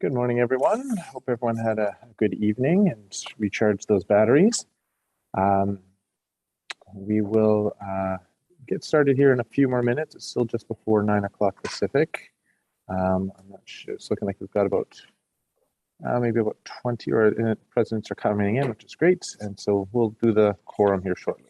Good morning, everyone. Hope everyone had a good evening and recharged those batteries. Um, we will get started here in a few more minutes. It's still just before 9 o'clock Pacific. I'm not sure. It's looking like we've got about maybe about 20 or presidents are coming in, which is great. And so we'll do the quorum here shortly.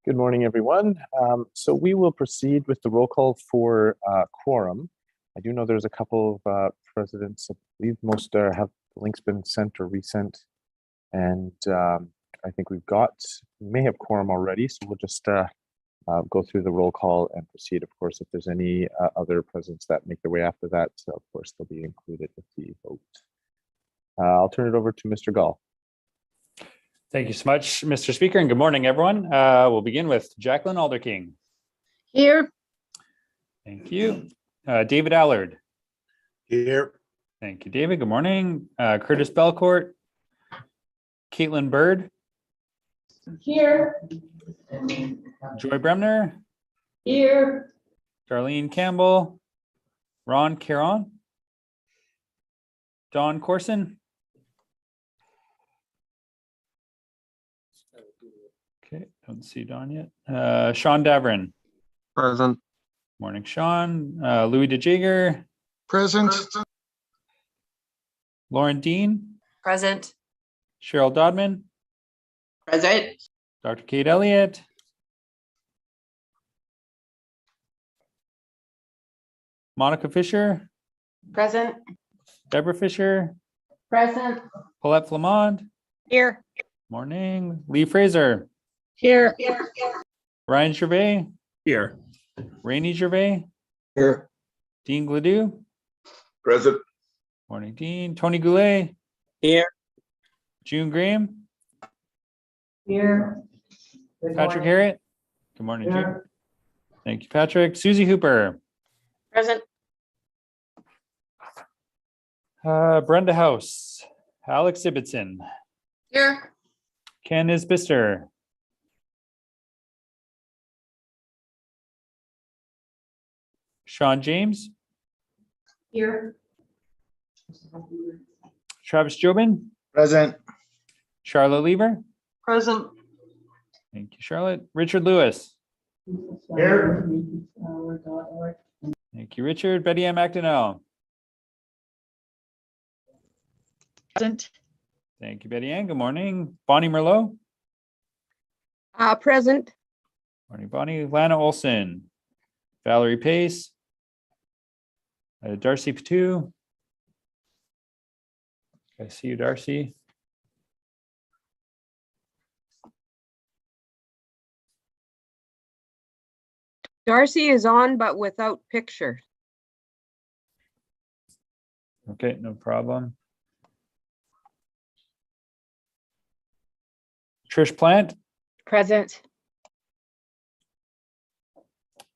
Good morning, everyone. So we will proceed with the roll call for quorum. I do know there's a couple of presidents. I believe most have the links been sent or resent, and I think we may have quorum already. So we'll just go through the roll call and proceed. Of course, if there's any other presidents that make their way after that, of course they'll be included with the vote. I'll turn it over to Mr. Gall. Thank you so much, Mr. Speaker, and good morning, everyone. We'll begin with Jacqueline Alderking. Here. Thank you. David Allard. Here. Thank you, David. Good morning. Curtis Belcourt. Caitlin Bird. Here. Joy Bremner. Here. Darlene Campbell. Ron Caron. Don Corson. Okay, don't see Don yet. Sean Davern. Present. Morning, Sean. Louis DeJager. Present. Lauren Dean. Present. Cheryl Dodman. Present. Dr. Kate Elliott. Monica Fisher. Present. Deborah Fisher. Present. Paulette Flamond. Here. Morning. Lee Fraser. Here. Ryan Gervais. Here. Rainey Gervais. Here. Dean Gladue. Present. Morning, Dean. Tony Goulet. Here. June Graham. Here. Patrick Harriet. Good morning, June. Thank you, Patrick. Susie Hooper. Present. Brenda House. Alex Ibbotson. Here. Ken Isbister. Sean James. Here. Travis Jobin. Present. Charlotte Lever. Present. Thank you, Charlotte. Richard Lewis. Here. Thank you, Richard. Betty Ann McDonnell. Present. Thank you, Betty Ann. Good morning. Bonnie Merlot. Present. Morning, Bonnie. Lana Olson. Valerie Pace. Darcy Patu. I see you, Darcy. Darcy is on, but without picture. Okay, no problem. Trish Plant. Present.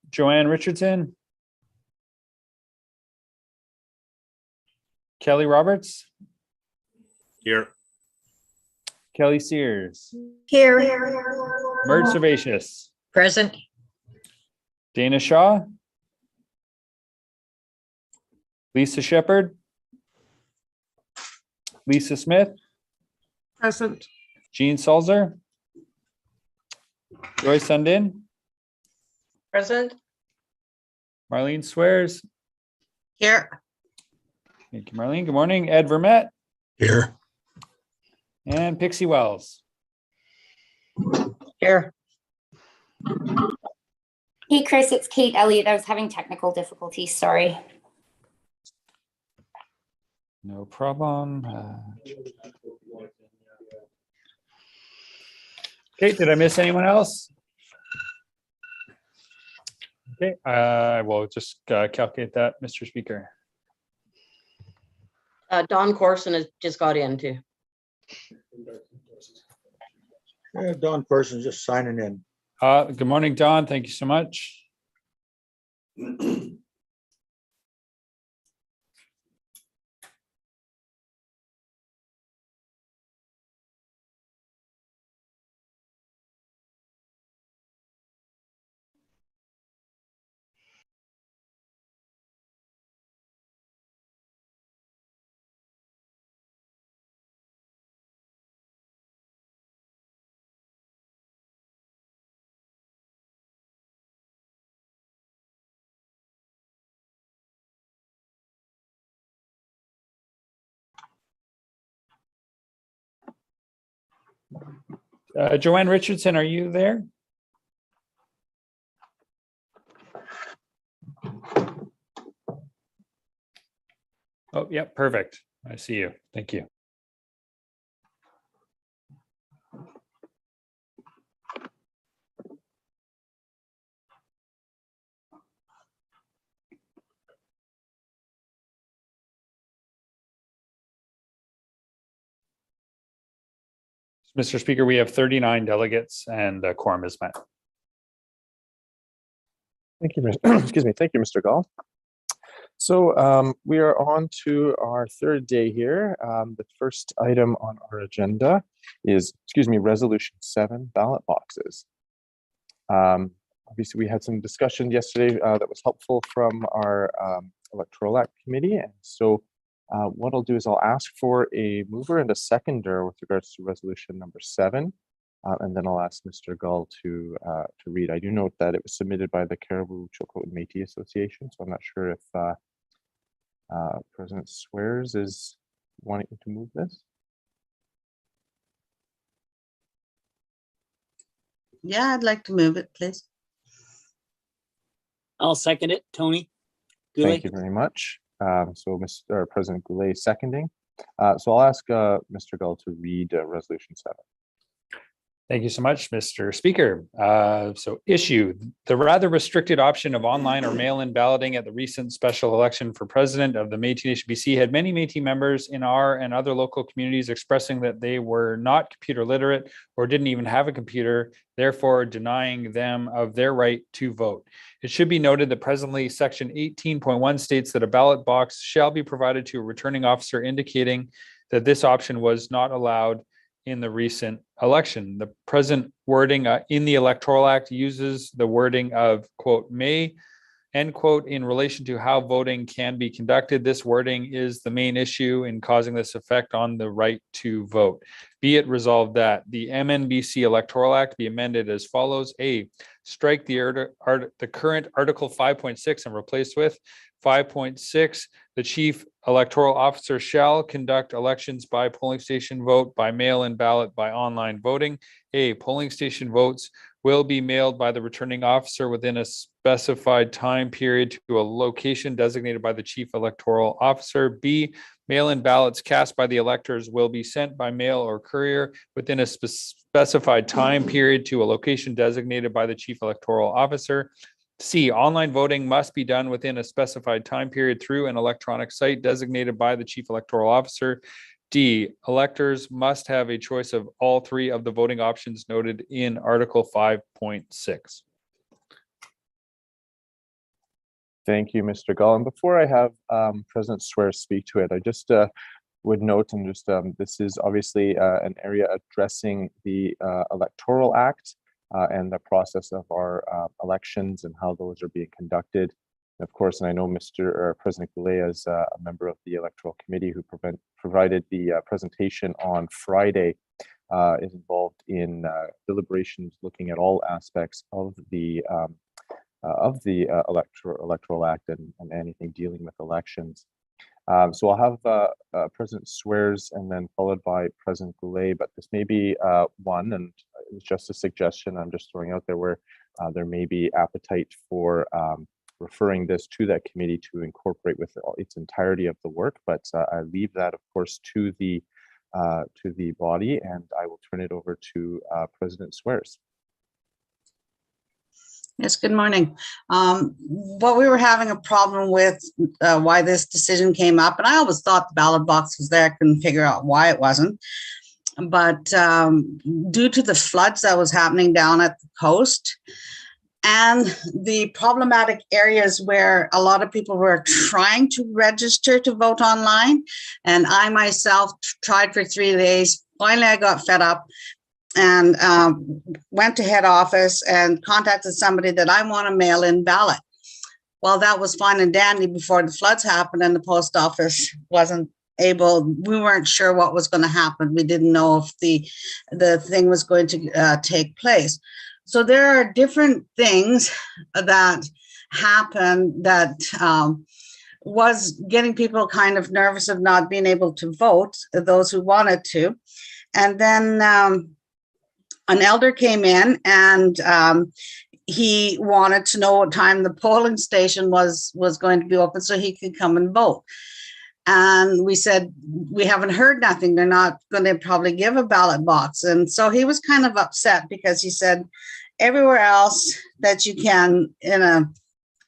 Joanne Richardson. Kelly Roberts. Here. Kelly Sears. Here. Mert Servatius. Present. Dana Shaw. Lisa Shepherd. Lisa Smith. Present. Jean Salzer. Joy Sundin. Present. Marlene Swears. Here. Thank you, Marlene. Good morning. Ed Vermette. Here. And Pixie Wells. Here. Hey, Chris, it's Kate Elliott. I was having technical difficulties. Sorry. No problem. Okay, did I miss anyone else? Okay, I will just calculate that, Mr. Speaker. Don Corson has just got in too. Yeah, Don Parsons just signing in. Good morning, Don. Thank you so much. Joanne Richardson, are you there? Oh, yeah, perfect. I see you. Thank you. Mr. Speaker, we have 39 delegates and a quorum is met. Thank you, excuse me. Thank you, Mr. Gall. So we are on to our third day here. The first item on our agenda is, Resolution 7, ballot boxes. Obviously, we had some discussion yesterday that was helpful from our Electoral Act Committee. And so what I'll do is I'll ask for a mover and a seconder with regards to resolution number 7. And then I'll ask Mr. Gull to read. I do note that it was submitted by the Caribou, Chilcoot and Métis Association, so I'm not sure if President Swears is wanting to move this. Yeah, I'd like to move it, please. I'll second it, Tony. Thank you very much. So Mr. President Goulet seconding. So I'll ask Mr. Gull to read resolution 7. Thank you so much, Mr. Speaker. So issue, the rather restricted option of online or mail-in balloting at the recent special election for president of the Métis Nation BC had many Métis members in our and other local communities expressing that they were not computer literate or didn't even have a computer, therefore denying them of their right to vote. It should be noted that presently section 18.1 states that a ballot box shall be provided to a returning officer, indicating that this option was not allowed in the recent election. The present wording in the Electoral Act uses the wording of, quote, may, end quote, in relation to how voting can be conducted. This wording is the main issue in causing this effect on the right to vote. Be it resolved that the MNBC Electoral Act be amended as follows. A, strike the current Article 5.6 and replace with 5.6. The chief electoral officer shall conduct elections by polling station vote, by mail-in ballot, by online voting. A, polling station votes will be mailed by the returning officer within a specified time period to a location designated by the chief electoral officer. B, mail-in ballots cast by the electors will be sent by mail or courier within a specified time period to a location designated by the chief electoral officer. C, online voting must be done within a specified time period through an electronic site designated by the chief electoral officer. D, electors must have a choice of all three of the voting options noted in Article 5.6. Thank you, Mr. Gull. And before I have President Swear speak to it, I just would note, and just this is obviously an area addressing the Electoral Act and the process of our elections and how those are being conducted. And of course, and I know President Goulet is a member of the Electoral Committee who provided the presentation on Friday, is involved in deliberations looking at all aspects of the Electoral Act and anything dealing with elections. So I'll have President Swears and then followed by President Goulet, but this may be one, and it's just a suggestion I'm just throwing out there, where there may be appetite for referring this to that committee to incorporate with its entirety of the work. But I leave that, of course, to the body, and I will turn it over to President Swears. Yes, good morning. What we were having a problem with, why this decision came up, and I always thought the ballot box was there. I couldn't figure out why it wasn't. But due to the floods that was happening down at the coast and the problematic areas where a lot of people were trying to register to vote online, and I myself tried for 3 days. Finally, I got fed up and went to head office and contacted somebody that I want a mail-in ballot. Well, that was fine and dandy before the floods happened and the post office wasn't able, we weren't sure what was going to happen. We didn't know if the thing was going to take place. So there are different things that happen that was getting people kind of nervous of not being able to vote, those who wanted to. And then an elder came in and he wanted to know what time the polling station was going to be open so he could come and vote. And we said, we haven't heard nothing. They're not going to probably give a ballot box. And so he was kind of upset because he said, everywhere else that you can in a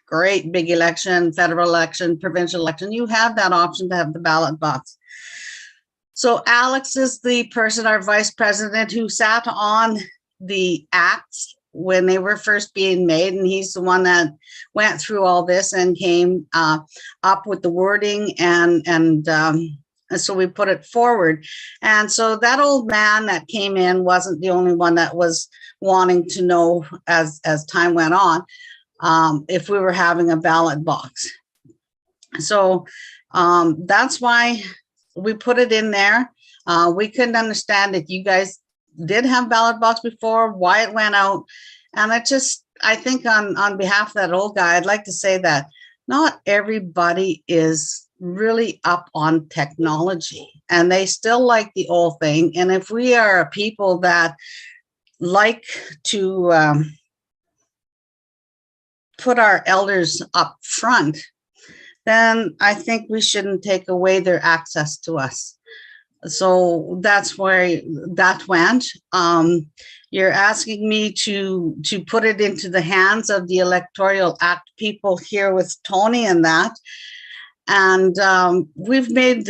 great big election, federal election, provincial election, you have that option to have the ballot box. So Alex is the person, our vice president, who sat on the acts when they were first being made, and he's the one that went through all this and came up with the wording, and so we put it forward. And so that old man that came in wasn't the only one that was wanting to know as time went on if we were having a ballot box. So that's why we put it in there. We couldn't understand that you guys did have ballot box before, why it went out. And I think on behalf of that old guy, I'd like to say that not everybody is really up on technology, and they still like the old thing. And if we are a people that like to put our elders up front, then I think we shouldn't take away their access to us. So that's where that went. You're asking me to put it into the hands of the Electoral Act people here with Tony and that. And we've made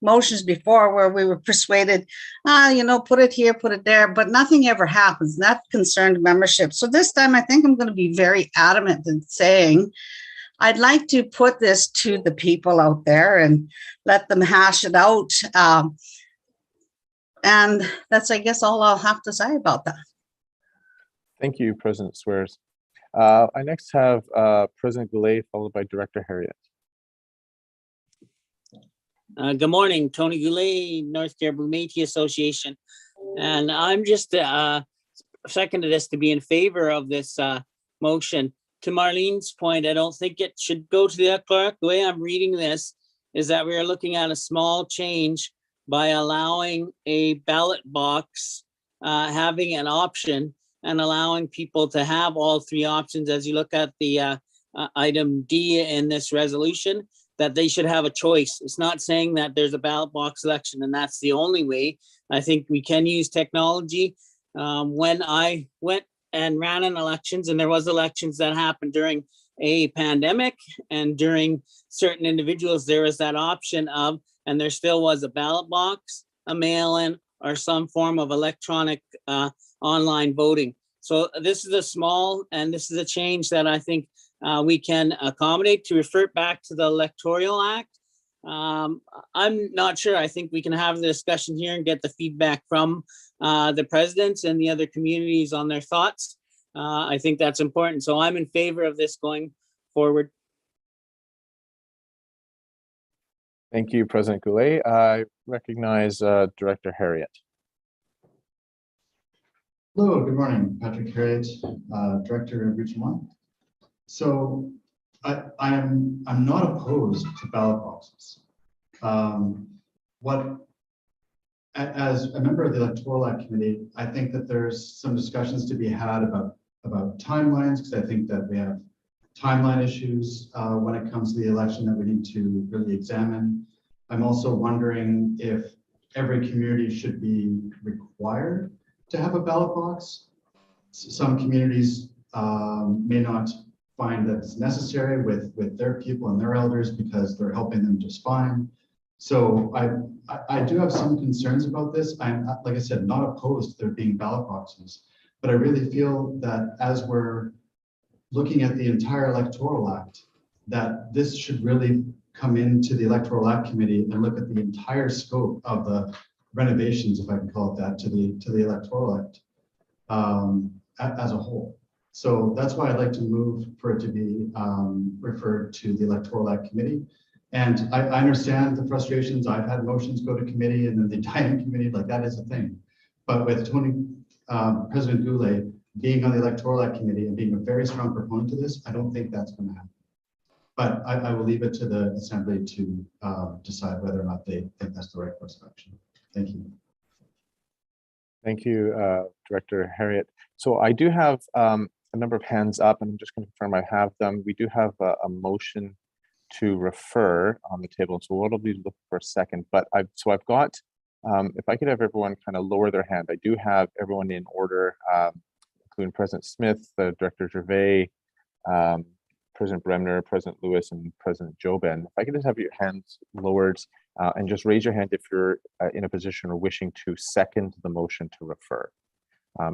motions before where we were persuaded, put it here, put it there, but nothing ever happens. And that concerned membership. So this time I think I'm going to be very adamant in saying, I'd like to put this to the people out there and let them hash it out. And that's, I guess, all I'll have to say about that. Thank you, President Swears. I next have President Goulet, followed by Director Harriet. Good morning, Tony Goulet, North Caribou Métis Association. And I'm just seconded this to be in favor of this motion. To Marlene's point, I don't think it should go to the clerk. The way I'm reading this is that we are looking at a small change by allowing a ballot box, having an option and allowing people to have all three options. As you look at the item D in this resolution, that they should have a choice. It's not saying that there's a ballot box election and that's the only way. I think we can use technology. When I went and ran in elections, and there was elections that happened during a pandemic, and during certain individuals, there was that option of, and there still was a ballot box, a mail-in, or some form of electronic online voting. So this is a small, and this is a change that I think we can accommodate. To refer back to the Electoral Act, I'm not sure. I think we can have the discussion here and get the feedback from the presidents and the other communities on their thoughts. I think that's important. So I'm in favor of this going forward. Thank you, President Goulet. I recognize Director Harriet. Hello, good morning. Patrick Harriet, Director of Region 1. So I'm not opposed to ballot boxes. As a member of the Electoral Act Committee, I think that there's some discussions to be had about timelines, because I think that we have timeline issues when it comes to the election that we need to really examine. I'm also wondering if every community should be required to have a ballot box. Some communities may not find that it's necessary with their people and their elders because they're helping them just fine. So I do have some concerns about this. I'm, like I said, not opposed to there being ballot boxes, but I really feel that as we're looking at the entire Electoral Act, that this should really come into the Electoral Act Committee and look at the entire scope of the renovations, if I can call it that, to the Electoral Act as a whole. So that's why I'd like to move for it to be referred to the Electoral Act Committee. And I understand the frustrations. I've had motions go to committee and then they die in committee, like that is a thing. But with Tony, President Goulet being on the Electoral Act Committee and being a very strong proponent to this, I don't think that's going to happen. But I will leave it to the Assembly to decide whether or not they think that's the right course of action. Thank you. Thank you, Director Harriet. So I do have a number of hands up, and I'm just going to confirm I have them. We do have a motion to refer on the table. So what I'll do is look for a second, but I've got, if I could have everyone kind of lower their hand. I do have everyone in order, including President Smith, Director Gervais, President Bremner, President Lewis, and President Joben. If I could just have your hands lowered and just raise your hand if you're in a position or wishing to second the motion to refer.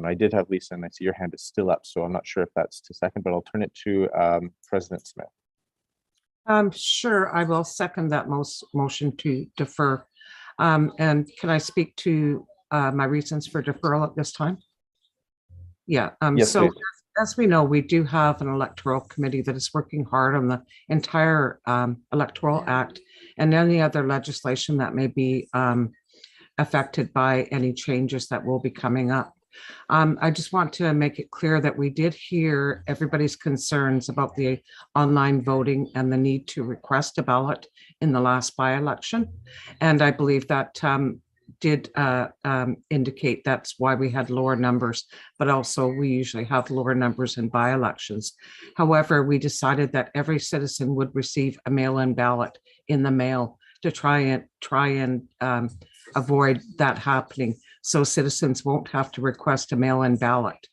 I did have Lisa, and I see your hand is still up, so I'm not sure if that's to second, but I'll turn it to President Smith. Sure, I will second that motion to defer. And can I speak to my reasons for deferral at this time? Yeah, Yes, so please. as we know, we do have an electoral committee that is working hard on the entire Electoral Act and any other legislation that may be affected by any changes that will be coming up. I just want to make it clear that we did hear everybody's concerns about the online voting and the need to request a ballot in the last by-election. And I believe that did indicate that's why we had lower numbers, but also we usually have lower numbers in by-elections. However, we decided that every citizen would receive a mail-in ballot in the mail to try and avoid that happening, so citizens won't have to request a mail-in ballot.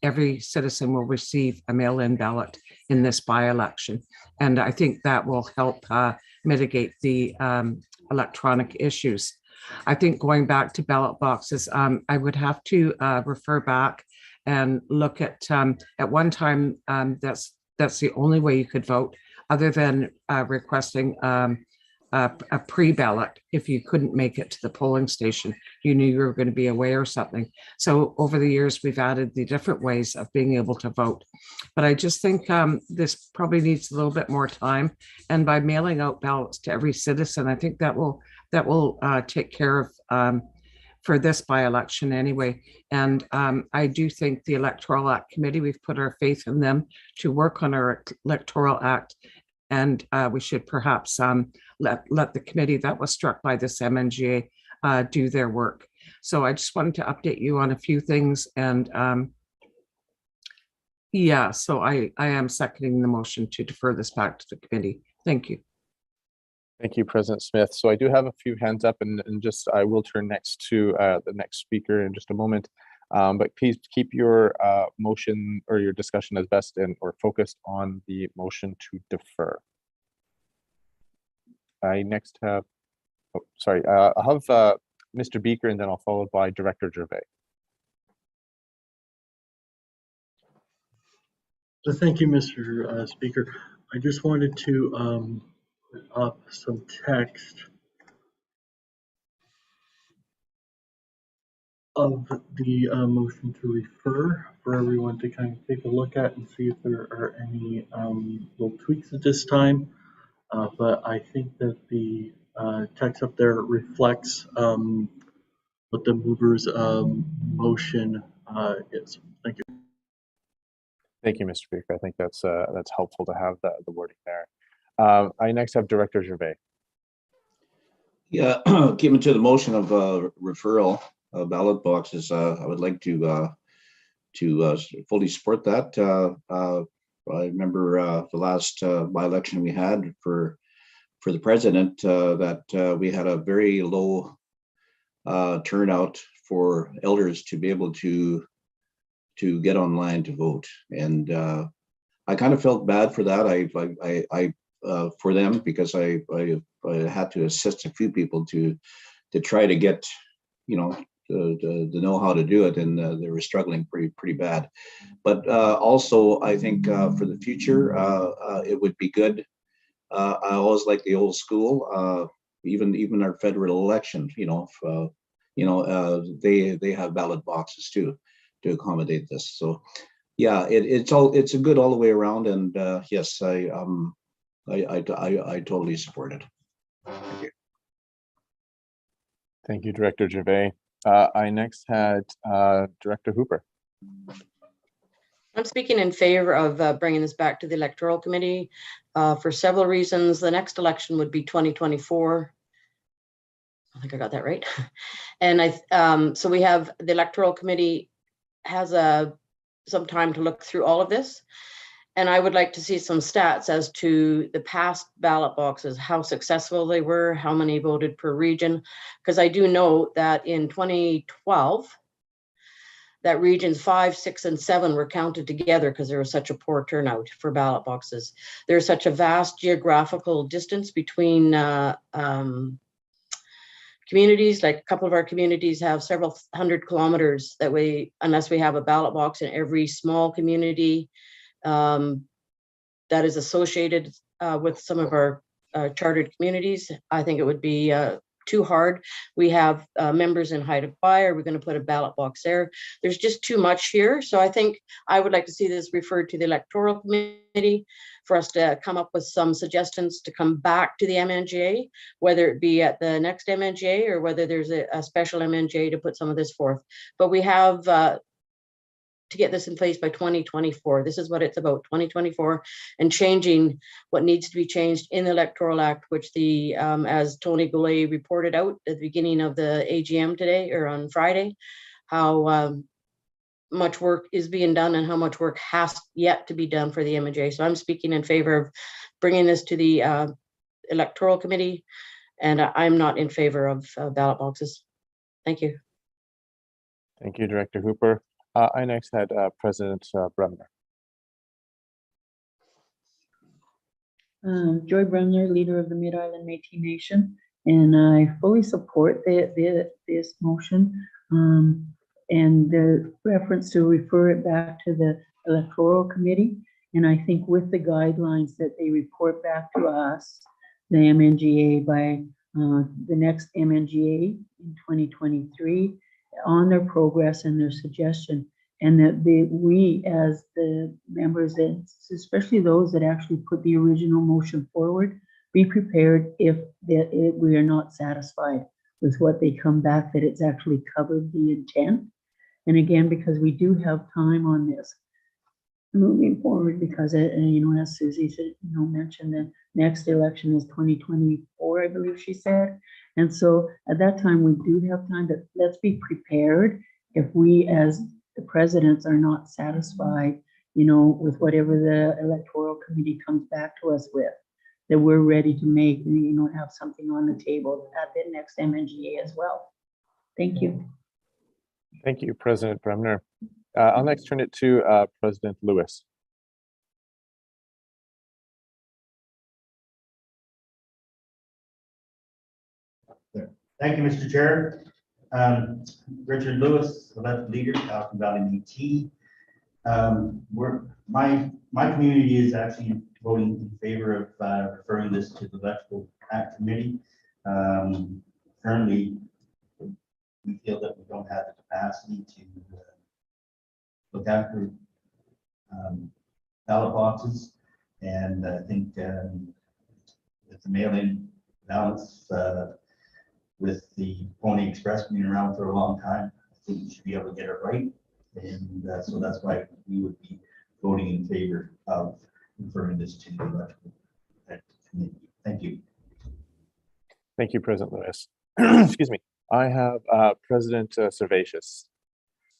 Every citizen will receive a mail-in ballot in this by-election, and I think that will help mitigate the electronic issues. I think going back to ballot boxes, I would have to refer back and look at one time that's the only way you could vote, other than requesting a pre-ballot. If you couldn't make it to the polling station, you knew you were going to be away or something. So over the years, we've added the different ways of being able to vote. But I just think this probably needs a little bit more time. And by mailing out ballots to every citizen, I think that will take care of for this by-election anyway. And I do think the Electoral Act Committee, we've put our faith in them to work on our Electoral Act. And we should perhaps let the committee that was struck by this MNGA do their work. So I just wanted to update you on a few things. And yeah, so I am seconding the motion to defer this back to the committee. Thank you. Thank you, President Smith. So I do have a few hands up, and just I will turn next to the next speaker in just a moment. But please keep your motion or your discussion as best or focused on the motion to defer. I next have, I'll have Mr. Beaker, and then I'll follow by Director Gervais. So thank you, Mr. Speaker. I just wanted to put up some text of the motion to refer for everyone to kind of take a look at and see if there are any little tweaks at this time. But I think that the text up there reflects what the mover's motion is. Thank you. Thank you, Mr. Beaker. I think that's helpful to have the wording there. I next have Director Gervais. Yeah, given to the motion of referral of ballot boxes, I would like to fully support that. I remember the last by-election we had for the president that we had a very low turnout for elders to be able to get online to vote, and I kind of felt bad for that. I for them, because I had to assist a few people to try to get, to know how to do it, and they were struggling pretty bad. But also, I think for the future, it would be good. I always like the old school, even our federal election. They have ballot boxes too to accommodate this. So, yeah, it's a good all the way around, and yes, I totally support it. Thank you. Thank you, Director Gervais. I next had Director Hooper. I'm speaking in favor of bringing this back to the Electoral Committee for several reasons. The next election would be 2024. I think I got that right. And so we have the Electoral Committee has a some time to look through all of this. And I would like to see some stats as to the past ballot boxes, how successful they were, how many voted per region. Because I do know that in 2012, that regions 5, 6, and 7 were counted together because there was such a poor turnout for ballot boxes. There's such a vast geographical distance between communities. Like a couple of our communities have several hundred kilometers that way, unless we have a ballot box in every small community that is associated with some of our chartered communities. I think it would be too hard. We have members in Haida Choir. We're going to put a ballot box there. There's just too much here. So I think I would like to see this referred to the electoral committee for us to come up with some suggestions to come back to the MNGA, whether it be at the next MNGA or whether there's a special MNGA to put some of this forth. But we have to get this in place by 2024. This is what it's about, 2024, and changing what needs to be changed in the Electoral Act, which the, as Tony Goulet reported out at the beginning of the AGM today or on Friday, how much work is being done and how much work has yet to be done for the MNJ. So I'm speaking in favor of bringing this to the Electoral Committee, and I'm not in favor of ballot boxes. Thank you. Thank you, Director Hooper. I next had President Bremner. Joy Bremner, leader of the Mid-Island Métis Nation, and I fully support this motion and the reference to refer it back to the Electoral Committee. And I think with the guidelines that they report back to us, the MNGA, by the next MNGA in 2023, on their progress and their suggestion, and that we as the members, and especially those that actually put the original motion forward, be prepared if we are not satisfied with what they come back, that it's actually covered the intent. And again, because we do have time on this moving forward, because you know, as Susie said, you know, mentioned, the next election is 2024, I believe she said. And so at that time, we do have time, but let's be prepared if we as the presidents are not satisfied, you know, with whatever the Electoral Committee comes back to us with, that we're ready to make, you know, have something on the table at the next MNGA as well. Thank you. Thank you, President Bremner. I'll next turn it to President Lewis. Thank you, Mr. Chair. Richard Lewis, elected leader, Falcon Valley Métis. My community is actually voting in favor of referring this to the Electoral Act Committee. Currently, we feel that we don't have the capacity to look after ballot boxes, and I think with the mail-in ballots, with the Pony Express being around for a long time, I think we should be able to get it right. And so that's why we would be voting in favor of referring this to the Electoral Committee. Thank you. Thank you, President Lewis. Excuse me. I have President Servatius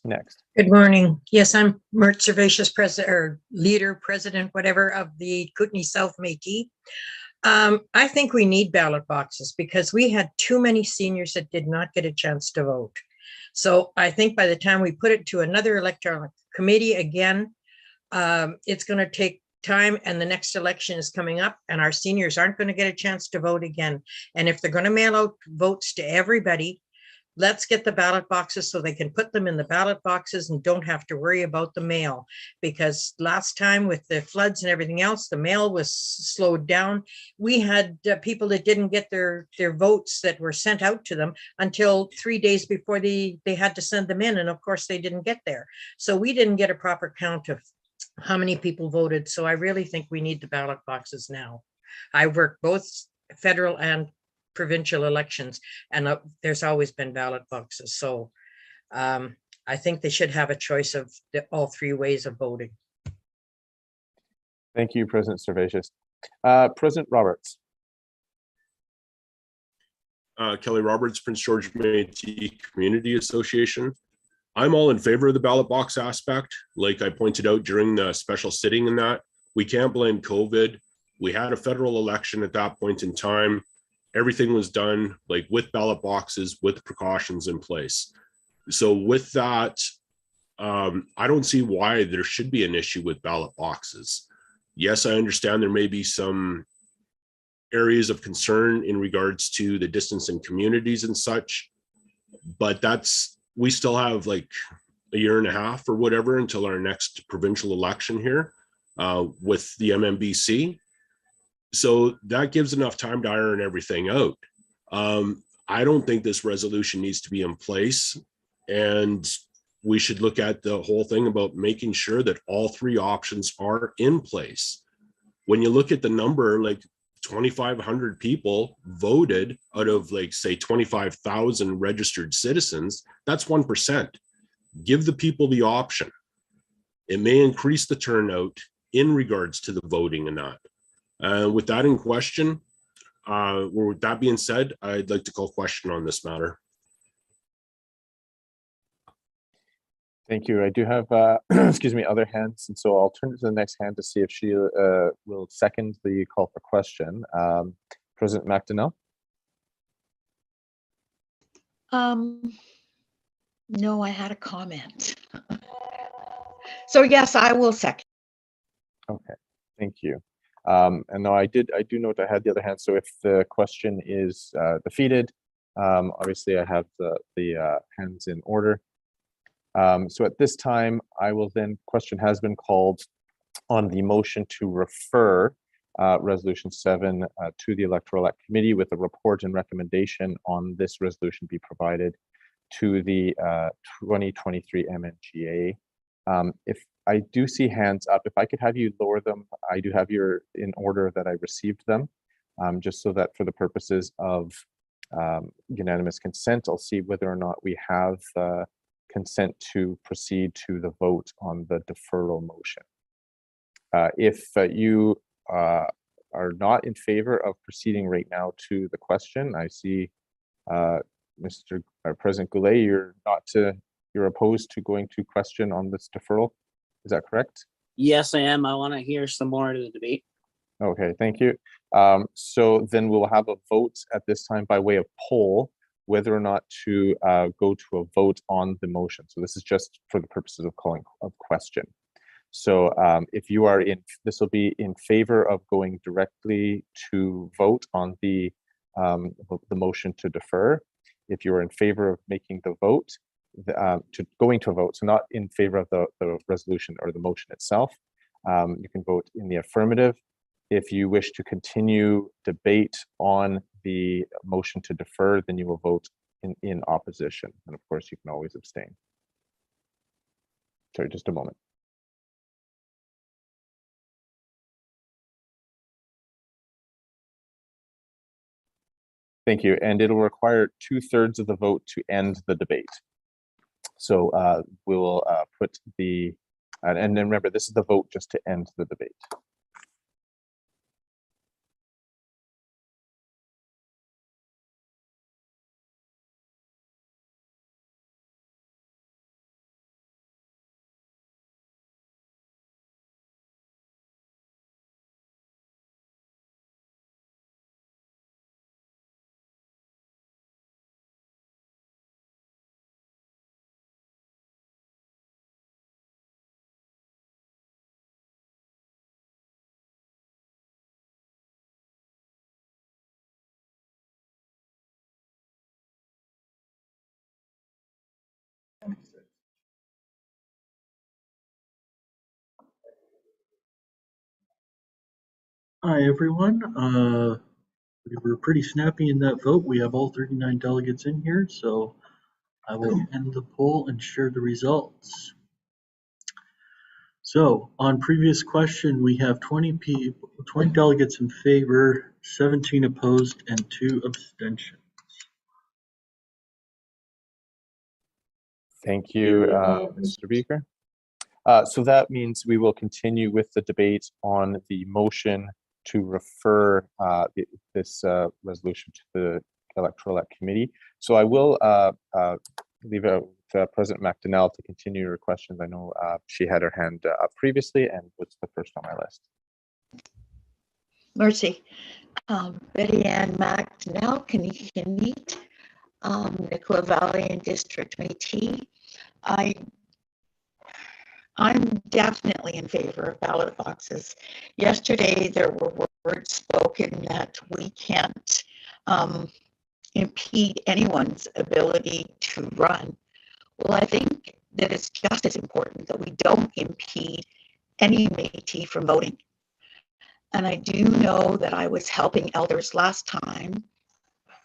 next. Good morning. Yes, I'm Mert Servatius, president or leader, president, whatever, of the Kootenay South Métis. I think we need ballot boxes because we had too many seniors that did not get a chance to vote. So I think by the time we put it to another electoral committee again, it's going to take time, and the next election is coming up and our seniors aren't going to get a chance to vote again. And if they're going to mail out votes to everybody, let's get the ballot boxes so they can put them in the ballot boxes and don't have to worry about the mail. Because last time with the floods and everything else, the mail was slowed down. We had people that didn't get their votes that were sent out to them until 3 days before they had to send them in. And of course they didn't get there. So we didn't get a proper count of how many people voted. So I really think we need the ballot boxes now. I work both federal and provincial elections, and there's always been ballot boxes. So I think they should have a choice of all three ways of voting. Thank you, President Servatius. President Roberts. Kelly Roberts, Prince George Métis Community Association. I'm all in favor of the ballot box aspect. Like I pointed out during the special sitting in that, we can't blame COVID. We had a federal election at that point in time. Everything was done like with ballot boxes, with precautions in place. So with that, I don't see why there should be an issue with ballot boxes. Yes, I understand there may be some areas of concern in regards to the distance in communities and such, but we still have like a year and a half or whatever until our next provincial election here with the MMBC. So that gives enough time to iron everything out. I don't think this resolution needs to be in place, and we should look at the whole thing about making sure that all three options are in place. When you look at the number, like 2,500 people voted out of like say 25,000 registered citizens, that's 1%. Give the people the option. It may increase the turnout in regards to the voting and that. With that in question, or with that being said, I'd like to call question on this matter. Thank you. I do have, excuse me, other hands, and so I'll turn to the next hand to see if she will second the call for question. President McDonnell. No, I had a comment. So yes, I will second. Okay, thank you. And no, I do note I had the other hand. So if the question is defeated, obviously I have the hands in order. So at this time, I will then, question has been called on the motion to refer Resolution 7 to the Electoral Act Committee with a report and recommendation on this resolution be provided to the 2023 MNGA. If I do see hands up, if I could have you lower them, I do have your in order that I received them, just so that for the purposes of unanimous consent, I'll see whether or not we have consent to proceed to the vote on the deferral motion. If you are not in favor of proceeding right now to the question, I see Mr. President Goulet, you're opposed to going to question on this deferral. Is that correct? Yes, I am. I want to hear some more of the debate. Okay, thank you. So then we'll have a vote at this time by way of poll, whether or not to go to a vote on the motion. So this is just for the purposes of calling of question. So if you are in, this will be in favor of going directly to vote on the motion to defer. If you're in favor of making the vote, to going to a vote, so not in favor of the resolution or the motion itself, you can vote in the affirmative. If you wish to continue debate on the motion to defer, then you will vote in opposition. And of course, you can always abstain. Sorry, just a moment. Thank you. And it'll require 2/3 of the vote to end the debate. So we will put the, and then remember, this is the vote just to end the debate. Hi, everyone. We were pretty snappy in that vote. We have all 39 delegates in here, so I will end the poll and share the results. So on previous question, we have 20 delegates in favor, 17 opposed, and 2 abstentions. Thank you, Mr. Beaker. So that means we will continue with the debate on the motion to refer this resolution to the Electoral Act Committee. So I will leave a President McDonnell to continue your questions. I know she had her hand up previously and was the first on my list. Mercy. Betty Ann McDonnell, Kaneet, Nicola Valley and District Métis. I'm definitely in favor of ballot boxes. Yesterday, there were words spoken that we can't impede anyone's ability to run. Well, I think that it's just as important that we don't impede any Métis from voting. And I do know that I was helping elders last time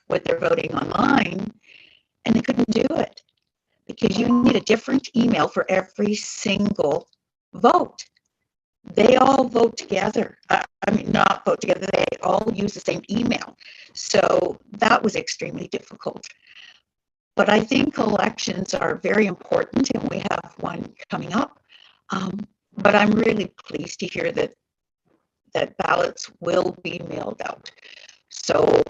with their voting online, and they couldn't do it because you need a different email for every single vote. They all vote together. I mean, not vote together, they all use the same email. So that was extremely difficult. But I think elections are very important, and we have one coming up. But I'm really pleased to hear that ballots will be mailed out. So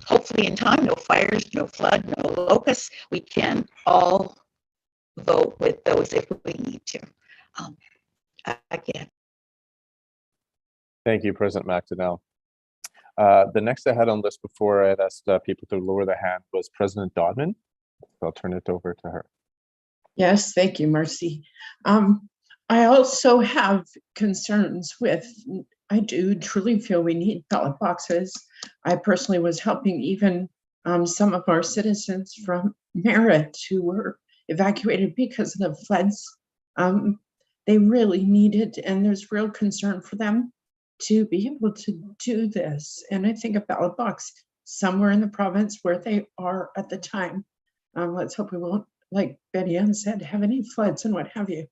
hopefully in time, no fires, no flood, no locusts, we can all vote with those if we need to. Again. Thank you, President McDonnell. The next I had on the list before I had asked people to lower their hand was President Dodman. So I'll turn it over to her. Yes, thank you, Mercy. I also have concerns with, I do truly feel we need ballot boxes. I personally was helping even some of our citizens from Merritt who were evacuated because of the floods. They really needed, and there's real concern for them to be able to do this. And I think a ballot box somewhere in the province where they are at the time. Let's hope we won't, like Betty Ann said, have any floods and what have you.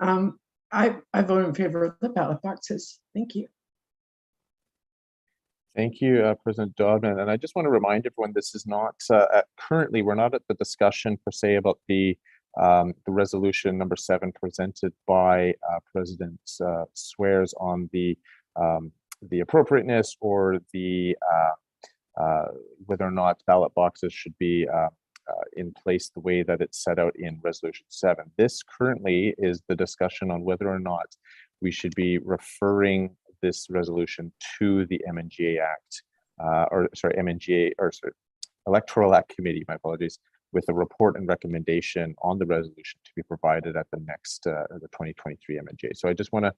I vote in favor of the ballot boxes. Thank you. Thank you, President Dodman. And I just want to remind everyone, this is not, currently, we're not at the discussion per se about the resolution number 7 presented by President Swears on the appropriateness or the whether or not ballot boxes should be in place the way that it's set out in resolution 7. This currently is the discussion on whether or not we should be referring this resolution to the MNGA Act, Electoral Act Committee, my apologies, with a report and recommendation on the resolution to be provided at the next, the 2023 MNGA. So I just want to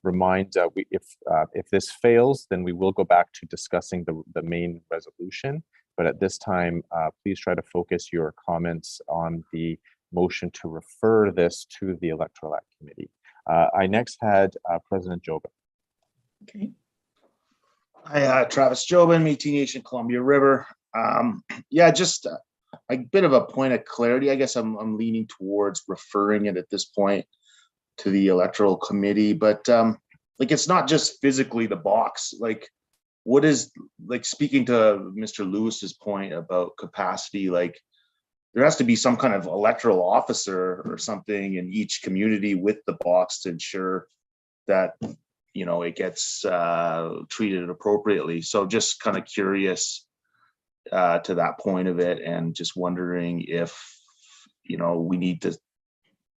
remind, if this fails, then we will go back to discussing the main resolution. But at this time, please try to focus your comments on the motion to refer this to the Electoral Act Committee. I next had President Jobin. Okay. Hi, Travis Jobin, Métis Nation, Columbia River. Yeah, just a bit of a point of clarity. I guess I'm leaning towards referring it at this point to the Electoral Committee, but like it's not just physically the box. Like, what is, like, speaking to Mr. Lewis's point about capacity, like there has to be some kind of electoral officer or something in each community with the box to ensure that, you know, it gets treated appropriately. So just kind of curious to that point of it, and just wondering if, you know, we need to,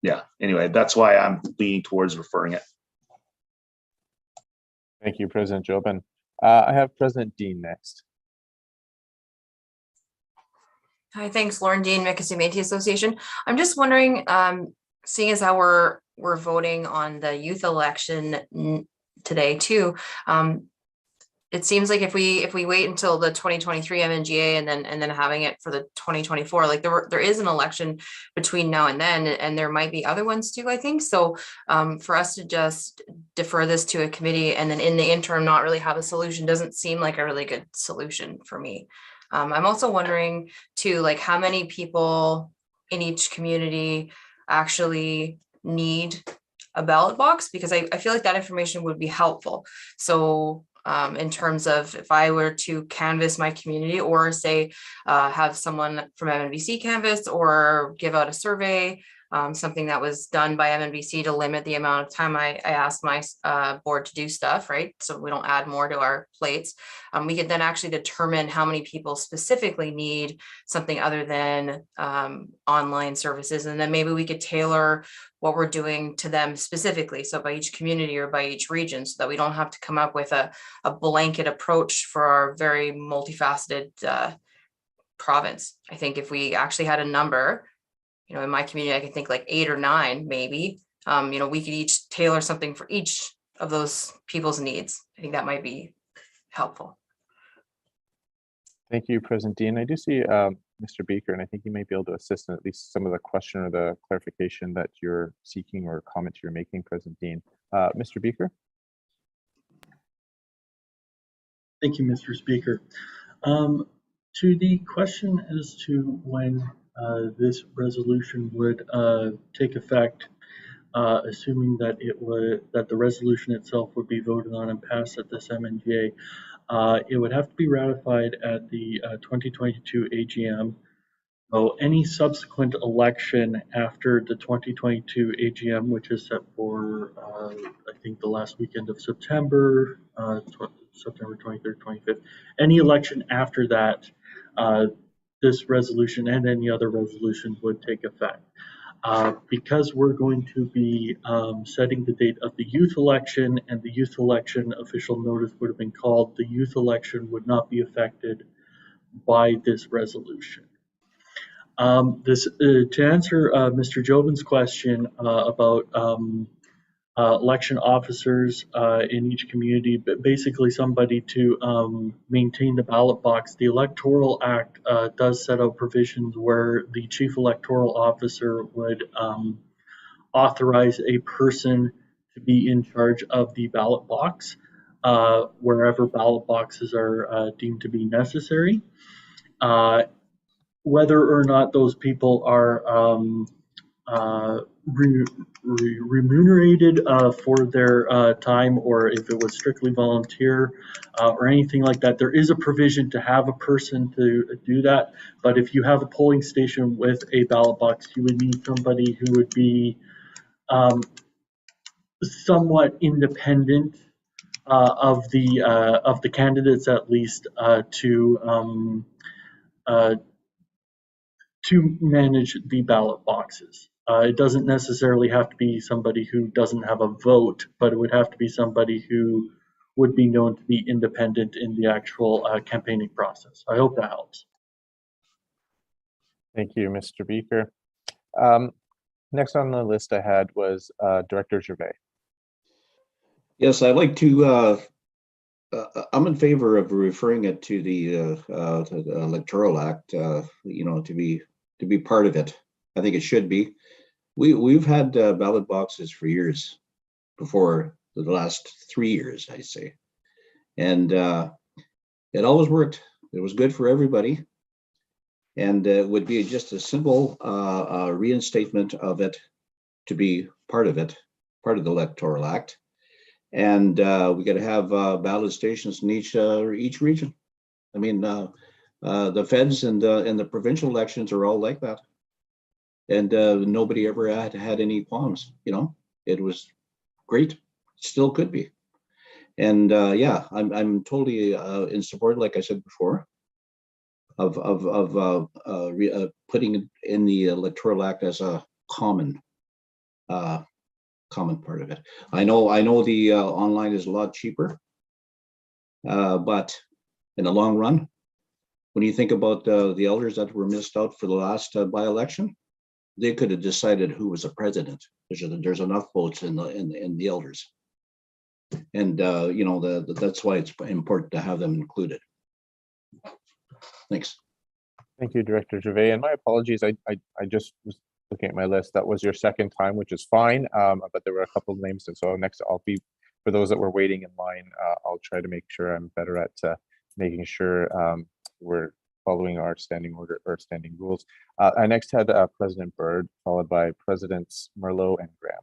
yeah, anyway, that's why I'm leaning towards referring it. Thank you, President Jobin. I have President Dean next. Hi, thanks, Lauren Dean, Mikisew Métis Association. I'm just wondering, seeing as how we're voting on the youth election today too, it seems like if we wait until the 2023 MNGA and then having it for the 2024, like there is an election between now and then, and there might be other ones too, I think. So for us to just defer this to a committee and then in the interim not really have a solution doesn't seem like a really good solution for me. I'm also wondering too, like how many people in each community actually need a ballot box, because I feel like that information would be helpful. So in terms of if I were to canvass my community, or say have someone from MNBC canvass or give out a survey, something that was done by MNBC to limit the amount of time I asked my board to do stuff, right? So we don't add more to our plates. We could then actually determine how many people specifically need something other than online services. And then maybe we could tailor what we're doing to them specifically. So by each community or by each region, so that we don't have to come up with a blanket approach for our very multifaceted province. I think if we actually had a number, you know, in my community, I can think like 8 or 9, maybe, you know, we could each tailor something for each of those people's needs. I think that might be helpful. Thank you, President Dean. I do see Mr. Beaker, and I think you may be able to assist in at least some of the question or the clarification that you're seeking or comment you're making, President Dean. Mr. Beaker? Thank you, Mr. Speaker. To the question as to when this resolution would take effect, assuming that the resolution itself would be voted on and passed at this MNGA, it would have to be ratified at the 2022 AGM. So any subsequent election after the 2022 AGM, which is set for, I think, the last weekend of September, September 23rd, 25th, any election after that, this resolution and any other resolution would take effect. Because we're going to be setting the date of the youth election, and the youth election official notice would have been called, the youth election would not be affected by this resolution. To answer Mr. Jobin's question about election officers in each community, but basically somebody to maintain the ballot box, the Electoral Act does set out provisions where the chief electoral officer would authorize a person to be in charge of the ballot box wherever ballot boxes are deemed to be necessary. Whether or not those people are remunerated for their time, or if it was strictly volunteer or anything like that, there is a provision to have a person to do that. But if you have a polling station with a ballot box, you would need somebody who would be somewhat independent of the candidates, at least, to manage the ballot boxes. It doesn't necessarily have to be somebody who doesn't have a vote, but it would have to be somebody who would be known to be independent in the actual campaigning process. I hope that helps. Thank you, Mr. Beaker. Next on the list I had was Director Gervais. Yes, I'd like to, I'm in favor of referring it to the Electoral Act, you know, to be part of it. I think it should be. We've had ballot boxes for years, before the last 3 years, I say. And it always worked. It was good for everybody. And it would be just a simple reinstatement of it to be part of it, part of the Electoral Act. And we got to have ballot stations in each region. I mean, the feds and the provincial elections are all like that. And nobody ever had any qualms, you know. It was great, still could be. And yeah, I'm totally in support, like I said before, of putting it in the Electoral Act as a common part of it. I know the online is a lot cheaper, but in the long run, when you think about the elders that were missed out for the last by-election, they could have decided who was a president. There's enough votes in the elders, and you know, that's why it's important to have them included. Thanks. Thank you, Director Gervais. And my apologies, I just was looking at my list. That was your second time, which is fine. But there were a couple of names, and so next I'll be, for those that were waiting in line, I'll try to make sure I'm better at making sure we're following our standing order or standing rules. I next had President Byrd, followed by Presidents Merlot and Graham.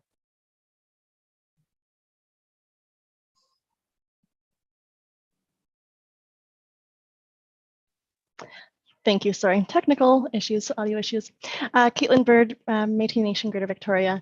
Thank you. Sorry, technical issues, audio issues. Caitlin Bird, Métis Nation, Greater Victoria.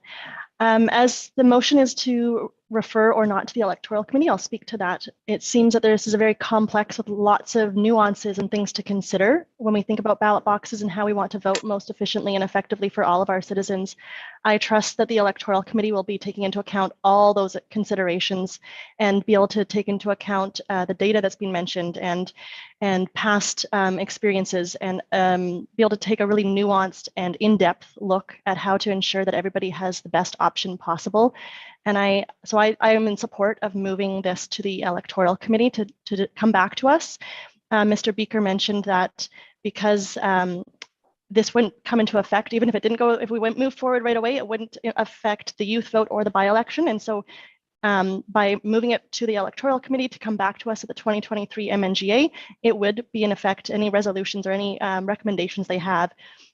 As the motion is to refer or not to the electoral committee, I'll speak to that. It seems that this is a very complex with lots of nuances and things to consider when we think about ballot boxes and how we want to vote most efficiently and effectively for all of our citizens. I trust that the electoral committee will be taking into account all those considerations and be able to take into account the data that's been mentioned and past experiences and be able to take a really nuanced and in-depth look at how to ensure that everybody has the best option possible. And I am in support of moving this to the electoral committee to come back to us. Mr. Beaker mentioned that because this wouldn't come into effect, even if it didn't go, if we wouldn't move forward right away, it wouldn't affect the youth vote or the by-election. And so by moving it to the electoral committee to come back to us at the 2023 MNGA, it would be in effect, any resolutions or any recommendations they have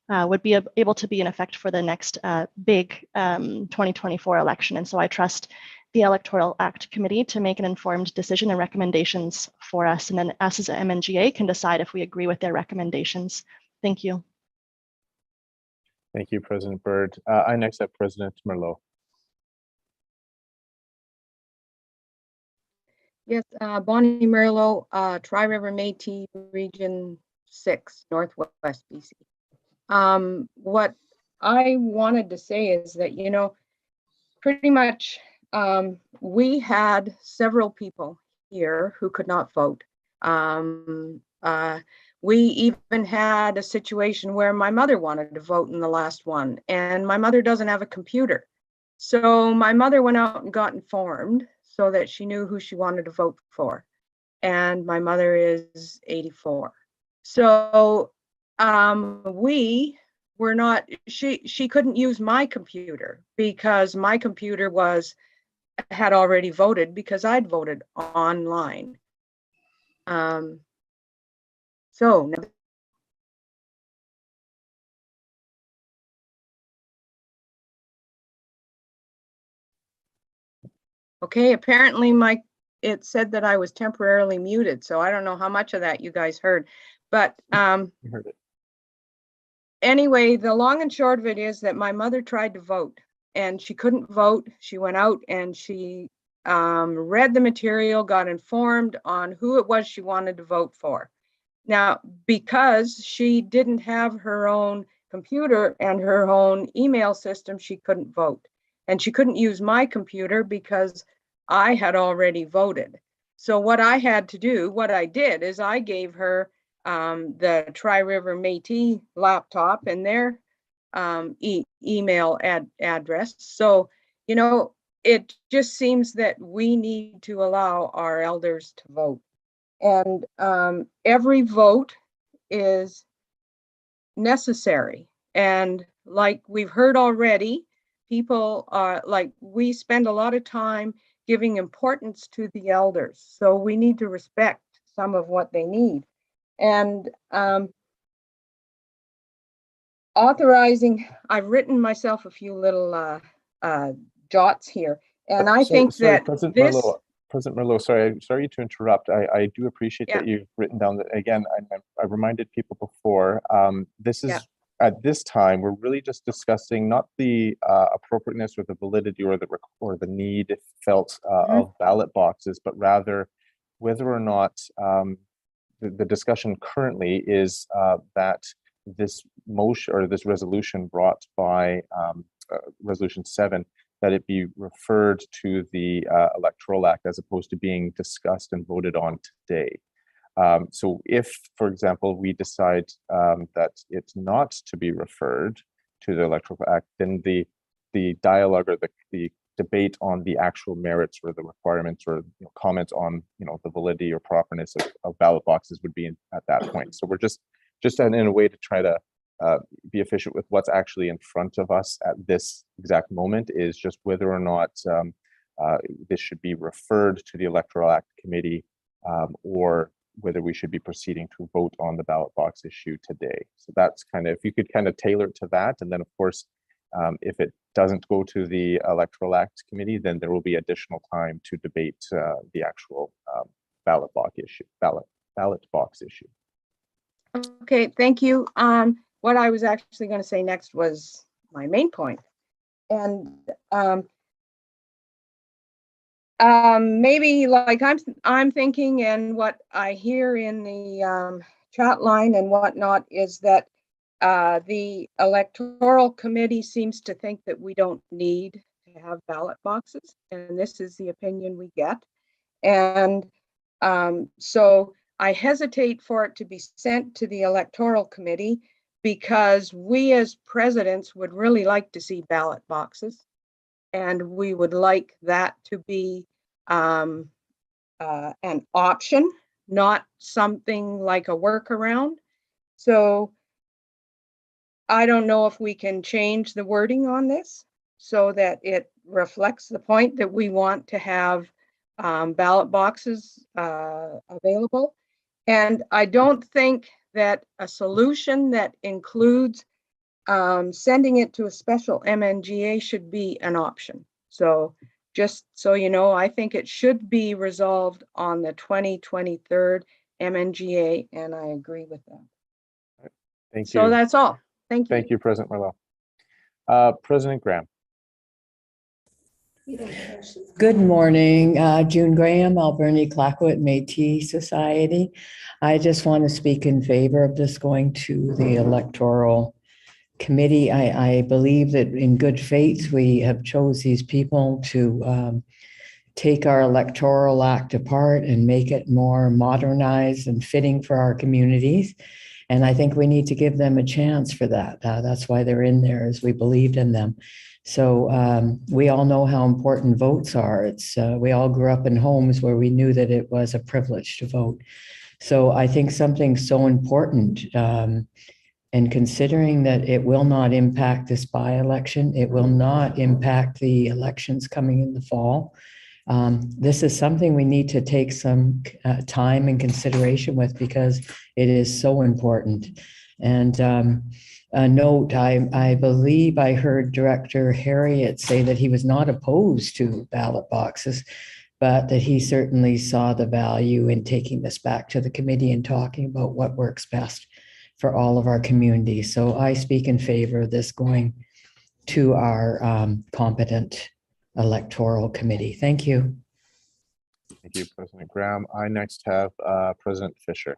would be able to be in effect for the next big 2024 election. And so I trust the Electoral Act Committee to make an informed decision and recommendations for us. And then us as a MNGA can decide if we agree with their recommendations. Thank you. Thank you, President Bird. I next have President Merlot. Yes, Bonnie Merlot, Tri-River Métis Region 6, Northwest BC. What I wanted to say is that, you know, pretty much we had several people here who could not vote. We even had a situation where my mother wanted to vote in the last one, and my mother doesn't have a computer. So my mother went out and got informed so that she knew who she wanted to vote for. And my mother is 84. So we were not, she couldn't use my computer because my computer had already voted because I'd voted online. So okay, apparently it said that I was temporarily muted, so I don't know how much of that you guys heard, but You heard it. Anyway, the long and short of it is that my mother tried to vote and she couldn't vote. She went out and she read the material, got informed on who it was she wanted to vote for. Now, because she didn't have her own computer and her own email system, she couldn't vote. And she couldn't use my computer because I had already voted. So what I had to do, what I did is I gave her the Tri-River Métis laptop and their email address. So, you know, it just seems that we need to allow our elders to vote. And every vote is necessary. And like we've heard already, people we spend a lot of time giving importance to the elders. So we need to respect some of what they need. And authorizing, I've written myself a few little jots here. And I think that President this, Merlot, President Merlot, sorry to interrupt. I do appreciate that you've written down that. Again, I reminded people before, this is at this time, we're really just discussing not the appropriateness or the validity or the need felt of ballot boxes, but rather whether or not the discussion currently is that this motion or this resolution brought by Resolution 7, that it be referred to the Electoral Act as opposed to being discussed and voted on today. So if, for example, we decide that it's not to be referred to the Electoral Act, then the dialogue or the debate on the actual merits or the requirements or comments on the validity or properness of ballot boxes would be at that point. So we're just in a way to try to be efficient with what's actually in front of us at this exact moment is just whether or not this should be referred to the Electoral Act Committee or whether we should be proceeding to vote on the ballot box issue today. So that's kind of, if you could kind of tailor it to that. And then of course, if it doesn't go to the Electoral Act Committee, then there will be additional time to debate the actual ballot box issue. Okay, thank you. What I was actually going to say next was my main point. And maybe like I'm thinking, and what I hear in the chat line and whatnot is that the electoral committee seems to think that we don't need to have ballot boxes, and this is the opinion we get. And so I hesitate for it to be sent to the electoral committee because we as presidents would really like to see ballot boxes, and we would like that to be an option, not something like a workaround. So I don't know if we can change the wording on this so that it reflects the point that we want to have ballot boxes available. And I don't think that a solution that includes sending it to a special MNGA should be an option. So just so you know, I think it should be resolved on the 2023 MNGA, and I agree with that. Thank you. So that's all. Thank you. Thank you, President Marlell. President Graham. Good morning, June Graham, Alberni Clackwood Métis Society. I just want to speak in favor of this going to the electoral committee. I believe that in good faith, we have chose these people to take our electoral act apart and make it more modernized and fitting for our communities. And I think we need to give them a chance for that. That's why they're in there, as we believed in them. So we all know how important votes are. We all grew up in homes where we knew that it was a privilege to vote. So I think something so important, and considering that it will not impact this by-election, it will not impact the elections coming in the fall. This is something we need to take some time and consideration with because it is so important. And a note, I believe I heard Director Harriet say that he was not opposed to ballot boxes, but that he certainly saw the value in taking this back to the committee and talking about what works best for all of our communities. So I speak in favor of this going to our competent electoral committee. Thank you. Thank you, President Graham. I next have President Fisher.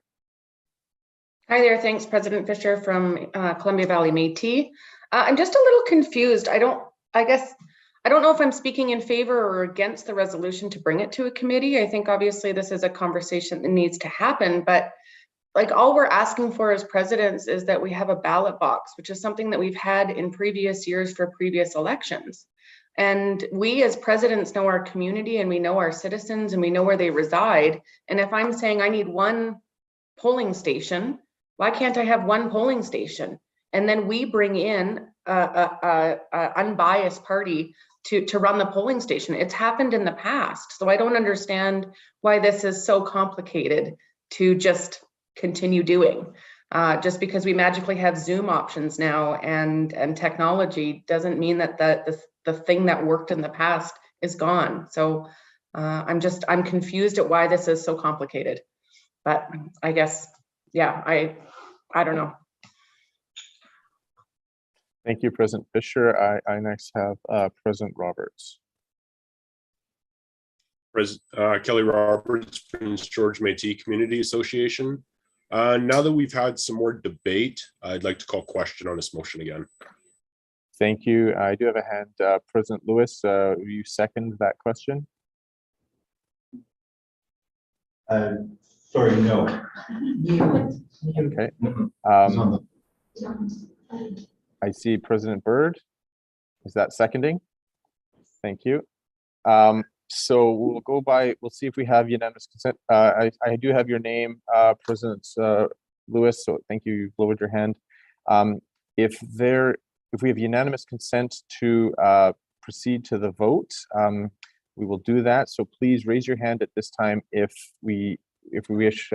Hi there, thanks, President Fisher from Columbia Valley Métis. I'm just a little confused. I don't know if I'm speaking in favor or against the resolution to bring it to a committee. I think obviously this is a conversation that needs to happen, but like all we're asking for as presidents is that we have a ballot box, which is something that we've had in previous years for previous elections. And we as presidents know our community and we know our citizens and we know where they reside. And if I'm saying I need one polling station, why can't I have one polling station? And then we bring in a unbiased party to run the polling station. It's happened in the past. So I don't understand why this is so complicated to just continue doing. Just because we magically have Zoom options now and technology doesn't mean that the thing that worked in the past is gone. So I'm confused at why this is so complicated. But I guess, yeah, I don't know. Thank you, President Fisher. I next have President Roberts. Kelly Roberts, Prince George Métis Community Association. Now that we've had some more debate, I'd like to call question on this motion again. Thank you. I do have a hand. President Lewis, will you second that question? Sorry, no. Okay. I see President Byrd. Is that seconding? Thank you. So we'll go by, we'll see if we have unanimous consent. I do have your name, President Lewis, so thank you, you've lowered your hand. If we have unanimous consent to proceed to the vote, we will do that. So please raise your hand at this time if we wish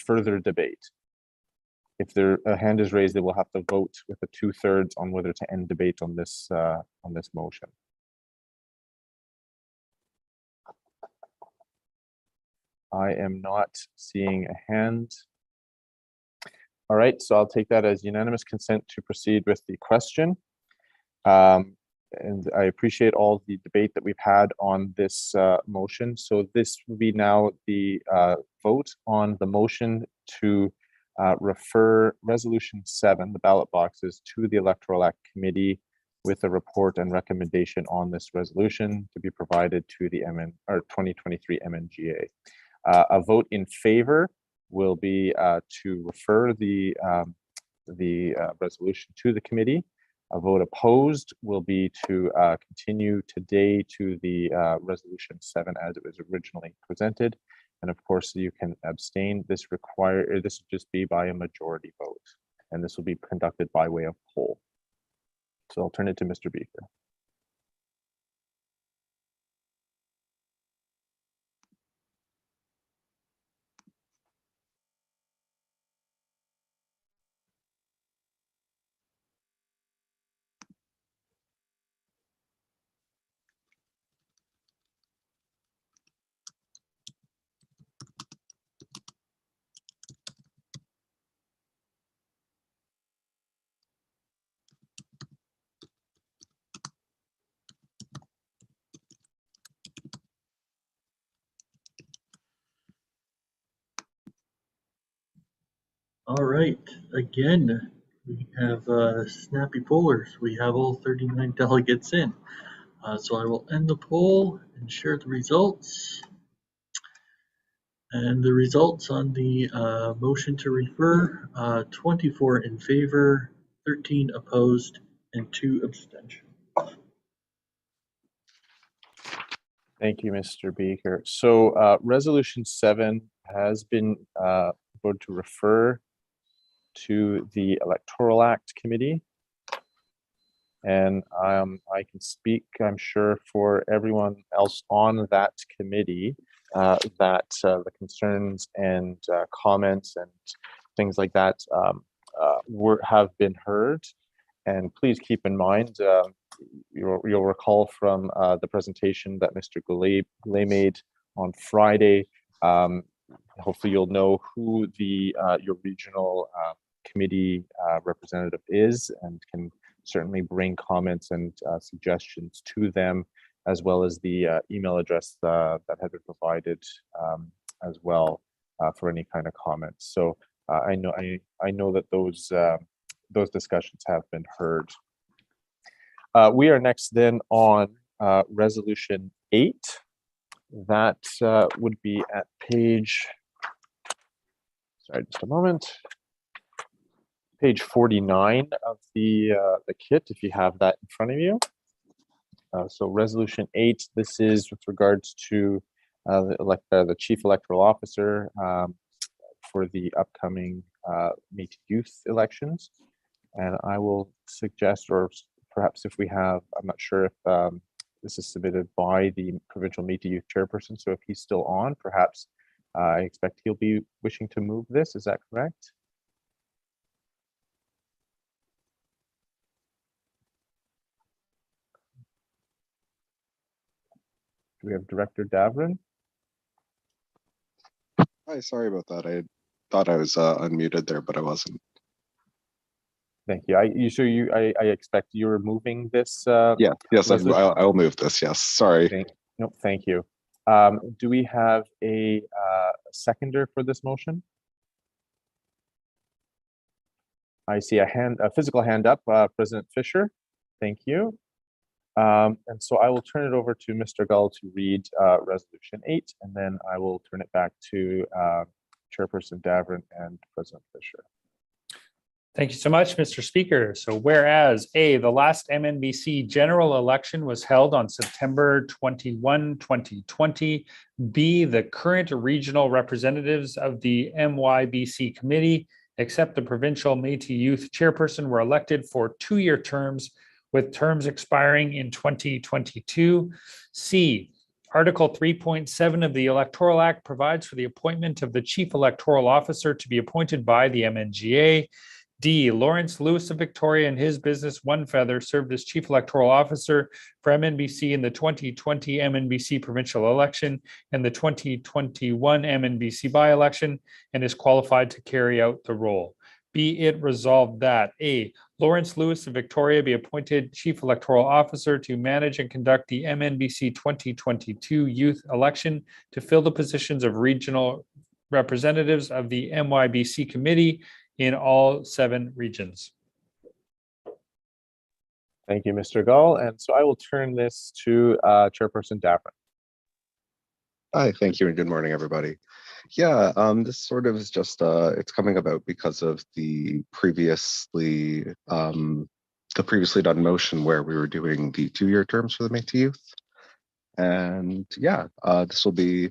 further debate. If a hand is raised, they will have to vote with a 2/3 on whether to end debate on this motion. I am not seeing a hand. All right, so I'll take that as unanimous consent to proceed with the question. And I appreciate all the debate that we've had on this motion. So this will be now the vote on the motion to refer Resolution 7, the ballot boxes, to the Electoral Act Committee with a report and recommendation on this resolution to be provided to the 2023 MNGA. A vote in favor will be to refer the resolution to the committee. A vote opposed will be to continue today to the resolution 7 as it was originally presented. And of course, you can abstain. This will just be by a majority vote. And this will be conducted by way of poll. So I'll turn it to Mr. Beaker. All right, again, we have snappy pollers. We have all 39 delegates in. So I will end the poll and share the results. And the results on the motion to refer, 24 in favor, 13 opposed, and 2 abstentions. Thank you, Mr. Beaker. So resolution 7 has been voted to refer to the Electoral Act Committee. And I can speak, I'm sure, for everyone else on that committee that the concerns and comments and things like that have been heard. And please keep in mind, you'll recall from the presentation that Mr. Goulet made on Friday. Hopefully you'll know who your regional committee representative is and can certainly bring comments and suggestions to them, as well as the email address that had been provided as well for any kind of comments. So I know that those discussions have been heard. We are next then on resolution 8. That would be at page, sorry, just a moment. Page 49 of the kit, if you have that in front of you. So resolution 8, this is with regards to the chief electoral officer for the upcoming Métis Youth elections. And I will suggest, or perhaps if we have, I'm not sure if this is submitted by the provincial Métis Youth chairperson, so if he's still on, perhaps I expect he'll be wishing to move this, is that correct? Do we have Director Davrin? Hi, sorry about that. I thought I was unmuted there, but I wasn't. Thank you. I expect you're moving this. Yes, I'll move this. Yes, sorry. Thank you. Do we have a seconder for this motion? I see a physical hand up, President Fisher. Thank you. And so I will turn it over to Mr. Gull to read resolution 8, and then I will turn it back to Chairperson Davrin and President Fisher. Thank you so much, Mr. Speaker. So whereas A, the last MNBC general election was held on September 21, 2020. B, the current regional representatives of the MYBC committee, except the provincial Métis Youth chairperson, were elected for 2-year terms with terms expiring in 2022. C, Article 3.7 of the Electoral Act provides for the appointment of the Chief Electoral Officer to be appointed by the MNGA. D, Lawrence Lewis of Victoria and his business One Feather served as Chief Electoral Officer for MNBC in the 2020 MNBC provincial election and the 2021 MNBC by-election and is qualified to carry out the role. Be it resolved that A, Lawrence Lewis of Victoria be appointed Chief Electoral Officer to manage and conduct the MNBC 2022 youth election to fill the positions of regional representatives of the MYBC committee in all 7 regions. Thank you, Mr. Gall. And so I will turn this to Chairperson Davern. Hi, thank you, and good morning, everybody. Yeah, this sort of is just it's coming about because of the previously done motion where we were doing the 2-year terms for the Métis youth. And yeah, this will be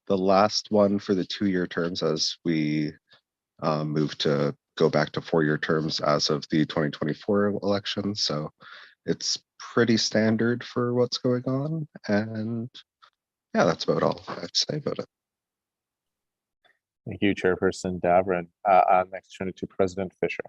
the last one for the 2-year terms as we move to go back to 4-year terms as of the 2024 election. So it's pretty standard for what's going on. And yeah, that's about all I have to say about it. Thank you, Chairperson Davern. Next, turn it to President Fisher.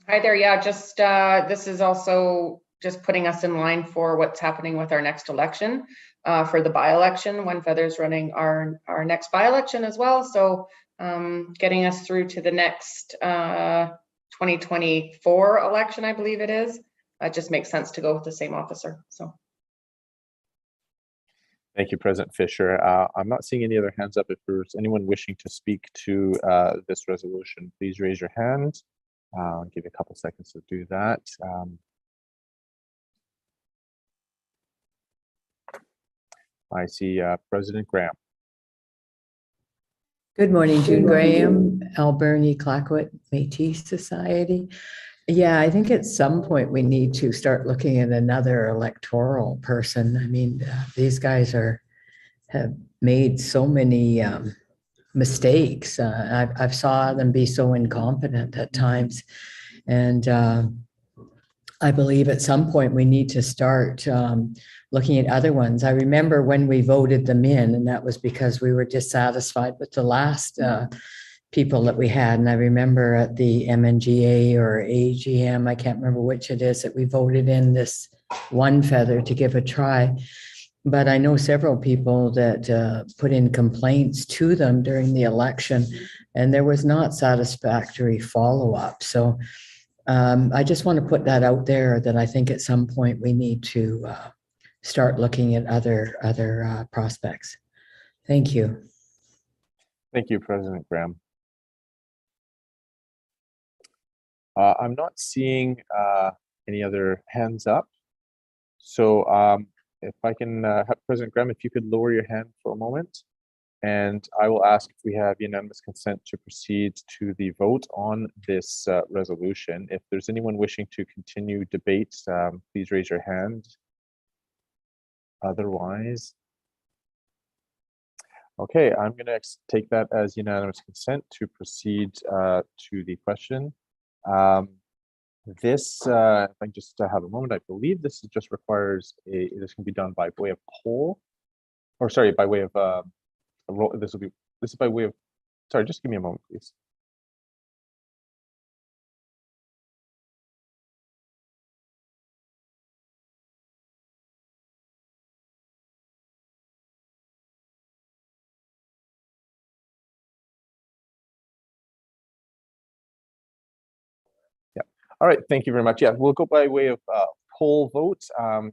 Hi there. Yeah, just this is also just putting us in line for what's happening with our next election for the by-election. One Feather's running our next by-election as well. So getting us through to the next 2024 election, I believe it is. It just makes sense to go with the same officer. So. Thank you, President Fisher. I'm not seeing any other hands up. If there's anyone wishing to speak to this resolution, please raise your hand. I'll give you a couple seconds to do that. I see President Graham. Good morning, June Graham, Alberni Clackwood Métis Society. Yeah, I think at some point we need to start looking at another electoral person. I mean, these guys have made so many mistakes. I've saw them be so incompetent at times. And I believe at some point we need to start looking at other ones. I remember when we voted them in, and that was because we were dissatisfied with the last people that we had. And I remember at the MNGA or AGM, I can't remember which it is, that we voted in this One Feather to give a try. But I know several people that put in complaints to them during the election, and there was not satisfactory follow-up. So I just want to put that out there, that I think at some point we need to start looking at other prospects. Thank you. Thank you, President Graham. I'm not seeing any other hands up. So if I can have President Graham, if you could lower your hand for a moment, and I will ask if we have unanimous consent to proceed to the vote on this resolution. If there's anyone wishing to continue debate, please raise your hand. Otherwise, okay, I'm going to take that as unanimous consent to proceed to the question. This, if I just have a moment, I believe this just requires this can be done by way of poll, or sorry, by way of a roll. This is by way of, sorry, just give me a moment, please. Yeah. All right. Thank you very much. Yeah, we'll go by way of poll vote.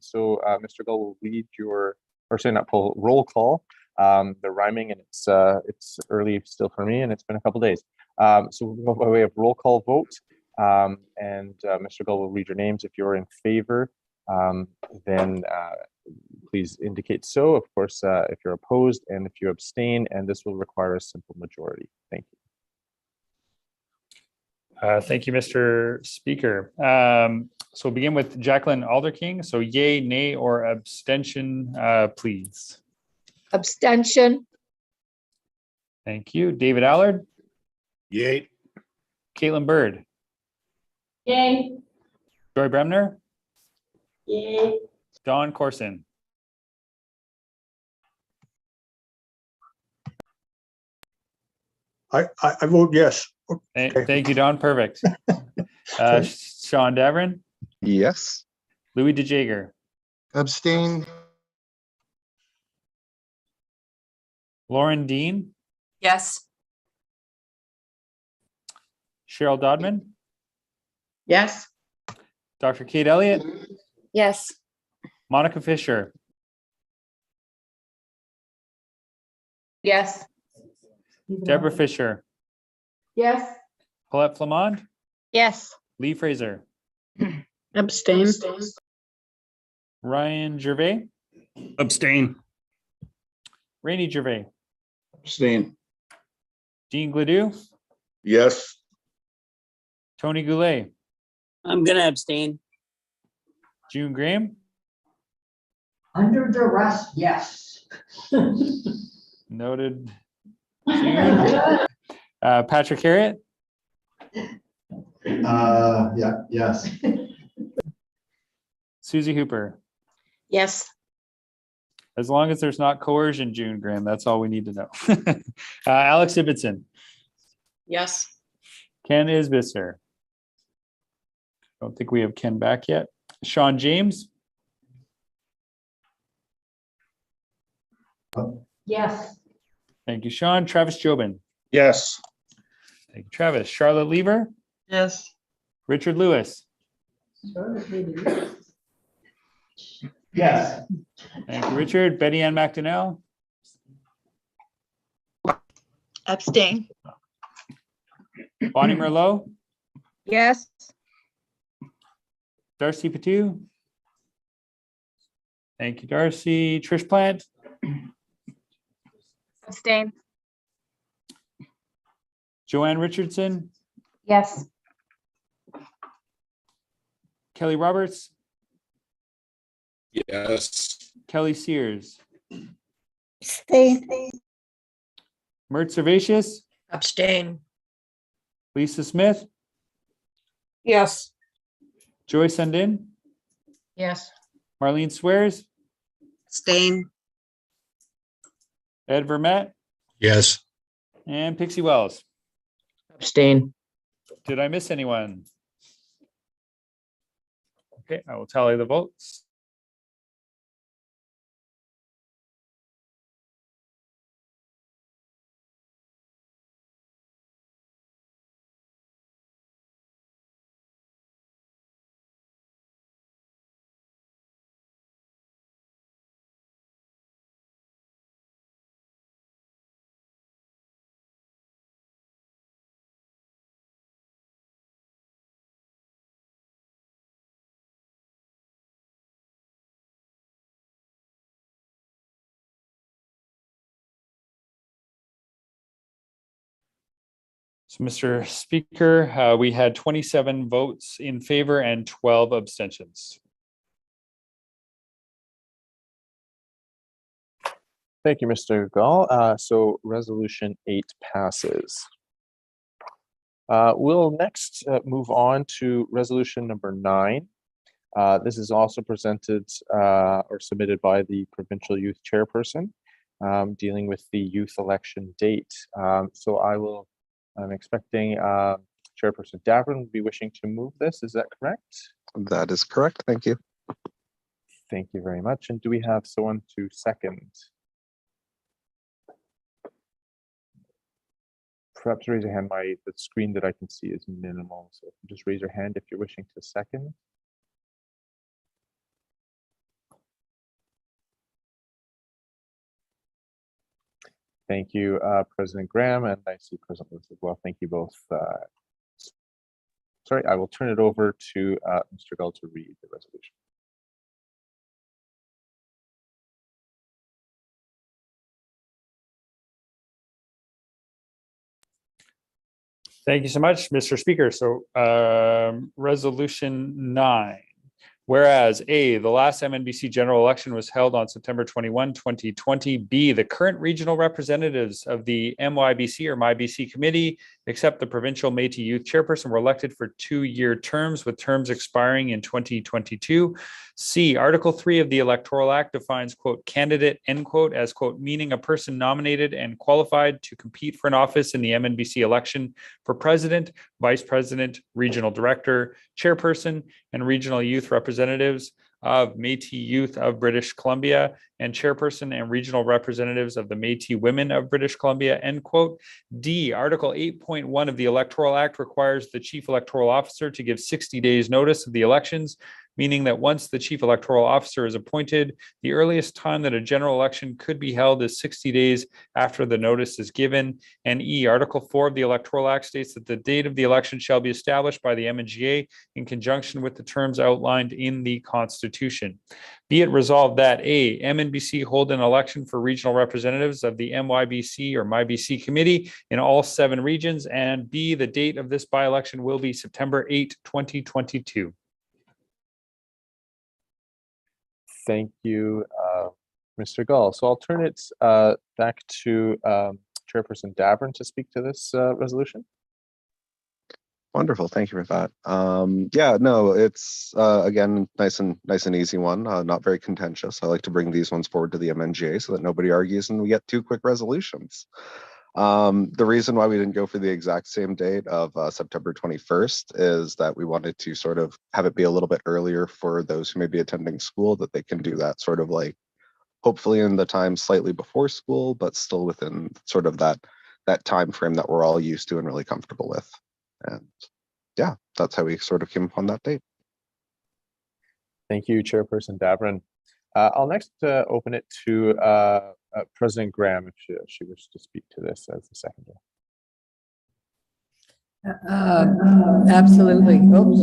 So Mr. Gull will lead your, or sorry, not poll, roll call. They're rhyming, and it's early still for me, and it's been a couple days. So we'll go by way of roll call vote. And Mr. Gull will read your names. If you're in favor, then please indicate so. Of course, if you're opposed and if you abstain, and this will require a simple majority. Thank you. Thank you, Mr. Speaker. So we'll begin with Jacqueline Alderking. So yay, nay, or abstention, please. Abstention. Thank you. David Allard. Yay. Caitlin Bird. Yay. Joy Bremner. Yay. Don Corson. I vote yes. Thank you, Don. Perfect. Sean Davern. Yes. Louis DeJager. Abstain. Lauren Dean. Yes. Cheryl Dodman, Yes. Dr. Kate Elliott, Yes. Monica Fisher, Yes. Deborah Fisher, Yes. Paulette Flamond, Yes. Lee Fraser, Abstain. Ryan Gervais, Abstain. Rainey Gervais, Abstain. Dean Gladue, Yes. Tony Goulet, I'm gonna abstain. June Graham, Under duress, yes. noted. June. Patrick Harriet, Yeah, yes. Susie Hooper. Yes. As long as there's not coercion, June Graham, that's all we need to know. Alex Ibbotson, Yes. Ken Isbisser. Don't think we have Ken back yet. Sean James, Yes. thank you, Sean. Travis Jobin, Yes. thank you, Travis. Charlotte Lever, Yes. Richard Lewis, Yes. thank you, Richard. Betty Ann McDonnell, Abstain. Bonnie Merlot, Yes. Darcy Patu. Thank you, Darcy. Trish Plant, Abstain. Joanne Richardson, Yes. Kelly Roberts, Yes. Kelly Sears, Stay. Mert Servatius, Abstain. Lisa Smith, Yes. Joy Sundin, Yes. Marlene Swears, Abstain. Ed Vermette, Yes. and Pixie Wells. Abstain. Did I miss anyone? Okay, I will tally the votes. So, Mr. Speaker, we had 27 votes in favor and 12 abstentions. Thank you, Mr. Gall. So resolution 8 passes. We'll next move on to resolution number 9. This is also presented or submitted by the provincial youth chairperson, dealing with the youth election date. I'm expecting Chairperson Davern will be wishing to move this. Is that correct? That is correct. Thank you. Thank you very much. And do we have someone to second? Perhaps raise your hand. The screen that I can see is minimal, so just raise your hand if you're wishing to second. Thank you, President Graham, and I see President Lewis as well. Thank you both. Sorry, I will turn it over to Mr. Gull to read the resolution. Thank you so much, Mr. Speaker. So resolution 9. Whereas A, the last MNBC general election was held on September 21, 2020. B, the current regional representatives of the MYBC or MyBC committee, except the provincial Métis Youth chairperson, were elected for 2-year terms with terms expiring in 2022. C, Article 3 of the Electoral Act defines, quote, candidate, end quote, as, quote, meaning a person nominated and qualified to compete for an office in the MNBC election for president, vice president, regional director, chairperson, and regional youth representatives of Métis Youth of British Columbia and chairperson and regional representatives of the Métis Women of British Columbia, end quote. D, Article 8.1 of the Electoral Act requires the chief electoral officer to give 60 days notice of the elections, meaning that once the chief electoral officer is appointed, the earliest time that a general election could be held is 60 days after the notice is given. And E, Article 4 of the Electoral Act states that the date of the election shall be established by the MNGA in conjunction with the terms outlined in the Constitution. Be it resolved that A, MNBC hold an election for regional representatives of the MYBC or MyBC committee in all 7 regions, and B, the date of this by-election will be September 8, 2022. Thank you, Mr. Gull. So I'll turn it back to Chairperson Davern to speak to this resolution. Wonderful, thank you for that. Yeah, no, it's again nice and easy one, not very contentious. I like to bring these ones forward to the MNGA so that nobody argues and we get 2 quick resolutions. The reason why we didn't go for the exact same date of September 21st is that we wanted to sort of have it be a little bit earlier for those who may be attending school, that they can do that sort of like hopefully in the time slightly before school, but still within sort of that time frame that we're all used to and really comfortable with. And yeah, that's how we sort of came upon that date. Thank you, Chairperson Davern. I'll next open it to President Graham if she wishes to speak to this as the seconder. Absolutely. Oops.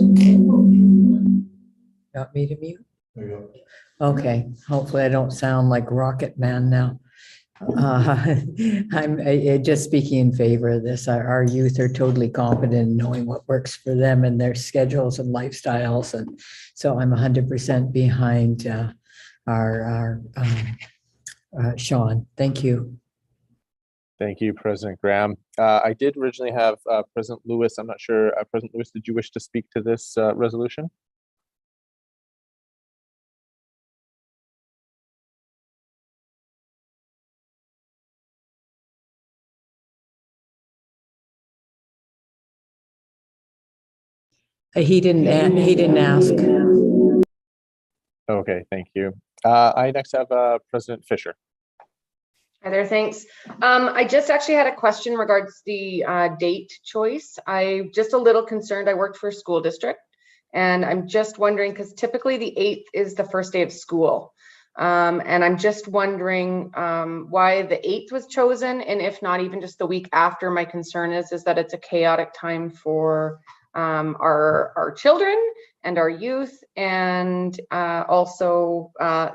Got me to mute? There you go. Okay, hopefully I don't sound like Rocket Man now. I'm just speaking in favor of this. Our youth are totally competent in knowing what works for them and their schedules and lifestyles. And so I'm 100% behind our Sean. Thank you. Thank you, President Graham. I did originally have President Lewis. I'm not sure, President Lewis, did you wish to speak to this resolution? He didn't ask. Okay, thank you. I next have President Fisher. Hi there, thanks. I just actually had a question regards the date choice. I'm just a little concerned. I worked for a school district and I'm just wondering, because typically the 8th is the first day of school. And I'm just wondering why the 8th was chosen, and if not even just the week after. My concern is that it's a chaotic time for our children and our youth, and also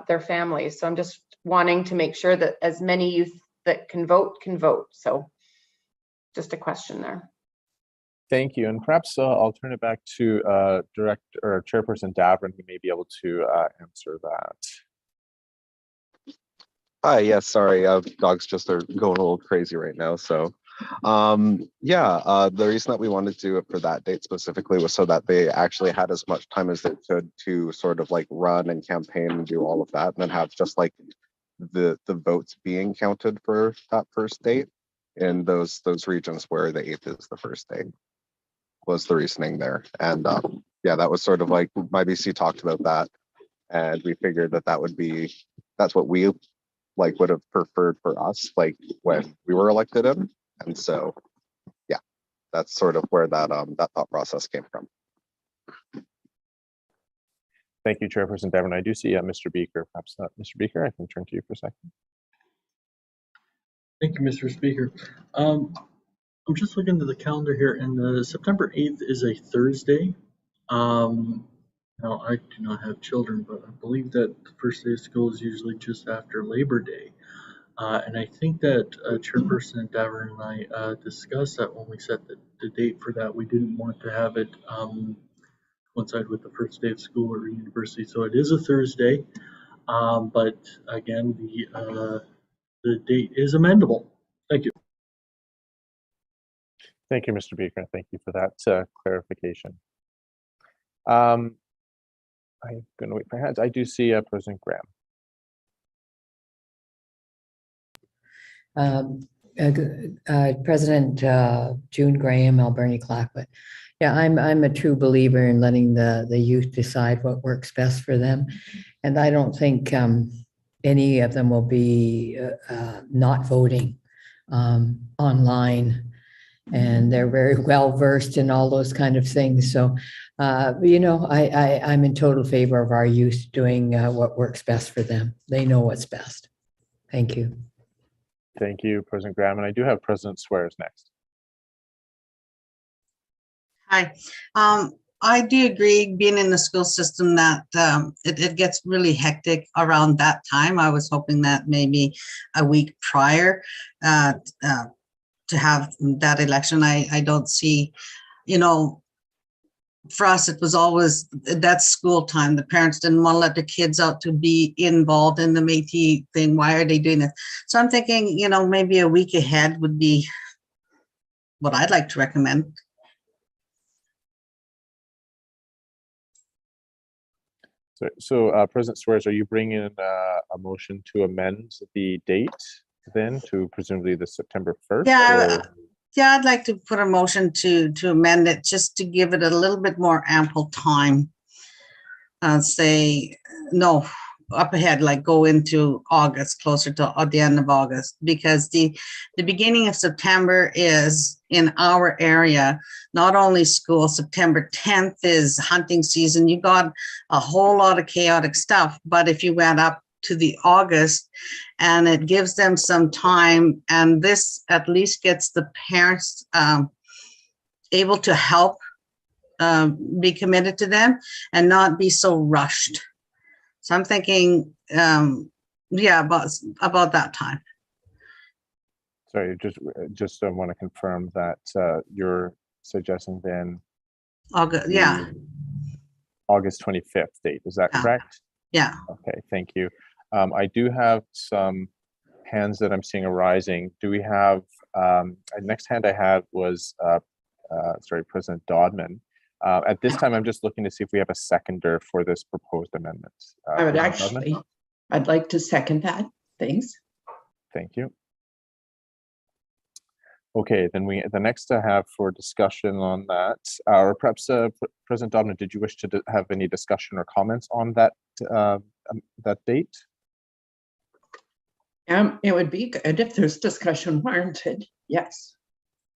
their families. So I'm just wanting to make sure that as many youth that can vote. So just a question there. Thank you. And perhaps I'll turn it back to Chairperson Davern, who may be able to answer that. Hi, yes, sorry, dogs just are going a little crazy right now. So the reason that we wanted to do it for that date specifically was so that they actually had as much time as they could to sort of like run and campaign and do all of that, and then have just like the votes being counted for that first date in those regions where the 8th is the first date, was the reasoning there. And yeah, that was sort of like my BC talked about that, and we figured that's what we like would have preferred for us, like when we were elected in. And so yeah, that's sort of where that thought process came from. Thank you, Chairperson Davern. I do see Mr. Beaker. Perhaps Mr. Beaker, I can turn to you for a second. Thank you, Mr. Speaker. I'm just looking at the calendar here, and the September 8th is a Thursday. Now, I do not have children, but I believe that the first day of school is usually just after Labor Day. And I think that Chairperson Davern and I discussed that when we set the date for that. We didn't want to have it coincide with the first day of school or university. So it is a Thursday, but again, the date is amendable. Thank you. Thank you, Mr. Beaker. Thank you for that clarification. I'm going to wait for hands. I do see President Graham. President June Graham, Alberni Clackwood. Yeah, I'm a true believer in letting the youth decide what works best for them. And I don't think any of them will be not voting online. And they're very well versed in all those kind of things. So, I'm in total favor of our youth doing what works best for them. They know what's best. Thank you. Thank you, President Graham. And I do have President Swears next. Hi. I do agree, being in the school system, that it gets really hectic around that time. I was hoping that maybe a week prior to have that election. I don't see, for us, it was always that school time. The parents didn't want to let the kids out to be involved in the Métis thing. Why are they doing it? So I'm thinking, maybe a week ahead would be what I'd like to recommend. So President Swears, are you bringing in a motion to amend the date then to presumably the September 1st? Yeah, I'd like to put a motion to amend it, just to give it a little bit more ample time. Say, no, up ahead, like go into August, closer to the end of August, because the beginning of September is, in our area, not only school. September 10th is hunting season. You got a whole lot of chaotic stuff. But if you went up to the August, and it gives them some time, and this at least gets the parents able to help be committed to them and not be so rushed. So I'm thinking, about that time. Sorry, just want to confirm that you're suggesting then August, August 25th date. Is that correct? Yeah. Okay, thank you. I do have some hands that I'm seeing arising. Do we have, next hand I had was, President Dodman. At this time, I'm just looking to see if we have a seconder for this proposed amendment. I would President Dodman? I'd like to second that. Thanks. Thank you. Okay, then the next I have for discussion on that, or perhaps President Dodman, did you wish to have any discussion or comments on that date? It would be good if there's discussion warranted. Yes.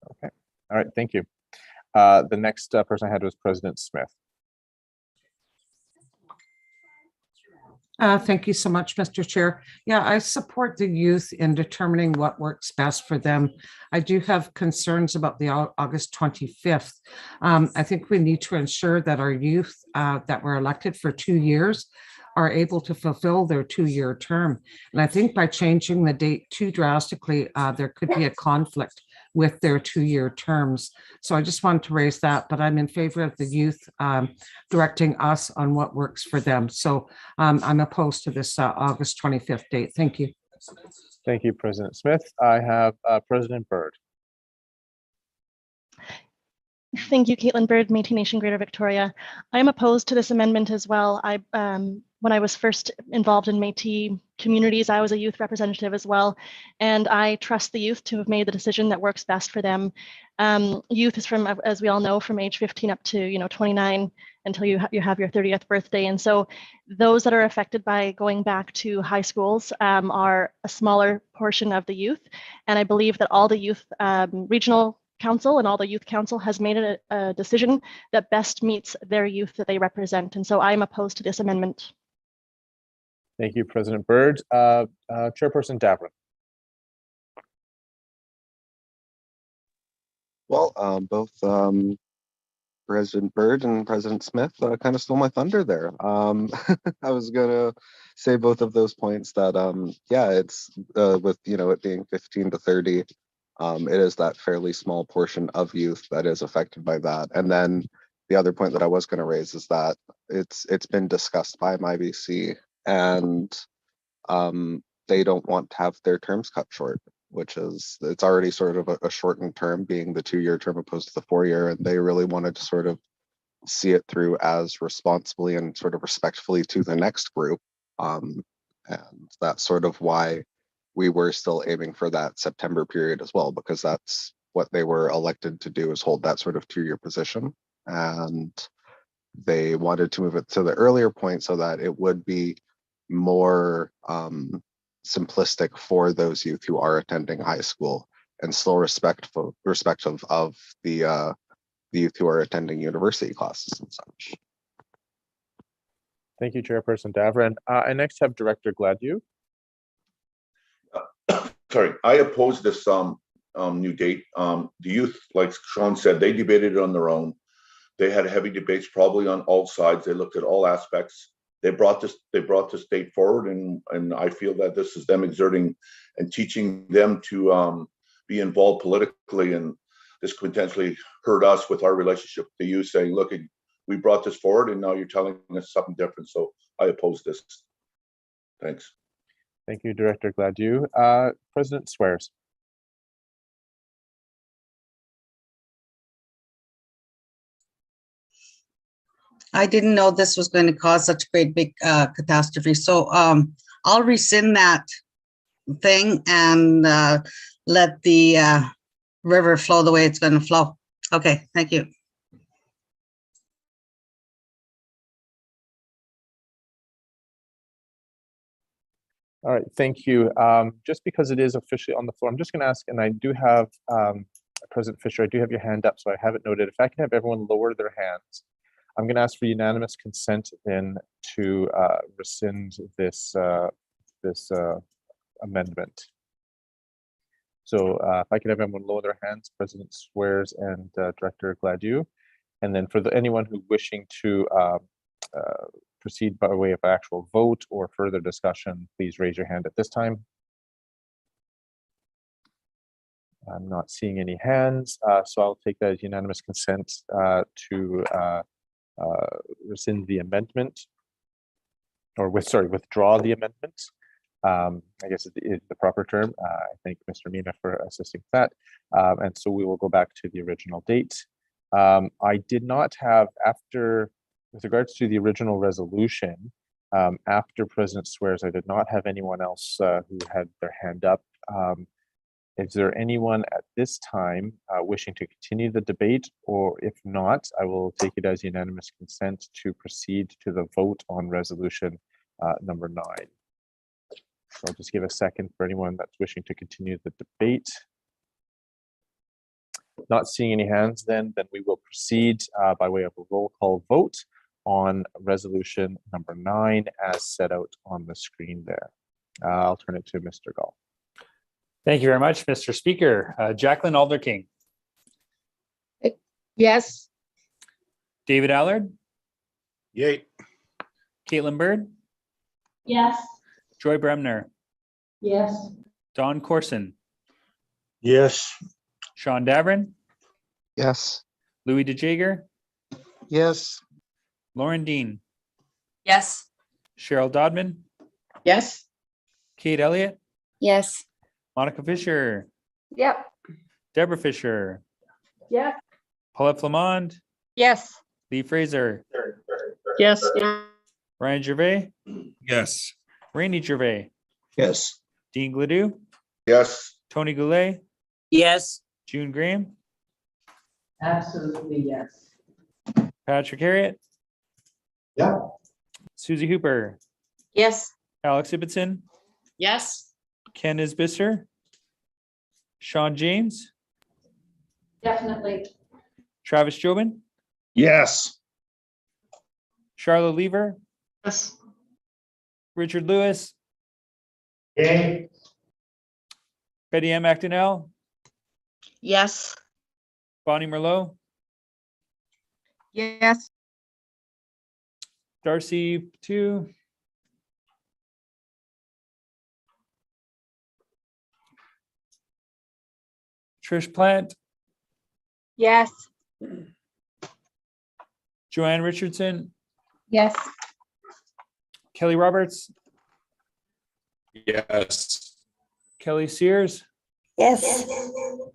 Okay. All right. Thank you. The next person I had was President Smith. Thank you so much, Mr. Chair. Yeah, I support the youth in determining what works best for them. I do have concerns about the August 25th. I think we need to ensure that our youth that were elected for 2 years are able to fulfill their 2-year term. And I think by changing the date too drastically, there could be a conflict with their 2-year terms. So I just wanted to raise that, but I'm in favor of the youth directing us on what works for them. So I'm opposed to this August 25th date. Thank you. Thank you, President Smith. I have President Byrd. Thank you, Caitlin Byrd, Métis Nation Greater Victoria. I'm opposed to this amendment as well. When I was first involved in Métis communities, I was a youth representative as well, and I trust the youth to have made the decision that works best for them. Youth is from, as we all know, from age 15 up to 29 until you have your 30th birthday, and so those that are affected by going back to high schools are a smaller portion of the youth, and I believe that all the youth regional council and all the youth council has made a decision that best meets their youth that they represent, and so I'm opposed to this amendment. Thank you, President Byrd. Chairperson Davrin. Well, both President Byrd and President Smith kind of stole my thunder there. I was gonna say both of those points that, it's with, it being 15 to 30, it is that fairly small portion of youth that is affected by that. And then the other point that I was gonna raise is that it's been discussed by MIBC, and they don't want to have their terms cut short, which is, it's already sort of a shortened term, being the 2-year term opposed to the 4-year, and they really wanted to sort of see it through as responsibly and sort of respectfully to the next group. And that's sort of why we were still aiming for that September period as well, because that's what they were elected to do, is hold that sort of 2-year position. And they wanted to move it to the earlier point so that it would be more simplistic for those youth who are attending high school, and still respectful of the youth who are attending university classes and such. Thank you, Chairperson Davern. I next have Director Gladue. Sorry, I oppose this new date. The youth, like Sean said, they debated it on their own. They had heavy debates, probably on all sides. They looked at all aspects. They brought this date forward, and I feel that this is them exerting and teaching them to be involved politically, and this could potentially hurt us with our relationship with the youth, saying, look, we brought this forward and now you're telling us something different. So I oppose this. Thanks. Thank you, Director Gladue. President Swears. I didn't know this was going to cause such a great big catastrophe. So I'll rescind that thing and let the river flow the way it's going to flow. Okay, thank you. All right, thank you. Just because it is officially on the floor, I'm just going to ask, and I do have President Fisher, I do have your hand up, so I have it noted. If I can have everyone lower their hands, I'm going to ask for unanimous consent then to rescind this amendment. So if I can have everyone lower their hands, President Swears and Director Gladue, and then for anyone who wishing to proceed by way of actual vote or further discussion, please raise your hand at this time. I'm not seeing any hands, so I'll take that as unanimous consent to rescind the amendment, or withdraw the amendment. I guess is the proper term. I thank Mr. Mnga for assisting with that. And so we will go back to the original date. I did not have, with regards to the original resolution, after President Swears, I did not have anyone else who had their hand up. Is there anyone at this time wishing to continue the debate? Or if not, I will take it as unanimous consent to proceed to the vote on resolution number 9. So I'll just give a second for anyone that's wishing to continue the debate. Not seeing any hands then we will proceed by way of a roll call vote on resolution number 9 as set out on the screen there. I'll turn it to Mr. Gall. Thank you very much, Mr. Speaker. Jacqueline Alderking. Yes. David Allard. Yay. Caitlin Bird. Yes. Joy Bremner. Yes. Don Corson. Yes. Sean Davern. Yes. Louis DeJager. Yes. Lauren Dean. Yes. Cheryl Dodman. Yes. Kate Elliott. Yes. Monica Fisher. Yep. Deborah Fisher. Yes. Paulette Flamond. Yes. Lee Fraser. Yes. Ryan Gervais. Yes. Rainey Gervais. Yes. Dean Gladue. Yes. Tony Goulet. Yes. June Graham. Absolutely, yes. Patrick Harriet. Yeah. Susie Hooper. Yes. Alex Ibbotson. Yes. Ken Isbister. Sean James. Definitely. Travis Jobin. Yes. Charlotte Lever. Yes. Richard Lewis. Yay. Betty M. McDonnell. Yes. Bonnie Merlot. Yes. Darcy 2. Trish Plant. Yes. Joanne Richardson. Yes. Kelly Roberts. Yes. Kelly Sears. Yes.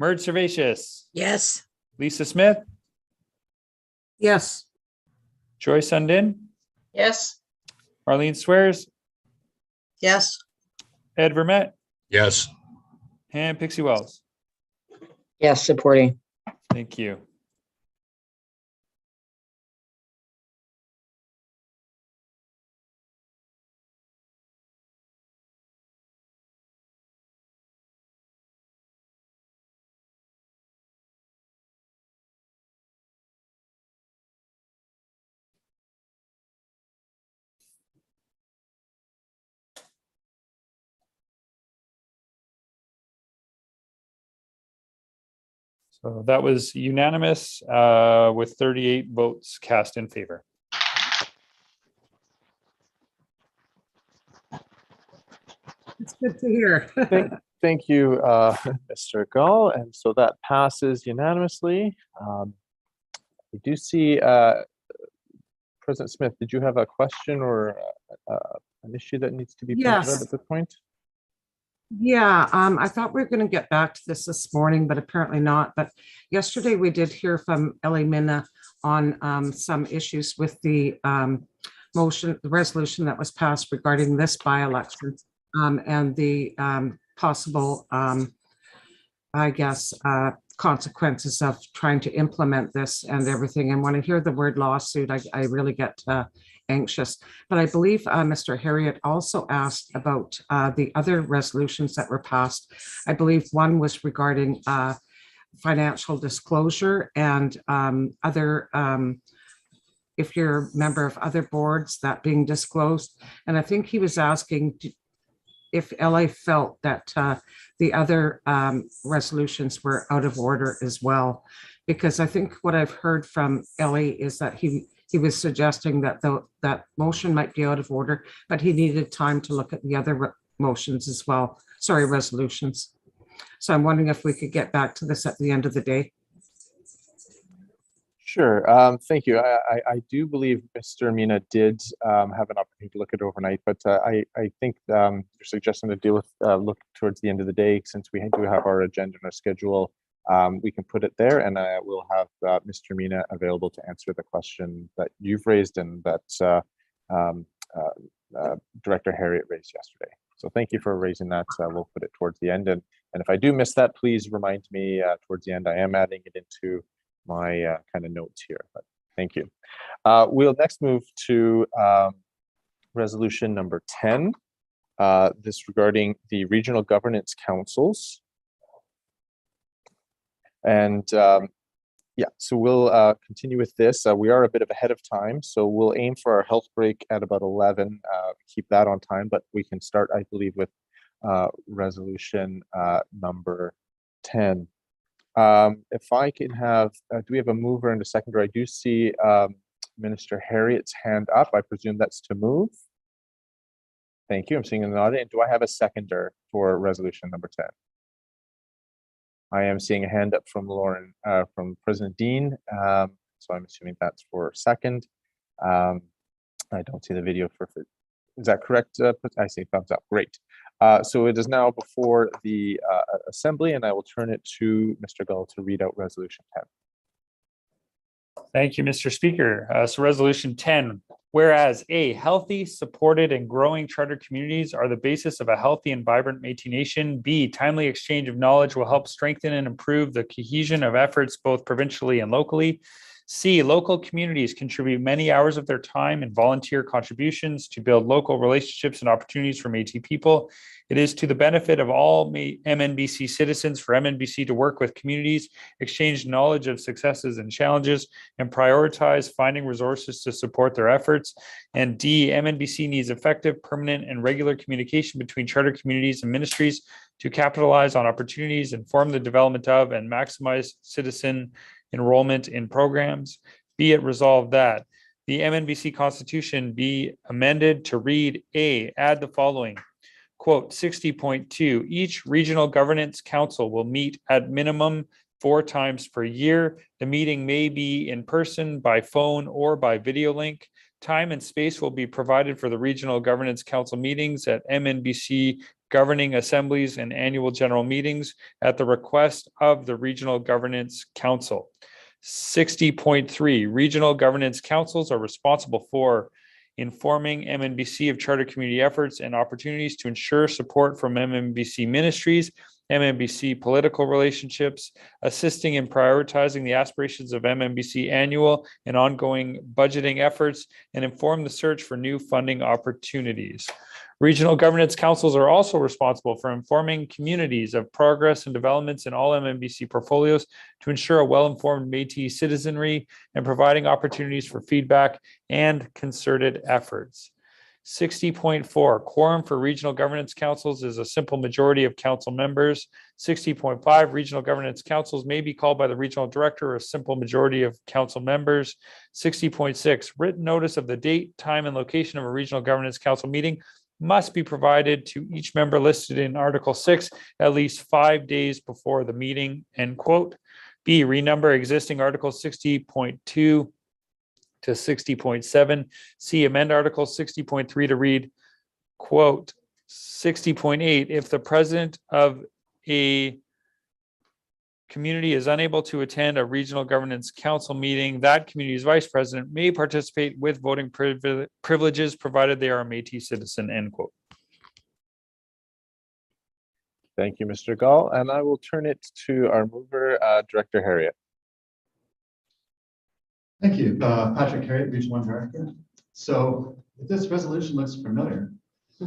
Murd Servatius. Yes. Lisa Smith. Yes. Joy Sundin. Yes. Marlene Swears. Yes. Ed Vermette. Yes. And Pixie Wells. Yes, supporting. Thank you. So that was unanimous with 38 votes cast in favor. It's good to hear. Thank you, Mr. Gull. And so that passes unanimously. We do see President Smith, did you have a question or an issue that needs to be pointed out Yes. at this point? Yeah, I thought we were going to get back to this morning, but apparently not. But yesterday we did hear from Mnga on some issues with the the resolution that was passed regarding this by-election and the possible, I guess, consequences of trying to implement this and everything. And when I hear the word lawsuit, I really get anxious. But I believe Mr. Harriet also asked about the other resolutions that were passed. I believe one was regarding financial disclosure and other, if you're a member of other boards, that being disclosed. And I think he was asking if LA felt that the other resolutions were out of order as well. Because I think what I've heard from LA is that he was suggesting that that motion might be out of order, but he needed time to look at the other motions as well. Sorry, resolutions. So I'm wondering if we could get back to this at the end of the day. Sure. Thank you. I do believe Mr. Mnga did have an opportunity to look at it overnight, but I think you're suggesting to deal with look towards the end of the day, since we do have our agenda and our schedule. We can put it there, and we'll have Mr. Mnga available to answer the question that you've raised and that Director Harriet raised yesterday. So thank you for raising that. We'll put it towards the end, and if I do miss that, please remind me towards the end. I am adding it into my kind of notes here, but thank you. We'll next move to resolution number 10, this regarding the regional governance councils. And yeah, so we'll continue with this. We are a bit of ahead of time, so we'll aim for our health break at about 11, keep that on time, but we can start, I believe, with resolution number 10. If I can have, do we have a mover and a seconder? I do see Minister Harriet's hand up. I presume that's to move. Thank you. I'm seeing an nod. And do I have a seconder for resolution number 10? I am seeing a hand up from Lauren, from President Dean. So I'm assuming that's for second. I don't see the video for, is that correct? I see thumbs up. Great. So it is now before the assembly, and I will turn it to Mr. Gull to read out resolution 10. Thank you, Mr. Speaker. So resolution 10, whereas A, healthy, supported, and growing charter communities are the basis of a healthy and vibrant Métis Nation. B, timely exchange of knowledge will help strengthen and improve the cohesion of efforts both provincially and locally. C, local communities contribute many hours of their time and volunteer contributions to build local relationships and opportunities for Métis people. It is to the benefit of all MNBC citizens for MNBC to work with communities, exchange knowledge of successes and challenges, and prioritize finding resources to support their efforts. And D, MNBC needs effective, permanent, and regular communication between charter communities and ministries to capitalize on opportunities, inform the development of, and maximize citizen enrollment in programs. Be it resolved that the MNBC Constitution be amended to read A, add the following. Quote 60.2, each regional governance council will meet at minimum 4 times per year. The meeting may be in person, by phone, or by video link. Time and space will be provided for the regional governance council meetings at MNBC governing assemblies and annual general meetings at the request of the regional governance council. 60.3, regional governance councils are responsible for informing MNBC of charter community efforts and opportunities to ensure support from MNBC ministries, MNBC political relationships, assisting in prioritizing the aspirations of MNBC annual and ongoing budgeting efforts, and inform the search for new funding opportunities. Regional governance councils are also responsible for informing communities of progress and developments in all MNBC portfolios to ensure a well-informed Métis citizenry and providing opportunities for feedback and concerted efforts. 60.4, quorum for regional governance councils is a simple majority of council members. 60.5, regional governance councils may be called by the regional director or a simple majority of council members. 60.6, written notice of the date, time, and location of a regional governance council meeting must be provided to each member listed in Article 6 at least 5 days before the meeting, end quote. B, renumber existing Article 60.2 to 60.7. C, amend Article 60.3 to read, quote, 60.8, if the president of a community is unable to attend a regional governance council meeting, that community's vice president may participate with voting privileges provided they are a Métis citizen, end quote. Thank you, Mr. Gall. And I will turn it to our mover, Director Harriet. Thank you. Patrick Harriet, Region 1 Director. So if this resolution looks familiar,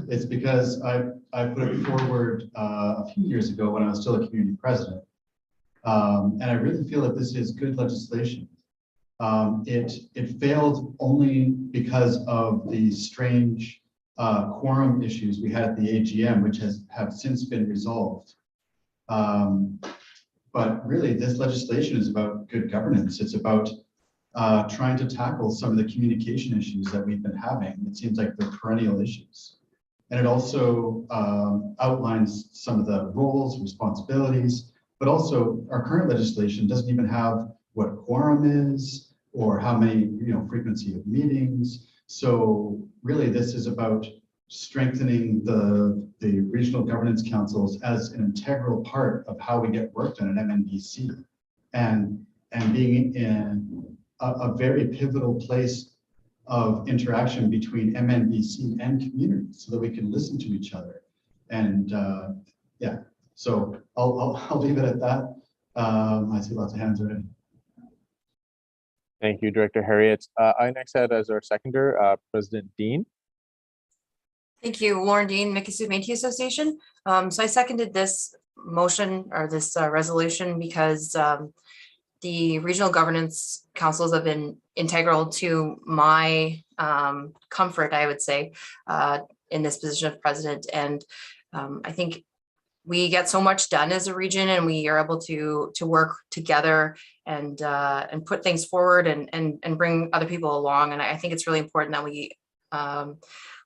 it's because I put it forward a few years ago when I was still a community president. And I really feel that this is good legislation. It failed only because of the strange quorum issues we had at the AGM, which have since been resolved. But really, this legislation is about good governance. It's about trying to tackle some of the communication issues that we've been having. It seems like they're perennial issues. And it also outlines some of the roles, responsibilities, but also our current legislation doesn't even have what quorum is or how many, frequency of meetings. So really this is about strengthening the regional governance councils as an integral part of how we get work done at MNBC and being in a very pivotal place of interaction between MNBC and communities so that we can listen to each other. And yeah, so I'll leave it at that. I see lots of hands already. Thank you, Director Harriet. I next had as our seconder, President Dean. Thank you, Lauren Dean, Mikisew Métis Association. So I seconded this motion or this resolution because the regional governance councils have been integral to my comfort, I would say, in this position of president. And I think we get so much done as a region, and we are able to work together and put things forward and bring other people along. And I think it's really important that we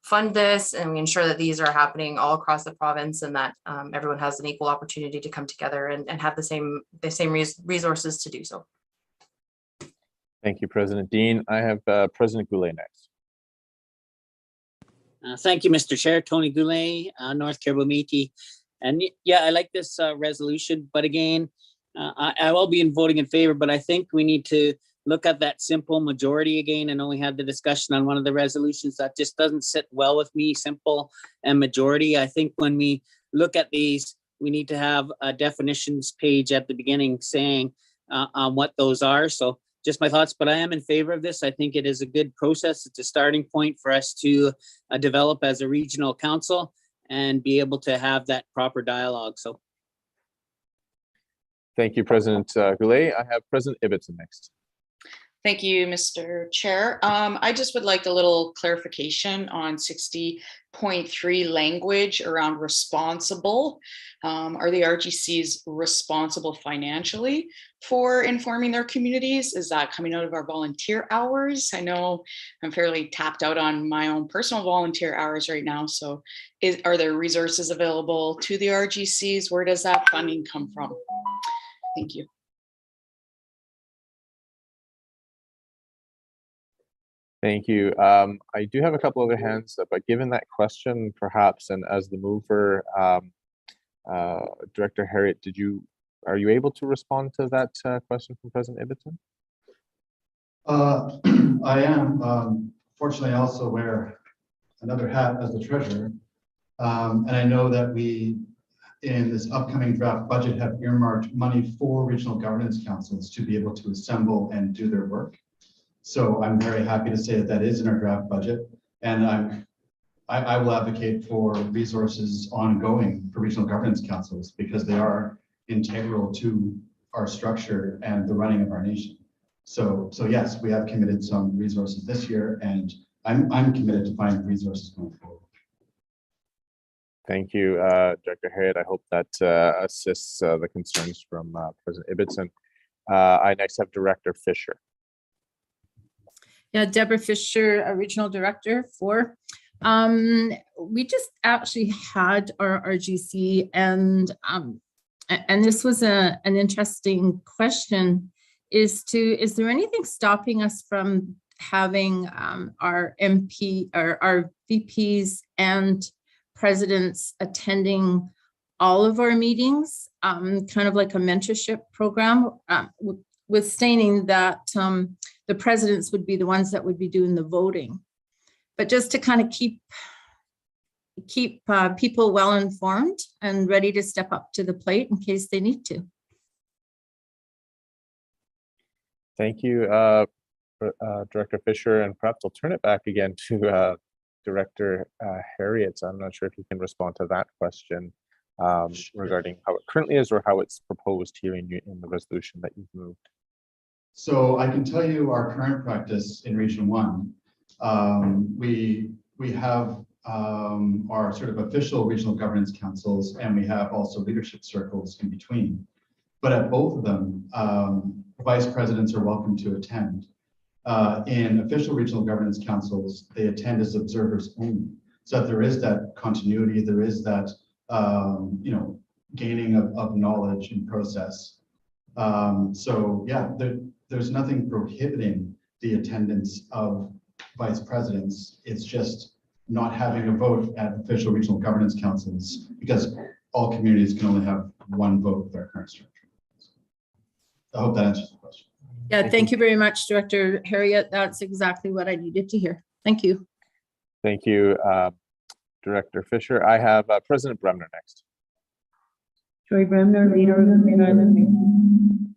fund this and we ensure that these are happening all across the province and that everyone has an equal opportunity to come together and have the same resources to do so. Thank you, President Dean. I have President Goulet next. Thank you, Mr. Chair. Tony Goulet, North Caribou Métis. And yeah, I like this resolution, but again, I will be voting in favor, but I think we need to look at that simple majority again. I know we had the discussion on one of the resolutions that just doesn't sit well with me, simple and majority. I think when we look at these, we need to have a definitions page at the beginning saying what those are. So just my thoughts, but I am in favor of this. I think it is a good process. It's a starting point for us to develop as a regional council and be able to have that proper dialogue. So. Thank you, President Goulet. I have President Ibbotson next. Thank you, Mr. Chair. I just would like a little clarification on 60.3 language around responsible. Are the RGCs responsible financially for informing their communities? Is that coming out of our volunteer hours? I know I'm fairly tapped out on my own personal volunteer hours right now. So are there resources available to the RGCs? Where does that funding come from? Thank you. Thank you. I do have a couple other hands, but given that question, perhaps, and as the mover, Director Harriet, are you able to respond to that question from President Ibbotson? I am. fortunately, I also wear another hat as the treasurer. And I know that we, in this upcoming draft budget, have earmarked money for regional governance councils to be able to assemble and do their work. So I'm very happy to say that that is in our draft budget. And I will advocate for resources ongoing for regional governance councils because they are integral to our structure and the running of our nation. So yes, we have committed some resources this year, and I'm committed to finding resources going forward. Thank you, Director Harriet. I hope that assists the concerns from President Ibbotson. I next have Director Fisher. Yeah, Deborah Fisher, Regional Director for. We just actually had our RGC, and this was an interesting question. Is there anything stopping us from having our MP or our VPs and presidents attending all of our meetings, kind of like a mentorship program, with stating that the presidents would be the ones that would be doing the voting, but just to kind of keep people well informed and ready to step up to the plate in case they need to. Thank you, Director Fisher, and perhaps I'll turn it back again to Director Harriet. I'm not sure if you can respond to that question regarding how it currently is or how it's proposed here in the resolution that you've moved. So I can tell you our current practice in Region 1. We have our sort of official regional governance councils, and we have also leadership circles in between. But at both of them, vice presidents are welcome to attend. In official regional governance councils, they attend as observers only. So that there is that continuity, there is that gaining of knowledge and process. So yeah, there's nothing prohibiting the attendance of vice presidents. It's just not having a vote at official regional governance councils because all communities can only have one vote with our current structure. I hope that answers the question. Yeah, thank you very much, Director Harriet. That's exactly what I needed to hear. Thank you. Thank you, Director Fisher. I have President Bremner next. Joy Bremner, leader of the Mid-Island.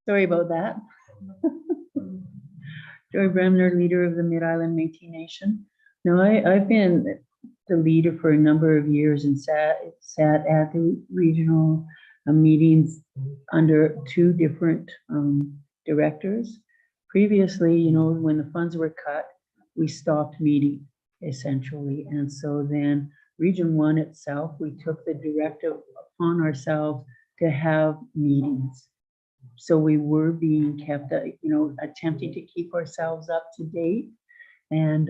Sorry about that. Joy Bremner, leader of the Mid-Island Métis Nation. Now, I've been the leader for a number of years and sat at the regional meetings under two different directors. Previously, when the funds were cut, we stopped meeting essentially. And so then Region 1 itself, we took the directive upon ourselves to have meetings. So we were being kept, attempting to keep ourselves up to date. And,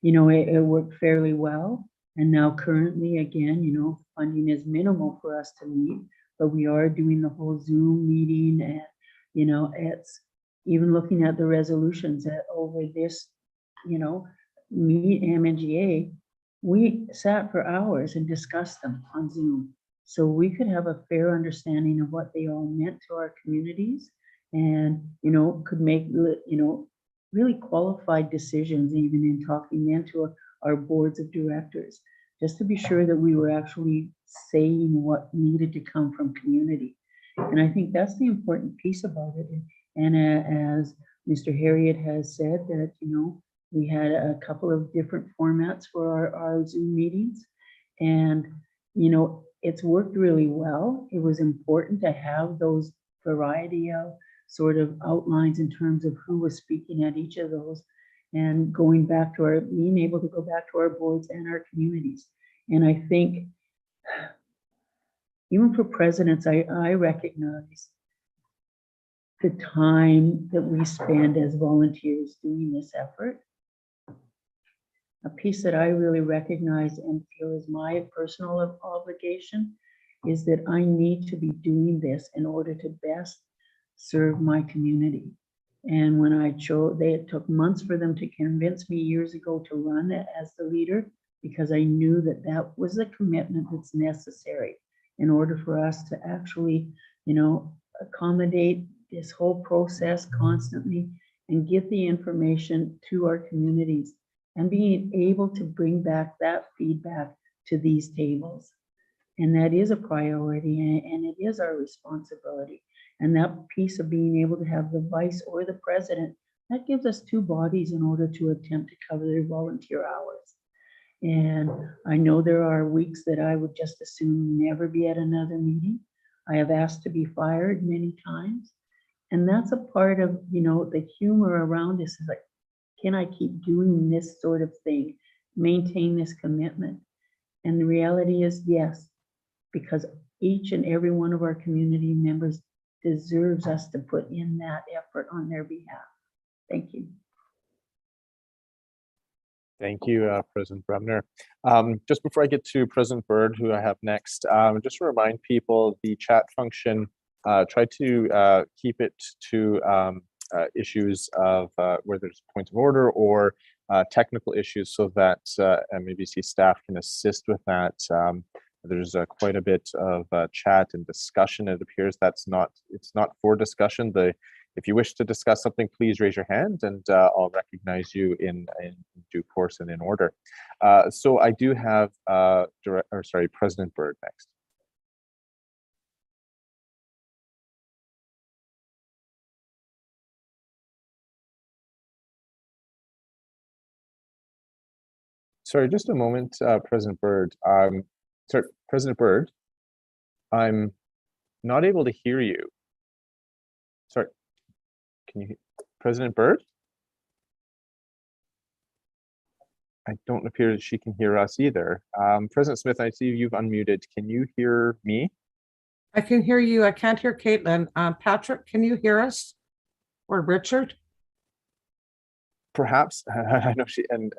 it worked fairly well. And now currently, again, funding is minimal for us to meet, but we are doing the whole Zoom meeting. And, it's even looking at the resolutions that over this, meet MNGA, we sat for hours and discussed them on Zoom. So we could have a fair understanding of what they all meant to our communities and, could make, really qualified decisions, even in talking then to our boards of directors, just to be sure that we were actually saying what needed to come from community. And I think that's the important piece about it. And as Mr. Harriet has said that, we had a couple of different formats for our Zoom meetings. And, it's worked really well. It was important to have those variety of sort of outlines in terms of who was speaking at each of those and going back to being able to go back to our boards and our communities. And I think even for presidents, I recognize the time that we spend as volunteers doing this effort. A piece that I really recognize and feel is my personal obligation is that I need to be doing this in order to best serve my community. And when I chose, it took months for them to convince me years ago to run it as the leader, because I knew that that was the commitment that's necessary in order for us to actually, accommodate this whole process constantly and get the information to our communities and being able to bring back that feedback to these tables. And that is a priority and it is our responsibility. And that piece of being able to have the vice or the president, that gives us two bodies in order to attempt to cover their volunteer hours. And I know there are weeks that I would just as soon never be at another meeting. I have asked to be fired many times. And that's a part of, you know, the humor around this is like, can I keep doing this sort of thing, maintain this commitment? And the reality is yes, because each and every one of our community members deserves us to put in that effort on their behalf. Thank you. Thank you, President Bremner. Just before I get to President Byrd, who I have next, just to remind people, the chat function, try to keep it to issues of where there's points of order or technical issues so that MABC staff can assist with that. There's quite a bit of chat and discussion. It appears it's not for discussion. If you wish to discuss something, please raise your hand and I'll recognize you in due course and in order. So I do have President Byrd next. Sorry, just a moment, President Byrd. Sorry, President Byrd, I'm not able to hear you. Sorry, can you, President Byrd? I don't appear that she can hear us either. President Smith, I see you've unmuted. Can you hear me? I can hear you. I can't hear Caitlin. Patrick, can you hear us? Or Richard? Perhaps. I know she and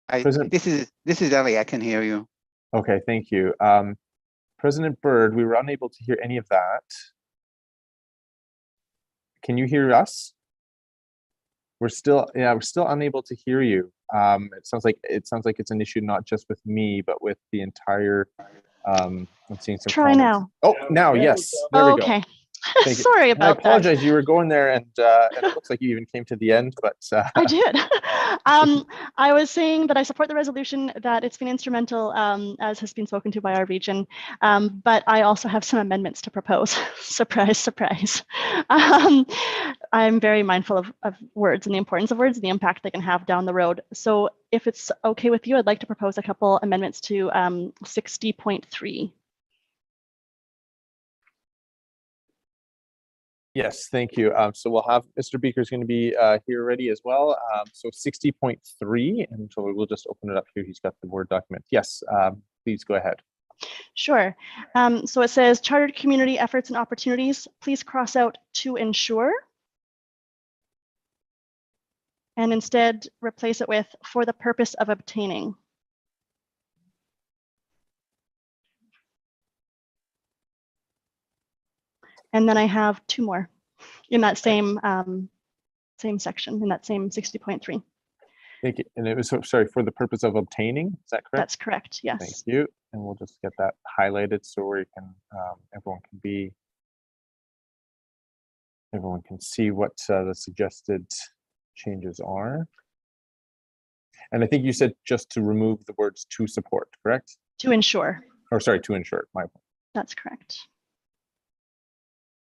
President. This is Ellie. I can hear you. Okay, thank you. President Byrd, we were unable to hear any of that. Can you hear us? We're still unable to hear you. It sounds like it's an issue not just with me, but with the entire. I'm seeing some. Try comments. now. Oh, now yes. There we go. Okay. Thank you. Sorry And about I apologize. You were going there, and it looks like you even came to the end. But I did. I was saying that I support the resolution, that it's been instrumental, as has been spoken to by our region. But I also have some amendments to propose. Surprise, surprise. I'm very mindful of words and the importance of words and the impact they can have down the road. So if it's okay with you, I'd like to propose a couple amendments to 60.3. Yes, thank you. So we'll have Mr. Beaker is going to be here ready as well. So 60.3, and so we'll just open it up here. He's got the Word document. Yes, please go ahead. Sure. So it says chartered community efforts and opportunities. Please cross out to ensure. And instead replace it with for the purpose of obtaining. And then I have two more in that same section, in that same 60.3. Thank you. And it was, sorry, for the purpose of obtaining, is that correct? That's correct, yes. Thank you. And we'll just get that highlighted so we can, everyone can see what the suggested changes are. And I think you said just to remove the words to support, correct? To ensure. Or sorry, to ensure, my point. That's correct.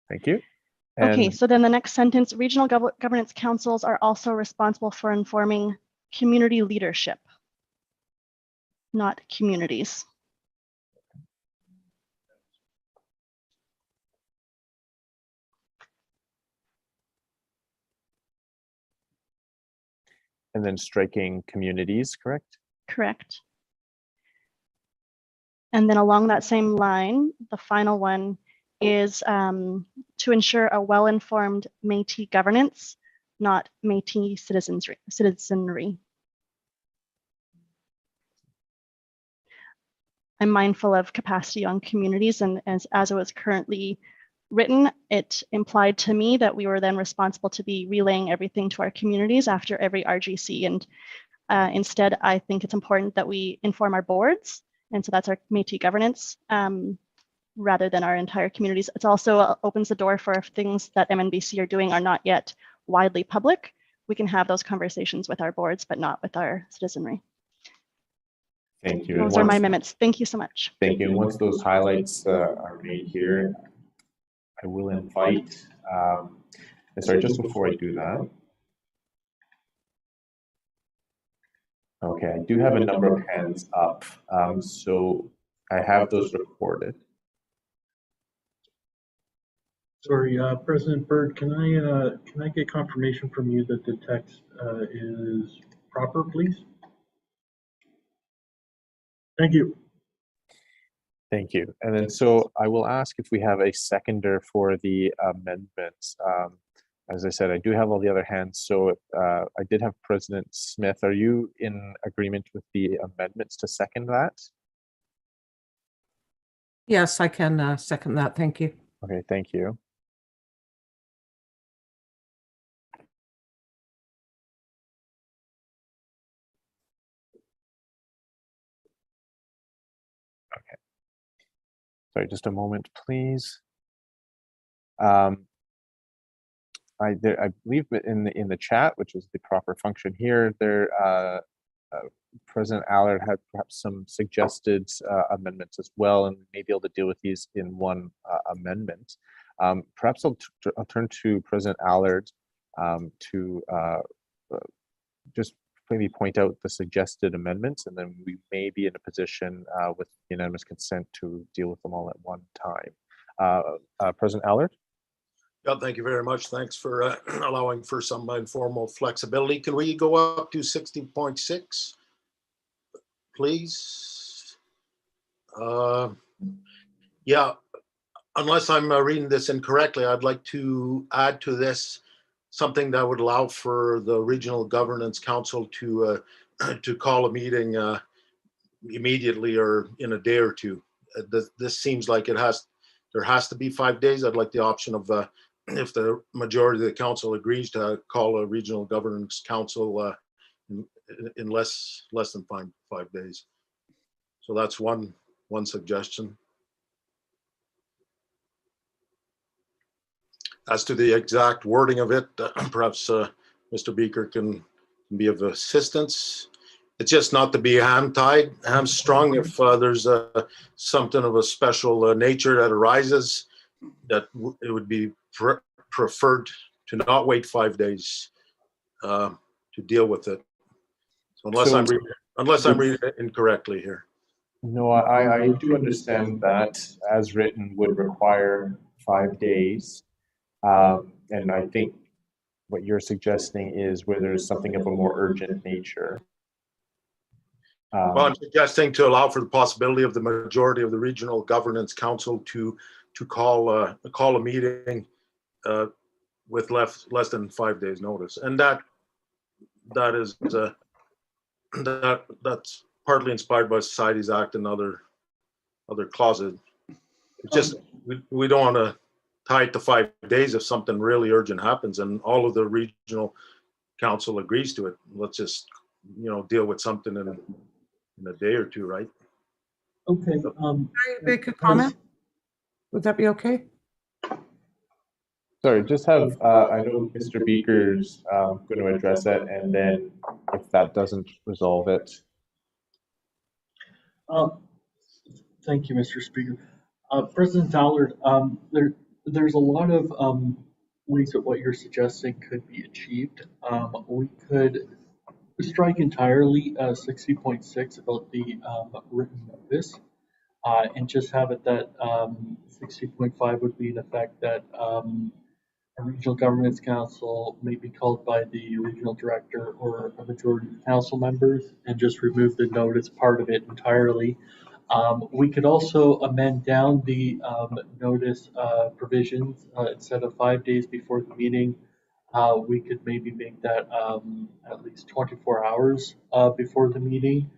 Thank you. Okay, so then the next sentence, regional governance councils are also responsible for informing community leadership, not communities. And then striking communities, correct? Correct. And then along that same line, the final one is to ensure a well-informed Métis governance, not Métis citizenry. I'm mindful of capacity on communities, and as it was currently written, it implied to me that we were then responsible to be relaying everything to our communities after every RGC. And instead, I think it's important that we inform our boards. And so that's our Métis governance rather than our entire communities. It also opens the door for if things that MNBC are doing are not yet widely public, we can have those conversations with our boards, but not with our citizenry. Thank you. And Those are my once- amendments. Thank you so much. Thank you. And once those highlights are made here, I will invite, and sorry, just before I do that. Okay, I do have a number of hands up, so I have those recorded. Sorry, President Byrd, can I get confirmation from you that the text is proper, please? Thank you. Thank you. And then so I will ask if we have a seconder for the amendments. As I said, I do have all the other hands. So I did have President Smith. Are you in agreement with the amendments to second that? Yes, I can second that. Thank you. Okay, thank you. Okay. Sorry, just a moment, please. I believe in the chat, which is the proper function here, President Allard had perhaps some suggested amendments as well, and we may be able to deal with these in one amendment. Perhaps I'll turn to President Allard to just maybe point out the suggested amendments, and then we may be in a position with unanimous consent to deal with them all at one time. President Allard? Yeah, thank you very much. Thanks for allowing for some informal flexibility. Can we go up to 16.6, please? Yeah, unless I'm reading this incorrectly, I'd like to add to this something that would allow for the Regional Governance Council to call a meeting immediately or in a day or two. This seems like there has to be 5 days. I'd like the option of if the majority of the council agrees to call a Regional Governance Council in less than five days. So that's one suggestion. As to the exact wording of it, perhaps Mr. Beaker can be of assistance. It's just not to be hamstrung if there's something of a special nature that arises, that it would be preferred to not wait 5 days to deal with it. So unless I'm reading it incorrectly here. No, I do understand that as written would require 5 days. And I think what you're suggesting is where there's something of a more urgent nature. Well, I'm suggesting to allow for the possibility of the majority of the Regional Governance Council to call a meeting with less than 5 days notice, and that's partly inspired by Societies Act and other clauses. It's just we don't want to tie it to 5 days if something really urgent happens and all of the regional council agrees to it. Let's just deal with something in a day or two, right? Okay. Can I make a comment? Would that be okay? Sorry, just have, I know Mr. Beaker's going to address that, and then if that doesn't resolve it. Thank you, Mr. Speaker. President Allard, there's a lot of ways that what you're suggesting could be achieved. We could strike entirely 60.6 about the written notice and just have it that 60.5 would be in effect that a regional governance council may be called by the regional director or a majority of council members and just remove the notice part of it entirely. We could also amend down the notice provisions instead of 5 days before the meeting. We could maybe make that at least 24 hours before the meeting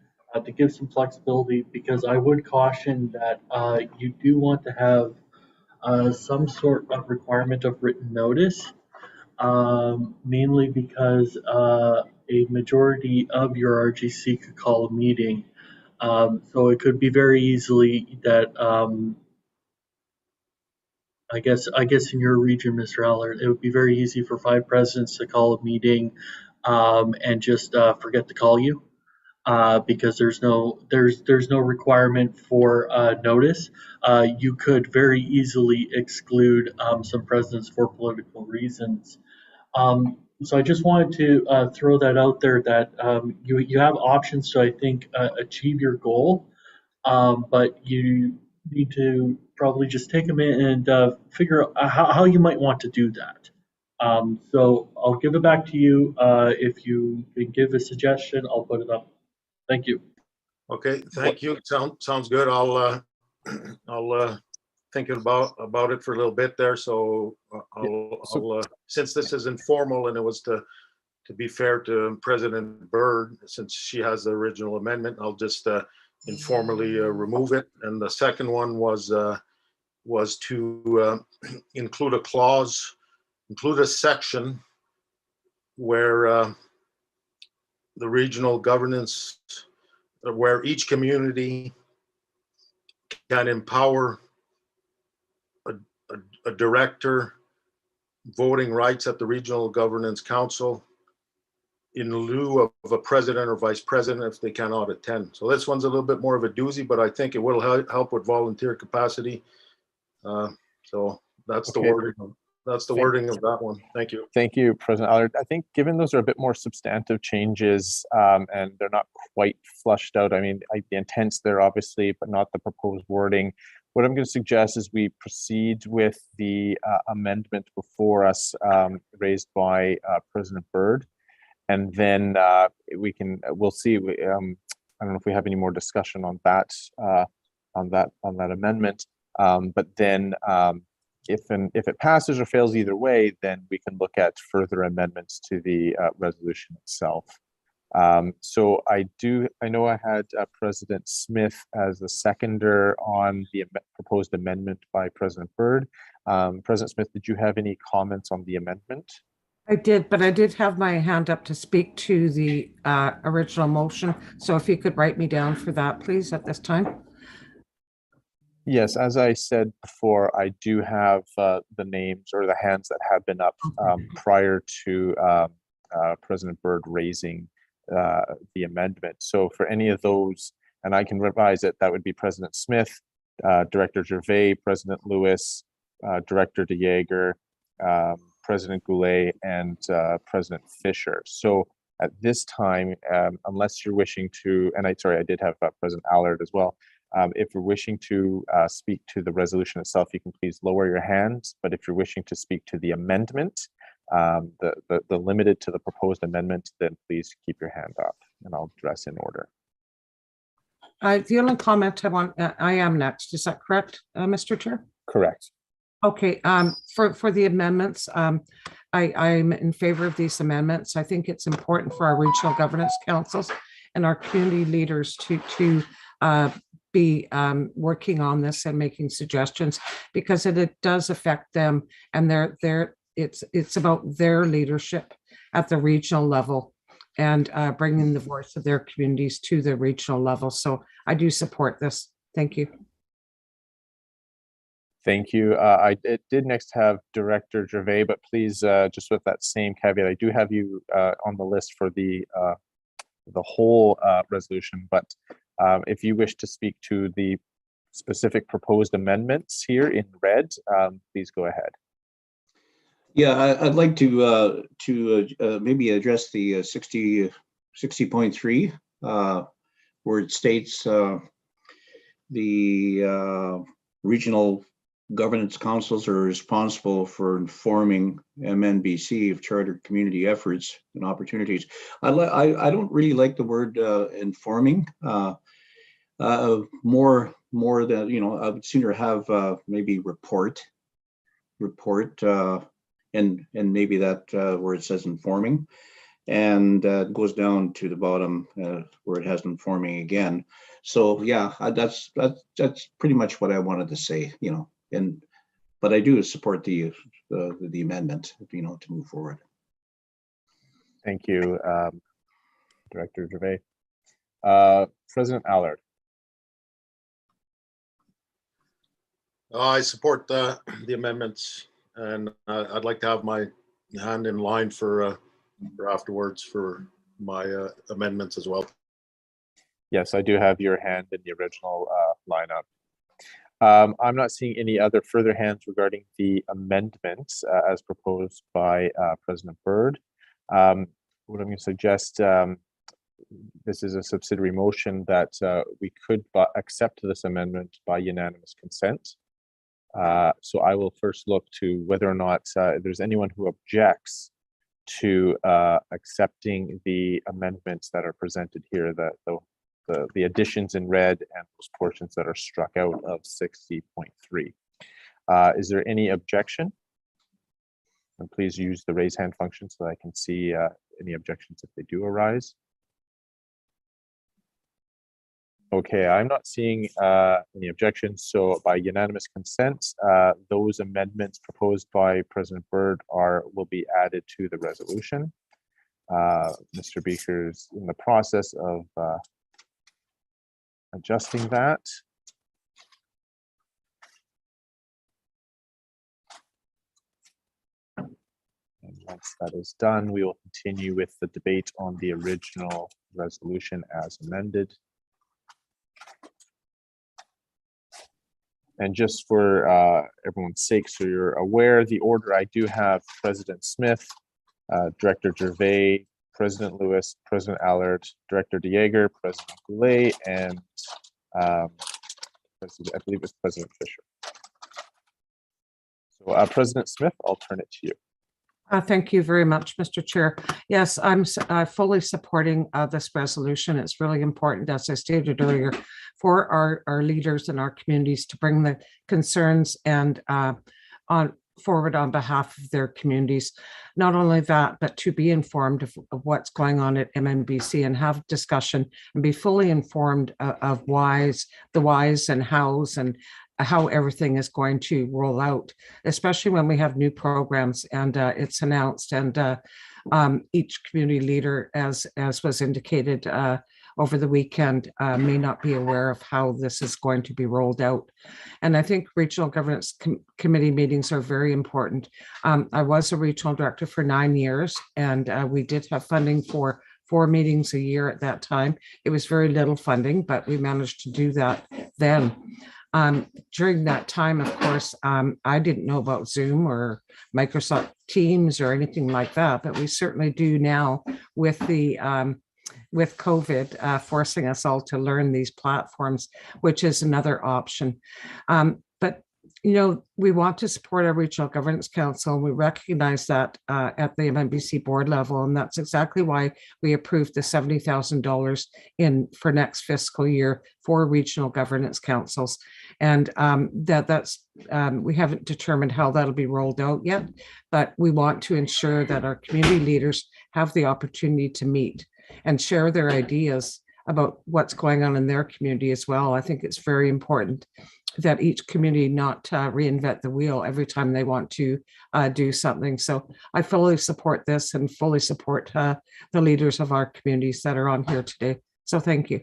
to give some flexibility, because I would caution that you do want to have some sort of requirement of written notice, mainly because a majority of your RGC could call a meeting. So it could be very easily that I guess in your region, Mr. Allard, it would be very easy for 5 presidents to call a meeting and just forget to call you because there's no requirement for notice. You could very easily exclude some presidents for political reasons. So I just wanted to throw that out there that you have options to, I think, achieve your goal, but you need to probably just take a minute and figure out how you might want to do that. So I'll give it back to you. If you can give a suggestion, I'll put it up. Thank you. Okay, thank you. Sounds good. I'll think about it for a little bit there. So I'll since this is informal and it was to be fair to President Byrd, since she has the original amendment, I'll just informally remove it. And the second one was to include a clause, include a section where the regional governance, where each community can empower a director voting rights at the Regional Governance Council in lieu of a president or vice president if they cannot attend. So this one's a little bit more of a doozy, but I think it will help with volunteer capacity. So that's the wording. That's the wording of that one. Thank you. Thank you, President Allard. I think given those are a bit more substantive changes and they're not quite flushed out, I mean, the intent's there obviously, but not the proposed wording. What I'm going to suggest is we proceed with the amendment before us raised by President Byrd, and then we'll see. I don't know if we have any more discussion on that amendment, but then. If it passes or fails either way, then we can look at further amendments to the resolution itself. So I know I had President Smith as the seconder on the proposed amendment by President Byrd. President Smith, did you have any comments on the amendment? I did, but I did have my hand up to speak to the original motion. So if you could write me down for that, please, at this time. Yes, as I said before, I do have the names or the hands that have been up prior to President Byrd raising the amendment. So for any of those, and I can revise it, that would be President Smith, Director Gervais, President Lewis, Director DeJager, President Goulet, and President Fisher. So at this time, unless you're wishing to, and I did have President Allard as well. If you're wishing to speak to the resolution itself, you can please lower your hands. But if you're wishing to speak to the amendment, the limited to the proposed amendment, then please keep your hand up and I'll address in order. The only comment I am next. Is that correct, Mr. Chair? Correct. Okay. For the amendments, I'm in favor of these amendments. I think it's important for our regional governance councils and our community leaders to be working on this and making suggestions, because it does affect them, and it's about their leadership at the regional level and bringing the voice of their communities to the regional level. So I do support this. Thank you. Thank you. I did next have Director Gervais, but please, just with that same caveat, I do have you on the list for the whole resolution, but if you wish to speak to the specific proposed amendments here in red, please go ahead. Yeah, I'd like to maybe address the 60.3 where it states the regional governance councils are responsible for informing MNBC of chartered community efforts and opportunities. I don't really like the word informing. More than, I would sooner have maybe report, and maybe that where it says informing, and it goes down to the bottom where it has informing again. So yeah, that's pretty much what I wanted to say, but I do support the amendment, to move forward. Thank you, Director Gervais. President Allard. I support the amendments, and I'd like to have my hand in line for afterwards for my amendments as well. Yes, I do have your hand in the original lineup. I'm not seeing any other further hands regarding the amendments as proposed by President Byrd. What I'm going to suggest, this is a subsidiary motion that we could accept this amendment by unanimous consent. So I will first look to whether or not there's anyone who objects to accepting the amendments that are presented here, the additions in red and those portions that are struck out of 60.3. Is there any objection? And please use the raise hand function so that I can see any objections if they do arise. Okay, I'm not seeing any objections. So by unanimous consent, those amendments proposed by President Byrd will be added to the resolution. Mr. Beaker's in the process of adjusting that. And once that is done, we will continue with the debate on the original resolution as amended. And just for everyone's sake, so you're aware, the order I do have President Smith, Director Gervais, President Lewis, President Allard, Director DeJager, President Goulet, and I believe it's President Fisher. So President Smith, I'll turn it to you. Thank you very much, Mr. Chair. Yes, I'm fully supporting this resolution. It's really important, as I stated earlier, for our leaders in our communities to bring the concerns and forward on behalf of their communities. Not only that, but to be informed of what's going on at MNBC and have discussion and be fully informed of the whys and hows and how everything is going to roll out, especially when we have new programs and it's announced, and each community leader, as was indicated over the weekend, may not be aware of how this is going to be rolled out. And I think regional governance committee meetings are very important. I was a regional director for 9 years, and we did have funding for 4 meetings a year at that time. It was very little funding, but we managed to do that then. During that time, of course, I didn't know about Zoom or Microsoft Teams or anything like that, but we certainly do now with the with COVID forcing us all to learn these platforms, which is another option. But you know, we want to support our regional governance council, and we recognize that at the MNBC board level, and that's exactly why we approved the $70,000 for next fiscal year for regional governance councils. And we haven't determined how that'll be rolled out yet, but we want to ensure that our community leaders have the opportunity to meet and share their ideas about what's going on in their community as well. I think it's very important that each community not reinvent the wheel every time they want to do something. So I fully support this and fully support the leaders of our communities that are on here today. So thank you.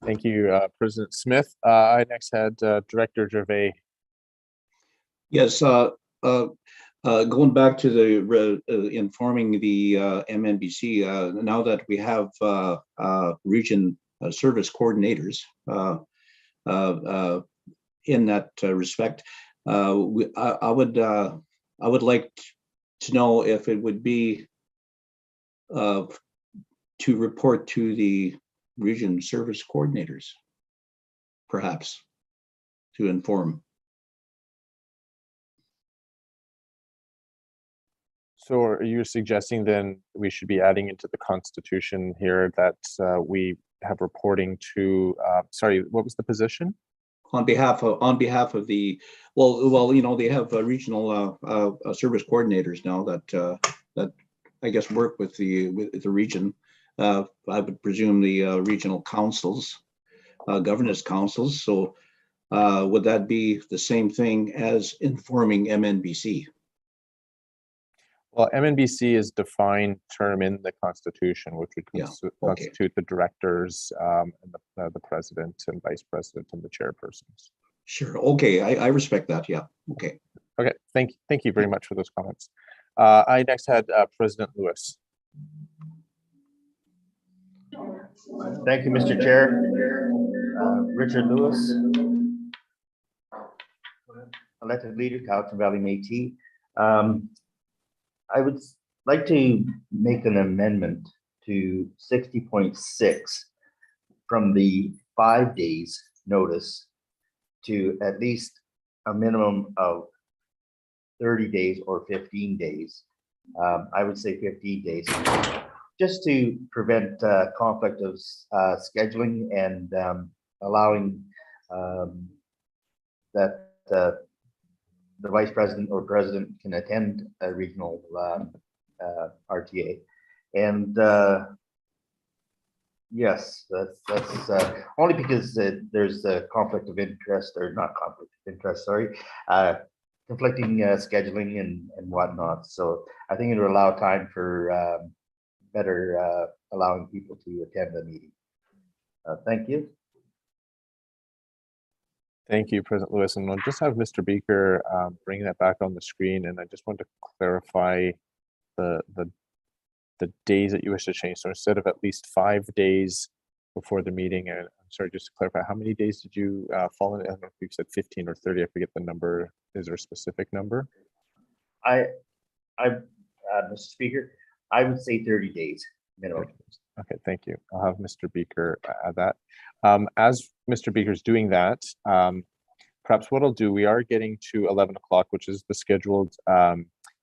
Thank you, President Smith. I next had Director Gervais. Yes, going back to the informing the MNBC, now that we have region service coordinators in that respect, I would like to know if it would be to report to the region service coordinators, perhaps, to inform. So are you suggesting then we should be adding into the Constitution here that we have reporting to, sorry, what was the position? On behalf of the, well, you know, they have regional service coordinators now that I guess work with the region. I would presume the regional councils, governance councils. So would that be the same thing as informing MNBC? Well, MNBC is a defined term in the Constitution, which would constitute the directors and the president and vice president and the chairpersons. Sure. Okay. I respect that. Yeah. Okay. Okay, thank you very much for those comments. I next had President Lewis. Thank you, Mr. Chair. Richard Lewis, elected leader, Cowichan Valley Métis. I would like to make an amendment to 60.6 from the 5 days notice to at least a minimum of 30 days or 15 days. I would say 15 days, just to prevent conflict of scheduling and allowing that the vice president or president can attend a regional RTA. And yes, that's only because there's a conflict of interest, or not conflict of interest, sorry, conflicting scheduling and whatnot. So I think it will allow time for better allowing people to attend the meeting. Thank you. Thank you, President Lewis. And we'll just have Mr. Beaker bring that back on the screen. And I just want to clarify the days that you wish to change. So instead of at least 5 days before the meeting, and I'm sorry, just to clarify, how many days did you fall in? I don't know if you said 15 or 30. I forget the number. Is there a specific number? Mr. Speaker, I would say 30 days minimum. Okay, thank you. I'll have Mr. Beaker add that. As Mr. Beaker's doing that, perhaps what I'll do, we are getting to 11 o'clock, which is the scheduled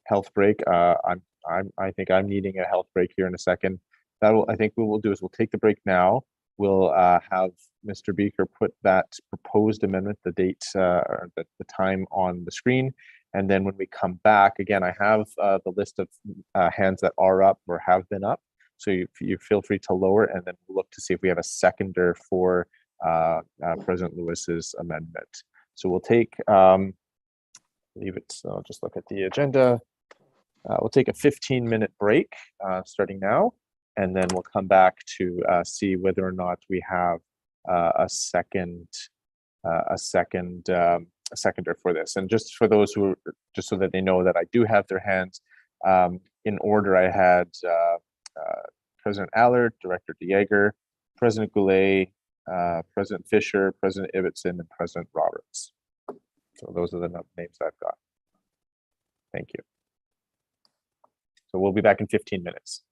health break. I think I'm needing a health break here in a second. I think what we'll do is we'll take the break now. We'll have Mr. Beaker put that proposed amendment, the date, or the time on the screen. And then when we come back, again, I have the list of hands that are up or have been up. So you feel free to lower, and then we'll look to see if we have a seconder for President Lewis's amendment. So we'll take, leave it, so I'll just look at the agenda. We'll take a 15-minute break starting now, and then we'll come back to see whether or not we have a seconder for this. And just for those who, just so that they know that I do have their hands in order, I had President Allard, Director DeJager, President Goulet, President Fisher, President Ibbotson, and President Roberts. So those are the names I've got. Thank you. So we'll be back in 15 minutes.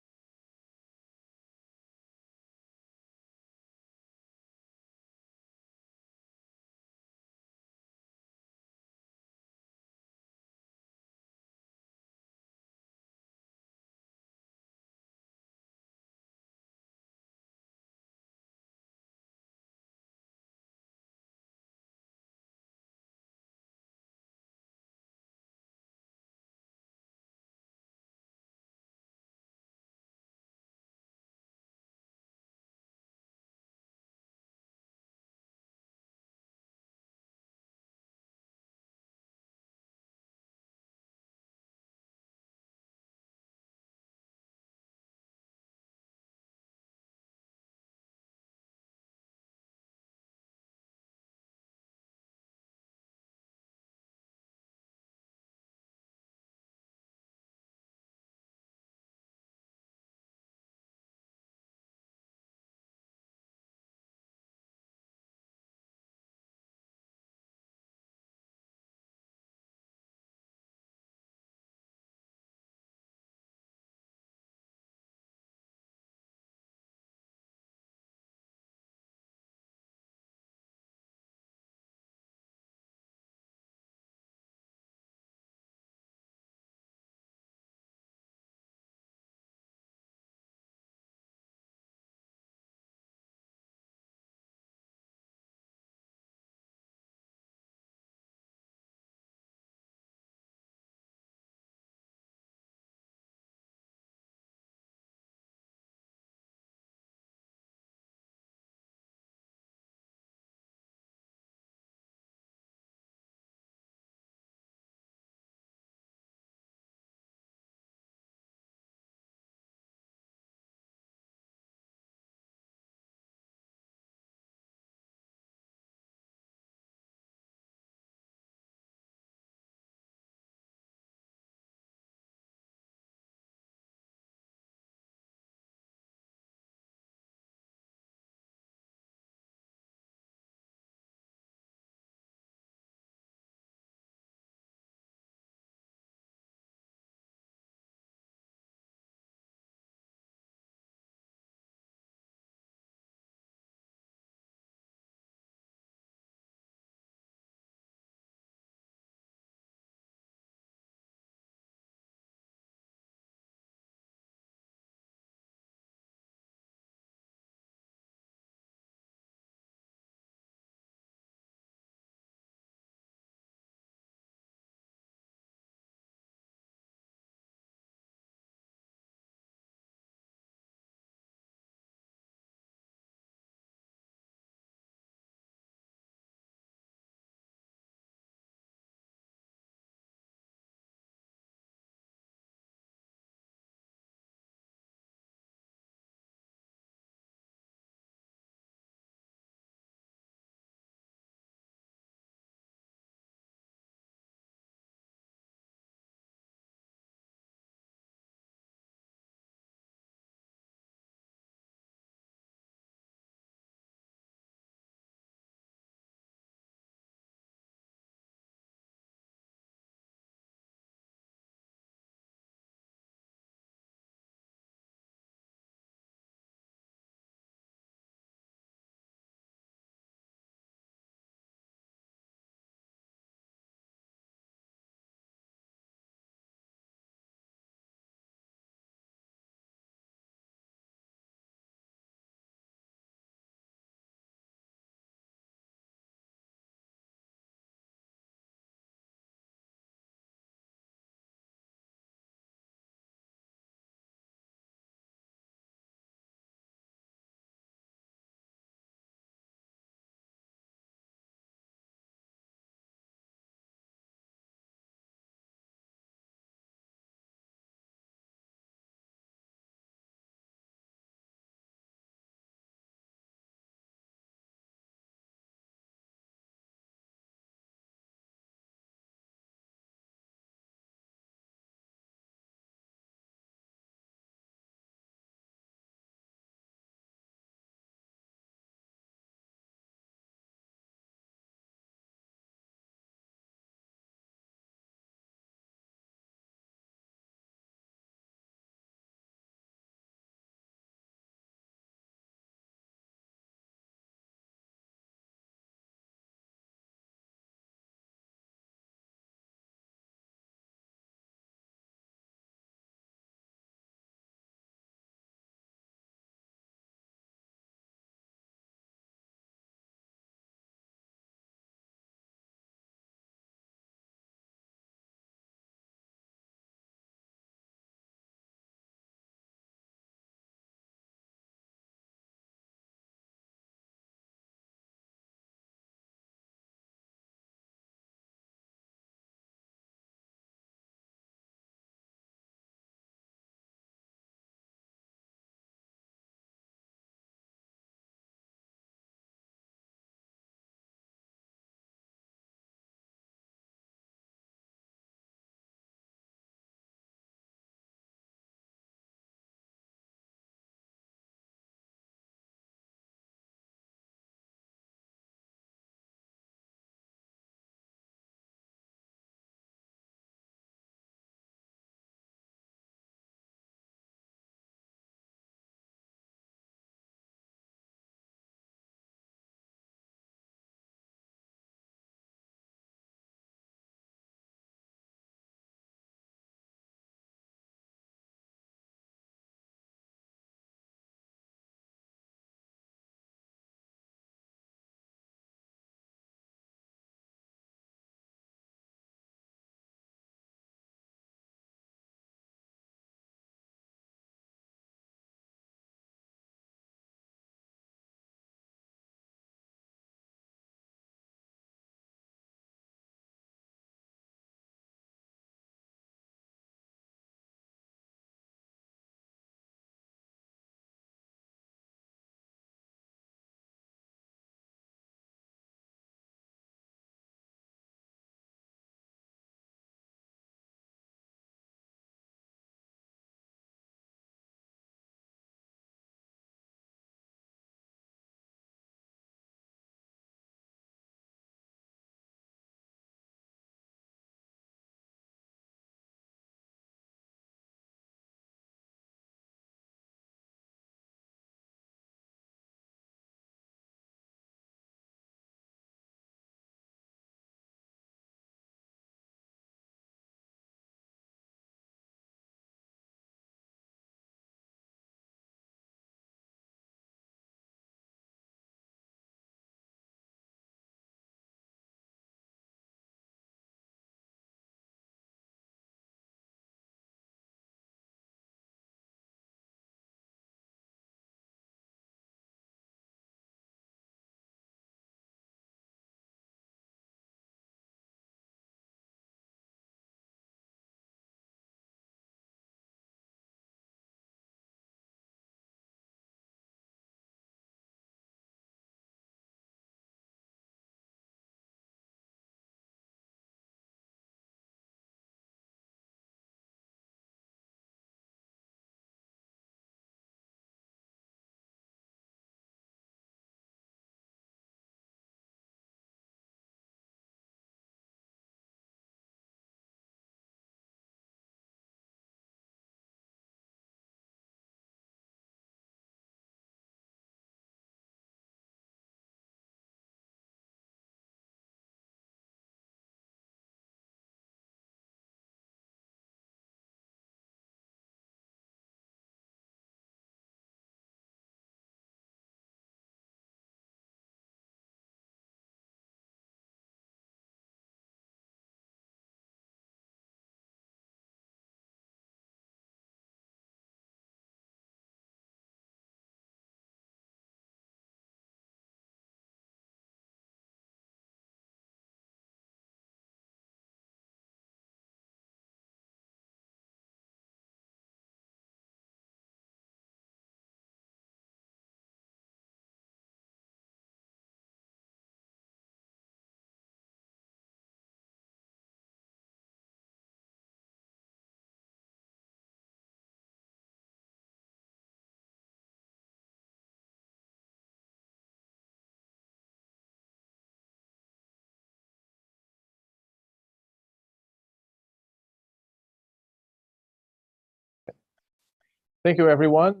Thank you, everyone.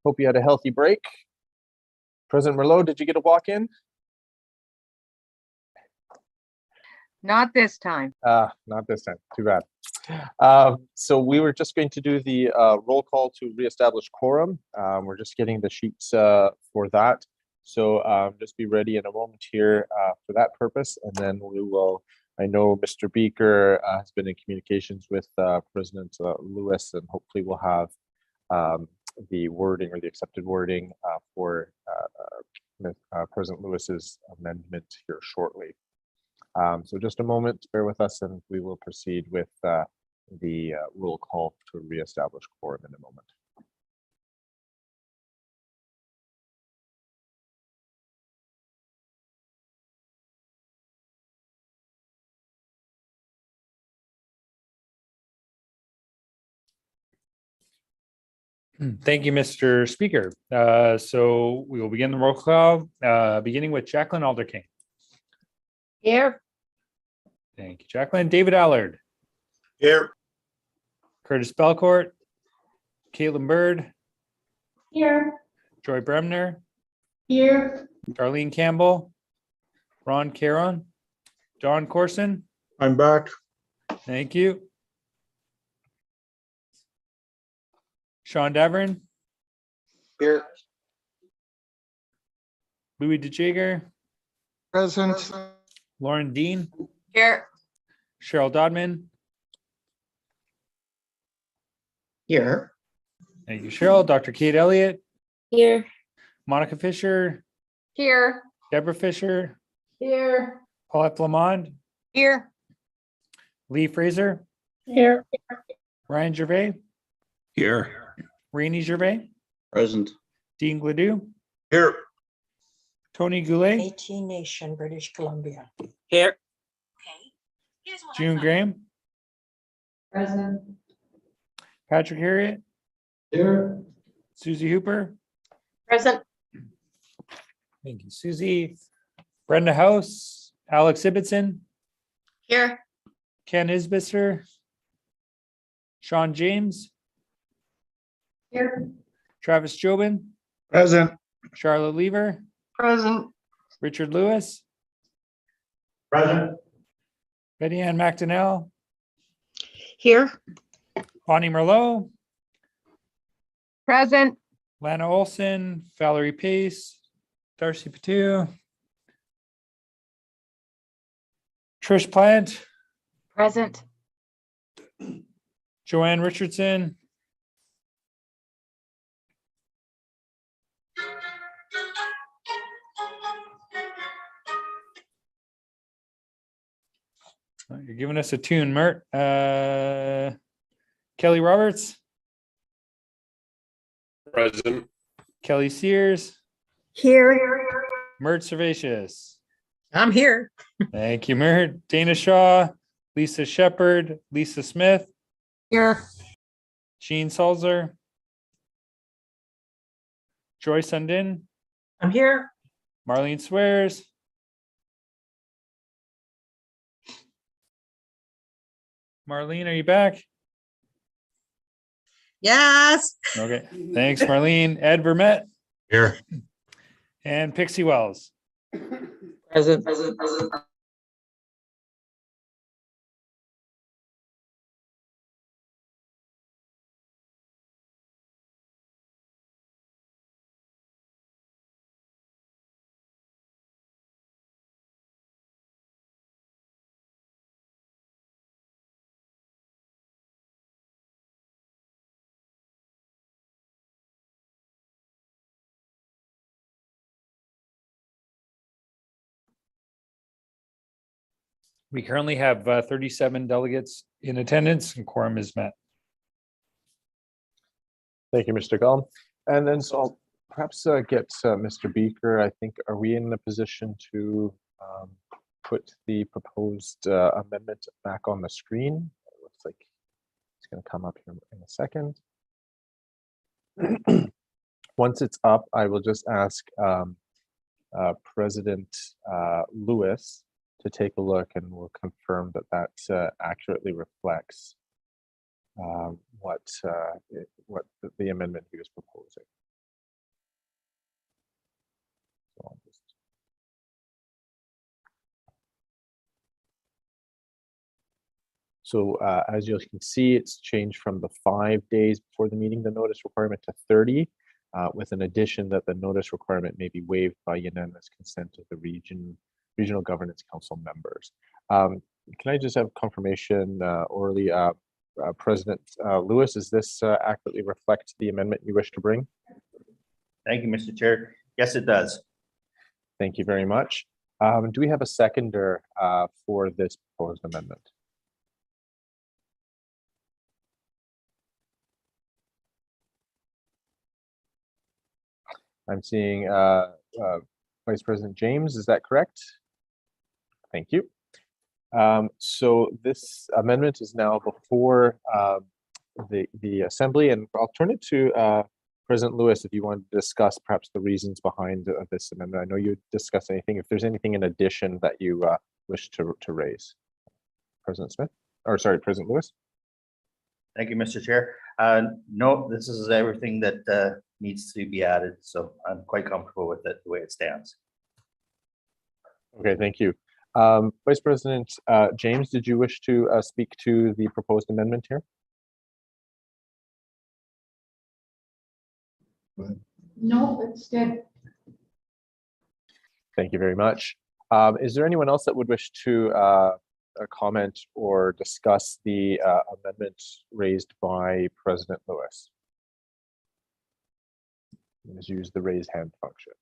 Hope you had a healthy break. President Merlot, did you get a walk in? Not this time. Not this time. Too bad. So we were just going to do the roll call to reestablish quorum. We're just getting the sheets for that. So just be ready in a moment here for that purpose. And then we will, I know Mr. Beaker has been in communications with President Lewis, and hopefully we'll have the wording or the accepted wording for President Lewis's amendment here shortly. So just a moment, bear with us, and we will proceed with the roll call to reestablish quorum in a moment. Thank you, Mr. Speaker. So we will begin the roll call, beginning with Jacqueline Alderking. Here. Thank you, Jacqueline. David Allard. Here. Curtis Belcourt. Caitlin Bird. Here. Joy Bremner. Here. Darlene Campbell. Ron Caron. Don Corson. I'm back. Thank you. Sean Davern. Here. Louis DeJager. Present. Lauren Dean. Here. Cheryl Dodman. Here. Thank you, Cheryl. Dr. Kate Elliott. Here. Monica Fisher. Here. Deborah Fisher. Here. Paulette Flamond. Here. Lee Fraser. Here. Ryan Gervais. Here. Rainey Gervais. Present. Dean Gladue. Here. Tony Goulet. Métis Nation, British Columbia. Here. June Graham. Present. Patrick Harriet. Here. Susie Hooper. Present. Thank you, Susie. Brenda House. Alex Ibbotson. Here. Ken Isbister. Sean James. Here. Travis Jobin. Present. Charlotte Lever. Present. Richard Lewis. Present. Betty Ann McDonnell. Here. Bonnie Merlot. Present. Lana Olson. Valerie Pace. Darcy Patu. Trish Plant. Present. Joanne Richardson. You're giving us a tune, Mert. Kelly Roberts. Present. Kelly Sears. Here. Mert Servatius. I'm here. Thank you, Mert. Dana Shaw. Lisa Shepard. Lisa Smith. Here. Jean Salzer. Joy Sundin. I'm here. Marlene Swears. Marlene, are you back? Yes. Okay, thanks, Marlene. Ed Vermette Here. and Pixie Wells. Present. We currently have 37 delegates in attendance and quorum is met. Thank you, Mr. Gall. And then so I'll perhaps get Mr. Beaker. I think, are we in a position to put the proposed amendment back on the screen? It looks like it's going to come up here in a second. Once it's up, I will just ask President Lewis to take a look, and we'll confirm that that accurately reflects what the amendment he was proposing. So I'll just So as you can see, it's changed from the 5 days before the meeting, the notice requirement, to 30, with an addition that the notice requirement may be waived by unanimous consent of the regional governance council members. Can I just have confirmation orally, President Lewis, does this accurately reflect the amendment you wish to bring? Thank you, Mr. Chair. Yes, it does. Thank you very much. Do we have a seconder for this proposed amendment? I'm seeing Vice President James, is that correct? Thank you. So this amendment is now before the Assembly, and I'll turn it to President Lewis if you want to discuss perhaps the reasons behind this amendment. I know you discussed anything, if there's anything in addition that you wish to raise. President Smith, or sorry, President Lewis. Thank you, Mr. Chair. No, this is everything that needs to be added, so I'm quite comfortable with it the way it stands. Okay, thank you. Vice President James, did you wish to speak to the proposed amendment here? No, it's good. Thank you very much. Is there anyone else that would wish to comment or discuss the amendment raised by President Lewis? Let's use the raise hand function.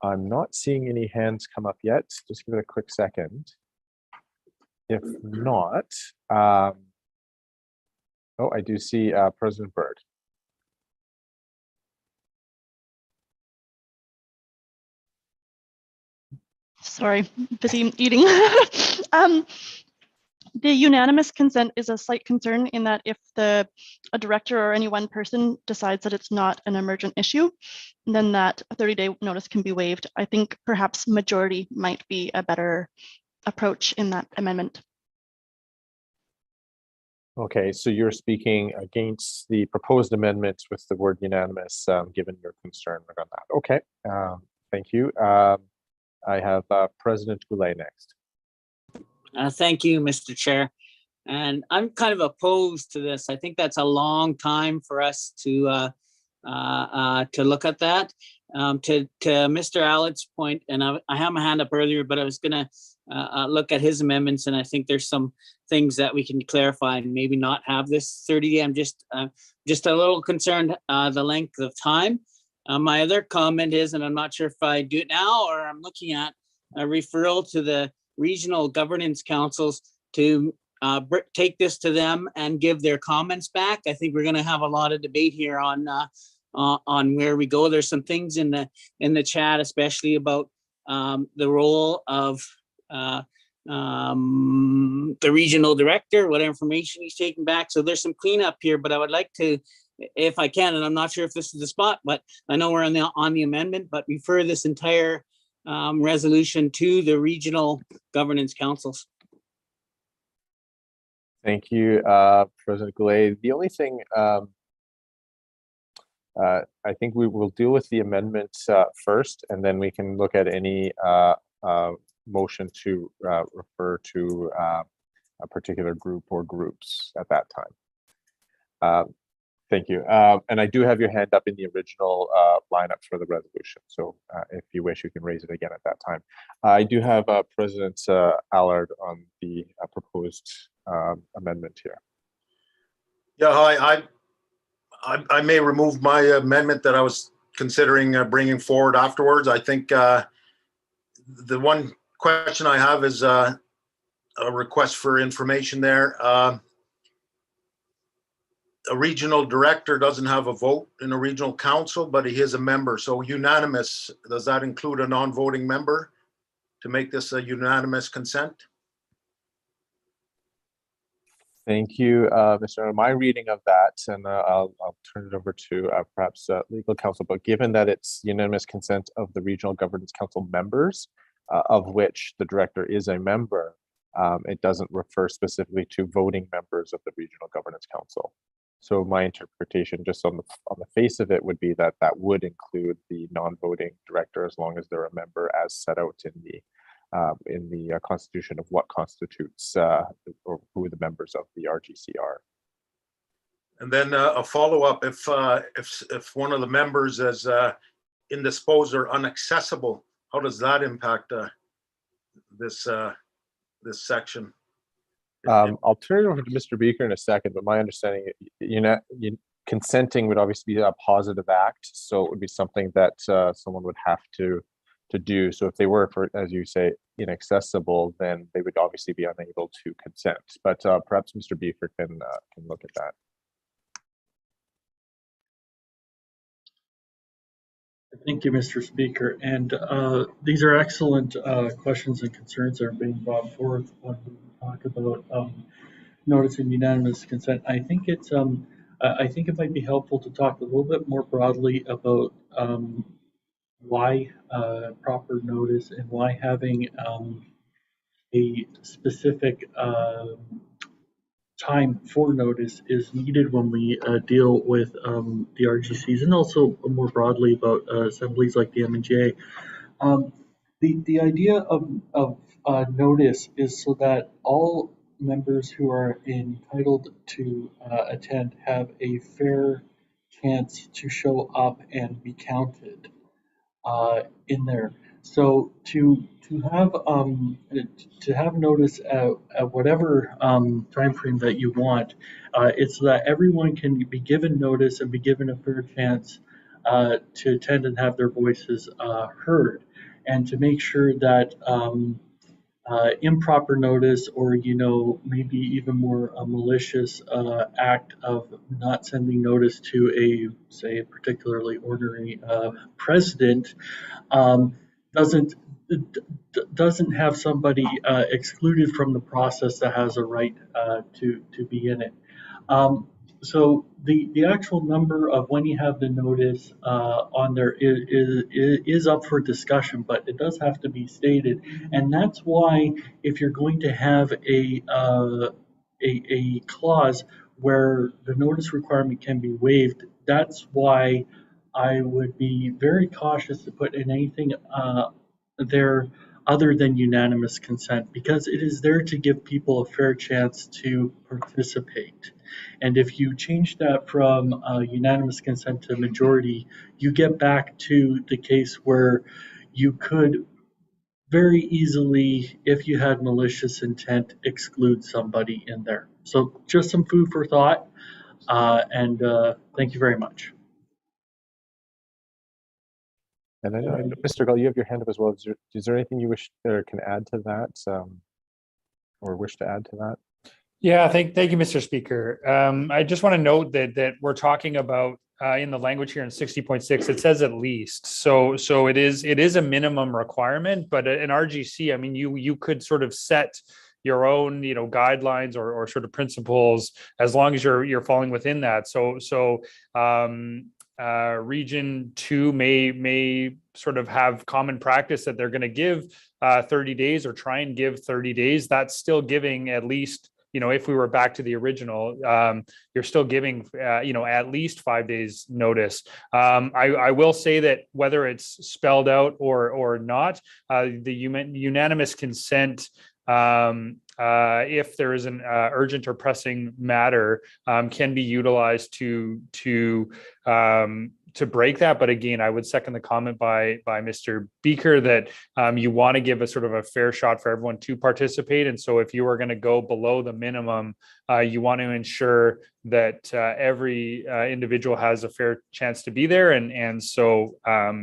I'm not seeing any hands come up yet. Just give it a quick second. If not, oh, I do see President Byrd. Sorry, busy eating. The unanimous consent is a slight concern in that if a director or any one person decides that it's not an emergent issue, then that 30-day notice can be waived. I think perhaps majority might be a better approach in that amendment. Okay, so you're speaking against the proposed amendment with the word unanimous, given your concern regarding that. Okay, thank you. I have President Goulet next. Thank you, Mr. Chair. And I'm kind of opposed to this. I think that's a long time for us to look at that. To Mr. Allen's point, and I had my hand up earlier, but I was going to look at his amendments, and I think there's some things that we can clarify and maybe not have this 30-day. I'm just a little concerned the length of time. My other comment is, and I'm not sure if I do it now or I'm looking at a referral to the regional governance councils to take this to them and give their comments back. I think we're going to have a lot of debate here on where we go. There's some things in the chat, especially about the role of the regional director, what information he's taking back. So there's some cleanup here, but I would like to, if I can, and I'm not sure if this is the spot, but I know we're on the amendment, but refer this entire resolution to the regional governance councils. Thank you, President Goulet. The only thing I think we will deal with the amendment first, and then we can look at any motion to refer to a particular group or groups at that time. Thank you. And I do have your hand up in the original lineup for the resolution. So if you wish, you can raise it again at that time. I do have President Allard on the proposed amendment here. Yeah, hi. I may remove my amendment that I was considering bringing forward afterwards. I think the one question I have is a request for information there. A regional director doesn't have a vote in a regional council, but he is a member. So unanimous, does that include a non-voting member to make this a unanimous consent? Thank you, Mr. My reading of that, and I'll turn it over to perhaps legal counsel, but given that it's unanimous consent of the regional governance council members, of which the director is a member, It doesn't refer specifically to voting members of the Regional Governance Council. So my interpretation, just on the face of it, would be that that would include the non-voting director, as long as they're a member, as set out in the constitution of what constitutes or who the members of the RGC are. And then a follow-up: if one of the members is indisposed or inaccessible, how does that impact this section? I'll turn it over to Mr. Beaker in a second, but my understanding, consenting would obviously be a positive act, so it would be something that someone would have to do. So if they were, as you say, inaccessible, then they would obviously be unable to consent. But perhaps Mr. Beaker can look at that. Thank you, Mr. Speaker. And these are excellent questions and concerns that are being brought forth when we talk about notice and unanimous consent. I think it's I think it might be helpful to talk a little bit more broadly about why proper notice and why having a specific time for notice is needed when we deal with the RGCs, and also more broadly about assemblies like the MNGA. The idea of notice is so that all members who are entitled to attend have a fair chance to show up and be counted in there. So to have notice at whatever time frame that you want, it's so that everyone can be given notice and be given a fair chance to attend and have their voices heard, and to make sure that improper notice, or maybe even more a malicious act of not sending notice to a particularly ornery president doesn't have somebody excluded from the process that has a right to be in it. So the actual number of when you have the notice on there is up for discussion, but it does have to be stated, and that's why if you're going to have a clause where the notice requirement can be waived, that's why I would be very cautious to put in anything there other than unanimous consent, because it is there to give people a fair chance to participate. And if you change that from unanimous consent to majority, you get back to the case where you could very easily, if you had malicious intent, exclude somebody in there. So just some food for thought, and thank you very much. And I know, Mr. Gull, you have your hand up as well. Is there anything you wish or can add to that, or wish to add to that? Yeah, thank you, Mr. Speaker. I just want to note that we're talking about in the language here in 60.6, it says at least. So it is a minimum requirement, but in RGC, I mean, you could sort of set your own, guidelines or sort of principles, as long as you're falling within that. So Region 2 may sort of have common practice that they're going to give 30 days or try and give 30 days. That's still giving at least, if we were back to the original, you're still giving, at least 5 days notice. I will say that whether it's spelled out or not, the unanimous consent, if there is an urgent or pressing matter, can be utilized to break that. But again, I would second the comment by Mr. Beaker that you want to give a sort of a fair shot for everyone to participate. And so if you are going to go below the minimum, you want to ensure that every individual has a fair chance to be there. And so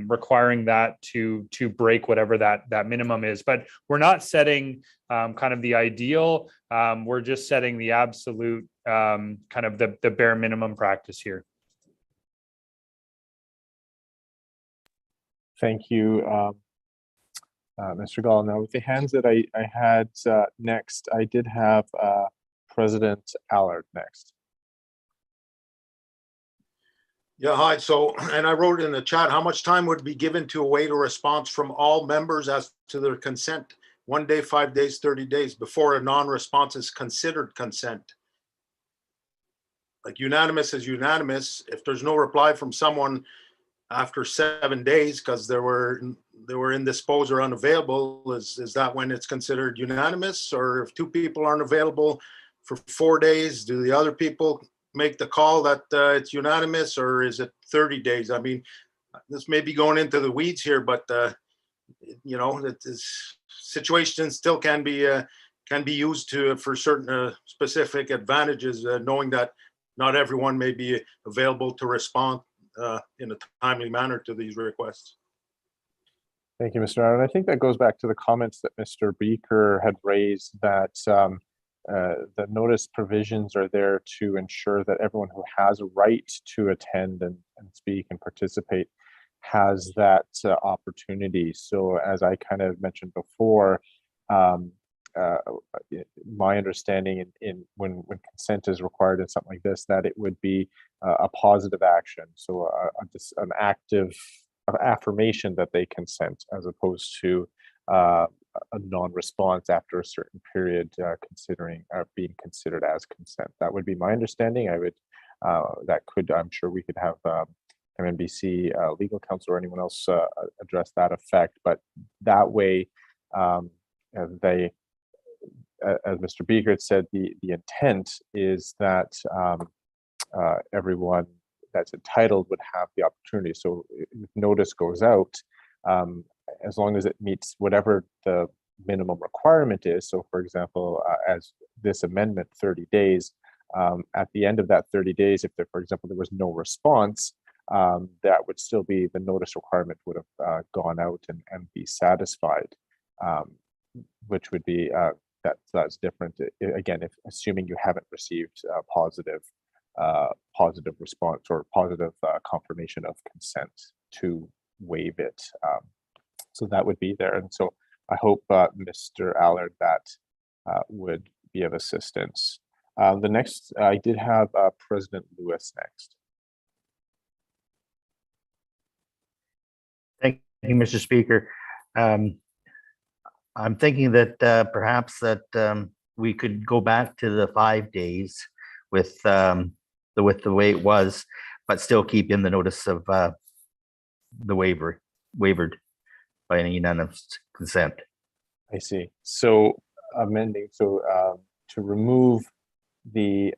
requiring that to break whatever that minimum is. But we're not setting kind of the ideal. We're just setting the absolute kind of the bare minimum practice here. Thank you, Mr. Gall. Now, with the hands that I had next, I did have President Allard next. Yeah, hi. So, and I wrote in the chat, how much time would be given to await a response from all members as to their consent 1 day, 5 days, 30 days before a non-response is considered consent. Like unanimous is unanimous. If there's no reply from someone after 7 days because they were indisposed or unavailable, is that when it's considered unanimous? Or if 2 people aren't available for 4 days, do the other people make the call that it's unanimous, or is it 30 days? I mean, this may be going into the weeds here, but you know, that this situation still can be used for certain specific advantages, knowing that not everyone may be available to respond in a timely manner to these requests. Thank you, Mr. Allen. I think that goes back to the comments that Mr. Beaker had raised, that the notice provisions are there to ensure that everyone who has a right to attend and speak and participate has that opportunity. So as I kind of mentioned before, my understanding when consent is required in something like this, that it would be a positive action. So just an active affirmation that they consent, as opposed to a non-response after a certain period being considered as consent. That would be my understanding. I'm sure we could have MNBC legal counsel or anyone else address that effect, but that way as Mr. Beaker had said, the intent is that everyone that's entitled would have the opportunity. So if notice goes out, as long as it meets whatever the minimum requirement is. So for example, as this amendment, 30 days, at the end of that 30 days, if there, for example, there was no response, that would still be, the notice requirement would have gone out and be satisfied, which would be, that's different. Again, if assuming you haven't received a positive response or positive confirmation of consent to waive it. So that would be there. And so I hope, Mr. Allard, that would be of assistance. The next, I did have President Lewis next. Thank you, Mr. Speaker. I'm thinking that perhaps that we could go back to the 5 days with the way it was, but still keep in the notice of the wavered by any unanimous consent. I see. So amending, so to remove the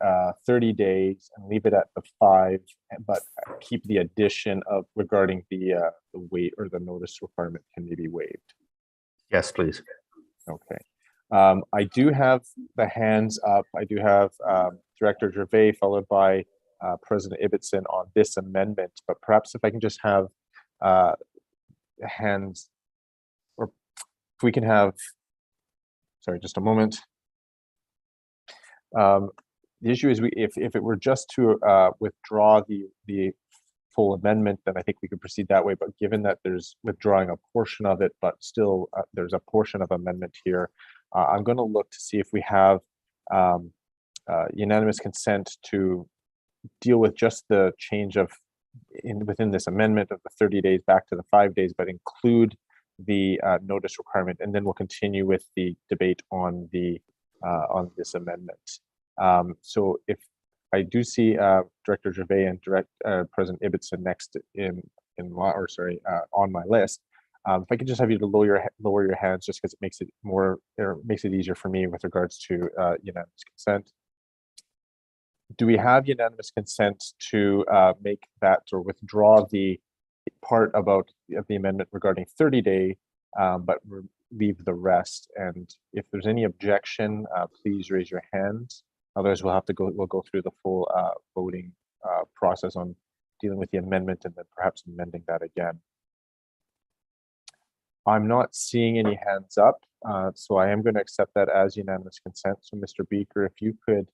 30 days and leave it at the 5, but keep the addition of regarding the wait or the notice requirement can be waived. Yes, please. Okay. I do have the hands up. I do have Director Gervais followed by President Ibbotson on this amendment, but perhaps if I can just have hands, or if we can have, sorry, just a moment. The issue is if it were just to withdraw the full amendment, then I think we could proceed that way. But given that there's withdrawing a portion of it, but still there's a portion of amendment here, I'm going to look to see if we have unanimous consent to deal with just the change of within this amendment of the 30 days back to the 5 days, but include the notice requirement, and then we'll continue with the debate on the on this amendment. So if I do see Director Gervais and President Ibbotson next on my list, if I could just have you to lower your hands, just because it makes it makes it easier for me with regards to unanimous consent. Do we have unanimous consent to make that or withdraw the part about the amendment regarding 30-day, but leave the rest? And if there's any objection, please raise your hand. Otherwise, we'll go through the full voting process on dealing with the amendment and then perhaps amending that again. I'm not seeing any hands up, so I am going to accept that as unanimous consent. So Mr. Beaker, if you could,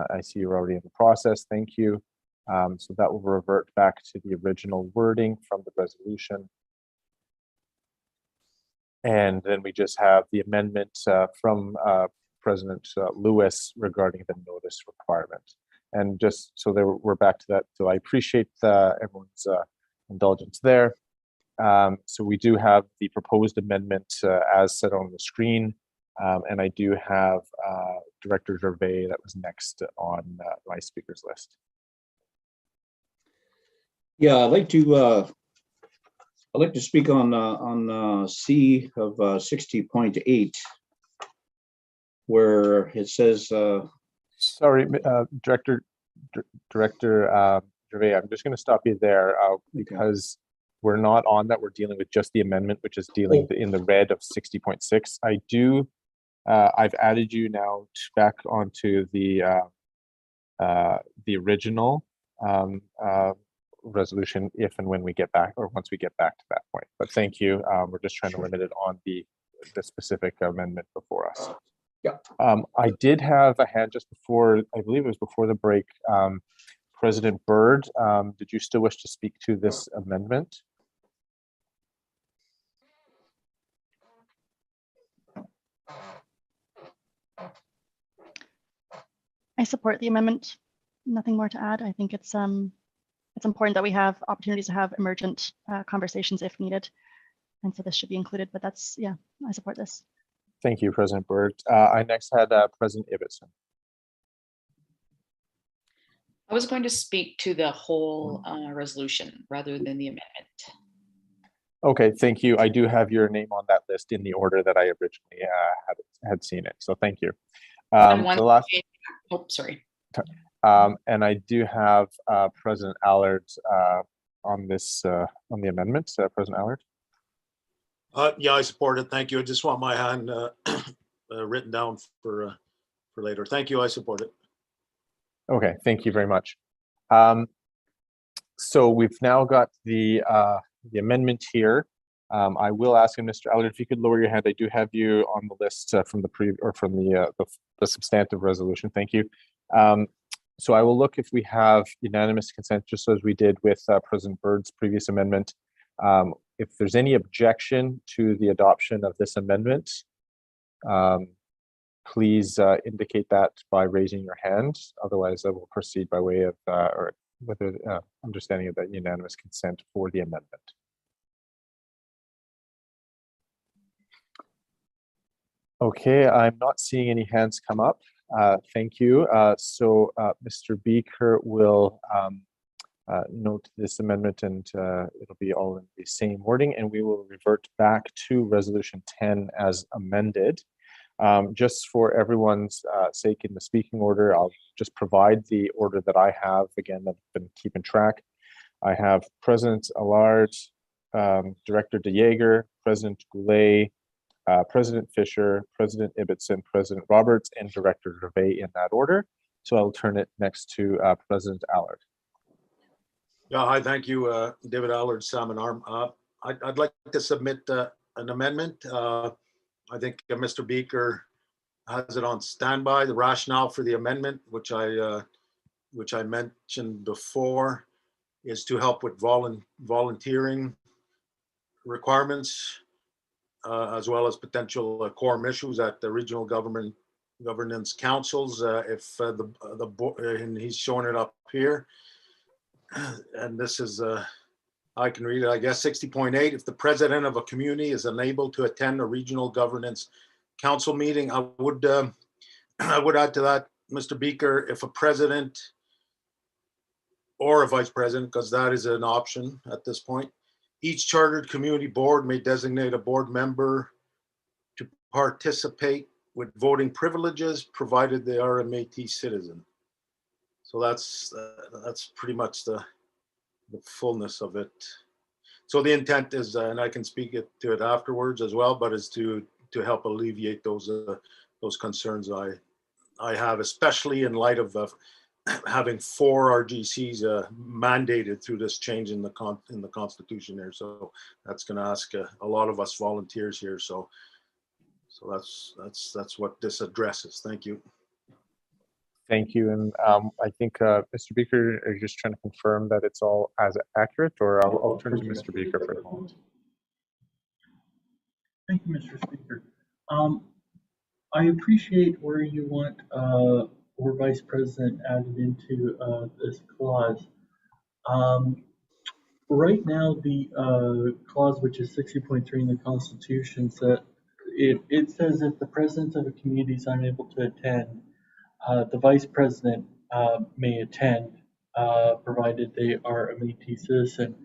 I see you're already in the process, thank you. So that will revert back to the original wording from the resolution. And then we just have the amendment from President Lewis regarding the notice requirement. And just so we're back to that. So I appreciate everyone's indulgence there. So we do have the proposed amendment as set on the screen. And I do have Director Gervais that was next on my speakers list. Yeah, I'd like to speak on C of 60.8, where it says. Sorry, Director Gervais, I'm just going to stop you there because we're not on that. We're dealing with just the amendment, which is dealing in the red of 60.6. I do. I've added you now back onto the original resolution if and when we get back, or once we get back to that point. But thank you. We're just trying to limit it on the specific amendment before us. Yeah. I did have a hand just before, I believe it was before the break. President Byrd, did you still wish to speak to this amendment? I support the amendment. Nothing more to add. I think it's important that we have opportunities to have emergent conversations if needed. And so this should be included, but that's, yeah, I support this. Thank you, President Byrd. I next had President Ibbotson. I was going to speak to the whole resolution rather than the amendment. Okay, thank you. I do have your name on that list in the order that I originally had seen it. So thank you. The last. Oh, sorry. And I do have President Allard on this on the amendments. President Allard. Yeah, I support it. Thank you. I just want my hand written down for later. Thank you. I support it. Okay, thank you very much. So we've now got the amendment here. I will ask him, Mr. Allard, if you could lower your hand. I do have you on the list from the substantive resolution. Thank you. So I will look if we have unanimous consent, just as we did with President Byrd's previous amendment. If there's any objection to the adoption of this amendment, please indicate that by raising your hand. Otherwise, I will proceed by way of or with the understanding of that unanimous consent for the amendment. Okay, I'm not seeing any hands come up. Thank you. So Mr. Beaker will note this amendment, and it'll be all in the same wording, and we will revert back to Resolution 10 as amended. Just for everyone's sake in the speaking order, I'll just provide the order that I have. Again, I've been keeping track. I have President Allard, Director De Jager, President Goulet, President Fisher, President Ibbotson, President Roberts, and Director Gervais in that order. So I'll turn it next to President Allard. Yeah, hi, thank you, David Allard, Salmon Arm. I'd like to submit an amendment. I think Mr. Beaker has it on standby. The rationale for the amendment, which I mentioned before, is to help with volunteering requirements, as well as potential quorum issues at the regional governance councils. If the board, and he's showing it up here, and this is I can read it, I guess. 60.8, if the president of a community is unable to attend a regional governance council meeting, I would add to that, Mr. Beaker, if a president or a vice president, because that is an option at this point, each chartered community board may designate a board member to participate with voting privileges, provided they are a Métis citizen. So that's pretty much the fullness of it. So the intent is, and I can speak to it afterwards as well, but is to help alleviate those concerns I have, especially in light of having 4 RGCs mandated through this change in the Constitution here. So that's going to ask a lot of us volunteers here. So that's what this addresses. Thank you. Thank you. And I think, Mr. Beaker, are you just trying to confirm that it's all as accurate, or I'll turn to Mr. Beaker for a moment. Thank you, Mr. Speaker. I appreciate where you want or vice president added into this clause. right now, the clause, which is 60.3 in the Constitution, it says if the president of a community is unable to attend, the vice president may attend, provided they are a Métis citizen.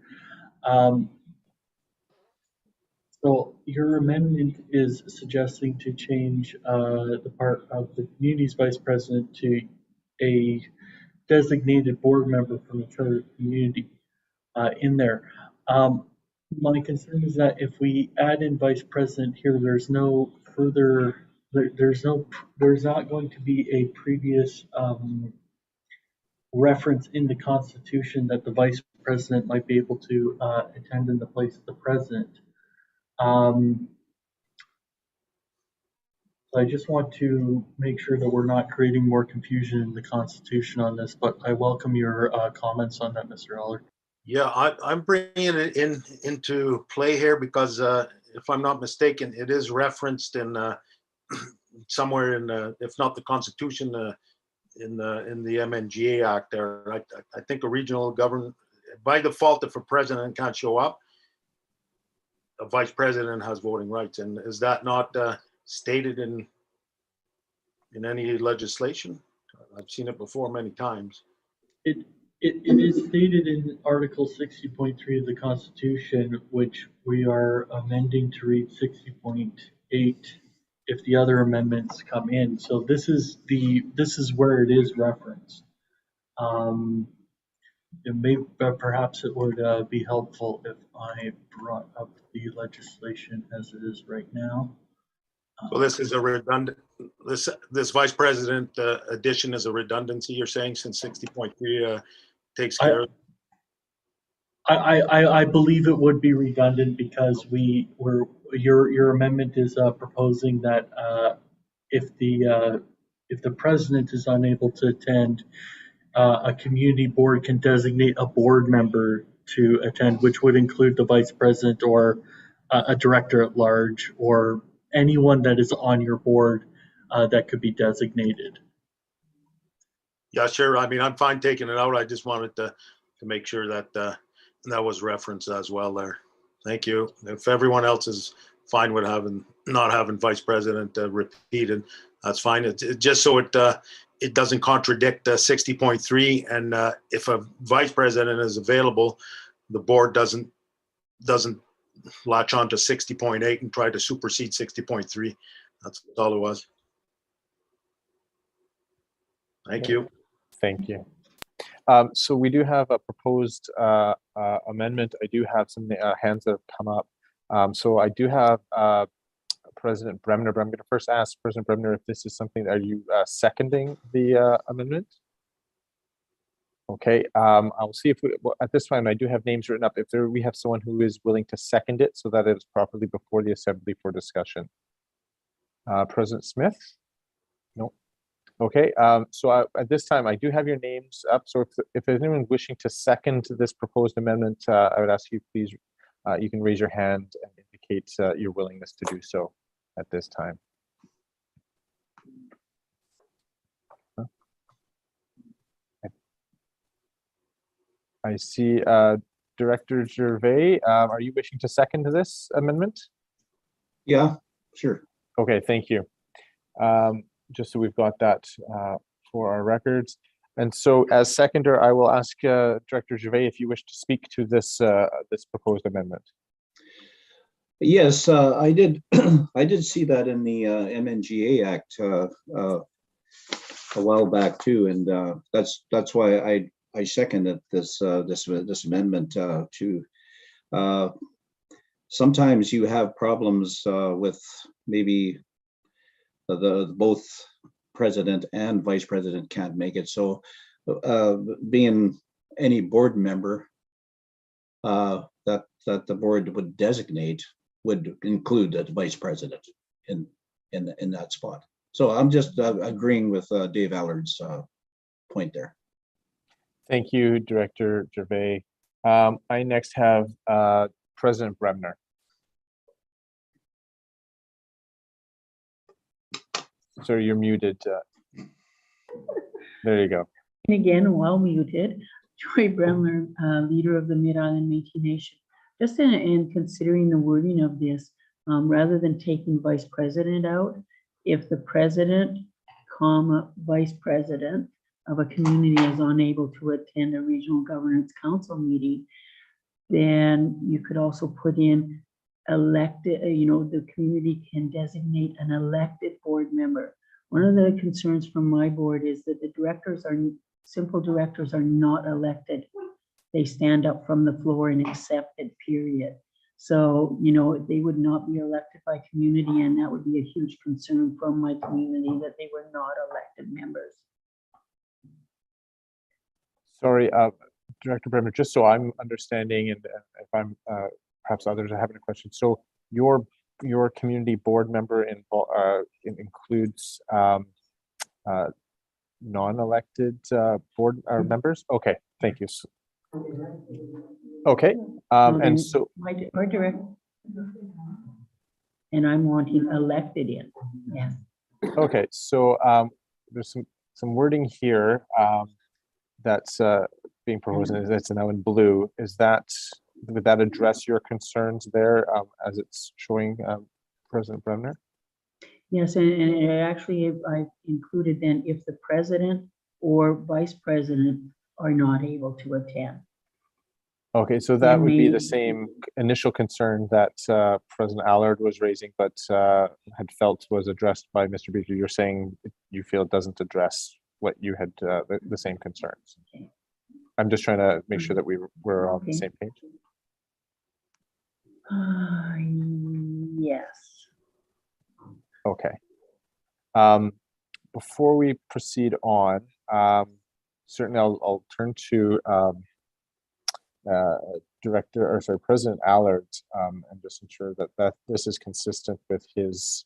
So your amendment is suggesting to change the part of the community's vice president to a designated board member from the charter community in there. My concern is that if we add in vice president here, there's no further, there's not going to be a previous reference in the Constitution that the vice president might be able to attend in the place of the president. So I just want to make sure that we're not creating more confusion in the Constitution on this, but I welcome your comments on that, Mr. Allard. Yeah, I'm bringing it into play here because if I'm not mistaken, it is referenced in somewhere in, if not the Constitution, in the MNGA Act there. I think a regional government, by default, if a president can't show up, a vice president has voting rights. And is that not stated in any legislation? I've seen it before many times. It is stated in Article 60.3 of the Constitution, which we are amending to read 60.8 if the other amendments come in. So this is where it is referenced. Perhaps it would be helpful if I brought up the legislation as it is right now. So this is a redundant, this vice president addition is a redundancy, you're saying, since 60.3 takes care of? I believe it would be redundant because your amendment is proposing that if the president is unable to attend, a community board can designate a board member to attend, which would include the vice president or a director at large or anyone that is on your board that could be designated. Yeah, sure. I mean, I'm fine taking it out. I just wanted to make sure that that was referenced as well there. Thank you. If everyone else is fine with not having vice president repeated, that's fine. It's just so it doesn't contradict 60.3. And if a vice president is available, the board doesn't latch on to 60.8 and try to supersede 60.3. That's all it was. Thank you. Thank you. So we do have a proposed amendment. I do have some hands that have come up. So I do have President Bremner, but I'm going to first ask President Bremner if this is something, are you seconding the amendment? Okay, I'll see if at this time I do have names written up. If we have someone who is willing to second it so that it is properly before the assembly for discussion. President Smith? No. Okay, so at this time I do have your names up. So if anyone wishing to second this proposed amendment, I would ask you please, you can raise your hand and indicate your willingness to do so at this time. I see Director Gervais. Are you wishing to second this amendment? Yeah, sure. Okay, thank you. Just so we've got that for our records. And so as seconder, I will ask Director Gervais if you wish to speak to this this proposed amendment. Yes, I did. I did see that in the MNGA Act a while back too, and that's why I seconded this amendment to. Sometimes you have problems with maybe both president and vice president can't make it. So being any board member that the board would designate would include the vice president in that spot. So I'm just agreeing with Dave Allard's point there. Thank you, Director Gervais. I next have President Bremner. So you're muted. There you go. And again, while muted, Joy Bremner, leader of the Mid-Island Métis Nation. Just in considering the wording of this, rather than taking vice president out, if the president, comma, vice president of a community is unable to attend a regional governance council meeting, then you could also put in elected, the community can designate an elected board member. One of the concerns from my board is that the simple directors are not elected. They stand up from the floor and accept it, period. So, they would not be elected by community, and that would be a huge concern from my community that they were not elected members. Sorry, Director Bremer, just so I'm understanding, and if I'm perhaps others are having a question. So your community board member includes non-elected board members? Okay, thank you. Okay, and so Our director, and I'm wanting elected in. Yeah. okay, so there's some wording here that's being proposed, and it's now in blue. Would that address your concerns there as it's showing President Bremner? Yes, and actually I included then if the president or vice president are not able to attend. Okay, so that would be the same initial concern that President Allard was raising, but had felt was addressed by Mr. Beaker. You're saying you feel it doesn't address what you had, the same concerns. Okay. I'm just trying to make sure that we're on the same page. Yes. Okay. Before we proceed on, certainly I'll turn to President Allard, and just ensure that this is consistent with his.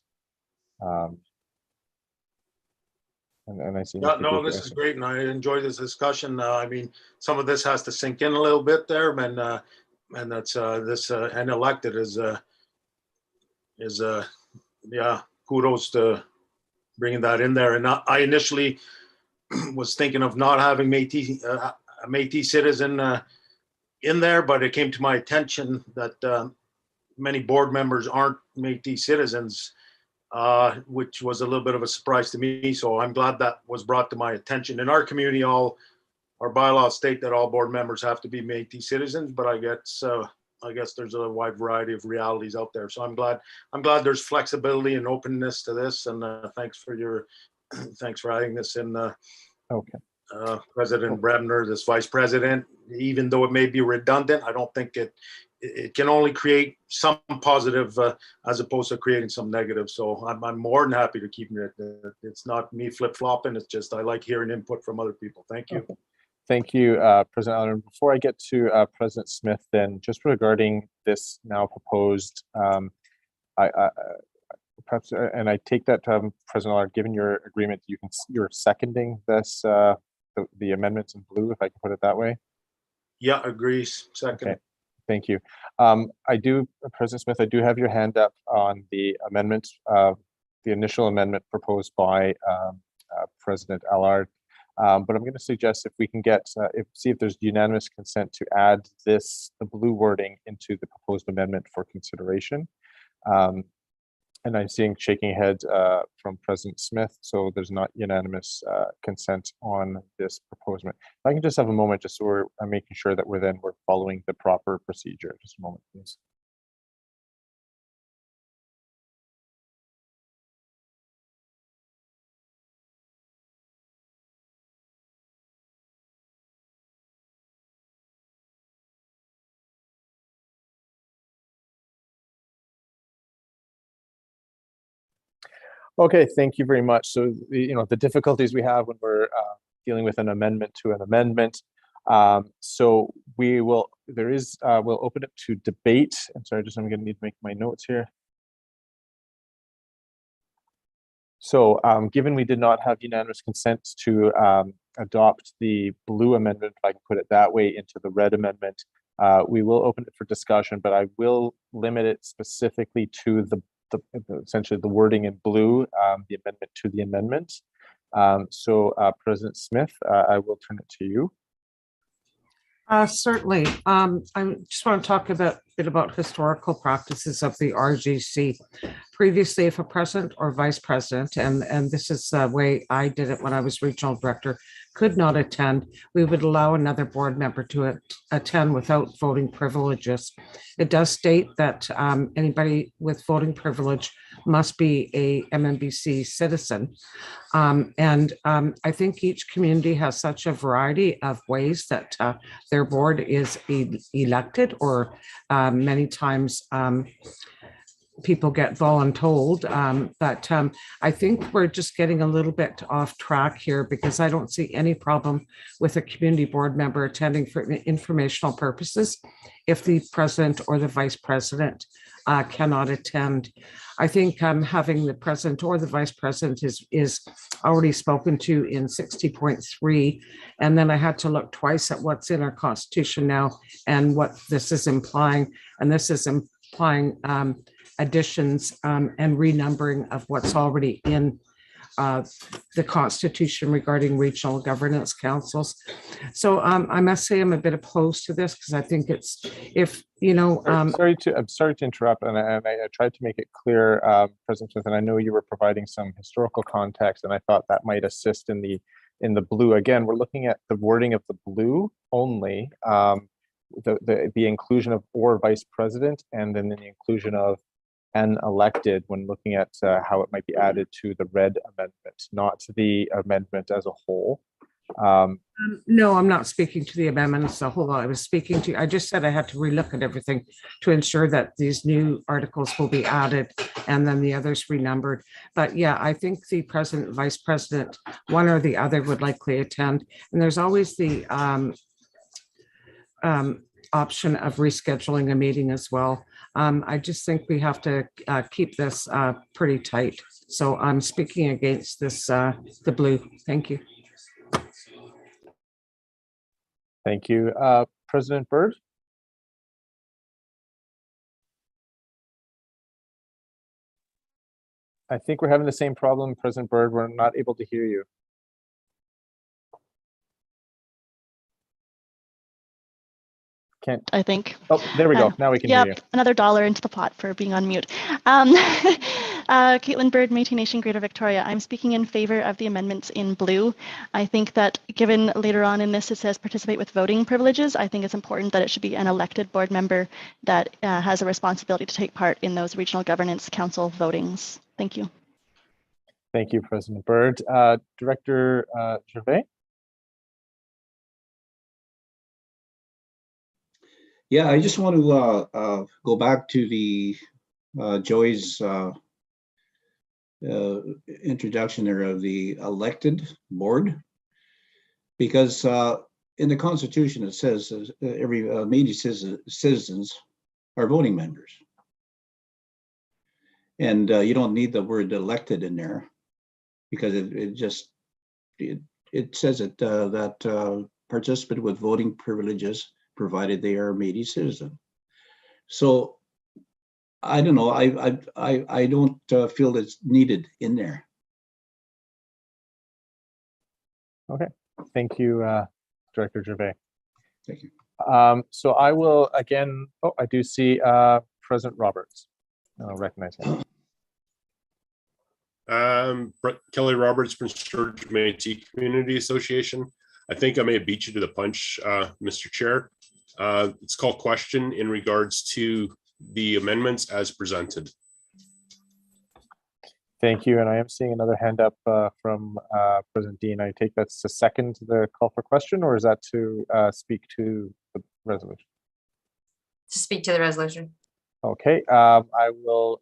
And I see. No, this is great, and I enjoy this discussion. I mean, some of this has to sink in a little bit there, and that's and elected is yeah, kudos to bringing that in there. And I initially was thinking of not having a Métis citizen in there, but it came to my attention that many board members aren't Métis citizens, which was a little bit of a surprise to me. So I'm glad that was brought to my attention. In our community, our bylaws state that all board members have to be Métis citizens, but I guess there's a wide variety of realities out there. So I'm glad there's flexibility and openness to this. And thanks for adding this in. Okay. President Bremner, this vice president, even though it may be redundant, I don't think it can only create some positive as opposed to creating some negative. So I'm more than happy to keep it. It's not me flip-flopping. It's just I like hearing input from other people. Thank you. Okay. Thank you, President Allard. Before I get to President Smith, then just regarding this now proposed, perhaps, and I take that President Allard, given your agreement, you're seconding this the amendments in blue, if I can put it that way. Yeah, agrees. Second. Okay. Thank you. President Smith, I do have your hand up on the amendment, the initial amendment proposed by President Allard. But I'm going to suggest if we can see if there's unanimous consent to add the blue wording into the proposed amendment for consideration. And I'm seeing shaking head from President Smith, so there's not unanimous consent on this proposal. If I can just have a moment, just so I'm making sure that we're following the proper procedure. Just a moment, please. Okay, thank you very much. So, the difficulties we have when we're dealing with an amendment to an amendment. So we'll open it to debate. I'm sorry, I'm going to need to make my notes here. So given we did not have unanimous consent to adopt the blue amendment, if I can put it that way, into the red amendment, we will open it for discussion, but I will limit it specifically to essentially the wording in blue, the amendment to the amendment. So President Smith, I will turn it to you. Certainly. I just want to talk a bit about historical practices of the RGC. Previously, if a president or vice president, and this is the way I did it when I was regional director, could not attend, we would allow another board member to attend without voting privileges. It does state that anybody with voting privilege must be a MNBC citizen. I think each community has such a variety of ways that their board is elected, or many times people get voluntold. But I think we're just getting a little bit off track here, because I don't see any problem with a community board member attending for informational purposes if the president or the vice president cannot attend. I think having the president or the vice president is already spoken to in 60.3. And then I had to look twice at what's in our constitution now and what this is implying. And this is implying additions and renumbering of what's already in the Constitution regarding regional governance councils. So I must say I'm a bit opposed to this, because I think it's, if you know. I'm sorry to interrupt, and I tried to make it clear, President Smith, and I know you were providing some historical context, and I thought that might assist in the blue. Again, we're looking at the wording of the blue only, the inclusion of or vice president, and then the inclusion of and elected when looking at how it might be added to the red amendment, not to the amendment as a whole. No, I'm not speaking to the amendment as a whole. I was speaking to, I just said I had to relook at everything to ensure that these new articles will be added and then the others renumbered. But yeah, I think the president, vice president, one or the other would likely attend. And there's always the option of rescheduling a meeting as well. I just think we have to keep this pretty tight. So I'm speaking against this, the blue. Thank you. Thank you. President Byrd? I think we're having the same problem, President Byrd. We're not able to hear you. Can't. I think. Oh, there we go. Now we can hear you. Another $1 into the pot for being on mute. Caitlin Byrd, Métis Nation, Greater Victoria. I'm speaking in favor of the amendments in blue. I think that given later on in this it says participate with voting privileges, I think it's important that it should be an elected board member that has a responsibility to take part in those regional governance council votings. Thank you. Thank you, President Byrd. Director Gervais? Yeah, I just want to go back to the Joy's introduction there of the elected board, because in the Constitution it says every Métis citizens are voting members, and you don't need the word elected in there, because it says it that participant with voting privileges, provided they are a Métis citizen. So I don't know. I don't feel it's needed in there. Okay, thank you, Director Gervais. Thank you. So I will again. Oh, I do see President Roberts. I'll recognize him. Kelly Roberts from Sturgeon Métis Community Association. I think I may have beat you to the punch, Mr. Chair. It's called question in regards to the amendments as presented. Thank you. And I am seeing another hand up from President Dean. I take that's to second the call for question, or is that to speak to the resolution? To speak to the resolution. Okay, I will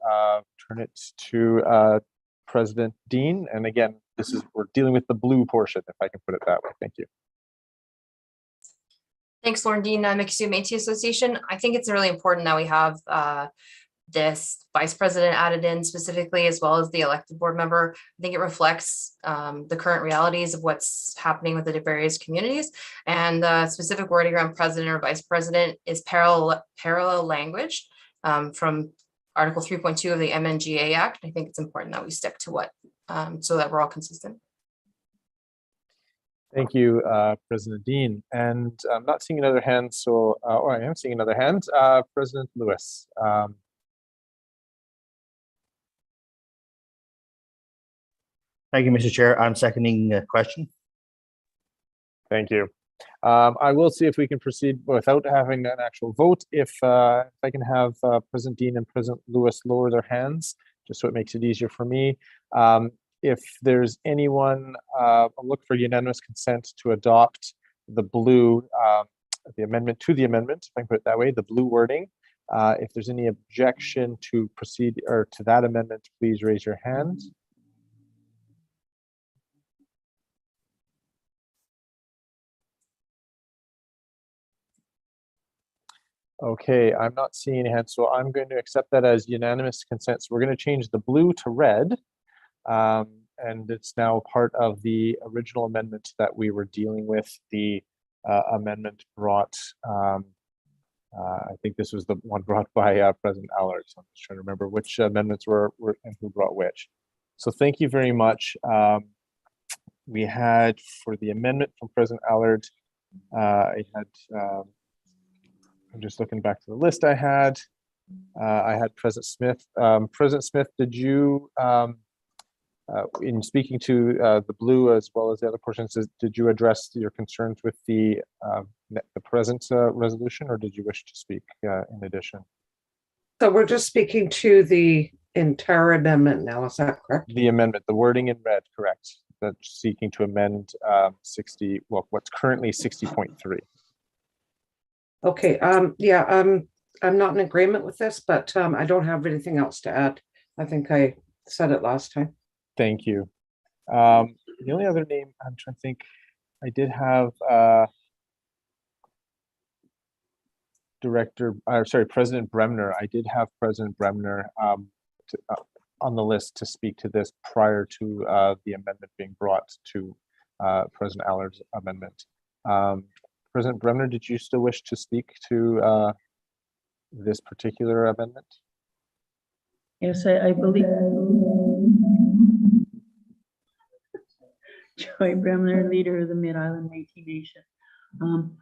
turn it to President Dean. And again, we're dealing with the blue portion, if I can put it that way. Thank you. Thanks, Lauren Dean, Mikisew Métis Association. I think it's really important that we have this vice president added in specifically, as well as the elected board member. I think it reflects the current realities of what's happening with the various communities, and the specific wording around president or vice president is parallel language from Article 3.2 of the MNGA Act. I think it's important that we stick to what, so that we're all consistent. Thank you, President Dean. And I'm not seeing another hand, so I am seeing another hand. President Lewis. Thank you, Mr. Chair. I'm seconding the question. Thank you. I will see if we can proceed without having an actual vote. If I can have President Dean and President Lewis lower their hands, just so it makes it easier for me. If there's anyone, I'll look for unanimous consent to adopt the blue, the amendment to the amendment, if I can put it that way, the blue wording. If there's any objection to proceed or to that amendment, please raise your hand. Okay, I'm not seeing any hands, so I'm going to accept that as unanimous consent. So we're going to change the blue to red. And it's now part of the original amendment that we were dealing with. The amendment brought, I think this was the one brought by President Allard. So I'm just trying to remember which amendments were and who brought which. So thank you very much. We had for the amendment from President Allard, I had, I'm just looking back to the list I had President Smith. President Smith, did you, in speaking to the blue as well as the other portions, did you address your concerns with the present resolution, or did you wish to speak in addition? So we're just speaking to the entire amendment now, is that correct? The amendment, the wording in red, correct. That's seeking to amend 60, well, what's currently 60.3. Okay, yeah, I'm not in agreement with this, but I don't have anything else to add. I think I said it last time. Thank you. The only other name I'm trying to think, I did have President Bremner. I did have President Bremner on the list to speak to this prior to the amendment being brought to President Allard's amendment. President Bremner, did you still wish to speak to this particular amendment? Yes, I believe. Joy Bremner, leader of the Mid-Island Métis Nation.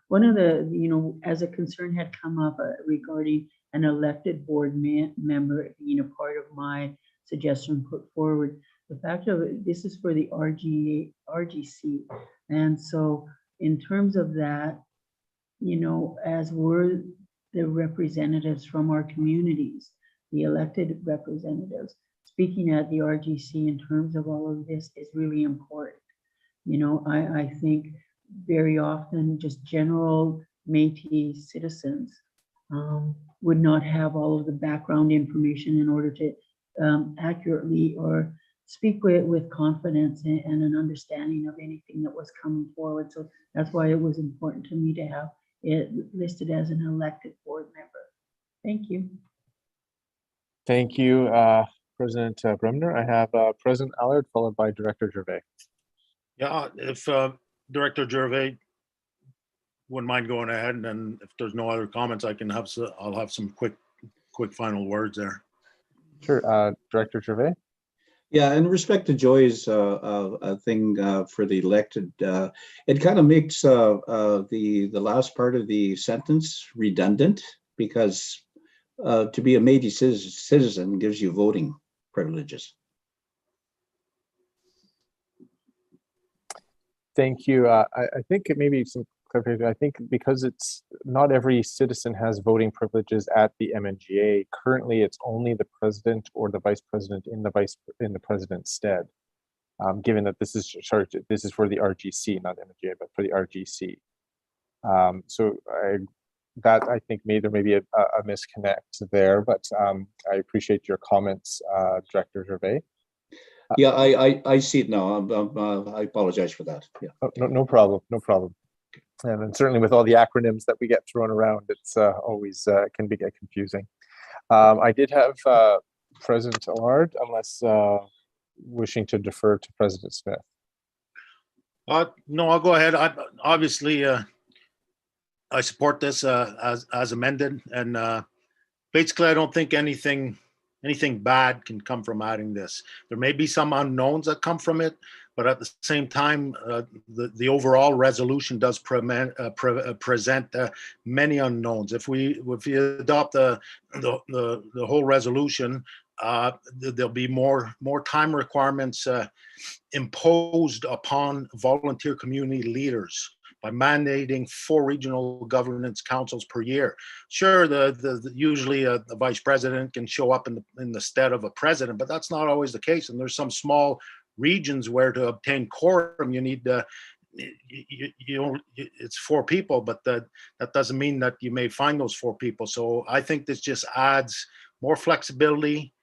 One of the, as a concern had come up regarding an elected board member being a part of my suggestion put forward. The fact of it, this is for the RGC. And so in terms of that, as we're the representatives from our communities, the elected representatives, speaking at the RGC in terms of all of this is really important. I think very often just general Métis citizens would not have all of the background information in order to accurately or speak with confidence and an understanding of anything that was coming forward. So that's why it was important to me to have it listed as an elected board member. Thank you. Thank you, President Bremner. I have President Allard followed by Director Gervais. Yeah, if Director Gervais wouldn't mind going ahead, and then if there's no other comments, I'll have some quick final words there. Sure, Director Gervais. Yeah, in respect to Joy's thing for the elected, it kind of makes the last part of the sentence redundant, because to be a Métis citizen gives you voting privileges. Thank you. I think it may be some clarification. I think because it's not every citizen has voting privileges at the MNGA. Currently, it's only the president or the vice president in the president's stead. Given that this is for the RGC, not MNGA, but for the RGC. I think there may be a misconnect there, but I appreciate your comments, Director Gervais. Yeah, I see it now. I apologize for that. Yeah. Oh, no problem. No problem. And certainly with all the acronyms that we get thrown around, it's always can be confusing. I did have President Allard, unless wishing to defer to President Smith. No, I'll go ahead. Obviously, I support this as amended, and basically, I don't think anything bad can come from adding this. There may be some unknowns that come from it, but at the same time, the overall resolution does present many unknowns. If we adopt the whole resolution, there'll be more time requirements imposed upon volunteer community leaders by mandating 4 regional governance councils per year. Sure, usually the vice president can show up in the stead of a president, but that's not always the case. And there's some small regions where to obtain quorum, you need it's 4 people, but that doesn't mean that you may find those 4 people. So I think this just adds more flexibility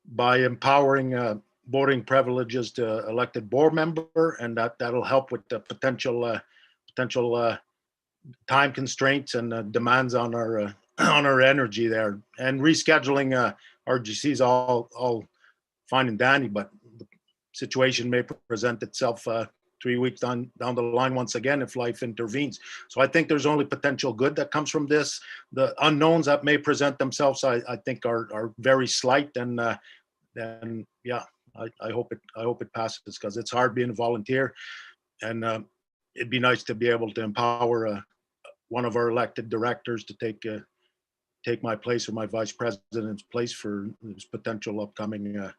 by empowering voting privileges to elected board member, and that'll help with the potential time constraints and demands on our energy there. And rescheduling RGCs all fine and dandy, but the situation may present itself 3 weeks down the line once again if life intervenes. So I think there's only potential good that comes from this. The unknowns that may present themselves, I think, are very slight, and yeah, I hope it passes, because it's hard being a volunteer, and it'd be nice to be able to empower one of our elected directors to take my place or my vice president's place for this potential upcoming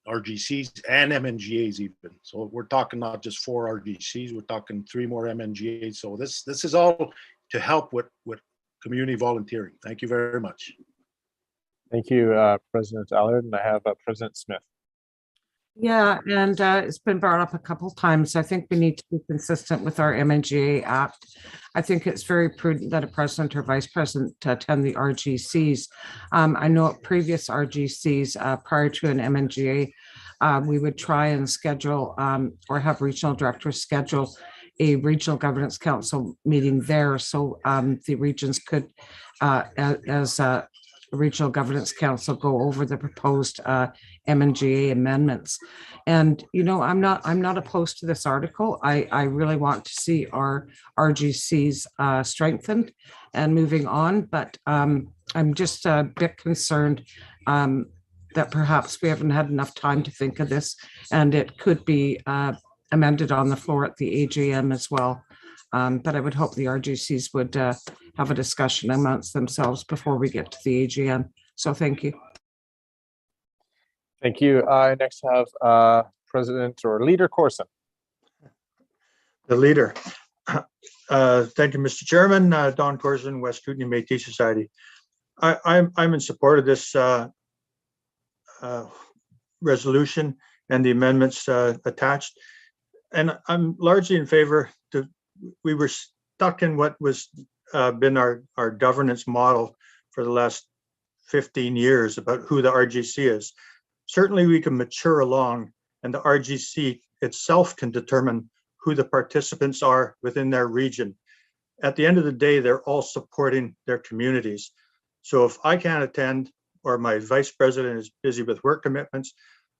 RGCs and MNGAs even. So we're talking not just 4 RGCs, we're talking 3 more MNGAs. So this is all to help with community volunteering. Thank you very much. Thank you, President Allard, and I have President Smith. Yeah, and it's been brought up a couple times. I think we need to be consistent with our MNGA Act. I think it's very prudent that a president or vice president attend the RGCs. I know at previous RGCs prior to an MNGA, we would try and schedule or have regional directors schedule a regional governance council meeting there, so the regions could, as a regional governance council, go over the proposed MNGA amendments. And I'm not opposed to this article. I really want to see our RGCs strengthened and moving on, but I'm just a bit concerned that perhaps we haven't had enough time to think of this, and it could be amended on the floor at the AGM as well. But I would hope the RGCs would have a discussion amongst themselves before we get to the AGM. So thank you. Thank you. I next have President or Leader Corson. The leader. Thank you, Mr. Chairman. Don Corson, West Kootenay Métis Society. I'm in support of this resolution and the amendments attached. And I'm largely in favor. We were stuck in what was been our governance model for the last 15 years about who the RGC is. Certainly we can mature along, and the RGC itself can determine who the participants are within their region. At the end of the day, they're all supporting their communities. So if I can't attend, or my vice president is busy with work commitments,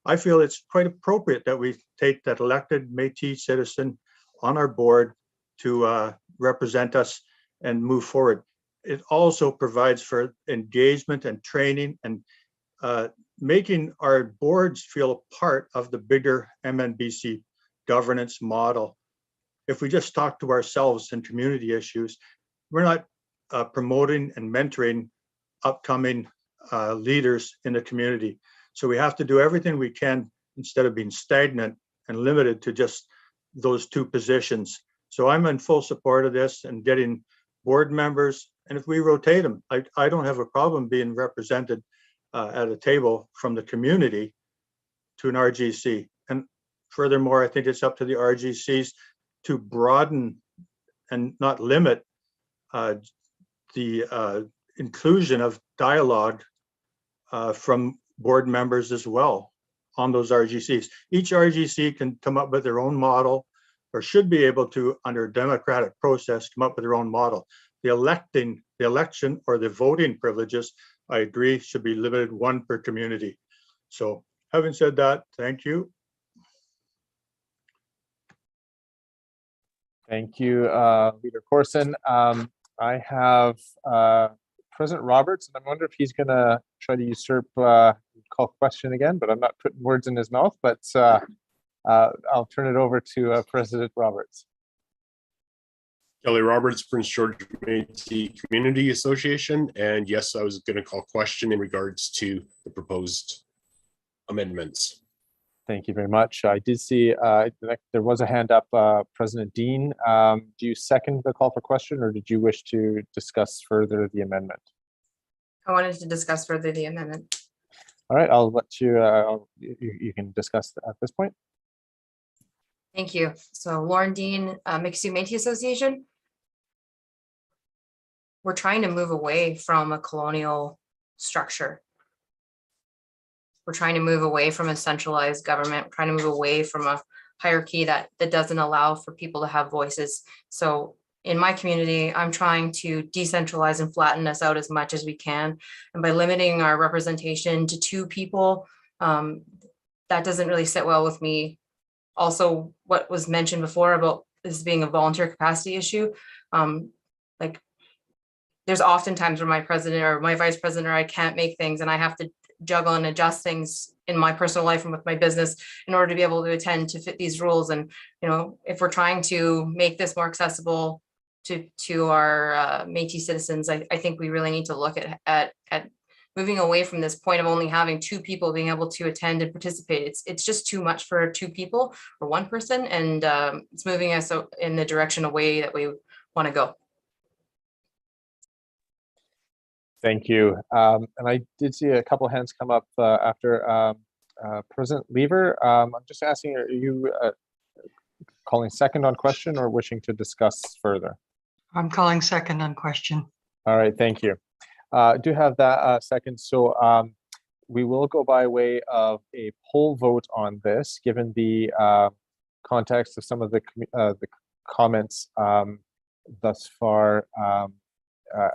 I feel it's quite appropriate that we take that elected Métis citizen on our board to represent us and move forward. It also provides for engagement and training and making our boards feel a part of the bigger MNBC governance model. If we just talk to ourselves and community issues, we're not promoting and mentoring upcoming leaders in the community. So we have to do everything we can instead of being stagnant and limited to just those 2 positions. So I'm in full support of this and getting board members. And if we rotate them, I don't have a problem being represented at a table from the community to an RGC. And furthermore, I think it's up to the RGCs to broaden and not limit the inclusion of dialogue from board members as well on those RGCs. Each RGC can come up with their own model, or should be able to, under a democratic process, come up with their own model. The election or the voting privileges, I agree, should be limited 1 per community. So having said that, thank you. Thank you, Leader Corson. I have President Roberts, and I wonder if he's going to try to usurp call question again, but I'm not putting words in his mouth. But I'll turn it over to President Roberts. Kelly Roberts, Prince George Métis Community Association. And yes, I was going to call question in regards to the proposed amendments. Thank you very much. I did see there was a hand up, President Dean. Do you second the call for question, or did you wish to discuss further the amendment? I wanted to discuss further the amendment. All right, I'll let you, you can discuss at this point. Thank you. So Lauren Dean, Mikisew Métis Association. We're trying to move away from a colonial structure. We're trying to move away from a centralized government. We're trying to move away from a hierarchy that doesn't allow for people to have voices. So in my community, I'm trying to decentralize and flatten us out as much as we can. And by limiting our representation to 2 people, that doesn't really sit well with me. Also, what was mentioned before about this being a volunteer capacity issue, like there's often times where my president or my vice president or I can't make things, and I have to juggle and adjust things in my personal life and with my business in order to be able to attend to fit these rules. And, you know, if we're trying to make this more accessible to our Métis citizens, I think we really need to look at moving away from this point of only having 2 people being able to attend and participate. It's just too much for 2 people or 1 person, and it's moving us in the direction away that we want to go. Thank you. And I did see a couple hands come up after President Lever. I'm just asking, are you calling second on question or wishing to discuss further? I'm calling second on question. All right, thank you. Do have that second. So we will go by way of a poll vote on this, given the context of some of the comments thus far.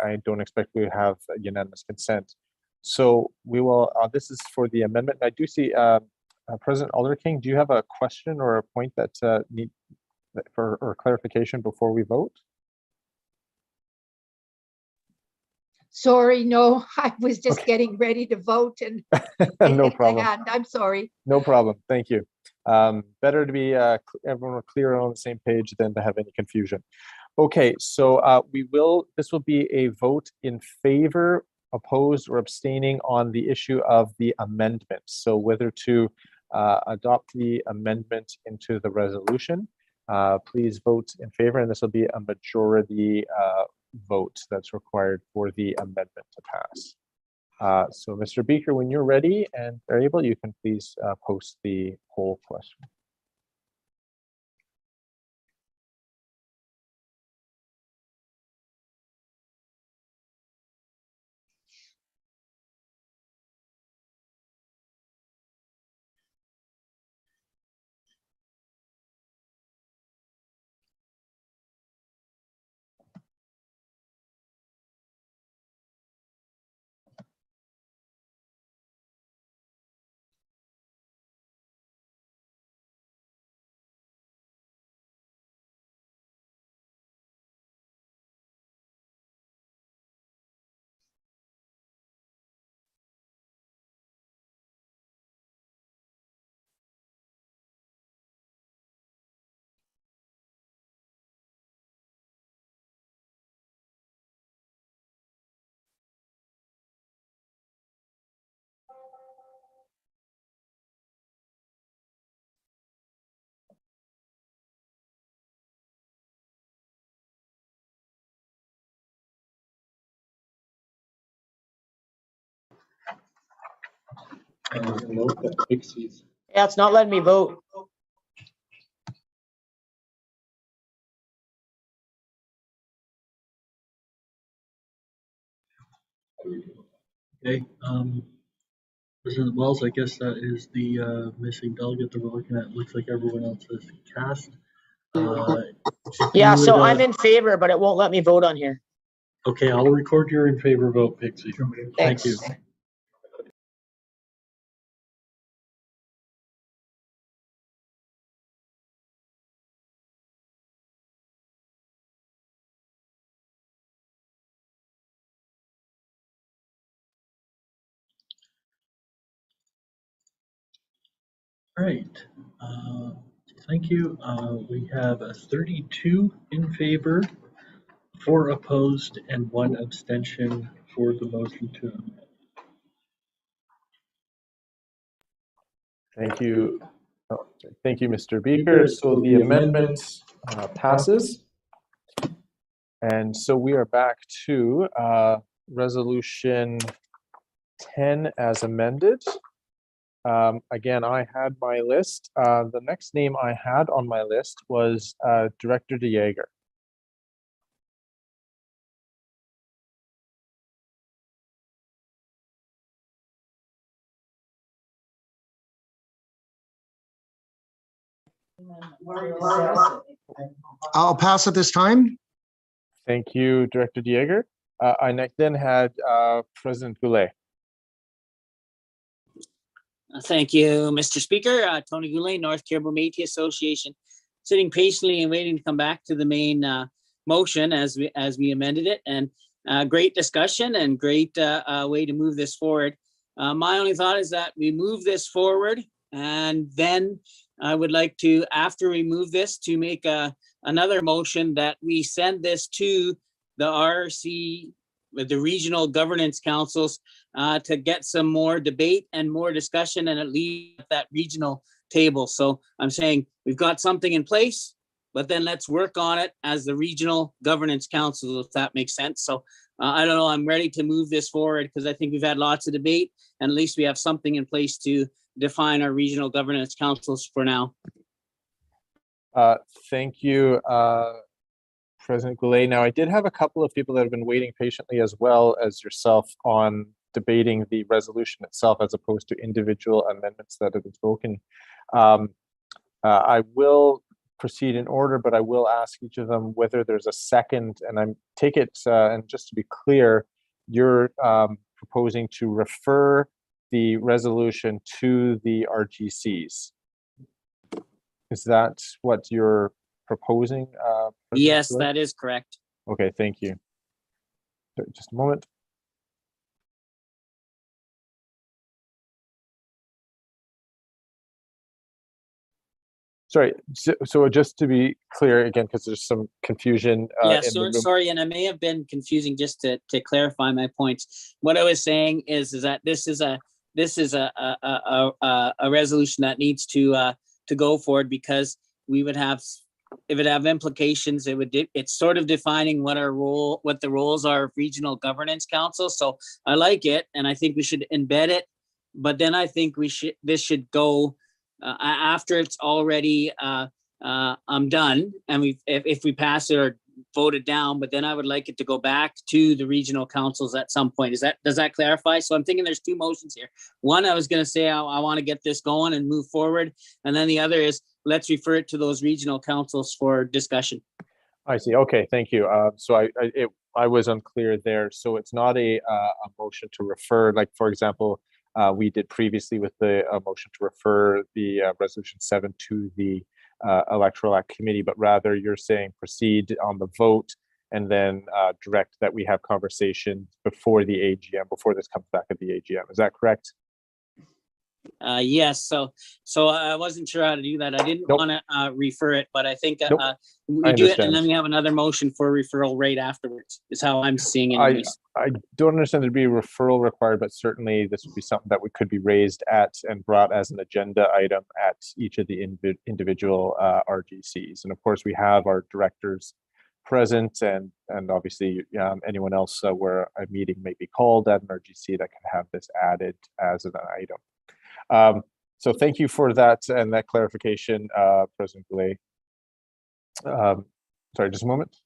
I don't expect we have unanimous consent. So we will, this is for the amendment. I do see President Alder King, do you have a question or a point that need for clarification before we vote? Sorry, no, I was just getting ready to vote and No hit the problem. hand. I'm sorry. No problem. Thank you. Better to be everyone clear on the same page than to have any confusion. Okay, so this will be a vote in favor, opposed, or abstaining on the issue of the amendment. So whether to adopt the amendment into the resolution, please vote in favor, and this will be a majority vote that's required for the amendment to pass. So Mr. Beaker, when you're ready and are able, you can please post the poll question. Yeah, it's not letting me vote. Okay, President Wells, I guess that is the missing delegate that we're looking at. Looks like everyone else has cast. Yeah, so I'm in favor, but it won't let me vote on here. Okay, I'll record your in favor vote, Pixie. Thank you. All right. Thank you. We have a 32 in favor, 4 opposed, and 1 abstention for the motion to amend. Thank you. Oh, sorry. Thank you, Mr. Beaker. So the amendment passes. And so we are back to resolution 10 as amended. Again, I had my list. The next name I had on my list was Director De Jager. I'll pass at this time. Thank you, Director De Jager. I then had President Goulet. Thank you, Mr. Speaker. Tony Goulet, North Caribou Métis Association, sitting patiently and waiting to come back to the main motion as we amended it. And great discussion and great way to move this forward. My only thought is that we move this forward, and then I would like to, after we move this, to make another motion that we send this to the RC, with the regional governance councils, to get some more debate and more discussion, and at least at that regional table. So I'm saying we've got something in place, but then let's work on it as the regional governance council, if that makes sense. So I don't know, I'm ready to move this forward because I think we've had lots of debate, and at least we have something in place to define our regional governance councils for now. Thank you, President Goulet. Now, I did have a couple of people that have been waiting patiently as well as yourself on debating the resolution itself as opposed to individual amendments that have been spoken. I will proceed in order, but I will ask each of them whether there's a second, and I take it, and just to be clear, you're proposing to refer the resolution to the RGCs. Is that what you're proposing? Yes, that is correct. Okay, thank you. Just a moment. Sorry, so just to be clear again, because there's some confusion. Yeah, sorry, and I may have been confusing. Just to clarify my points, what I was saying is that this is a resolution that needs to go forward, because we would have, if it have implications, it's sort of defining what the roles are of regional governance council. So I like it, and I think we should embed it, but then I think this should go after it's already done, and if we pass it or vote it down, but then I would like it to go back to the regional councils at some point. Does that clarify? So I'm thinking there's two motions here. One, I was going to say I want to get this going and move forward, and then the other is let's refer it to those regional councils for discussion. I see. Okay, thank you. So I was unclear there. So it's not a motion to refer, like for example, we did previously with the motion to refer the resolution 7 to the Electoral Act Committee, but rather you're saying proceed on the vote and then direct that we have conversations before the AGM, before this comes back at the AGM. Is that correct? Yes. So I wasn't sure how to do that. I didn't want to refer it, but I think we do it, and then we have another motion for referral right afterwards. Is how I'm seeing it. I don't understand there'd be a referral required, but certainly this would be something that could be raised at and brought as an agenda item at each of the individual RGCs. And of course, we have our directors present, and obviously anyone else where a meeting may be called at an RGC that can have this added as an item. So thank you for that and that clarification, President Goulet. Sorry, just a moment.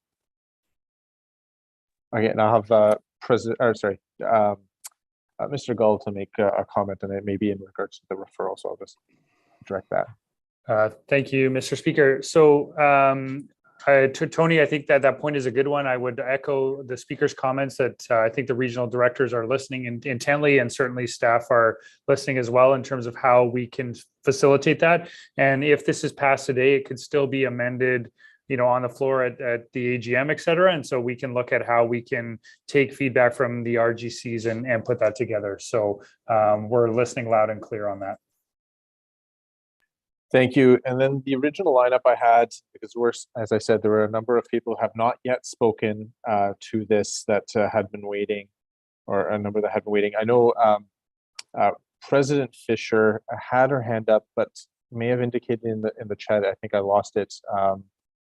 Okay, now I have Mr. Gull to make a comment, and it may be in regards to the referral, so I'll just direct that. Thank you, Mr. Speaker. So to Tony, I think that point is a good one. I would echo the speaker's comments that I think the regional directors are listening intently, and certainly staff are listening as well in terms of how we can facilitate that. And if this is passed today, it could still be amended, on the floor at the AGM, et cetera. And so we can look at how we can take feedback from the RGCs and put that together. So we're listening loud and clear on that. Thank you. And then the original lineup I had, because as I said, there were a number of people who have not yet spoken to this that had been waiting, or a number that had been waiting. I know President Fisher had her hand up, but may have indicated in the chat, I think I lost it,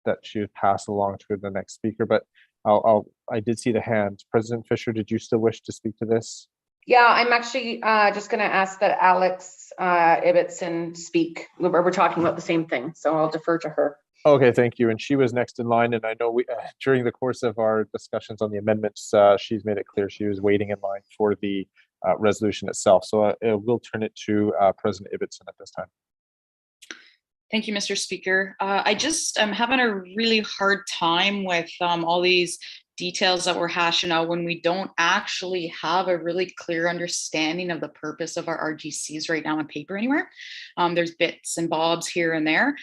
that she would pass along to the next speaker. But I did see the hand. President Fisher, did you still wish to speak to this? Yeah, I'm actually just going to ask that Alex Ibbotson speak. We're talking about the same thing, so I'll defer to her. Okay, thank you. And she was next in line, and I know we during the course of our discussions on the amendments, she's made it clear she was waiting in line for the resolution itself. So we'll turn it to President Ibbotson at this time. Thank you, Mr. Speaker. I just am having a really hard time with all these details that we're hashing out when we don't actually have a really clear understanding of the purpose of our RGCs right now on paper anywhere. There's bits and bobs here and there.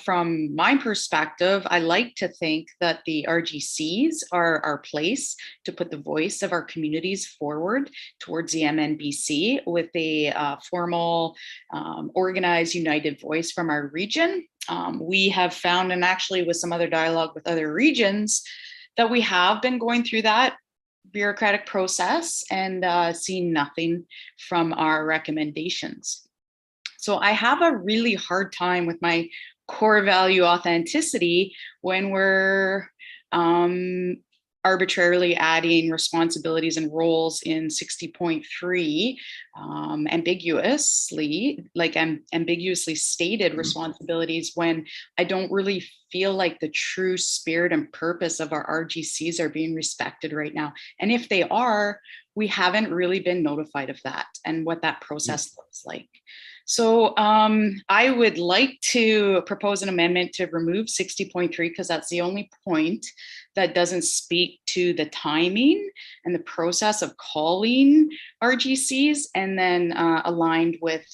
From my perspective, I like to think that the RGCs are our place to put the voice of our communities forward towards the MNBC with a formal, organized, united voice from our region. We have found, and actually with some other dialogue with other regions, that we have been going through that bureaucratic process and seen nothing from our recommendations. So I have a really hard time with my core value authenticity when we're arbitrarily adding responsibilities and roles in 60.3 ambiguously stated responsibilities, when I don't really feel like the true spirit and purpose of our RGCs are being respected right now. And if they are, we haven't really been notified of that and what that process looks like. So I would like to propose an amendment to remove 60.3 because that's the only point that doesn't speak to the timing and the process of calling RGCs, and then aligned with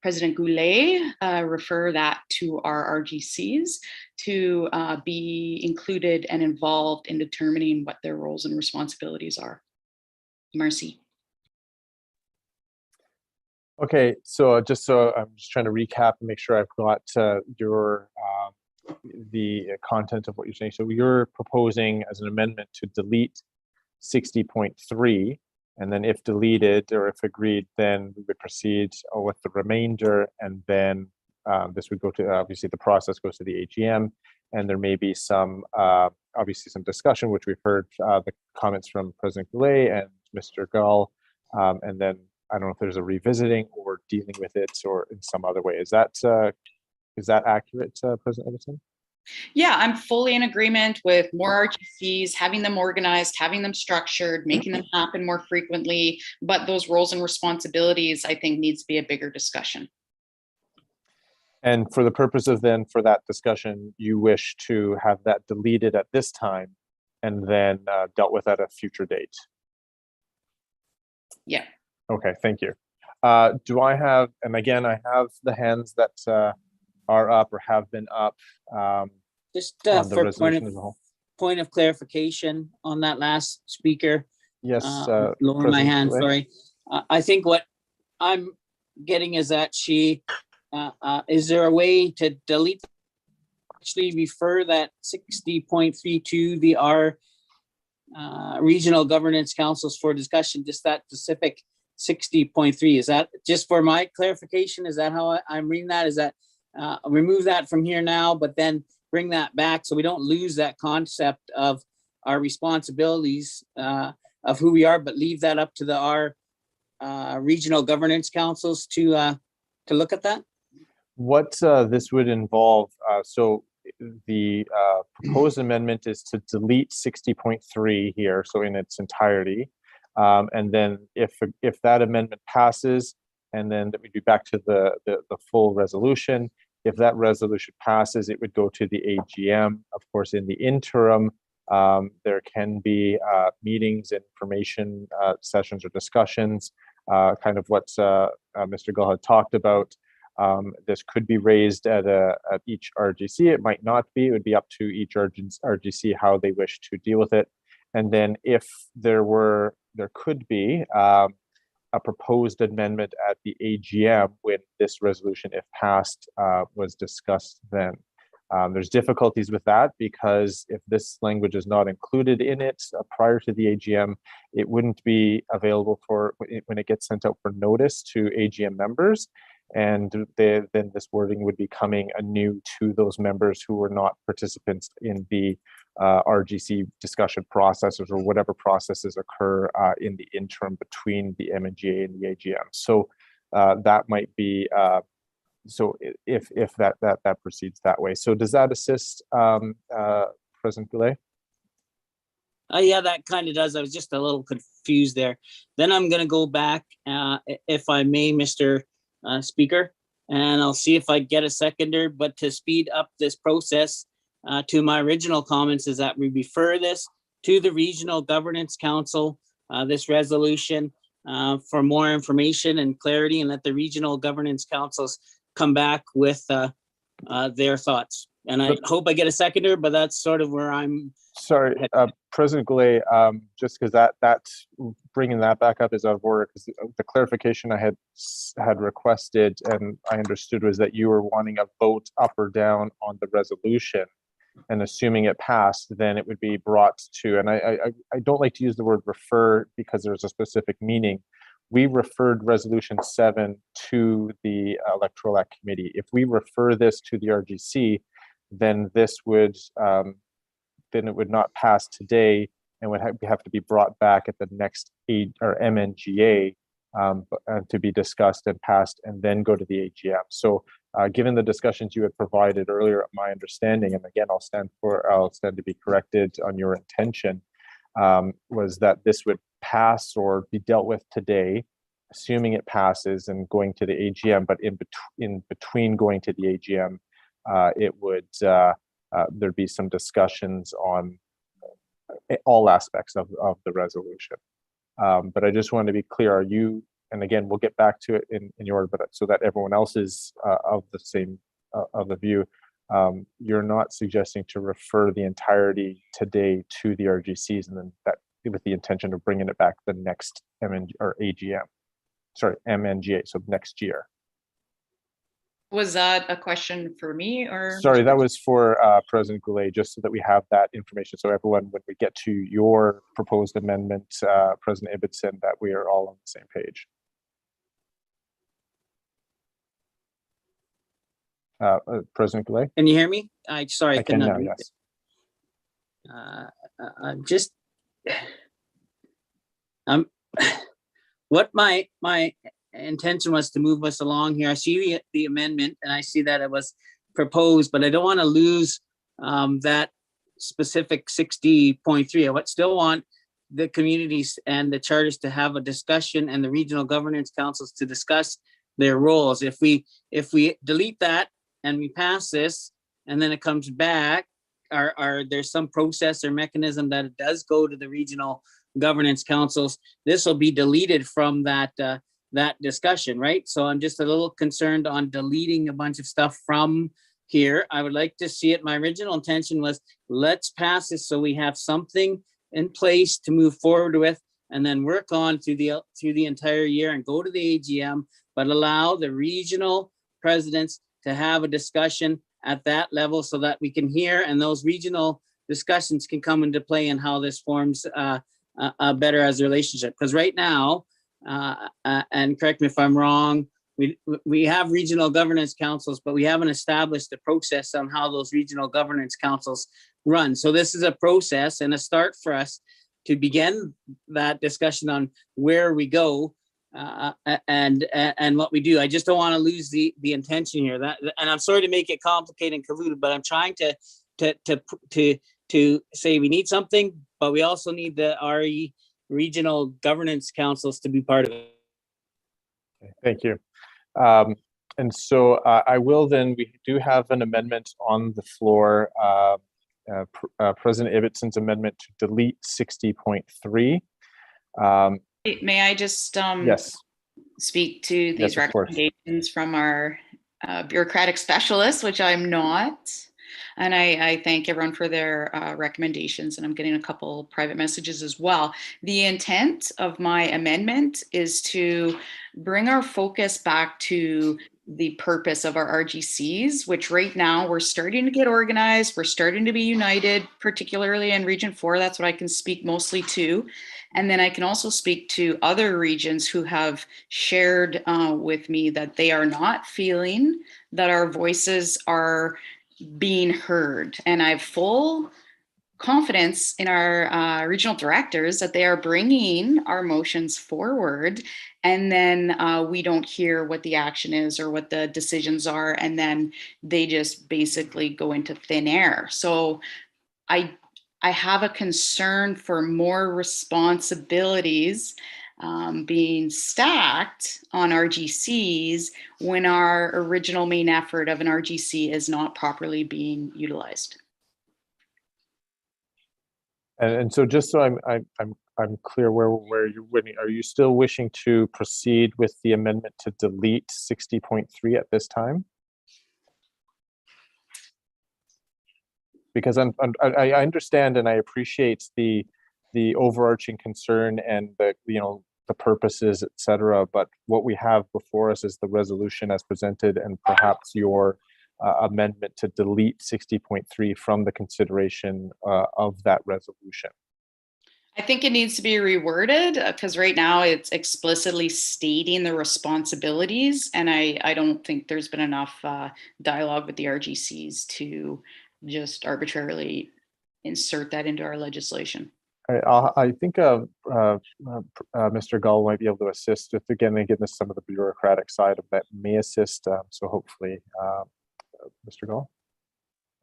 President Goulet, refer that to our RGCs to be included and involved in determining what their roles and responsibilities are. Merci. Okay, so I'm just trying to recap and make sure I've got the content of what you're saying. So you're proposing as an amendment to delete 60.3, and then if deleted or if agreed, then we would proceed with the remainder, and then this would go to, obviously the process goes to the AGM, and there may be some obviously some discussion, which we've heard the comments from President Goulet and Mr. Gull, and then I don't know if there's a revisiting or dealing with it or in some other way. Is that accurate, President Ibbotson? Yeah, I'm fully in agreement with more RGCs, having them organized, having them structured, making them happen more frequently. But those roles and responsibilities, I think, needs to be a bigger discussion. And for the purpose of then, for that discussion, you wish to have that deleted at this time and then dealt with at a future date? Yeah. Okay, thank you. Do I have, and again, I have the hands that are up or have been up. Just on the for resolution as a whole. point of clarification on that last speaker. Yes. Lower my President hand, Goulet. sorry. I think what I'm getting is that is there a way to delete, actually refer that 60.3 to the regional governance councils for discussion, just that specific 60.3? Is that, just for my clarification, is that how I'm reading that? Is that remove that from here now, but then bring that back so we don't lose that concept of our responsibilities of who we are, but leave that up to our regional governance councils to look at that? What this would involve, so the proposed amendment is to delete 60.3 here, so in its entirety. And then if that amendment passes, and then that would be back to the full resolution. If that resolution passes, it would go to the AGM. Of course, in the interim, there can be meetings, information sessions or discussions, kind of what Mr. Gull had talked about. This could be raised at each RGC. It might not be. It would be up to each RGC how they wish to deal with it. And then if there could be a proposed amendment at the AGM when this resolution, if passed, was discussed then. There's difficulties with that because if this language is not included in it prior to the AGM, it wouldn't be available for when it gets sent out for notice to AGM members. And then this wording would be coming anew to those members who were not participants in the RGC discussion processes or whatever processes occur in the interim between the MNGA and the AGM. So that might be, so if that proceeds that way. So does that assist President Goulet? Yeah, that kind of does. I was just a little confused there. Then I'm going to go back, if I may, Mr. Speaker, and I'll see if I get a seconder. But to speed up this process, to my original comments is that we refer this to the Regional Governance Council, this resolution, for more information and clarity, and let the Regional Governance Councils come back with their thoughts. And I hope I get a seconder, but that's sort of where I'm. Sorry, President Goulet, just because that's bringing that back up is out of order, because the clarification I had requested and I understood was that you were wanting a vote up or down on the resolution, and assuming it passed, then it would be brought to, and I don't like to use the word refer because there's a specific meaning. We referred resolution 7 to the Electoral Act Committee. If we refer this to the RGC, then this would, then it would not pass today and would have to be brought back at the next MNGA to be discussed and passed and then go to the AGM. So given the discussions you had provided earlier, my understanding, and again, I'll stand to be corrected on your intention, was that this would pass or be dealt with today, assuming it passes and going to the AGM, but in between going to the AGM, it would, there'd be some discussions on all aspects of the resolution. But I just want to be clear, are you, and again, we'll get back to it in your, but so that everyone else is of the same, of the view, you're not suggesting to refer the entirety today to the RGCs and then that with the intention of bringing it back the next AGM, sorry, MNGA, so next year. Was that a question for me or? Sorry, that was for President Goulet, just so that we have that information. So everyone, when we get to your proposed amendment, President Ibbotson, that we are all on the same page. President Goulet? Can you hear me? Sorry, I can now, yes. I'm just, what my intention was to move us along here. I see the amendment and I see that it was proposed, but I don't want to lose that specific 60.3. I still want the communities and the charters to have a discussion and the regional governance councils to discuss their roles. If we delete that and we pass this and then it comes back, there's some process or mechanism that it does go to the regional governance councils, this will be deleted from that discussion, right? So I'm just a little concerned on deleting a bunch of stuff from here. I would like to see it. My original intention was let's pass this so we have something in place to move forward with and then work on through the entire year and go to the AGM, but allow the regional presidents to have a discussion at that level so that we can hear and those regional discussions can come into play and how this forms better as a relationship. Because right now, and correct me if I'm wrong, we have regional governance councils, but we haven't established a process on how those regional governance councils run. So this is a process and a start for us to begin that discussion on where we go and what we do. I just don't want to lose the intention here. And I'm sorry to make it complicated and convoluted, but I'm trying to say we need something, but we also need the RE regional governance councils to be part of it. Thank you. And so I will then, we do have an amendment on the floor, President Ibbotson's amendment to delete 60.3. May I just yes. speak to these recommendations from our bureaucratic specialists, which I'm not. And I thank everyone for their recommendations, and I'm getting a couple private messages as well. The intent of my amendment is to bring our focus back to the purpose of our RGCs, which right now we're starting to get organized. We're starting to be united, particularly in Region 4. That's what I can speak mostly to. And then I can also speak to other regions who have shared with me that they are not feeling that our voices are being heard. And I have full confidence in our regional directors that they are bringing our motions forward, and then we don't hear what the action is or what the decisions are, and then they just basically go into thin air. So I have a concern for more responsibilities being stacked on RGCs when our original main effort of an RGC is not properly being utilized. And so just so I'm clear where you're winning, are you still wishing to proceed with the amendment to delete 60.3 at this time? Because I understand and I appreciate the overarching concern and the purposes, et cetera, but what we have before us is the resolution as presented, and perhaps your amendment to delete 60.3 from the consideration of that resolution. I think it needs to be reworded because right now it's explicitly stating the responsibilities, and I don't think there's been enough dialogue with the RGCs to just arbitrarily insert that into our legislation. I think Mr. Gall might be able to assist with, again, some of the bureaucratic side of that may assist. So hopefully, Mr. Gall.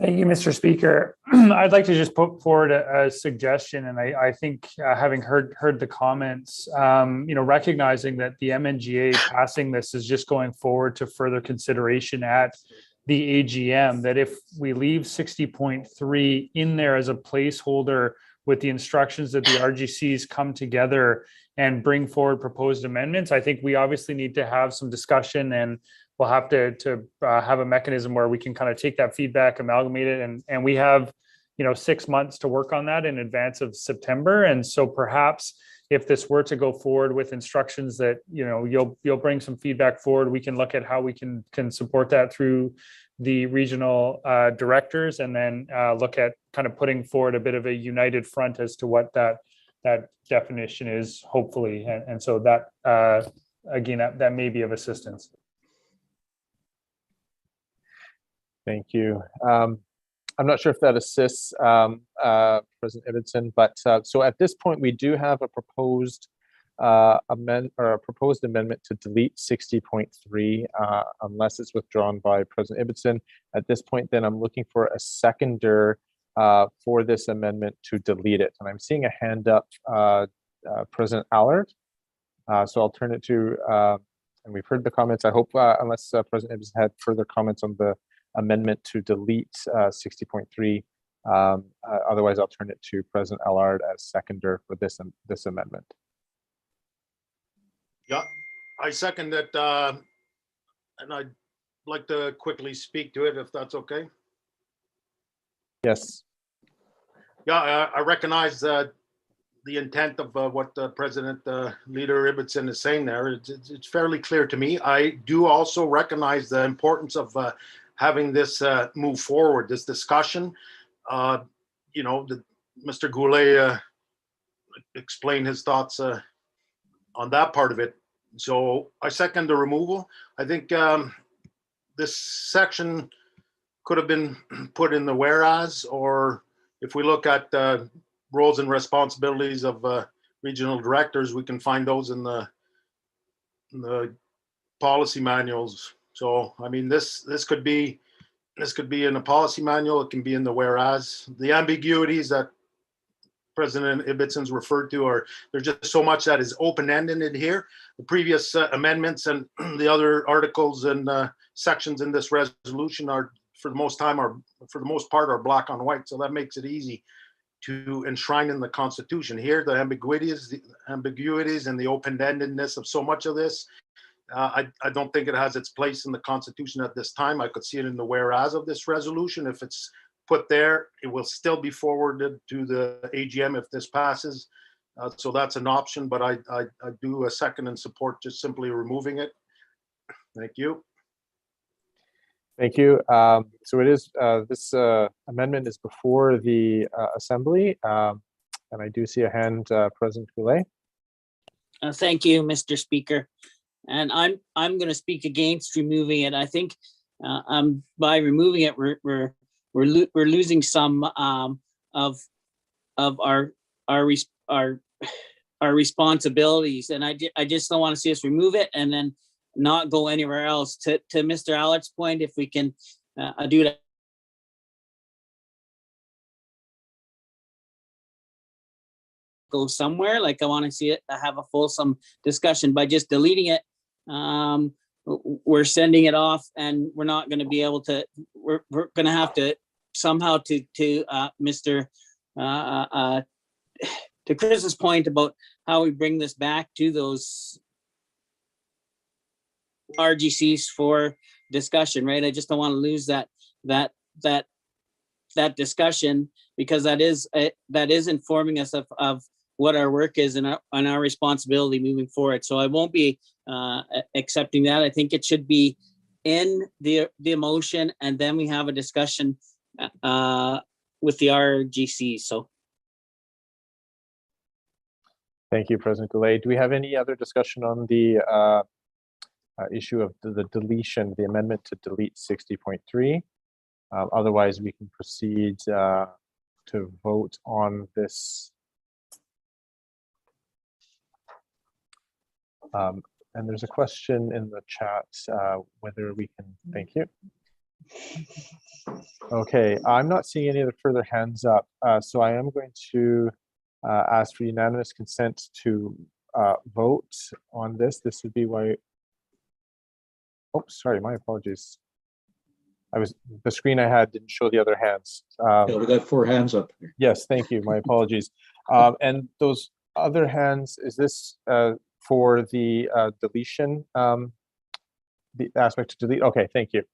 Thank you, Mr. Speaker. I'd like to just put forward a suggestion, and I think having heard the comments, recognizing that the MNGA passing this is just going forward to further consideration at the AGM, that if we leave 60.3 in there as a placeholder with the instructions that the RGCs come together and bring forward proposed amendments, I think we obviously need to have some discussion, and we'll have to have a mechanism where we can kind of take that feedback, amalgamate it, and we have 6 months to work on that in advance of September. And so perhaps if this were to go forward with instructions that you'll bring some feedback forward, we can look at how we can support that through the regional directors, and then look at kind of putting forward a bit of a united front as to what that definition is, hopefully. And so that again, that may be of assistance. Thank you. I'm not sure if that assists President Ibbotson, but so at this point we do have a proposed amendment to delete 60.3 unless it's withdrawn by President Ibbotson. At this point, then I'm looking for a seconder for this amendment to delete it, and I'm seeing a hand up, President Allard. So I'll turn it to, and we've heard the comments. I hope unless President Ibbotson had further comments on the amendment to delete 60.3. Otherwise, I'll turn it to President Allard as seconder for this amendment. Yeah, I second it, and I'd like to quickly speak to it, if that's okay. Yes. Yeah, I recognize the intent of what President Leader Ibbotson is saying there. It's fairly clear to me. I do also recognize the importance of having this move forward, this discussion. Mr. Goulet explained his thoughts on that part of it. So I second the removal. I think this section could have been put in the whereas, or if we look at roles and responsibilities of regional directors, we can find those in the policy manuals. So, I mean, this could be in a policy manual. It can be in the whereas. The ambiguities that President Ibbotson's referred to there's just so much that is open-ended in here. The previous amendments and the other articles and sections in this resolution for the most part are black on white. So that makes it easy to enshrine in the Constitution. Here, the ambiguities and the open-endedness of so much of this, I don't think it has its place in the Constitution at this time. I could see it in the whereas of this resolution if it's put there. It will still be forwarded to the AGM if this passes. So that's an option, but I do a second and support just simply removing it. Thank you. Thank you. So it is, this amendment is before the Assembly. And I do see a hand, President Goulet. Thank you, Mr. Speaker. And I'm going to speak against removing it. I think by removing it, we're losing some of our responsibilities, and I just don't want to see us remove it and then not go anywhere else. To Mr. Allard's point, if we can do that. Go somewhere, like I want to see it have a fulsome discussion. By just deleting it, we're sending it off, and we're not going to be able to. We're going to have to somehow to Mr. To Chris's point about how we bring this back to those RGCs for discussion, right? I just don't want to lose that discussion, because that is informing us of what our work is and our responsibility moving forward. So I won't be accepting that. I think it should be in the motion, and then we have a discussion with the RGC. So. Thank you, President Goulet. Do we have any other discussion on the issue of the deletion, the amendment to delete 60.3? Otherwise, we can proceed to vote on this. And there's a question in the chat whether we can, thank you. Okay, I'm not seeing any other further hands up, so I am going to ask for unanimous consent to vote on this. This would be why, oh, sorry, my apologies. The screen I had didn't show the other hands. Yeah, we got 4 hands up. Yes, thank you, my apologies. And those other hands, is this for the deletion, the aspect to delete? Okay, thank you.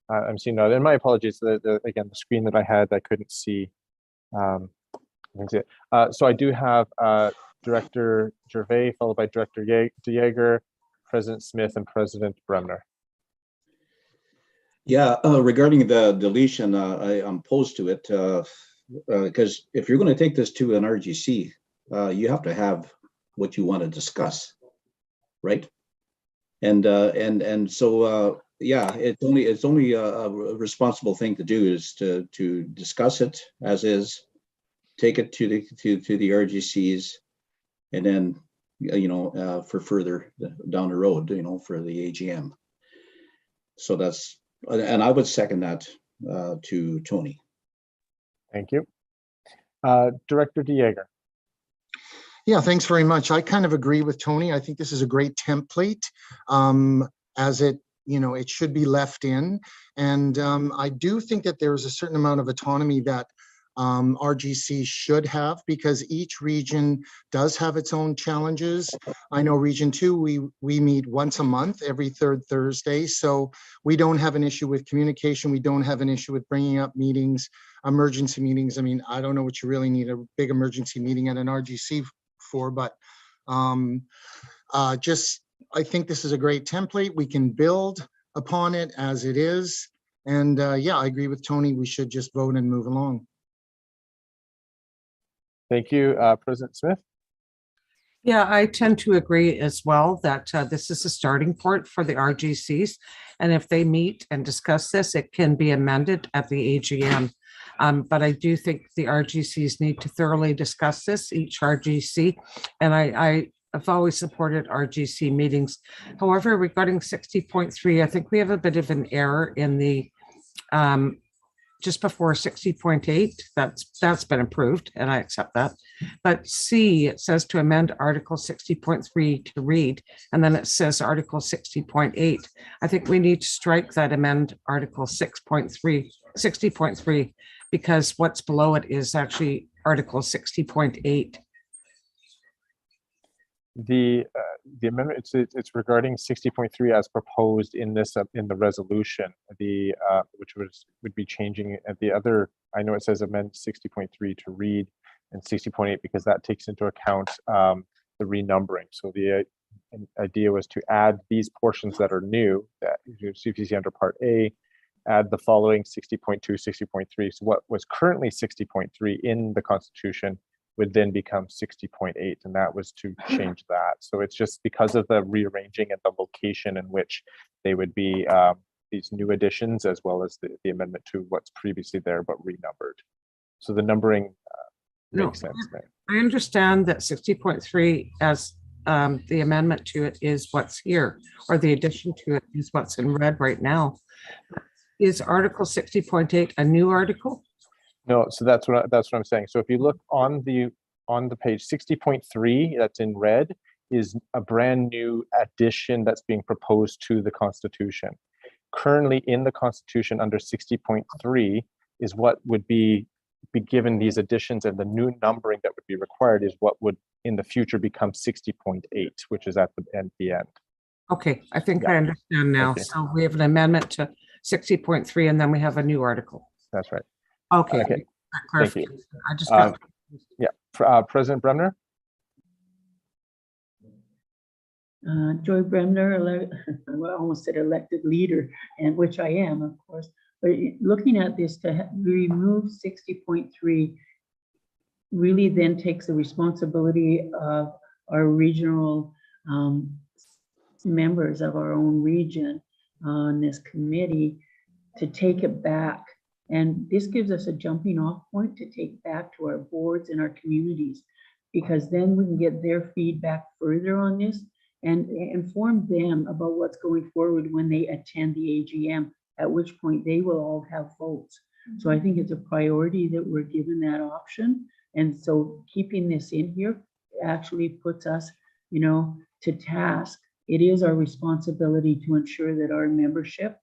I'm seeing that. And my apologies, again, the screen that I had, I couldn't see. So I do have Director Gervais, followed by Director De Jager, President Smith, and President Bremner. Yeah, regarding the deletion, I'm opposed to it because if you're going to take this to an RGC, you have to have what you want to discuss, right? And so yeah, it's only a responsible thing to do is to discuss it as is, take it to the RGCs, and then for further down the road, for the AGM. So that's, and I would second that to Tony. Thank you. Director De Jager. Yeah, thanks very much. I kind of agree with Tony. I think this is a great template, as it, it should be left in. And I do think that there is a certain amount of autonomy that RGC should have, because each region does have its own challenges. I know Region 2, we meet once a month, every third Thursday. So we don't have an issue with communication. We don't have an issue with bringing up meetings, emergency meetings. I mean, I don't know what you really need a big emergency meeting at an RGC for, but I think this is a great template. We can build upon it as it is. And yeah, I agree with Tony. We should just vote and move along. Thank you, President Smith. Yeah, I tend to agree as well that this is a starting point for the RGCs. And if they meet and discuss this, it can be amended at the AGM. But I do think the RGCs need to thoroughly discuss this, each RGC. And I have always supported RGC meetings. However, regarding 60.3, I think we have a bit of an error in the just before 60.8, that's been approved, and I accept that. But C, it says to amend Article 60.3 to read, and then it says Article 60.8. I think we need to strike that, amend Article 60.3, because what's below it is actually Article 60.8. The amendment, it's regarding 60.3 as proposed in this, in the resolution, which would be changing at the other, I know it says amend 60.3 to read, and 60.8 because that takes into account the renumbering. So the idea was to add these portions that are new, that CPC under Part A, add the following 60.2, 60.3. So what was currently 60.3 in the Constitution would then become 60.8, and that was to change that. So it's just because of the rearranging and the location in which they would be these new additions, as well as the amendment to what's previously there but renumbered. So the numbering makes sense there. I understand that 60.3 as the amendment to it is what's here, or the addition to it is what's in red right now. Is Article 60.8 a new article? No, so that's what I'm saying. So if you look on the page, 60.3 that's in red is a brand new addition that's being proposed to the Constitution. Currently in the Constitution under 60.3 is what would be given these additions, and the new numbering that would be required is what would in the future become 60.8, which is at the end. Okay, I think I understand now. Okay. So we have an amendment to 60.3 and then we have a new article. That's right. Okay. Okay. Thank you. I just got President Bremner. Joy Bremner, well, I almost said elected leader, and which I am, of course. But looking at this, to remove 60.3 really then takes the responsibility of our regional members of our own region on this committee to take it back. And this gives us a jumping off point to take back to our boards and our communities, because then we can get their feedback further on this and inform them about what's going forward when they attend the AGM, at which point they will all have votes. So I think it's a priority that we're given that option. And so keeping this in here actually puts us, to task. It is our responsibility to ensure that our membership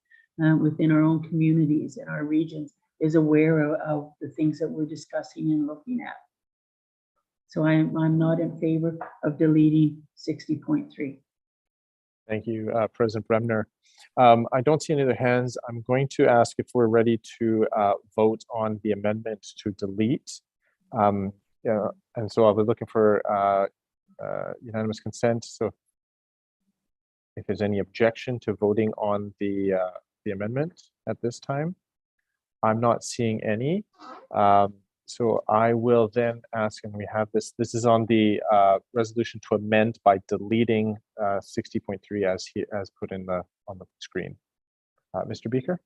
within our own communities and our regions is aware of the things that we're discussing and looking at. So I'm not in favor of deleting 60.3. Thank you, President Bremner. I don't see any other hands. I'm going to ask if we're ready to vote on the amendment to delete. And so I'll be looking for unanimous consent. So if there's any objection to voting on the amendment at this time, I'm not seeing any. So I will then ask, and we have this is on the resolution to amend by deleting 60.3 as put in on the screen. Mr. Beaker?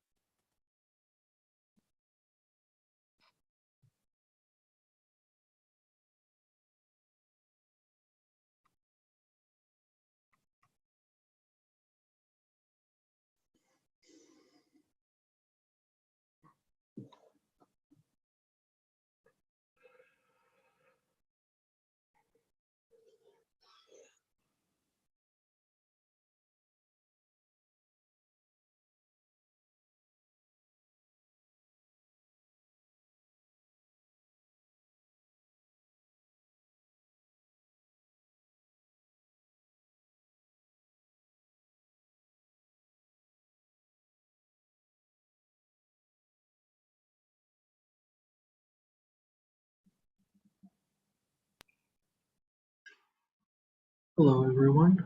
Hello, everyone.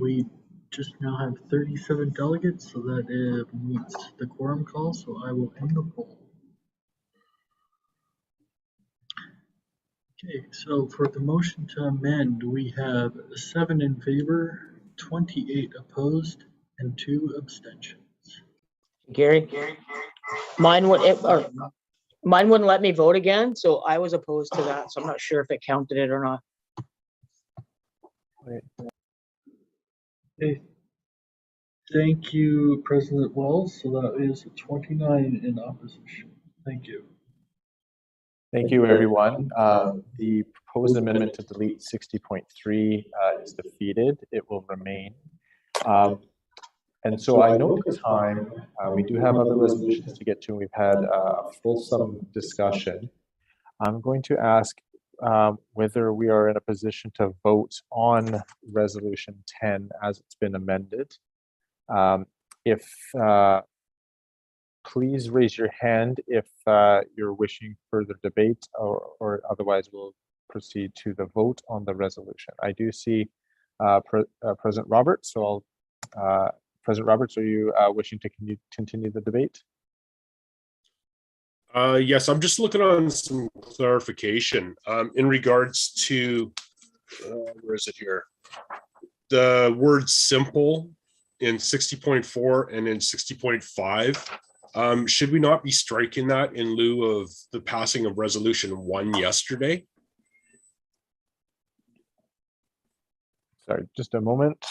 We just now have 37 delegates, so that meets the quorum call, so I will end the poll. Okay, so for the motion to amend, we have 7 in favor, 28 opposed, and 2 abstentions. Gary, mine wouldn't let me vote again, so I was opposed to that. So I'm not sure if it counted it or not. Okay. Thank you, President Wells. So that is 29 in opposition. Thank you. Thank you, everyone. The proposed amendment to delete 60.3 is defeated. It will remain. And so I know the time. We do have other resolutions to get to. We've had a fulsome discussion. I'm going to ask whether we are in a position to vote on Resolution 10 as it's been amended. If please raise your hand if you're wishing further debate, or otherwise we'll proceed to the vote on the resolution. I do see President Roberts, so President Roberts, are you wishing to continue the debate? Yes, I'm just looking on some clarification in regards to, where is it here? The word simple in 60.4 and in 60.5. Should we not be striking that in lieu of the passing of resolution 1 yesterday? Sorry, just a moment.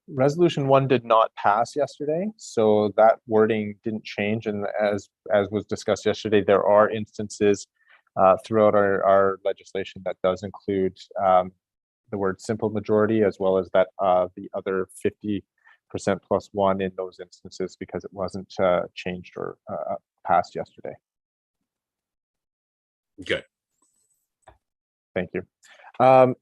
Resolution 1 did not pass yesterday, so that wording didn't change. And as was discussed yesterday, there are instances throughout our legislation that does include the word simple majority, as well as that the other 50% plus one in those instances, because it wasn't changed or passed yesterday. Okay. Thank you.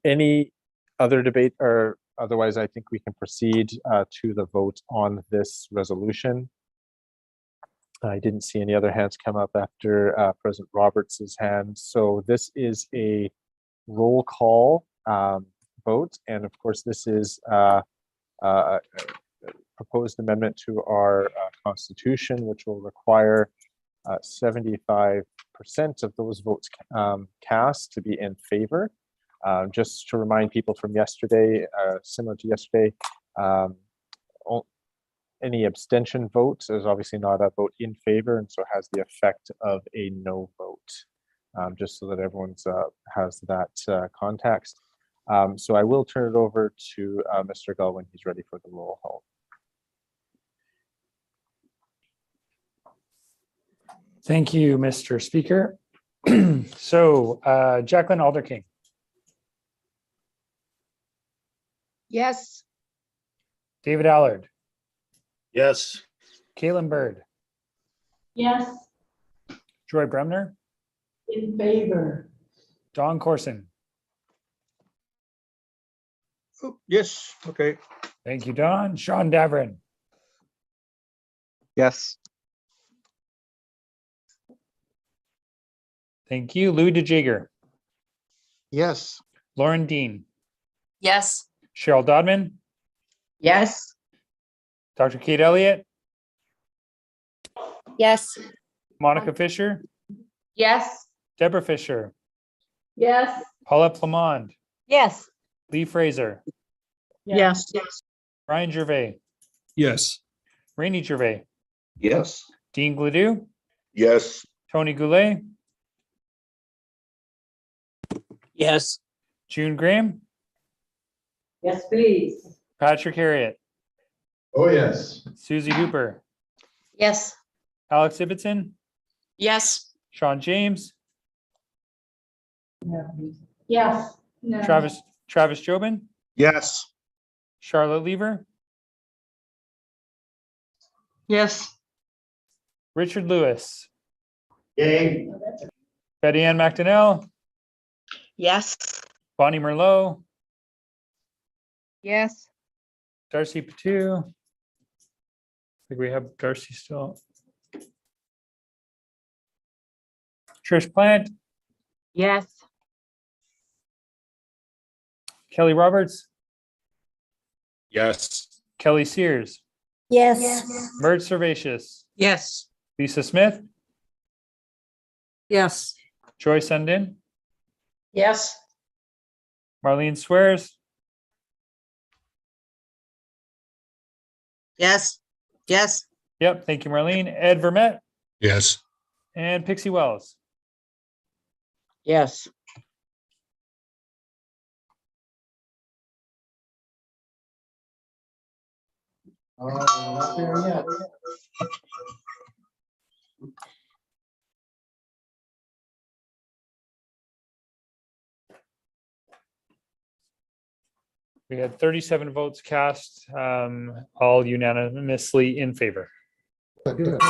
Any other debate, or otherwise I think we can proceed to the vote on this resolution. I didn't see any other hands come up after President Roberts's hand. So this is a roll call vote. And of course, this is a proposed amendment to our Constitution, which will require 75% of those votes cast to be in favor. Just to remind people from yesterday, similar to yesterday, any abstention vote is obviously not a vote in favor, and so has the effect of a no vote, just so that everyone's has that context. So I will turn it over to Mr. Gull when he's ready for the roll call. Thank you, Mr. Speaker. So Jacqueline Alderking. Yes. David Allard. Yes. Caitlin Bird. Yes. Joy Bremner. In favor. Don Corson. Oh, yes, okay. Thank you, Don. Sean Davern. Yes. Thank you. Lou DeJager. Yes. Lauren Dean. Yes. Cheryl Dodman. Yes. Dr. Kate Elliott. Yes. Monica Fisher. Yes. Deborah Fisher. Yes. Paula Plamond. Yes. Lee Fraser. Yes. Ryan Gervais. Yes. Rainey Gervais. Yes. Dean Gladue. Yes. Tony Goulet. Yes. June Graham. Yes, please. Patrick Harriet. Oh, yes. Susie Hooper. Yes. Alex Ibbotson. Yes. Sean James. Yes. No. Travis Jobin. Yes. Charlotte Lever. Yes. Richard Lewis. Yay. Betty Ann McDonnell. Yes. Bonnie Merlot. Yes. Darcy Patu. I think we have Darcy still. Trish Plant. Yes. Kelly Roberts. Yes. Kelly Sears. Yes. Mert Servatius. Yes. Lisa Smith. Yes. Joy Sundin. Yes. Marlene Swears. Yes. Yes. Yep. Thank you, Marlene. Ed Vermette. Yes. And Pixie Wells. Yes. Not there yet. We had 37 votes cast, all unanimously in favor. Good.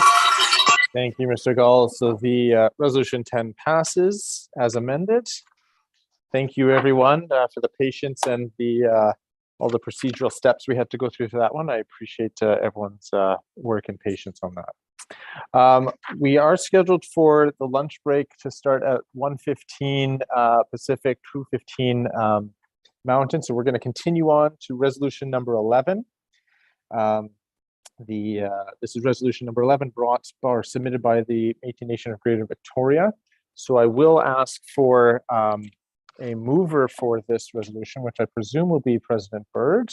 Thank you, Mr. Gall. So the resolution 10 passes as amended. Thank you, everyone, for the patience and the all the procedural steps we had to go through for that one. I appreciate everyone's work and patience on that. We are scheduled for the lunch break to start at 1:15 Pacific, 2:15 Mountain. So we're going to continue on to resolution number 11. This is resolution number 11 brought or submitted by the Métis Nation of Greater Victoria. So I will ask for a mover for this resolution, which I presume will be President Byrd.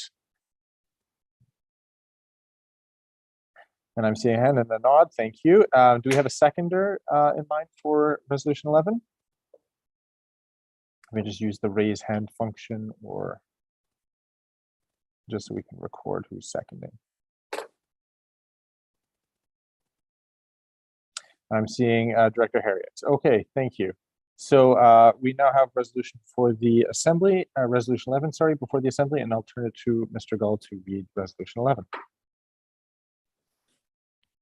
And I'm seeing a hand and a nod. Thank you. Do we have a seconder in mind for resolution 11? Let me just use the raise hand function, or just so we can record who's seconding. I'm seeing Director Harriet. Okay, thank you. So we now have resolution for the Assembly, resolution 11, sorry, before the Assembly, and I'll turn it to Mr. Gall to read resolution 11.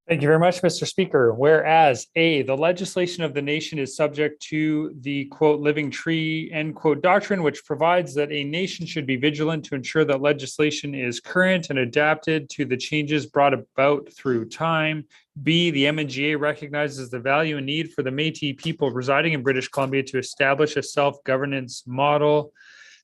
Thank you very much, Mr. Speaker. Whereas A, the legislation of the nation is subject to the quote living tree end quote doctrine, which provides that a nation should be vigilant to ensure that legislation is current and adapted to the changes brought about through time. B, the MNGA recognizes the value and need for the Métis people residing in British Columbia to establish a self-governance model.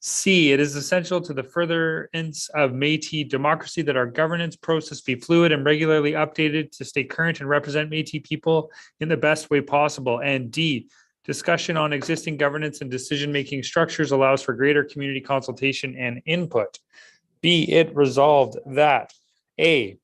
C, it is essential to the furtherance of Métis democracy that our governance process be fluid and regularly updated to stay current and represent Métis people in the best way possible. And D, discussion on existing governance and decision-making structures allows for greater community consultation and input. Be it resolved that A,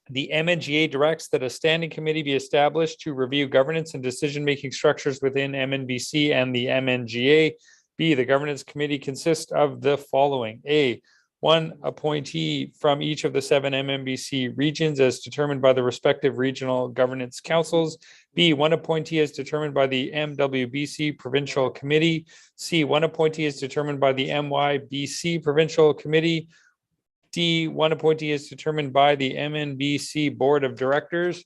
the MNGA directs that a standing committee be established to review governance and decision-making structures within MNBC and the MNGA. B, the governance committee consists of the following. A, one appointee from each of the 7 MNBC regions as determined by the respective regional governance councils. B, one appointee as determined by the MWBC provincial committee. C, one appointee as determined by the MYBC provincial committee. D, one appointee is determined by the MNBC Board of Directors.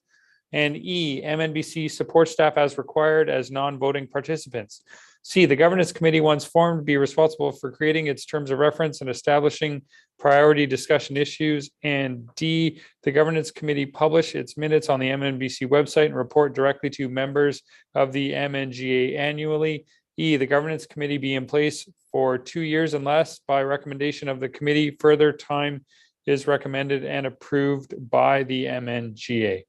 And E, MNBC support staff as required as non-voting participants. C, the governance committee, once formed, be responsible for creating its terms of reference and establishing priority discussion issues. And D, the governance committee publish its minutes on the MNBC website and report directly to members of the MNGA annually. E, the governance committee be in place for 2 years unless by recommendation of the committee, further time is recommended and approved by the MNGA.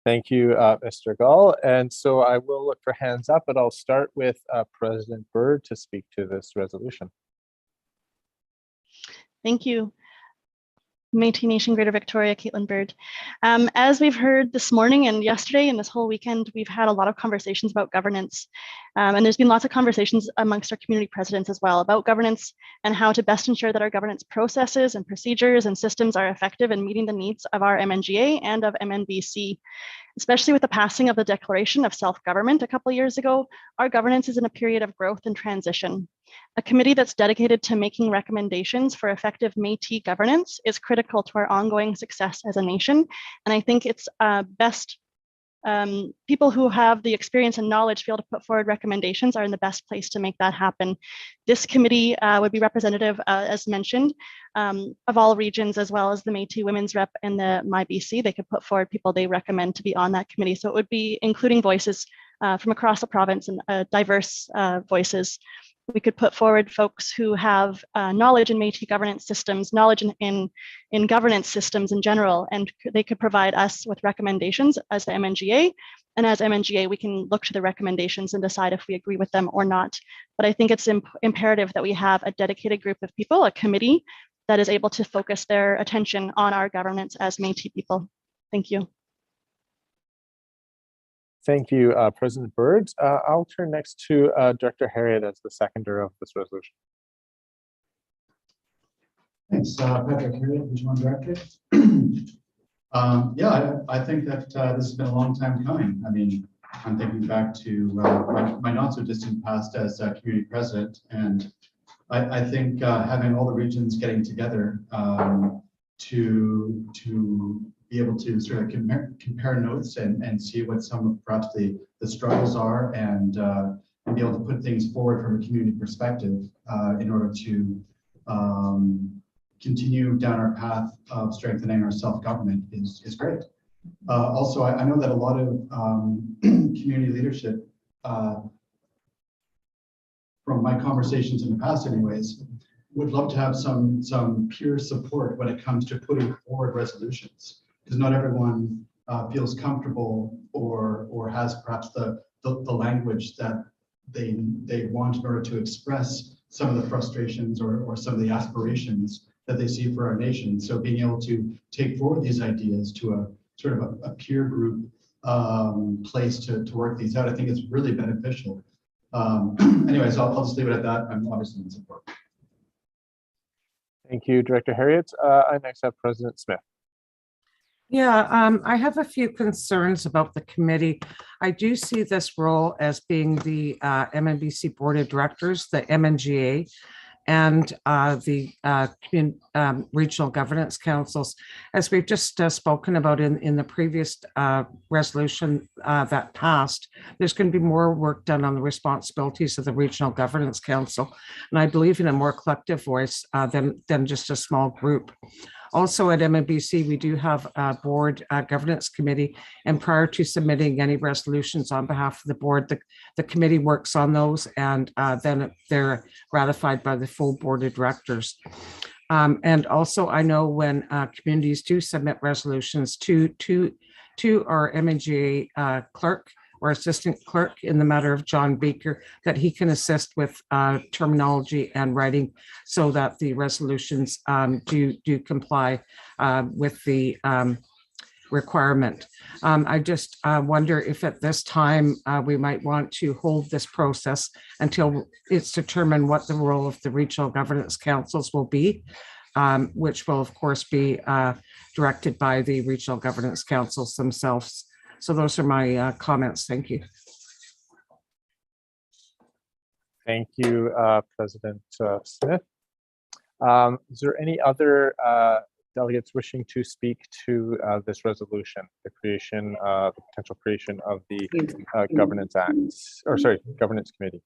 Thank you, Mr. Gall. And so I will look for hands up, but I'll start with President Byrd to speak to this resolution. Thank you. Métis Nation Greater Victoria, Caitlin Byrd. As we've heard this morning and yesterday and this whole weekend, we've had a lot of conversations about governance. And there's been lots of conversations amongst our community presidents as well about governance and how to best ensure that our governance processes and procedures and systems are effective in meeting the needs of our MNGA and of MNBC. Especially with the passing of the Declaration of Self-Government a couple of years ago, our governance is in a period of growth and transition. A committee that's dedicated to making recommendations for effective Métis governance is critical to our ongoing success as a nation. And I think it's best people who have the experience and knowledge to be able to put forward recommendations are in the best place to make that happen. This committee would be representative, as mentioned, of all regions, as well as the Métis Women's Rep and the MyBC. They could put forward people they recommend to be on that committee. So it would be including voices from across the province and diverse voices. We could put forward folks who have knowledge in Métis governance systems, knowledge in governance systems in general, and they could provide us with recommendations as the MNGA. And as MNGA, we can look to the recommendations and decide if we agree with them or not. But I think it's imperative that we have a dedicated group of people, a committee, that is able to focus their attention on our governance as Métis people. Thank you. Thank you, President Byrd. I'll turn next to Director Harriet as the seconder of this resolution. Thanks, Patrick Harriet, Region 1 Director. Yeah, I think that this has been a long time coming. I mean, I'm thinking back to my not so distant past as community president, and I think having all the regions getting together to be able to sort of compare notes and see what some of perhaps the struggles are, and be able to put things forward from a community perspective in order to continue down our path of strengthening our self-government is great. Also, I know that a lot of community leadership, from my conversations in the past anyways, would love to have some peer support when it comes to putting forward resolutions, because not everyone feels comfortable or has perhaps the language that they want in order to express some of the frustrations or some of the aspirations that they see for our nation. So being able to take forward these ideas to a sort of a peer group place to work these out, I think it's really beneficial. Anyways, I'll just leave it at that. I'm obviously in support. Thank you, Director Harriet. I next have President Smith. Yeah, I have a few concerns about the committee. I do see this role as being the MNBC Board of Directors, the MNGA, and the regional governance councils. As we've just spoken about in the previous resolution that passed, there's going to be more work done on the responsibilities of the regional governance council. And I believe in a more collective voice than just a small group. Also at MNBC, we do have a board governance committee, and prior to submitting any resolutions on behalf of the board, the committee works on those, and then they're ratified by the full board of directors. And also, I know when communities do submit resolutions to our MNGA clerk or assistant clerk in the matter of John Baker, that he can assist with terminology and writing so that the resolutions do comply with the requirement. I just wonder if at this time we might want to hold this process until it's determined what the role of the regional governance councils will be, which will of course be directed by the regional governance councils themselves. So those are my comments. Thank you. Thank you, President Smith. Is there any other delegates wishing to speak to this resolution, the potential creation of the Governance Acts, or sorry, Governance Committee?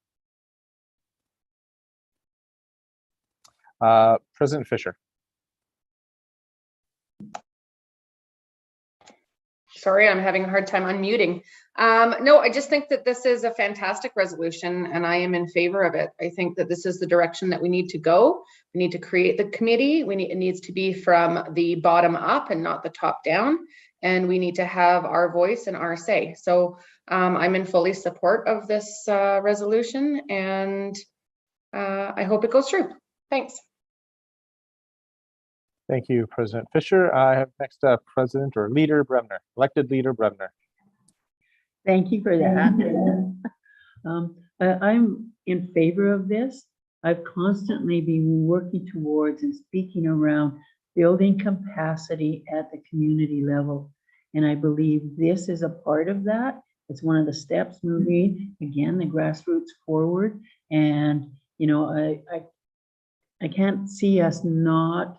President Fisher. Sorry, I'm having a hard time unmuting. No, I just think that this is a fantastic resolution and I am in favor of it. I think that this is the direction that we need to go. We need to create the committee. It needs to be from the bottom up and not the top down. And we need to have our voice and our say. So I'm in fully support of this resolution, and I hope it goes through. Thanks. Thank you, President Fisher. I have next President or Leader Bremner, elected Leader Bremner. Thank you for that. I'm in favor of this. I've constantly been working towards and speaking around building capacity at the community level. And I believe this is a part of that. It's one of the steps moving, again, the grassroots forward. And, you know, I can't see us not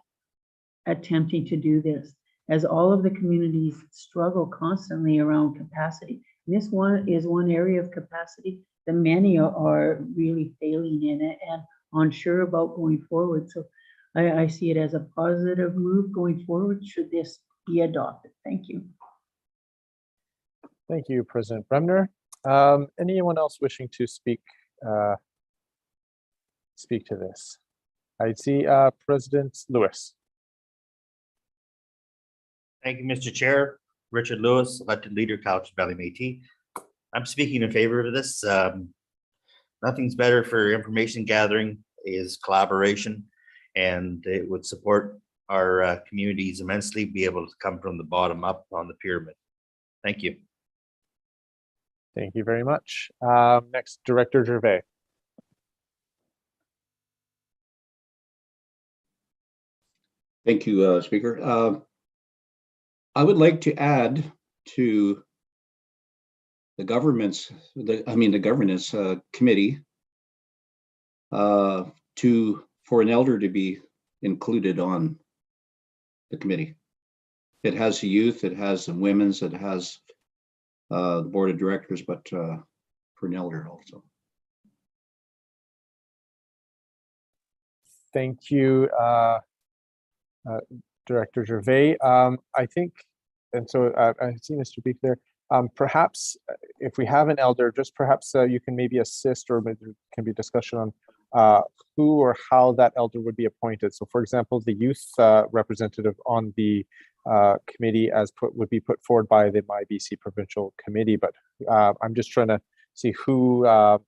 attempting to do this, as all of the communities struggle constantly around capacity. And this one is one area of capacity that many are really failing in it and unsure about going forward. So I see it as a positive move going forward should this be adopted. Thank you. Thank you, President Bremner. Anyone else wishing to speak to this? I see President Lewis. Thank you, Mr. Chair. Richard Lewis, elected leader, Couch Valley Métis. I'm speaking in favor of this. Nothing's better for information gathering is collaboration, and it would support our communities immensely, be able to come from the bottom up on the pyramid. Thank you. Thank you very much. Next, Director Gervais. Thank you, Speaker. I would like to add to the governance committee for an elder to be included on the committee. it has the youth, it has the women's, it has the board of directors, but for an elder also. Thank you, Director Gervais. I think, and so I see Mr. Beek there. Perhaps if we have an elder, just perhaps you can maybe assist, or maybe there can be discussion on who or how that elder would be appointed. So for example, the youth representative on the committee would be put forward by the MyBC provincial committee, but I'm just trying to see who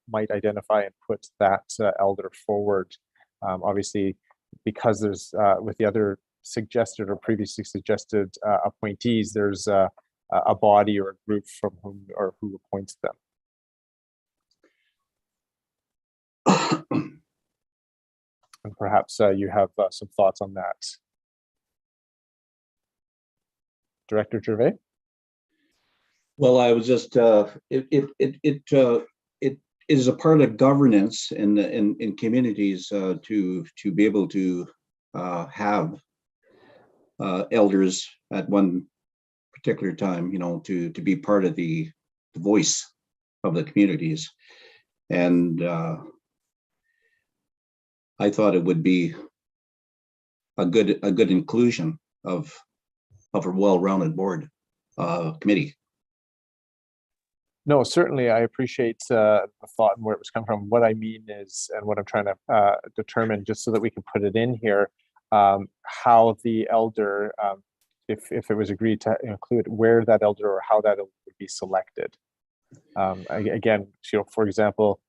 might identify and put that elder forward. Obviously, because there's with the other suggested or previously suggested appointees, there's a body or a group from whom or who appoints them. And perhaps you have some thoughts on that. Director Gervais? Well, I was just it is a part of governance in communities to be able to have elders at one particular time, you know, to be part of the voice of the communities. And I thought it would be a good inclusion of a well-rounded board committee. No, certainly I appreciate the thought and where it was coming from. What I mean is, and what I'm trying to determine, just so that we can put it in here, how the elder, if it was agreed to include, where that elder or how that elder would be selected. Again, you know, for example,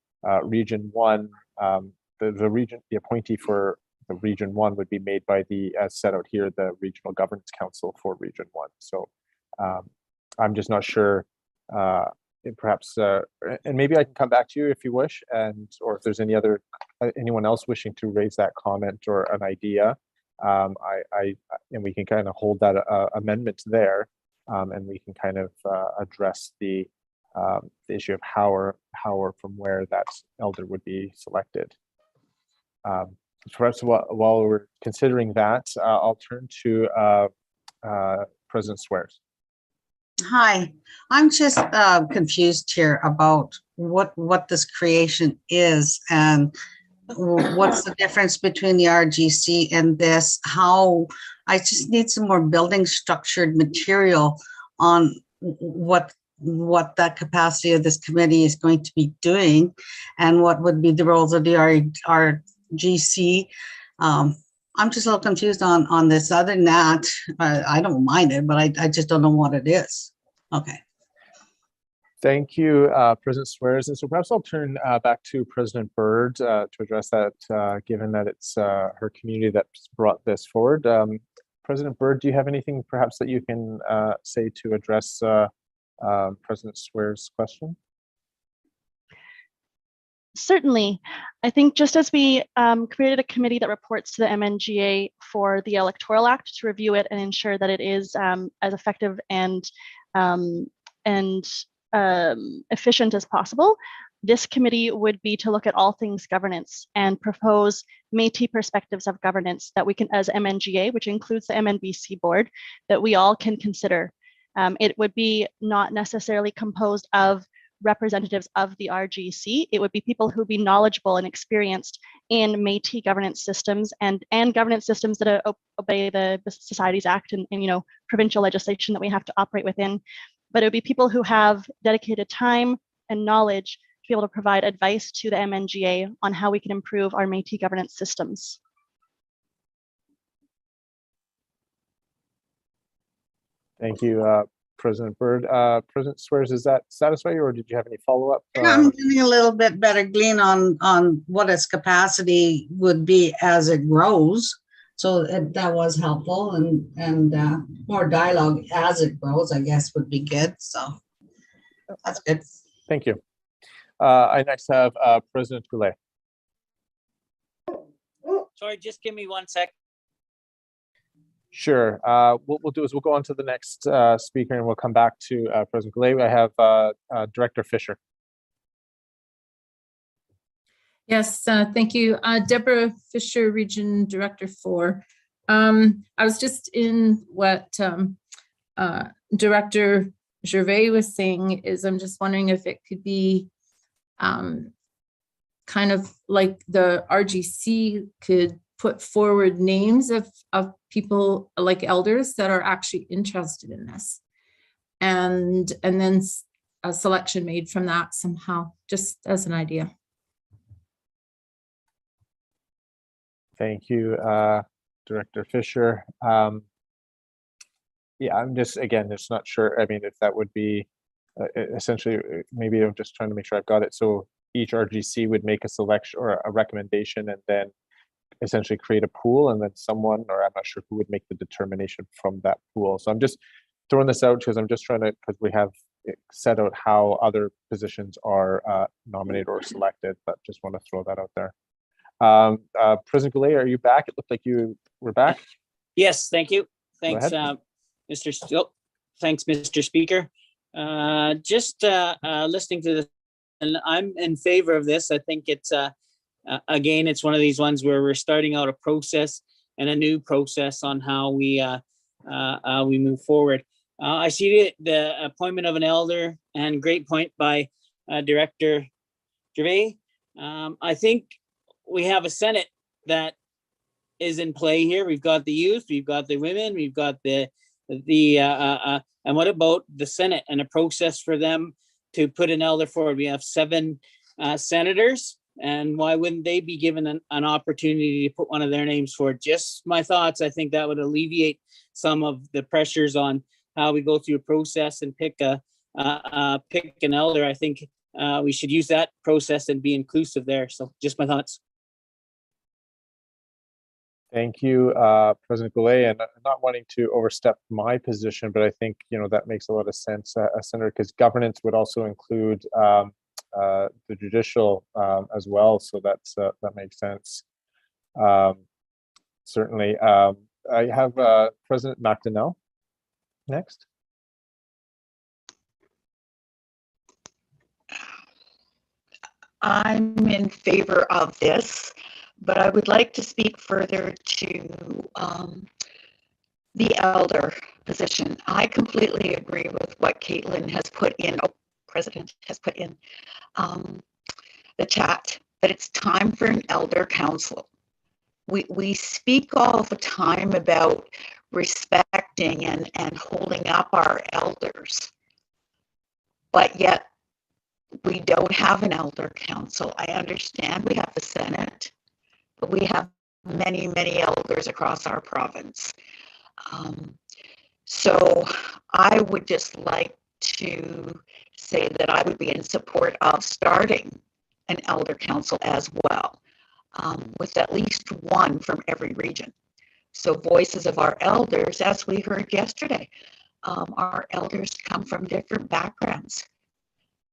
Region 1, the appointee for the Region 1 would be made by as set out here, the Regional Governance Council for Region 1. So I'm just not sure. Perhaps, and maybe I can come back to you if you wish, or if there's anyone else wishing to raise that comment or an idea, and we can kind of hold that amendment there, and we can kind of address the issue of how or from where that elder would be selected. Perhaps while we're considering that, I'll turn to President Swears. Hi, I'm just confused here about what this creation is and what's the difference between the RGC and this. How I just need some more building structured material on what that capacity of this committee is going to be doing and what would be the roles of the RGC. I'm just a little confused on this. Other than that, I don't mind it, but I just don't know what it is. Okay. Thank you, President Swears. And so perhaps I'll turn back to President Byrd to address that, given that it's her community that's brought this forward. President Byrd, do you have anything perhaps that you can say to address President Swears' question? Certainly. I think just as we created a committee that reports to the MNGA for the Electoral Act to review it and ensure that it is as effective and efficient as possible, this committee would be to look at all things governance and propose Métis perspectives of governance that we can, as MNGA, which includes the MNBC board, that we all can consider. It would be not necessarily composed of representatives of the RGC. It would be people who would be knowledgeable and experienced in Métis governance systems and governance systems that obey the Societies Act and provincial legislation that we have to operate within. But it would be people who have dedicated time and knowledge to be able to provide advice to the MNGA on how we can improve our Métis governance systems. Thank you, President Byrd. President Swears, does that satisfy you, or did you have any follow-up? I'm getting a little bit better glean on what its capacity would be as it grows. So that was helpful, and more dialogue as it grows, I guess, would be good. So that's good. Thank you. I next have President Goulet. Sorry, just give me 1 sec. Sure. What we'll do is we'll go on to the next speaker, and we'll come back to President Goulet. I have Director Fisher. Yes, thank you. Deborah Fisher, Region Director 4. I was just in what Director Gervais was saying is I'm just wondering if it could be kind of like the RGC could put forward names of people like elders that are actually interested in this. And then a selection made from that somehow, just as an idea. Thank you, Director Fisher. Yeah, I'm just not sure. I mean, if that would be essentially, maybe I'm just trying to make sure I've got it. So each RGC would make a selection or a recommendation and then essentially create a pool, and then someone, or I'm not sure who would make the determination from that pool. So I'm just throwing this out because I'm just trying to, because we have set out how other positions are nominated or selected, but just want to throw that out there. President Goulet, are you back? It looked like you were back. Yes, thank you. Thanks, ahead. thanks, Mr. Speaker. Just listening to this, and I'm in favor of this. I think it's again, it's one of these ones where we're starting out a process and a new process on how we move forward. I see the appointment of an elder, and great point by Director Gervais. I think we have a Senate that is in play here. We've got the youth, we've got the women, we've got and what about the Senate and a process for them to put an elder forward? We have 7 senators, and why wouldn't they be given an opportunity to put one of their names forward? Just my thoughts. I think that would alleviate some of the pressures on how we go through a process and pick an elder. I think we should use that process and be inclusive there. So just my thoughts. Thank you, President Goulet, and not wanting to overstep my position, but I think that makes a lot of sense, Senator, because governance would also include the judicial as well, so that makes sense. Certainly, I have President McDonnell next. I'm in favor of this, but I would like to speak further to the elder position. I completely agree with what Caitlin has put in, President has put in the chat, that it's time for an elder council. We speak all the time about respecting and holding up our elders, but yet we don't have an elder council. I understand we have the Senate, but we have many, many elders across our province. So I would just like to say that I would be in support of starting an elder council as well, with at least one from every region. So voices of our elders, as we heard yesterday, our elders come from different backgrounds.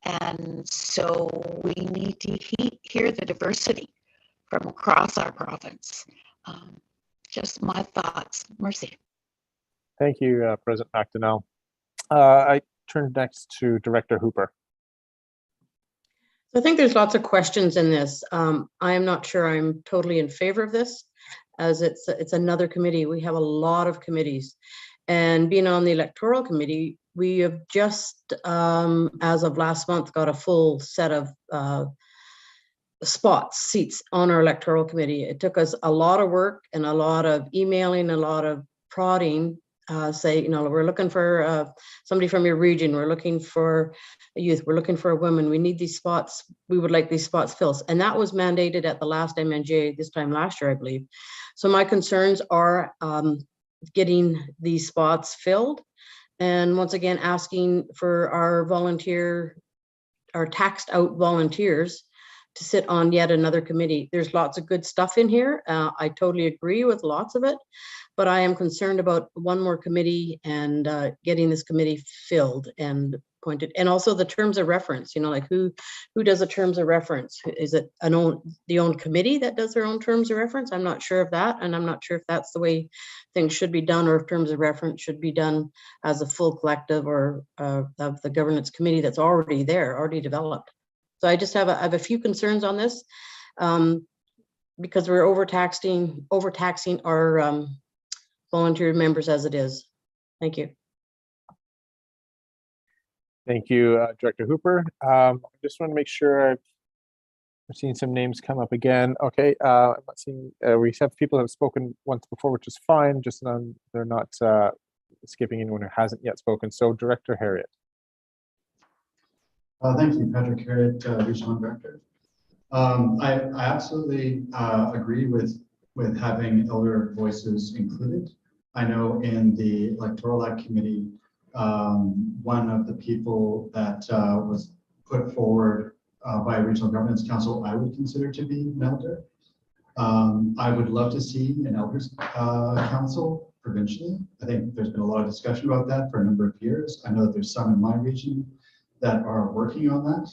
And so we need to hear the diversity from across our province. Just my thoughts. Mercy. Thank you, President McDonnell. I turn next to Director Hooper. I think there's lots of questions in this. I am not sure I'm totally in favor of this, as it's another committee. We have a lot of committees, and being on the electoral committee, we have just, as of last month, got a full set of seats on our electoral committee. It took us a lot of work and a lot of emailing, a lot of prodding, say, we're looking for somebody from your region, we're looking for a youth, we're looking for a woman, we need these spots, we would like these spots filled. And that was mandated at the last MNJ this time last year, I believe. So my concerns are getting these spots filled. And once again, asking for our taxed out volunteers to sit on yet another committee. There's lots of good stuff in here. I totally agree with lots of it, but I am concerned about one more committee and getting this committee filled and appointed. And also the terms of reference, like who does the terms of reference? Is it the own committee that does their own terms of reference? I'm not sure of that. And I'm not sure if that's the way things should be done, or if terms of reference should be done as a full collective or of the governance committee that's already there, already developed. So I just have a few concerns on this, because we're overtaxing our volunteer members as it is. Thank you. Thank you, Director Hooper. I just want to make sure we're seeing some names come up again. Okay, I'm not seeing, we have people that have spoken once before, which is fine, just they're not skipping anyone who hasn't yet spoken. So Director Harriet. Thank you, Patrick Harriet, Regional Director. I absolutely agree with having elder voices included. I know in the Electoral Act Committee, one of the people that was put forward by a Regional Governance Council, I would consider to be an elder. I would love to see an elders council provincially. I think there's been a lot of discussion about that for a number of years. I know that there's some in my region that are working on that.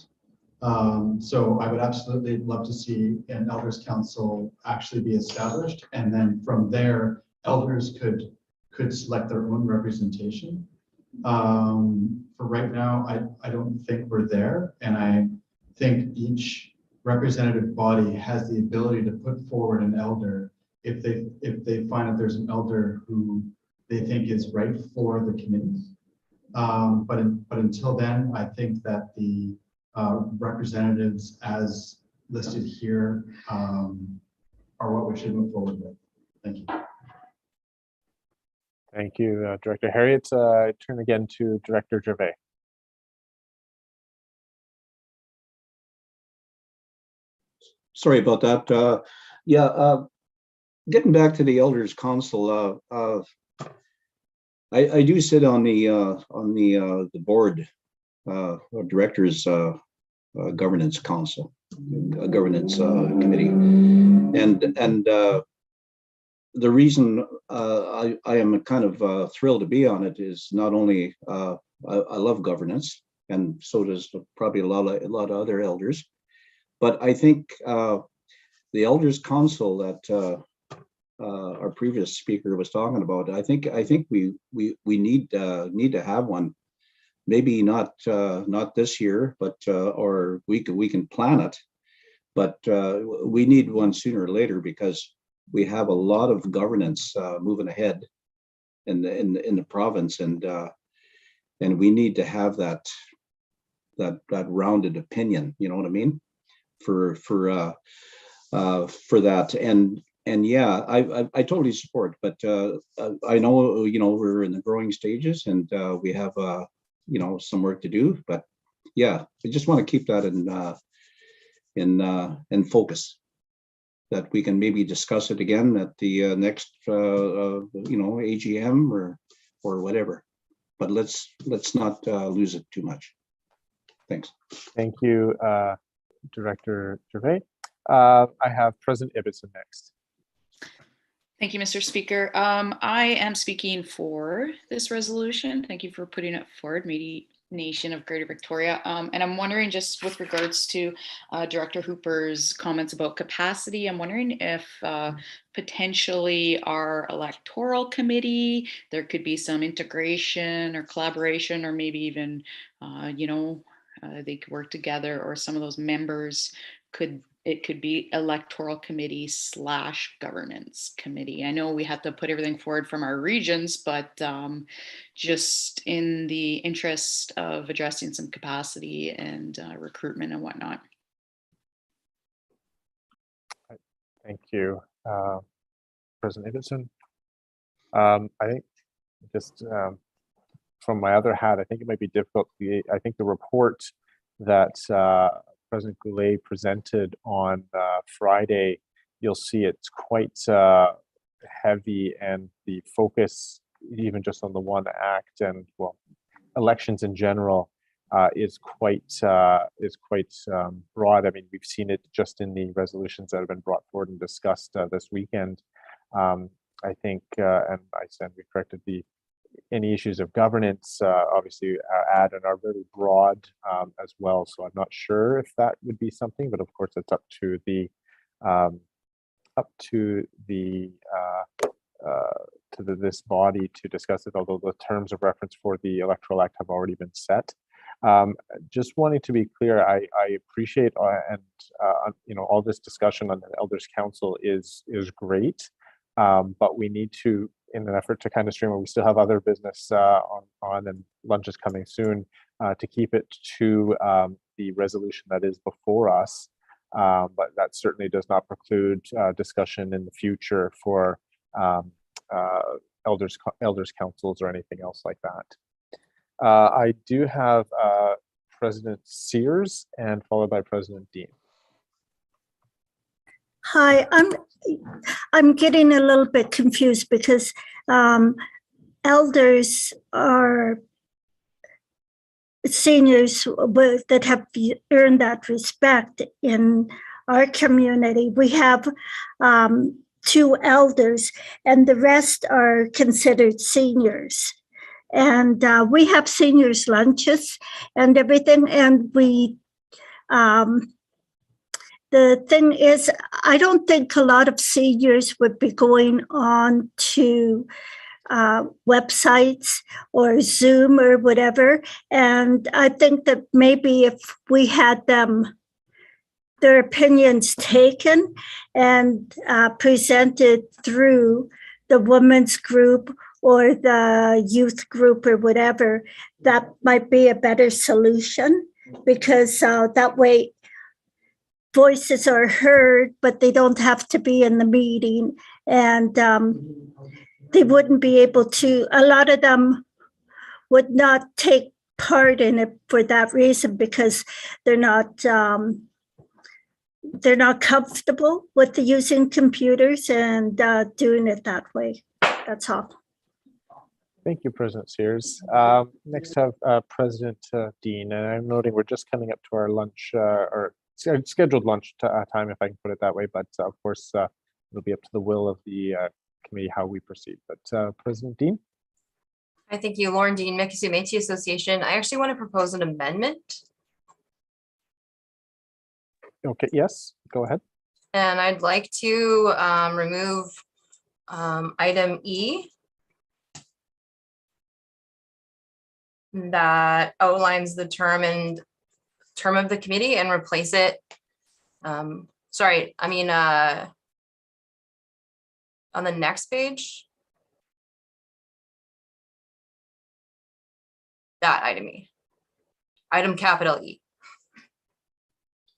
So I would absolutely love to see an elders council actually be established, and then from there, elders could select their own representation. For right now, I don't think we're there, and I think each representative body has the ability to put forward an elder if they find that there's an elder who they think is right for the committee. But until then, I think that the representatives as listed here are what we should move forward with. Thank you. Thank you, Director Harriet. I turn again to Director Gervais. Sorry about that. Getting back to the Elders Council, I do sit on the board of directors governance council, governance committee, and the reason I am kind of thrilled to be on it is not only I love governance, and so does probably a lot of other elders, but I think the Elders Council that our previous speaker was talking about, I think we need to have one. Maybe not this year, but or we can plan it, but we need one sooner or later, because we have a lot of governance moving ahead in the province, and we need to have that rounded opinion. You know what I mean? For that, and yeah, I totally support, but I know we're in the growing stages, and we have some work to do, but yeah, I just want to keep that in focus, that we can maybe discuss it again at the next AGM or whatever, but let's not lose it too much. Thanks. Thank you, Director Gervais. I have President Ibbotson next. Thank you, Mr. Speaker. I am speaking for this resolution. Thank you for putting it forward, Nation of Greater Victoria. And I'm wondering, just with regards to Director Hooper's comments about capacity, I'm wondering if potentially our electoral committee, there could be some integration or collaboration, or maybe even, they could work together, or some of those members it could be electoral committee / governance committee. I know we have to put everything forward from our regions, but just in the interest of addressing some capacity and recruitment and whatnot. Thank you, President Ibbotson. I think just from my other hat, I think it might be difficult. I think the report that President Goulet presented on Friday, you'll see it's quite heavy, and the focus, even just on the one act and elections in general, is quite broad. I mean, we've seen it just in the resolutions that have been brought forward and discussed this weekend. I think, and I stand we corrected any issues of governance, obviously add and are really broad as well. So I'm not sure if that would be something, but of course it's up to this body to discuss it, although the terms of reference for the Electoral Act have already been set. Just wanting to be clear, I appreciate all this discussion on the Elders Council is great, but we need to, in an effort to kind of streamline, we still have other business on and lunch is coming soon. to keep it to the resolution that is before us. But that certainly does not preclude discussion in the future for elders councils or anything else like that. I do have President Sears and followed by President Dean. Hi, I'm getting a little bit confused because elders are seniors that have earned that respect in our community. We have 2 elders, and the rest are considered seniors. And we have seniors lunches and everything. And we, the thing is, I don't think a lot of seniors would be going on to websites or Zoom or whatever. And I think that maybe if we had their opinions taken and presented through the women's group or the youth group or whatever, that might be a better solution, because that way voices are heard, but they don't have to be in the meeting. And they wouldn't be able to, a lot of them would not take part in it for that reason, because they're not comfortable with using computers and doing it that way. That's all. Thank you, President Sears. Next have President Dean, and I'm noting we're just coming up to our lunch or scheduled lunch time, if I can put it that way, but of course it'll be up to the will of the committee how we proceed. But President Dean. Hi, thank you, Lauren Dean, Mikisew Métis Association. I actually want to propose an amendment. Okay, yes, go ahead. And I'd like to remove item E that outlines the term of the committee and replace it. On the next page. That item E. Item capital E.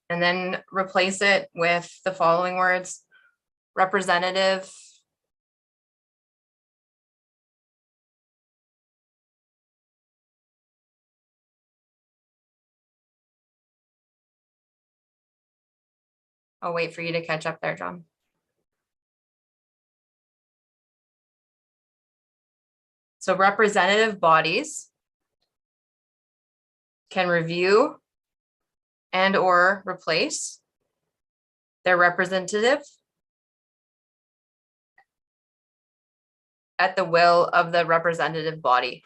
And then replace it with the following words: representative I'll wait for you to catch up there, John. So representative bodies can review and or replace their representative at the will of the representative body.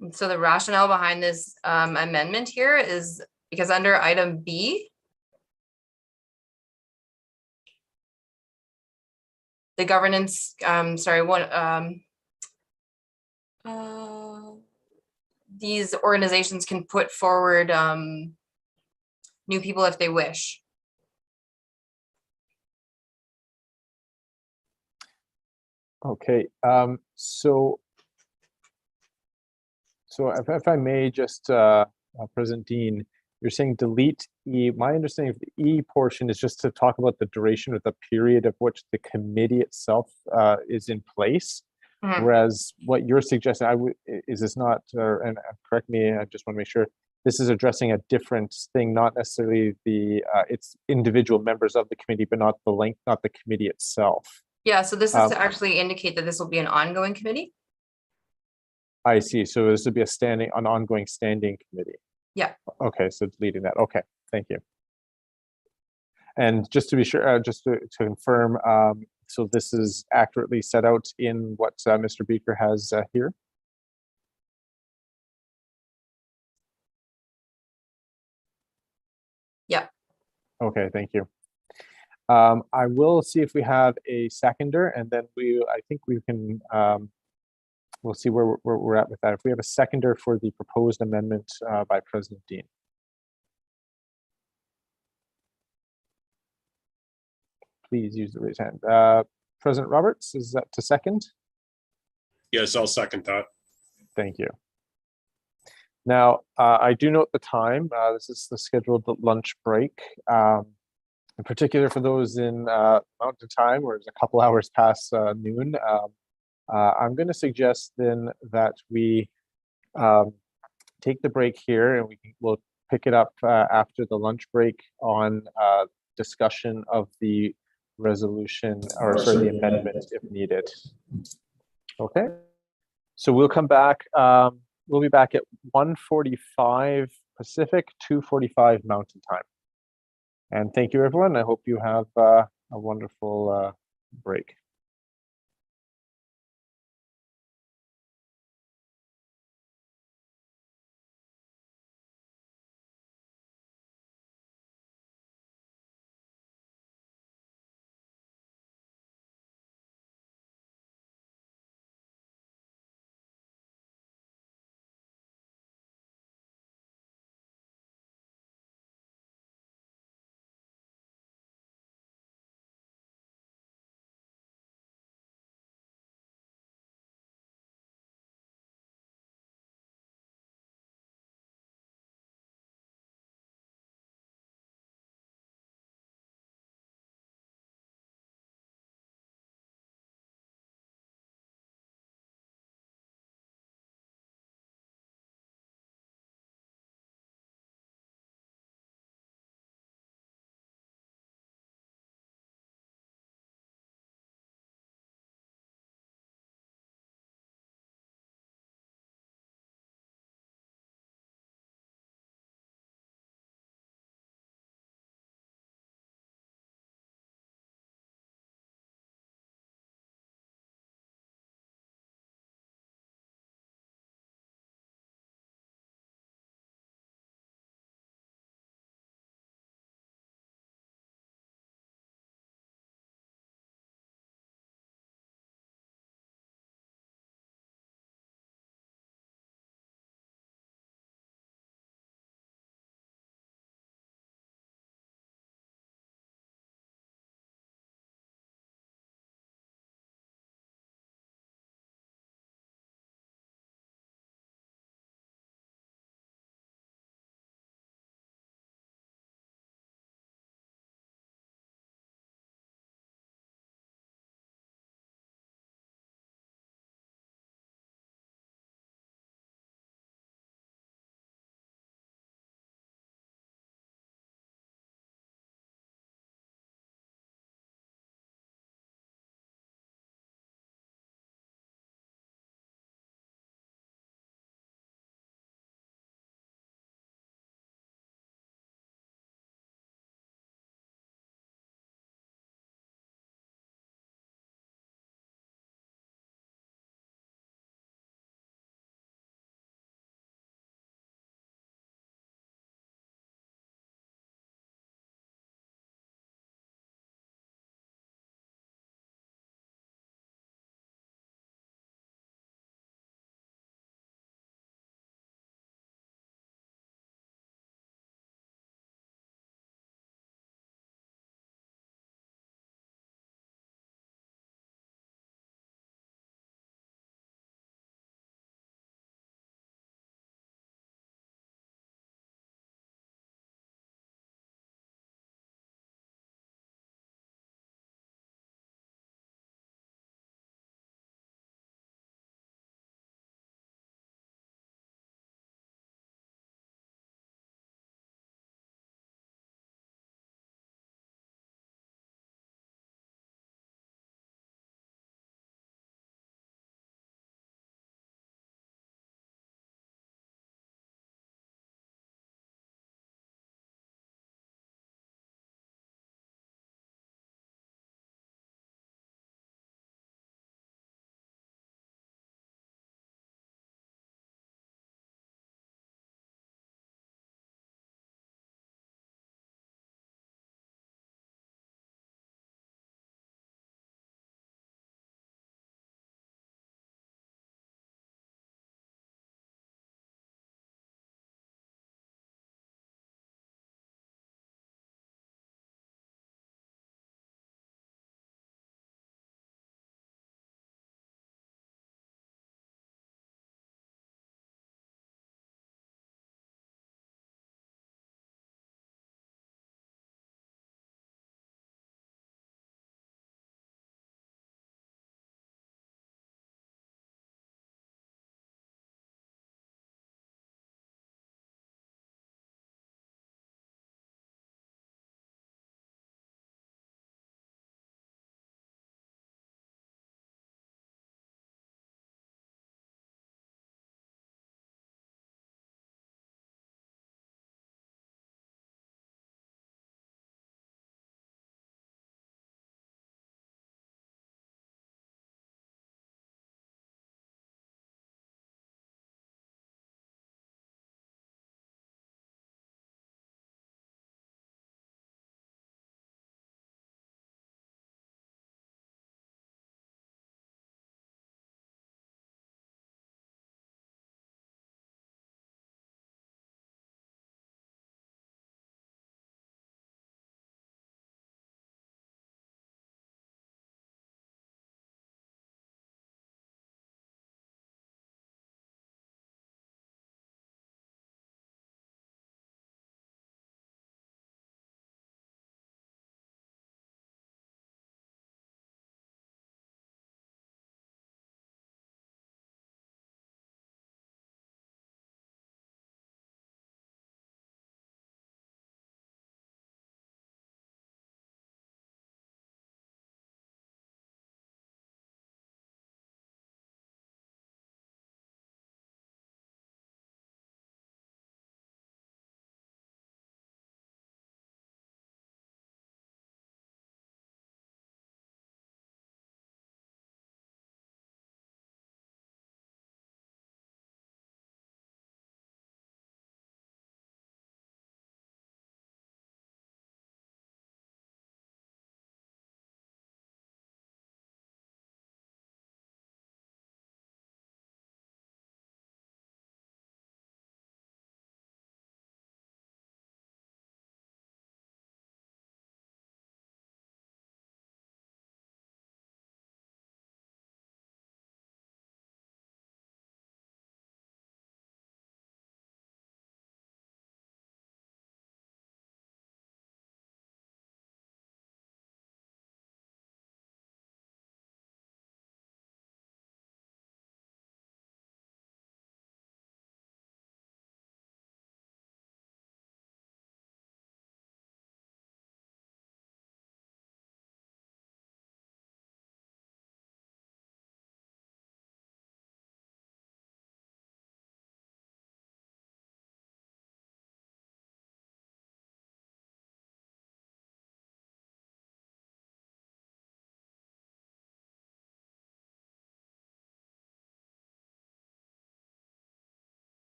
And so the rationale behind this amendment here is because under item B, the governance, these organizations can put forward new people if they wish. Okay, so if I may just, President Dean, you're saying delete E. My understanding of the E portion is just to talk about the duration or the period of which the committee itself is in place. Mm-hmm. Whereas what you're suggesting, is this not, and correct me, I just want to make sure, this is addressing a different thing, not necessarily the, it's individual members of the committee, but not the length, not the committee itself. Yeah, so this is to actually indicate that this will be an ongoing committee. I see. So this would be an ongoing standing committee. Yeah. Okay, so deleting that. Okay, thank you. And just to be sure, just to confirm, so this is accurately set out in what Mr. Beaker has here? Yeah. Okay, thank you. I will see if we have a seconder, and then I think we can, we'll see where we're at with that. If we have a seconder for the proposed amendment by President Dean. Please use the raise hand. President Roberts, is that to second? Yes, I'll second that. Thank you. Now, I do note the time. This is the scheduled lunch break. In particular for those in Mountain Time, where it's a couple hours past noon. I'm going to suggest then that we take the break here, and we'll pick it up after the lunch break on discussion of the resolution, or sorry, the amendment if needed. Okay, so we'll come back. We'll be back at 1:45 Pacific, 2:45 Mountain Time. And thank you, everyone. I hope you have a wonderful break.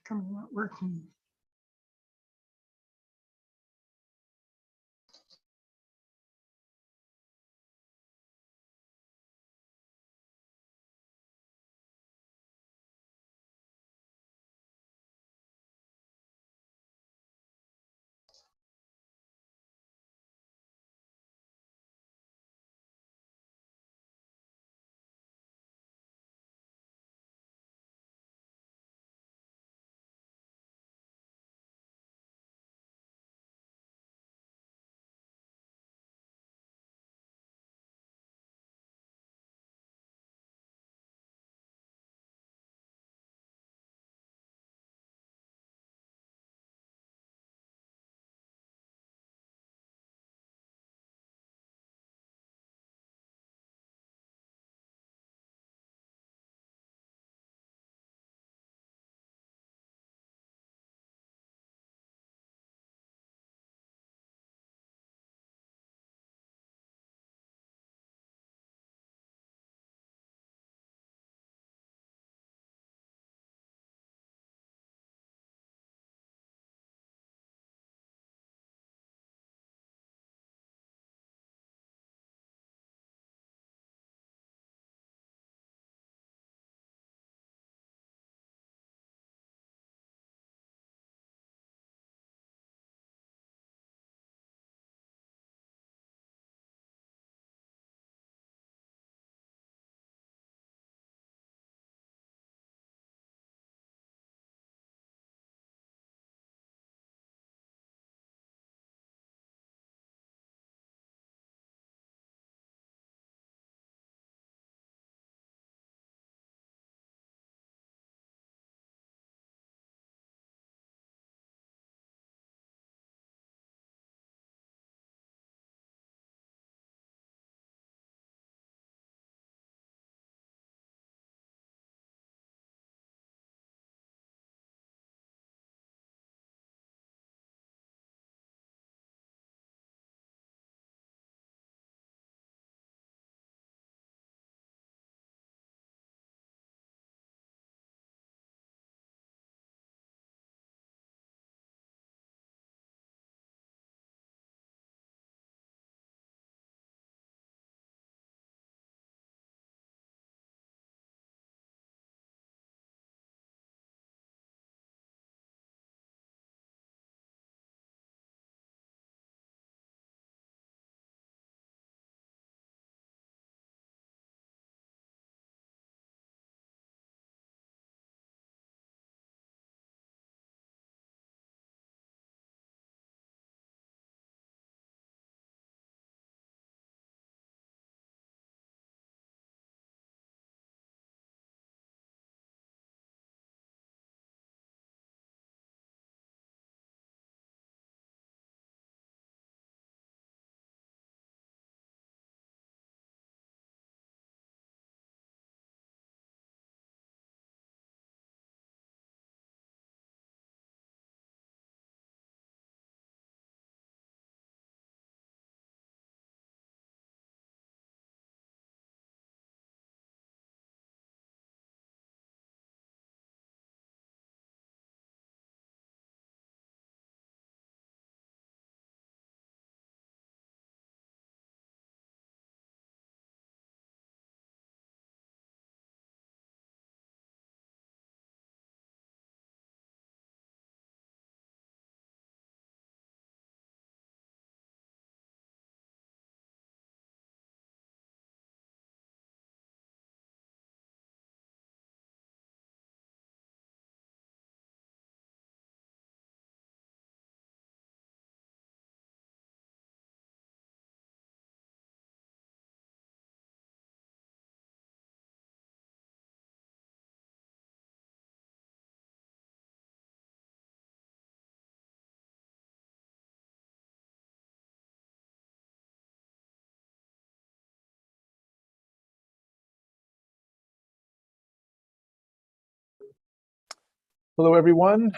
come not working. Hello, everyone.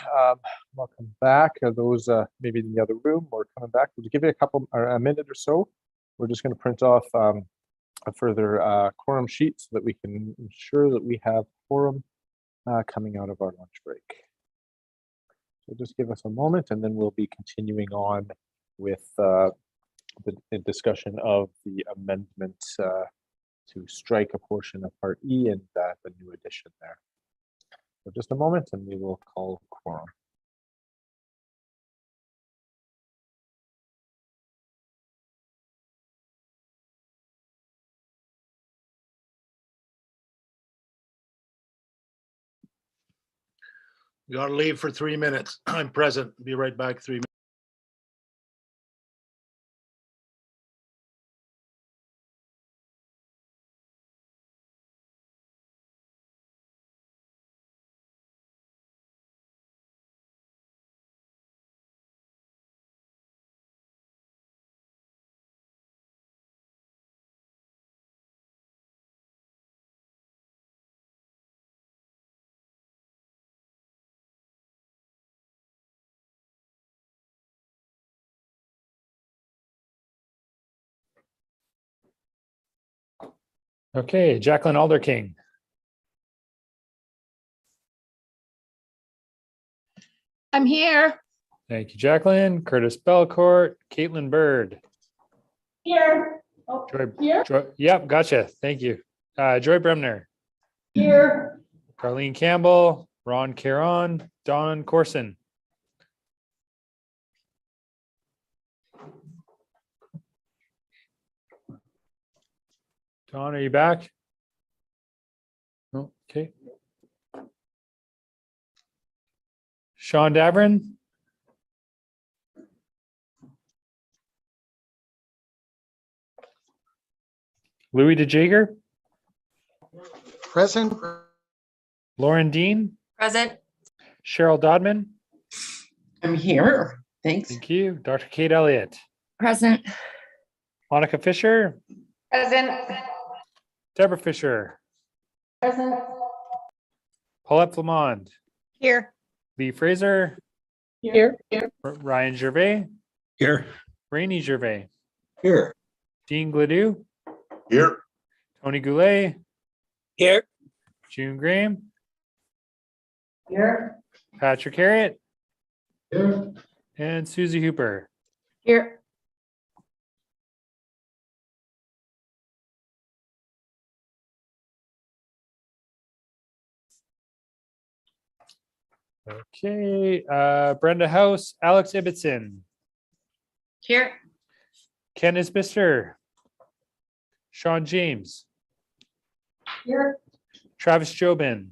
Welcome back. Those maybe in the other room or coming back, we'll give it a couple or a minute or so. We're just going to print off a further quorum sheet so that we can ensure that we have quorum coming out of our lunch break. So just give us a moment and then we'll be continuing on with the discussion of the amendment to strike a portion of Part E and the new addition there. So just a moment and we will call quorum. We gotta leave for 3 minutes. I'm present. Be right back 3 minutes. Okay, Jacqueline Alderking. I'm here. Thank you, Jacqueline. Curtis Belcourt, Caitlin Bird. Here. Oh, here. Yep, gotcha. Thank you. Joy Bremner. Here. Carlene Campbell, Ron Caron, Don Corson. Don, are you back? Oh, okay. Sean Davern. Louis DeJager. Present. Lauren Dean. Present. Cheryl Dodman. I'm here. Thanks. Thank you. Dr. Kate Elliott. Present. Monica Fisher. Present. Deborah Fisher. Present. Paulette Flamond. Here. Lee Fraser. Here. Ryan Gervais. Here. Rainey Gervais. Here. Dean Gladue. Here. Tony Goulet. Here. June Graham. Here. Patrick Harriet. Here. And Susie Hooper. Here. Okay, Brenda House, Alex Ibbotson, Here. Ken Isbister, Sean James, Here. Travis Jobin,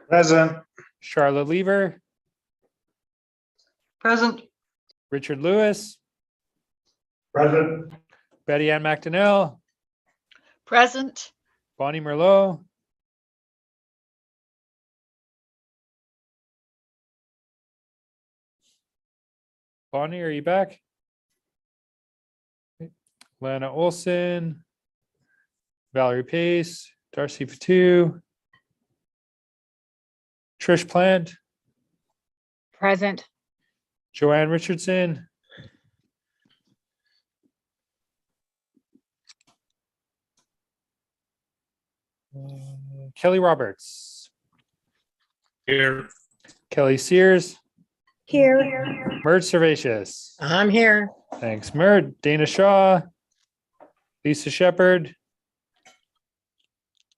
Present. Charlotte Lever, Present. Richard Lewis, Present. Betty Ann McDonnell, Present. Bonnie Merlot, Bonnie, are you back? Lana Olson, Valerie Pace, Darcy Fatu, Trish Plant, Present. Joanne Richardson, Kelly Roberts, Here. Kelly Sears, Here. Mert Servatius. I'm here. Thanks, Mert. Dana Shaw, Lisa Shepherd,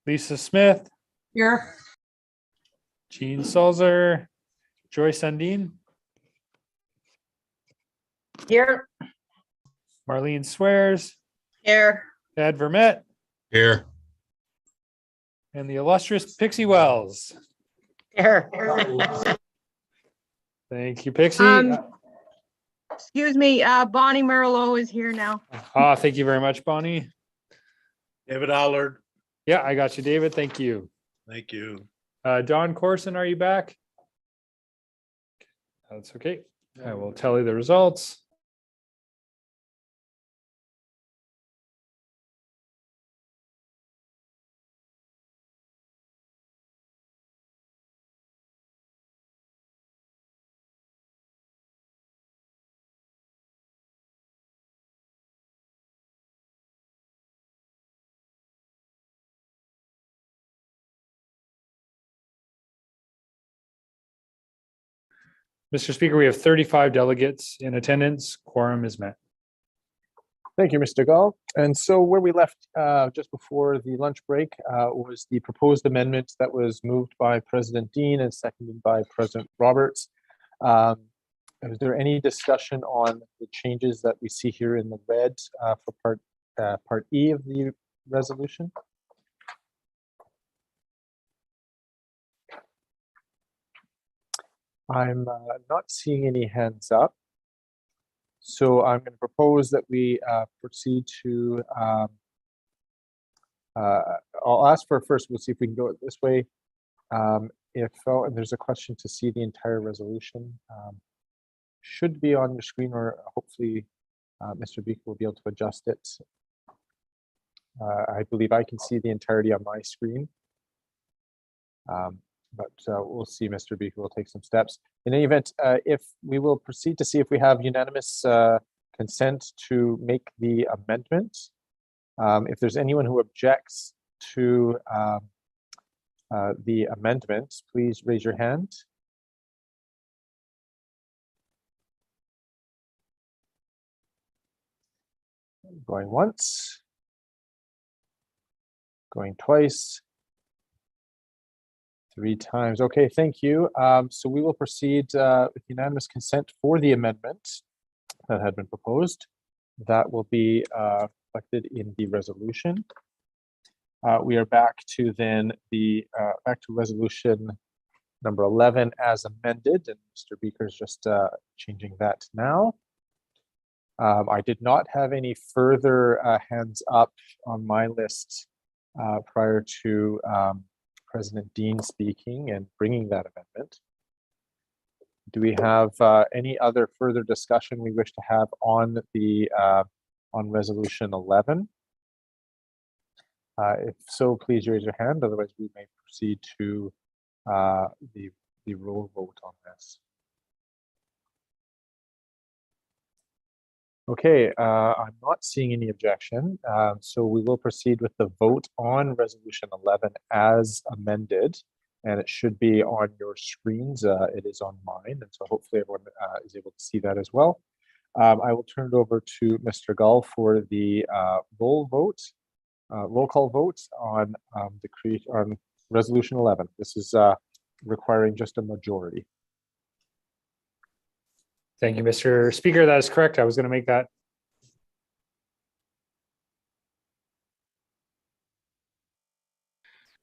Lisa Smith, Here. Jean Salzer, Joyce Sundin, Here. Marlene Swears, Here. Ed Vermette, Here. and the illustrious Pixie Wells. Here. Thank you, Pixie. Excuse me, Bonnie Merlot is here now. Thank you very much, Bonnie. David Allard. Yeah, I got you, David. Thank you. Thank you. Don Corson, are you back? That's okay. I will tell you the results. Mr. Speaker, we have 35 delegates in attendance. Quorum is met. Thank you, Mr. Gall. And so where we left just before the lunch break was the proposed amendment that was moved by President Dean and seconded by President Roberts. Is there any discussion on the changes that we see here in the red for part E of the resolution? I'm not seeing any hands up. So I'm going to propose that we proceed to, I'll ask for first, we'll see if we can go it this way. If there's a question to see the entire resolution, should be on your screen, or hopefully Mr. Beaker will be able to adjust it. I believe I can see the entirety on my screen. But we'll see. Mr. Beaker will take some steps. In any event, if we will proceed to see if we have unanimous consent to make the amendment. If there's anyone who objects to the amendment, please raise your hand. Going once. Going twice. 3 times. Okay, thank you. So we will proceed with unanimous consent for the amendment that had been proposed. That will be reflected in the resolution. We are back to then back to resolution number 11 as amended, and Mr. Beaker's just changing that now. I did not have any further hands up on my list prior to President Dean speaking and bringing that amendment. Do we have any other further discussion we wish to have on the on resolution 11? If so, please raise your hand. Otherwise, we may proceed to the roll vote on this. Okay, I'm not seeing any objection. So we will proceed with the vote on resolution 11 as amended, and it should be on your screens. It is on mine, and so hopefully everyone is able to see that as well. I will turn it over to Mr. Gall for the roll call vote on on resolution 11. This is requiring just a majority. Thank you, Mr. Speaker. That is correct. I was going to make that.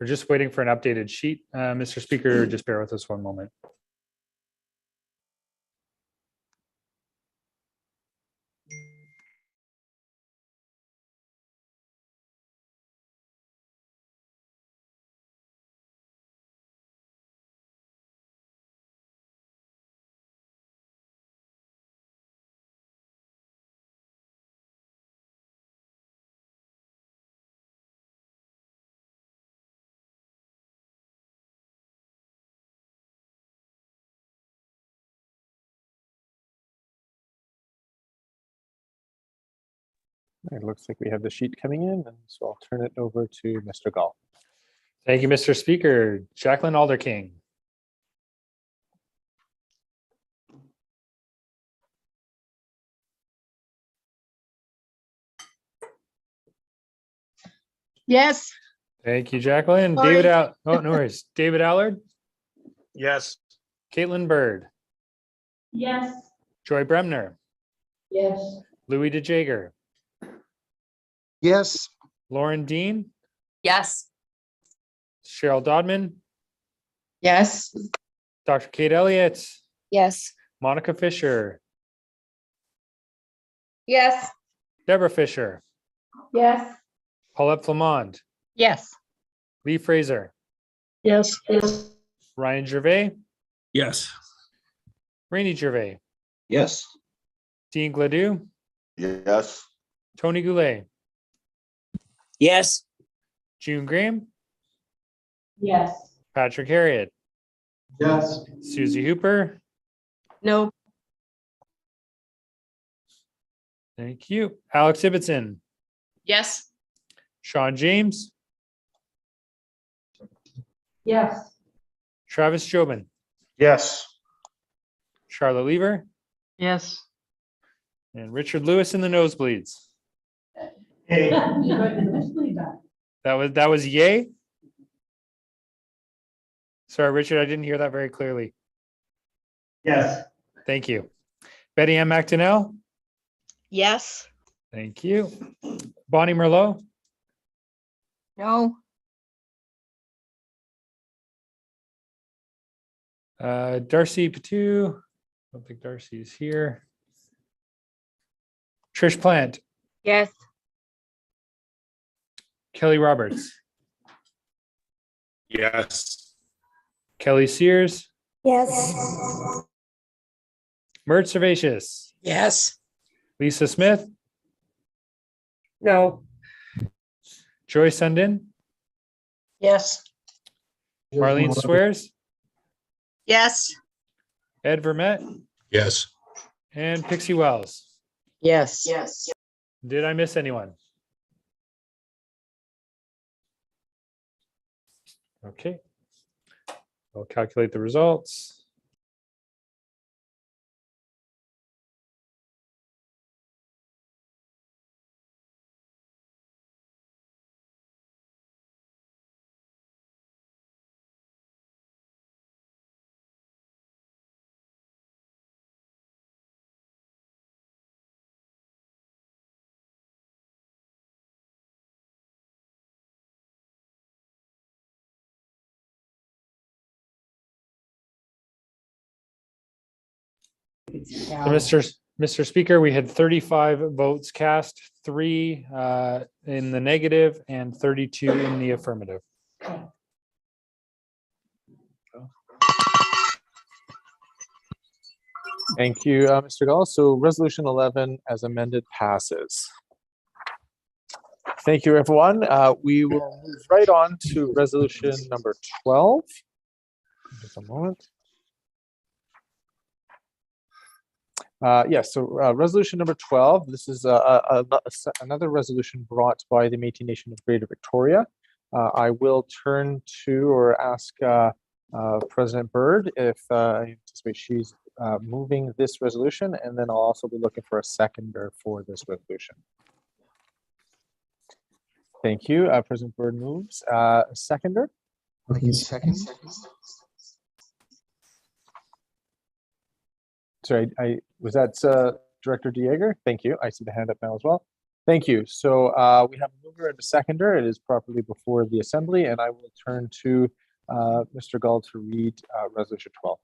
We're just waiting for an updated sheet. Mr. Speaker, just bear with us one moment. It looks like we have the sheet coming in, and so I'll turn it over to Mr. Gall. Thank you, Mr. Speaker. Jacqueline Alderking. Yes. Thank you, Jacqueline. Sorry. Oh, no worries. David Allard. Yes. Caitlin Bird. Yes. Joy Bremner. Yes. Louis DeJager. Yes. Lauren Dean. Yes. Cheryl Dodman. Yes. Dr. Kate Elliott. Yes. Monica Fisher. Yes. Deborah Fisher. Yes. Paulette Flamond. Yes. Lee Fraser. Yes. Ryan Gervais. Yes. Rainey Gervais. Yes. Dean Gladue. Yes. Tony Goulet. Yes. June Graham. Yes. Patrick Harriet. Yes. Susie Hooper. No. Thank you. Alex Ibbotson. Yes. Sean James. Yes. Travis Jobin. Yes. Charlotte Lever, Yes. and Richard Lewis in the nosebleeds. That was yay? Sorry, Richard, I didn't hear that very clearly. Yes. Thank you. Betty Ann McDonnell? Yes. Thank you. Bonnie Merlot? No. Darcy Patu? I don't think Darcy is here. Trish Plant? Yes. Kelly Roberts? Yes. Kelly Sears? Yes. Mert Servatius? Yes. Lisa Smith? No. Joy Sundin? Yes. Marlene Swears? Yes. Ed Vermette? Yes. And Pixie Wells? Yes. Yes. Did I miss anyone? Okay. I'll calculate the results. So Mr. Speaker, we had 35 votes cast, 3 in the negative and 32 in the affirmative. Thank you, Mr. Gall. So resolution 11 as amended passes. Thank you, everyone. We will move right on to resolution number 12. Just a moment. Yes, so resolution number 12, this is another resolution brought by the Métis Nation of Greater Victoria. I will turn to or ask President Bird if I anticipate she's moving this resolution, and then I'll also be looking for a seconder for this resolution. Thank you. President Bird moves. Seconder? Second. Sorry, was that Director Dieger? Thank you. I see the hand up now as well. Thank you. So we have a mover and a seconder. It is properly before the assembly, and I will turn to Mr. Gall to read resolution 12.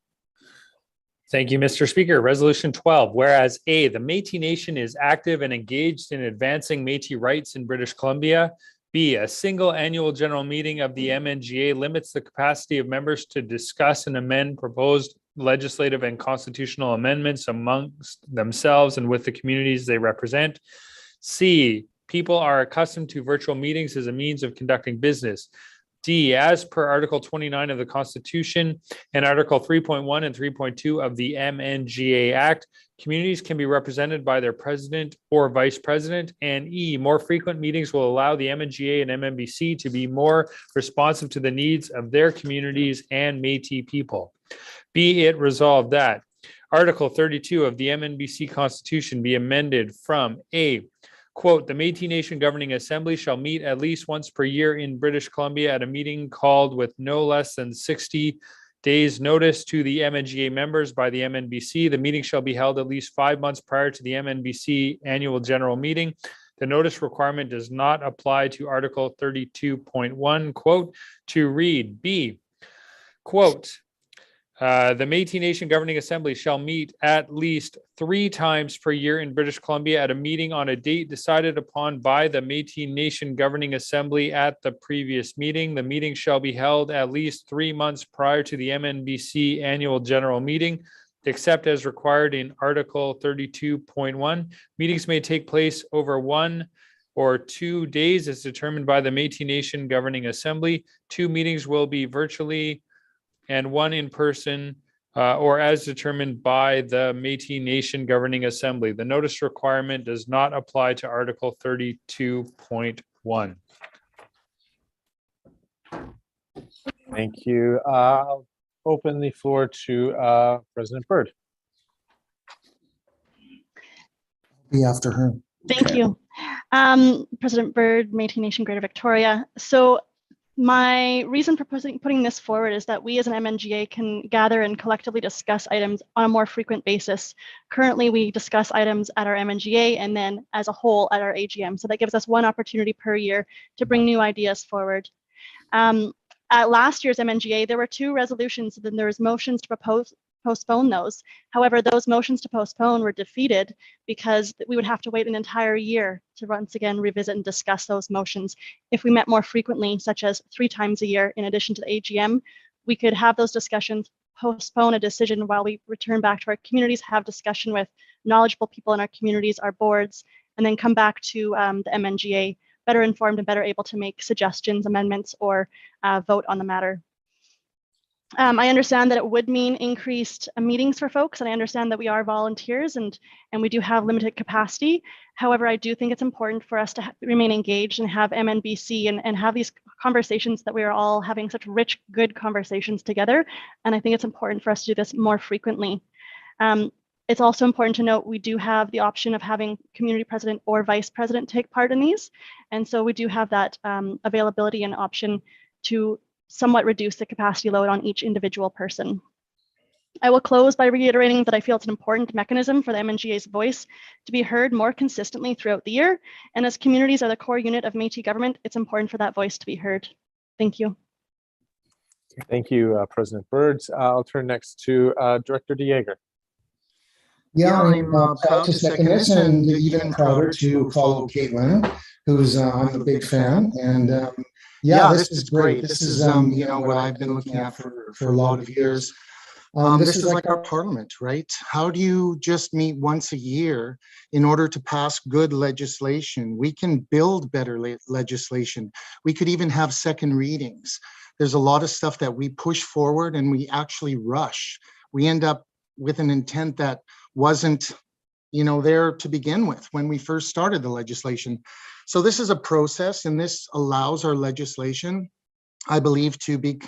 Thank you, Mr. Speaker. Resolution 12, whereas A, the Métis Nation is active and engaged in advancing Métis rights in British Columbia. B, a single annual general meeting of the MNGA limits the capacity of members to discuss and amend proposed legislative and constitutional amendments amongst themselves and with the communities they represent. C, people are accustomed to virtual meetings as a means of conducting business. D, as per Article 29 of the Constitution and Article 3.1 and 3.2 of the MNGA Act, communities can be represented by their president or vice president. And E, more frequent meetings will allow the MNGA and MMBC to be more responsive to the needs of their communities and Métis people. Be it resolved that Article 32 of the MNBC Constitution be amended from A, quote, the Métis Nation Governing Assembly shall meet at least once per year in British Columbia at a meeting called with no less than 60 days notice to the MNGA members by the MNBC. The meeting shall be held at least 5 months prior to the MNBC annual general meeting. The notice requirement does not apply to Article 32.1, quote, to read. B, quote, the Métis Nation Governing Assembly shall meet at least 3 times per year in British Columbia at a meeting on a date decided upon by the Métis Nation Governing Assembly at the previous meeting. The meeting shall be held at least 3 months prior to the MNBC annual general meeting, except as required in Article 32.1. Meetings may take place over 1 or 2 days as determined by the Métis Nation Governing Assembly. 2 meetings will be virtually and 1 in person, or as determined by the Métis Nation Governing Assembly. The notice requirement does not apply to Article 32.1. Thank you. I'll open the floor to President Bird. Be after her. Thank you. President Byrd, Métis Nation, Greater Victoria. So my reason for putting this forward is that we as an MNGA can gather and collectively discuss items on a more frequent basis. Currently, we discuss items at our MNGA and then as a whole at our AGM. So that gives us one opportunity per year to bring new ideas forward. At last year's MNGA, there were 2 resolutions, and then there was motions to postpone those. However, those motions to postpone were defeated because we would have to wait an entire year to once again revisit and discuss those motions. If we met more frequently, such as 3 times a year in addition to the AGM, we could have those discussions, postpone a decision while we return back to our communities, have discussion with knowledgeable people in our communities, our boards, and then come back to the MNGA better informed and better able to make suggestions, amendments, or vote on the matter. I understand that it would mean increased meetings for folks, and I understand that we are volunteers and we do have limited capacity. However, I do think it's important for us to remain engaged and have MNBC and have these conversations that we are all having such rich, good conversations together. And I think it's important for us to do this more frequently. It's also important to note we do have the option of having community president or vice president take part in these. And so we do have that availability and option to somewhat reduce the capacity load on each individual person. I will close by reiterating that I feel it's an important mechanism for the MNGA's voice to be heard more consistently throughout the year. And as communities are the core unit of Métis government, it's important for that voice to be heard. Thank you. Thank you, President Byrd. I'll turn next to Director DeJager. Yeah, I'm proud to second this, and even prouder to follow Caitlin, who's I'm a big fan. And yeah, this is great. This is you know what I've been looking at for a lot of years. This is like our parliament, right? How do you just meet once a year in order to pass good legislation? We can build better legislation. We could even have second readings. There's a lot of stuff that we push forward and we actually rush. We end up with an intent that wasn't, you know, there to begin with when we first started the legislation. So this is a process, and this allows our legislation, I believe, to be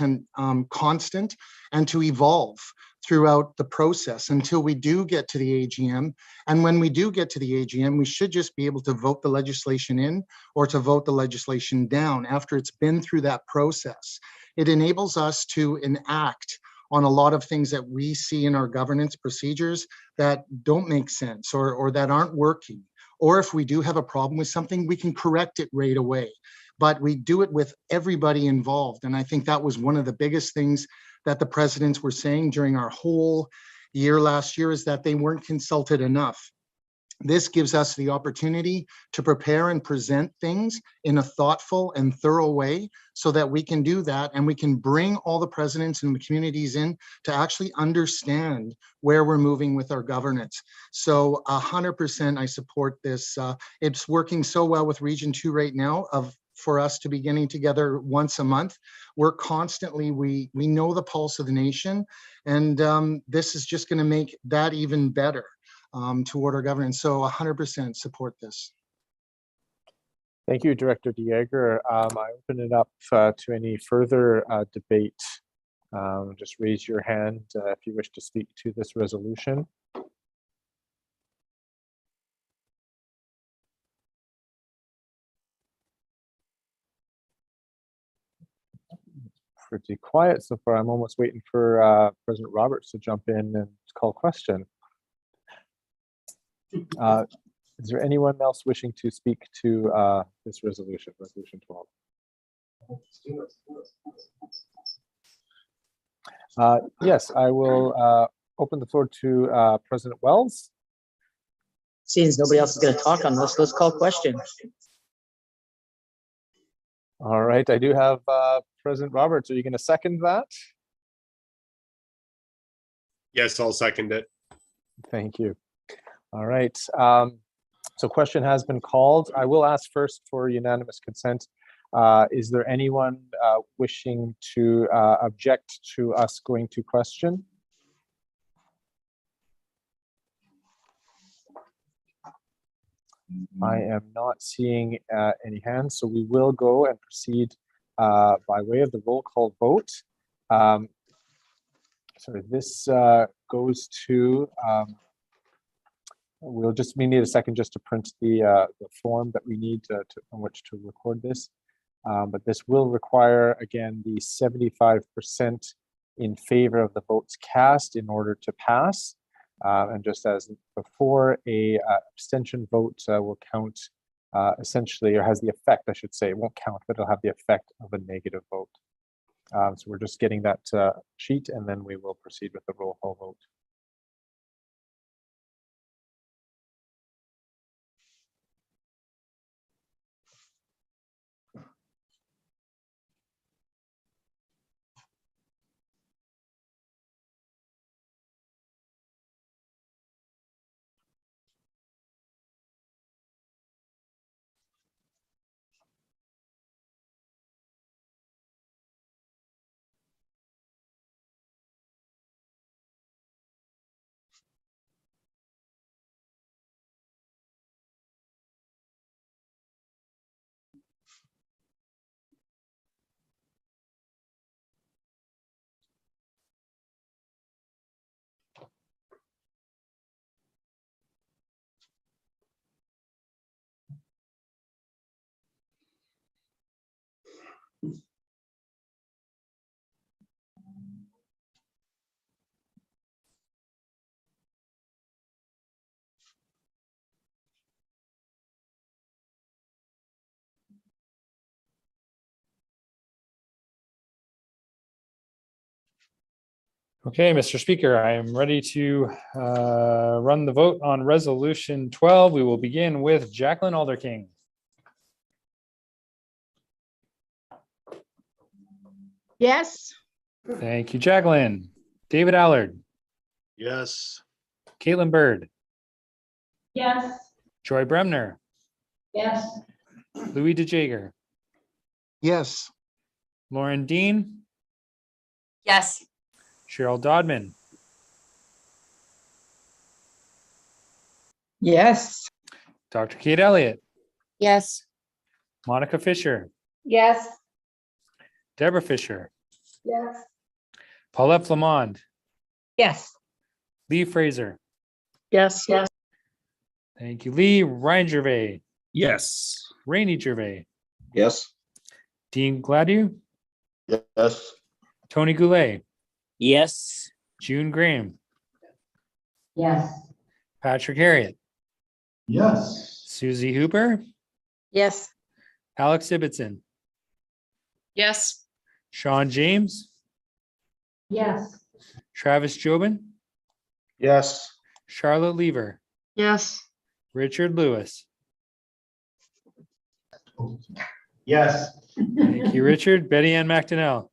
constant and to evolve throughout the process until we do get to the AGM. And when we do get to the AGM, we should just be able to vote the legislation in or to vote the legislation down after it's been through that process. It enables us to enact on a lot of things that we see in our governance procedures that don't make sense or that aren't working. Or if we do have a problem with something, we can correct it right away. But we do it with everybody involved. And I think that was one of the biggest things that the presidents were saying during our whole year last year, is that they weren't consulted enough. This gives us the opportunity to prepare and present things in a thoughtful and thorough way so that we can do that, and we can bring all the presidents and the communities in to actually understand where we're moving with our governance. So 100% I support this. It's working so well with Region 2 right now for us to be getting together once a month. We're constantly, we know the pulse of the nation, and this is just going to make that even better. Toward our governance. So 100% support this. Thank you, Director DeJager. I open it up to any further debate. Just raise your hand if you wish to speak to this resolution. Pretty quiet so far. I'm almost waiting for President Roberts to jump in and call question. Is there anyone else wishing to speak to this resolution, Resolution 12? Yes, I will open the floor to President Wells. Seems nobody else is going to talk on this, let's call question. All right, I do have President Roberts. Are you going to second that? Yes, I'll second it. Thank you. All right, so question has been called. I will ask first for unanimous consent. Is there anyone wishing to object to us going to question? I am not seeing any hands, so we will go and proceed by way of the roll call vote. So this goes to we need a second just to print the form that we need on which to record this. But this will require, again, the 75% in favor of the votes cast in order to pass. And just as before, a abstention vote will count essentially, or has the effect, I should say, it won't count, but it'll have the effect of a negative vote. So we're just getting that sheet, and then we will proceed with the roll call vote. Okay, Mr. Speaker, I am ready to run the vote on Resolution 12. We will begin with Jacqueline Alderking. Yes. Thank you, Jacqueline. David Allard. Yes. Caitlin Bird. Yes. Joy Bremner. Yes. Louis DeJager. Yes. Lauren Dean. Yes. Cheryl Dodman. Yes. Dr. Kate Elliott. Yes. Monica Fisher. Yes. Deborah Fisher. Yes. Paulette Flamond. Yes. Lee Fraser. Yes. Yes. Thank you, Lee. Ryan Gervais. Yes. Rainey Gervais. Yes. Dean Gladue. Yes. Tony Goulet. Yes. June Graham. Yes. Patrick Harriet. Yes. Susie Hooper. Yes. Alex Ibbotson. Yes. Sean James. Yes. Travis Jobin. Yes. Charlotte Lever. Yes. Richard Lewis. Yes. Thank you, Richard. Betty Ann McDonnell.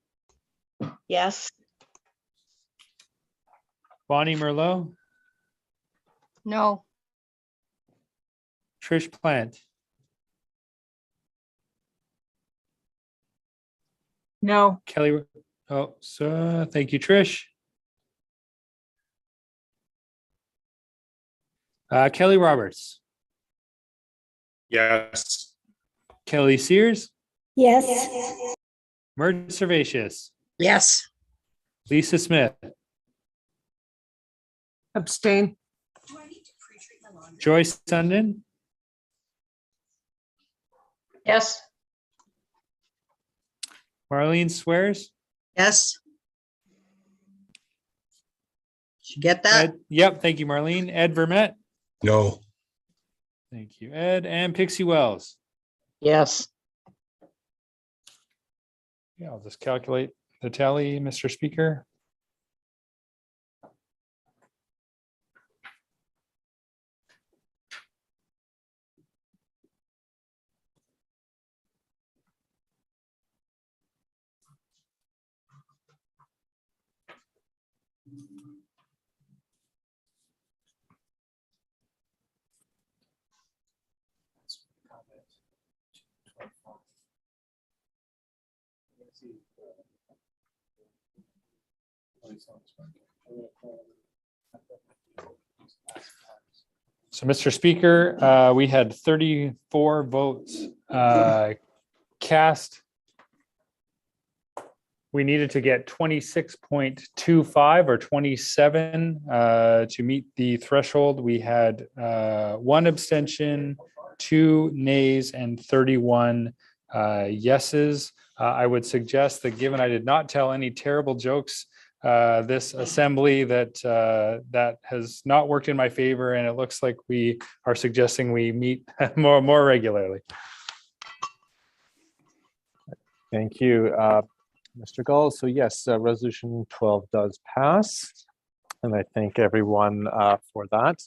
Yes. Bonnie Merlot. No. Trish Plant. No. Kelly. Oh, so thank you, Trish. Kelly Roberts. Yes. Kelly Sears. Yes. Mert Servatius. Yes. Lisa Smith. Abstain. Joyce Sundin. Yes. Marlene Swears. Yes. Did you get that? Ed, yep, thank you, Marlene. Ed Vermette. No. Thank you, Ed. And Pixie Wells. Yes. Yeah, I'll just calculate the tally, Mr. Speaker. So, Mr. Speaker, we had 34 votes cast we needed to get 26.25 or 27 to meet the threshold. We had 1 abstention, 2 nays, and 31 yeses. I would suggest that given I did not tell any terrible jokes this assembly, that has not worked in my favor, and it looks like we are suggesting we meet more regularly. Thank you, Mr. Gull. So yes, resolution 12 does pass, and I thank everyone for that.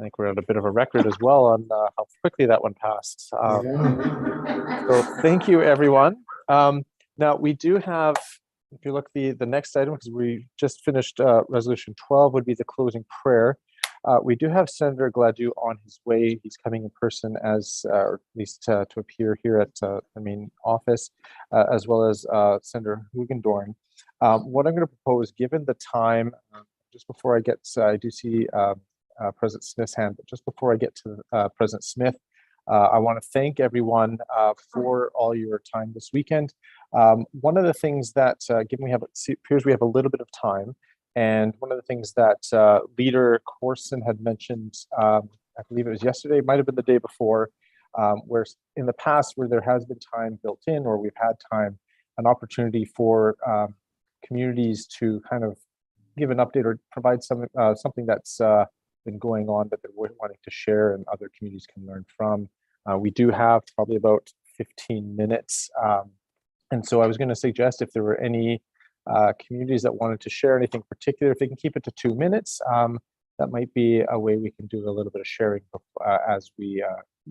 I think we're at a bit of a record as well on how quickly that one passed. So thank you, everyone. Now we do have, if you look the next item, because we just finished resolution 12, would be the closing prayer. We do have Senator Gladue on his way. He's coming in person or at least to appear here at the main office, as well as Senator Hugendorn. What I'm going to propose, given the time, just before I get, I do see President Smith's hand, but just before I get to President Smith, I want to thank everyone for all your time this weekend. One of the things that, given it appears we have a little bit of time, and one of the things that Leader Corson had mentioned, I believe it was yesterday, might have been the day before, where in the past where there has been time built in, or we've had time, an opportunity for communities to kind of give an update or provide something that's been going on that they're wanting to share and other communities can learn from. We do have probably about 15 minutes. And so I was going to suggest if there were any communities that wanted to share anything particular, if they can keep it to 2 minutes, that might be a way we can do a little bit of sharing as we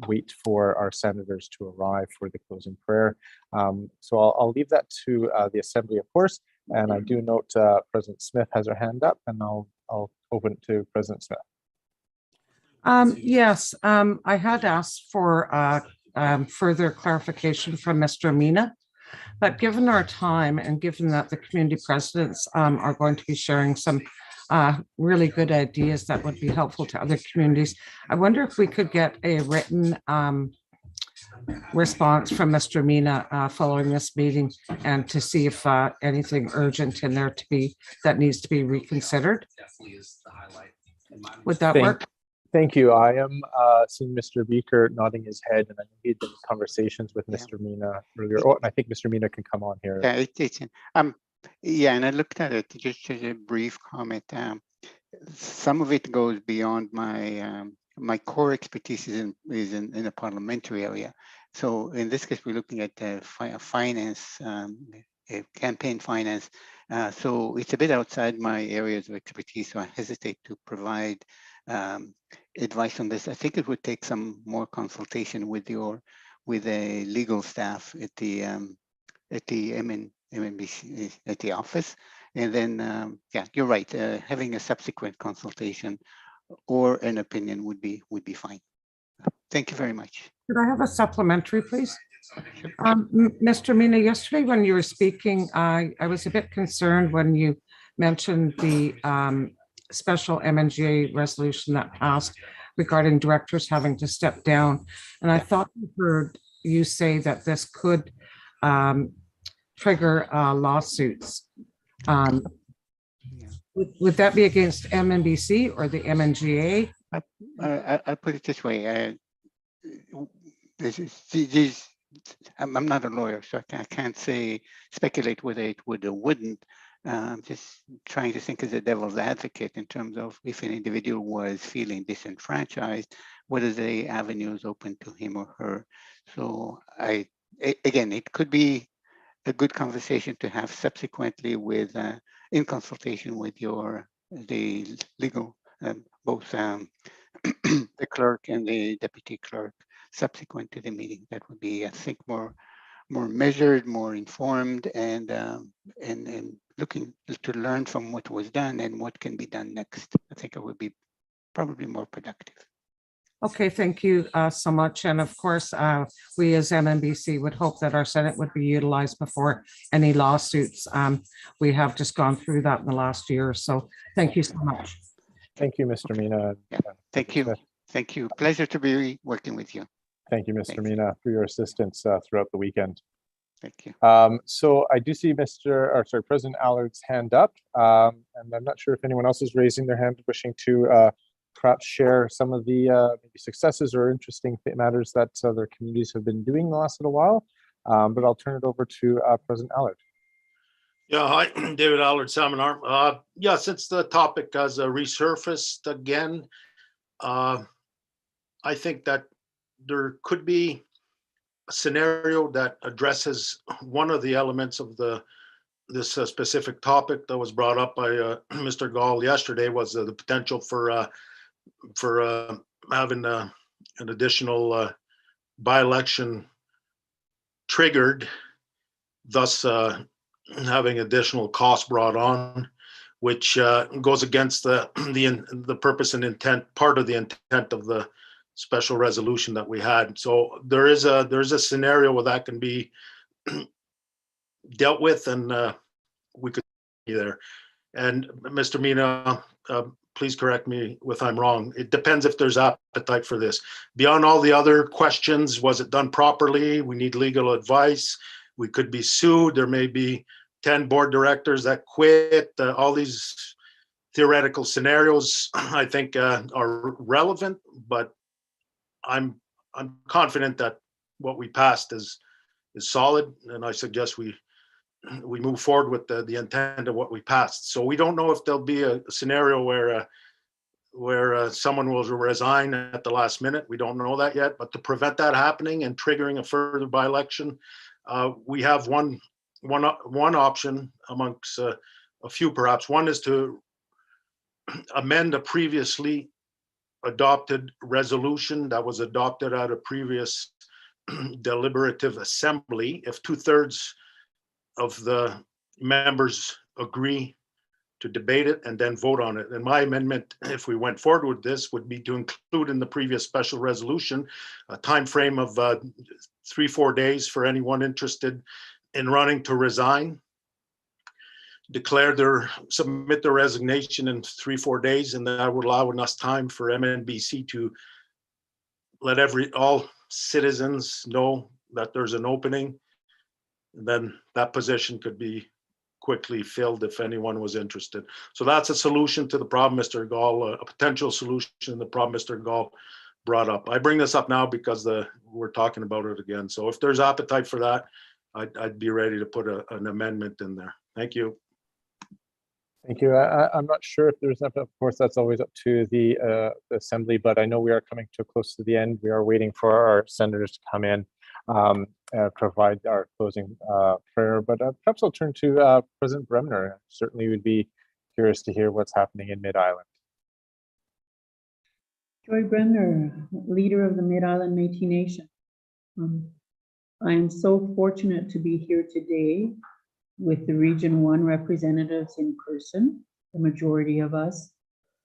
wait for our senators to arrive for the closing prayer. So I'll leave that to the Assembly, of course. And I do note President Smith has her hand up, and I'll open it to President Smith. Yes, I had asked for further clarification from Mr. Mnga, but given our time and given that the community presidents are going to be sharing some really good ideas that would be helpful to other communities, I wonder if we could get a written response from Mr. Mnga following this meeting, and to see if anything urgent in there that needs to be reconsidered. Would that work? Thank you. I am seeing Mr. Beaker nodding his head, and I think he had been in conversations with Mr. Mnga earlier. Oh, and I think Mr. Mnga can come on here. Yeah, and I looked at it, just as a brief comment. Some of it goes beyond my my core expertise is in the parliamentary area. So in this case, we're looking at finance, campaign finance. So it's a bit outside my areas of expertise, so I hesitate to provide advice on this. I think it would take some more consultation with a legal staff at the MNBC, at the office, and then yeah, you're right. Having a subsequent consultation or an opinion would be fine. Thank you very much. Could I have a supplementary, please? Mr. Mnga, yesterday when you were speaking, I was a bit concerned when you mentioned the special MNGA resolution that passed regarding directors having to step down. And I thought I heard you say that this could trigger lawsuits. Would that be against MNBC or the MNGA? I put it this way. I'm not a lawyer, so I can't speculate whether it would or wouldn't. I'm just trying to think as a devil's advocate in terms of if an individual was feeling disenfranchised, what are the avenues open to him or her? So again, it could be a good conversation to have subsequently with, in consultation with the legal, both the clerk and the deputy clerk subsequent to the meeting. That would be, I think, more measured, more informed, and looking to learn from what was done and what can be done next. I think it would be probably more productive. Okay, thank you so much. And of course, we as MNBC would hope that our Senate would be utilized before any lawsuits. We have just gone through that in the last year. So thank you so much. Thank you, Mr. Mnga. Yeah, thank you. Thank you. Pleasure to be working with you. Thank you, Mr. Mnga, for your assistance throughout the weekend. Thank you. So I do see President Allard's hand up, and I'm not sure if anyone else is raising their hand wishing to perhaps share some of the maybe successes or interesting matters that other communities have been doing the last little while. But I'll turn it over to President Allard. Yeah, hi, David Allard, Seminar. Yeah, since the topic has resurfaced again, I think that there could be a scenario that addresses one of the elements of this specific topic that was brought up by Mr. Gall yesterday, was the potential for having an additional by-election triggered, thus having additional costs brought on, which goes against the purpose and intent, part of the intent of the special resolution that we had. So there's a scenario where that can be dealt with, and we could be there. And Mr. Mnga, please correct me if I'm wrong. It depends if there's appetite for this. Beyond all the other questions, was it done properly? We need legal advice. We could be sued. There may be 10 board directors that quit. All these theoretical scenarios, I think, are relevant, but I'm confident that what we passed is solid, and I suggest we move forward with the intent of what we passed. So we don't know if there'll be a scenario where someone will resign at the last minute. We don't know that yet, but to prevent that happening and triggering a further by-election, we have one option amongst a few, perhaps. One is to amend a previously adopted resolution that was adopted at a previous deliberative assembly. If 2/3 of the members agree to debate it and then vote on it. And my amendment, if we went forward with this, would be to include in the previous special resolution a time frame of 3-4 days for anyone interested in running to resign, submit their resignation in 3-4 days, and that would allow enough time for MNBC to let all citizens know that there's an opening. And then that position could be quickly filled if anyone was interested. So that's a solution to the problem Mr. Gall, a potential solution to the problem Mr. Gall brought up. I bring this up now because we're talking about it again. So if there's appetite for that, I'd be ready to put an amendment in there. Thank you. Thank you. I'm not sure if there's enough. Of course, that's always up to the assembly, but I know we are coming to close to the end. We are waiting for our senators to come in, provide our closing prayer. But perhaps I'll turn to President Bremner. Certainly would be curious to hear what's happening in Mid-Island. Joy Bremner, leader of the Mid-Island Métis Nation. I am so fortunate to be here today with the Region 1 representatives in person, the majority of us,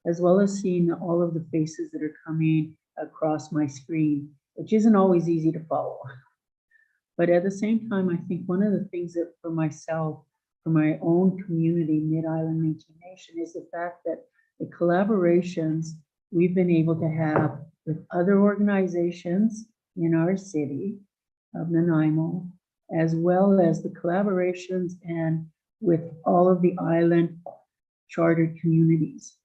as well as seeing all of the faces that are coming across my screen, which isn't always easy to follow. But at the same time, I think one of the things that for myself, for my own community, Mid-Island Métis Nation, is the fact that the collaborations we've been able to have with other organizations in our city of Nanaimo, as well as the collaborations and with all of the island chartered communities.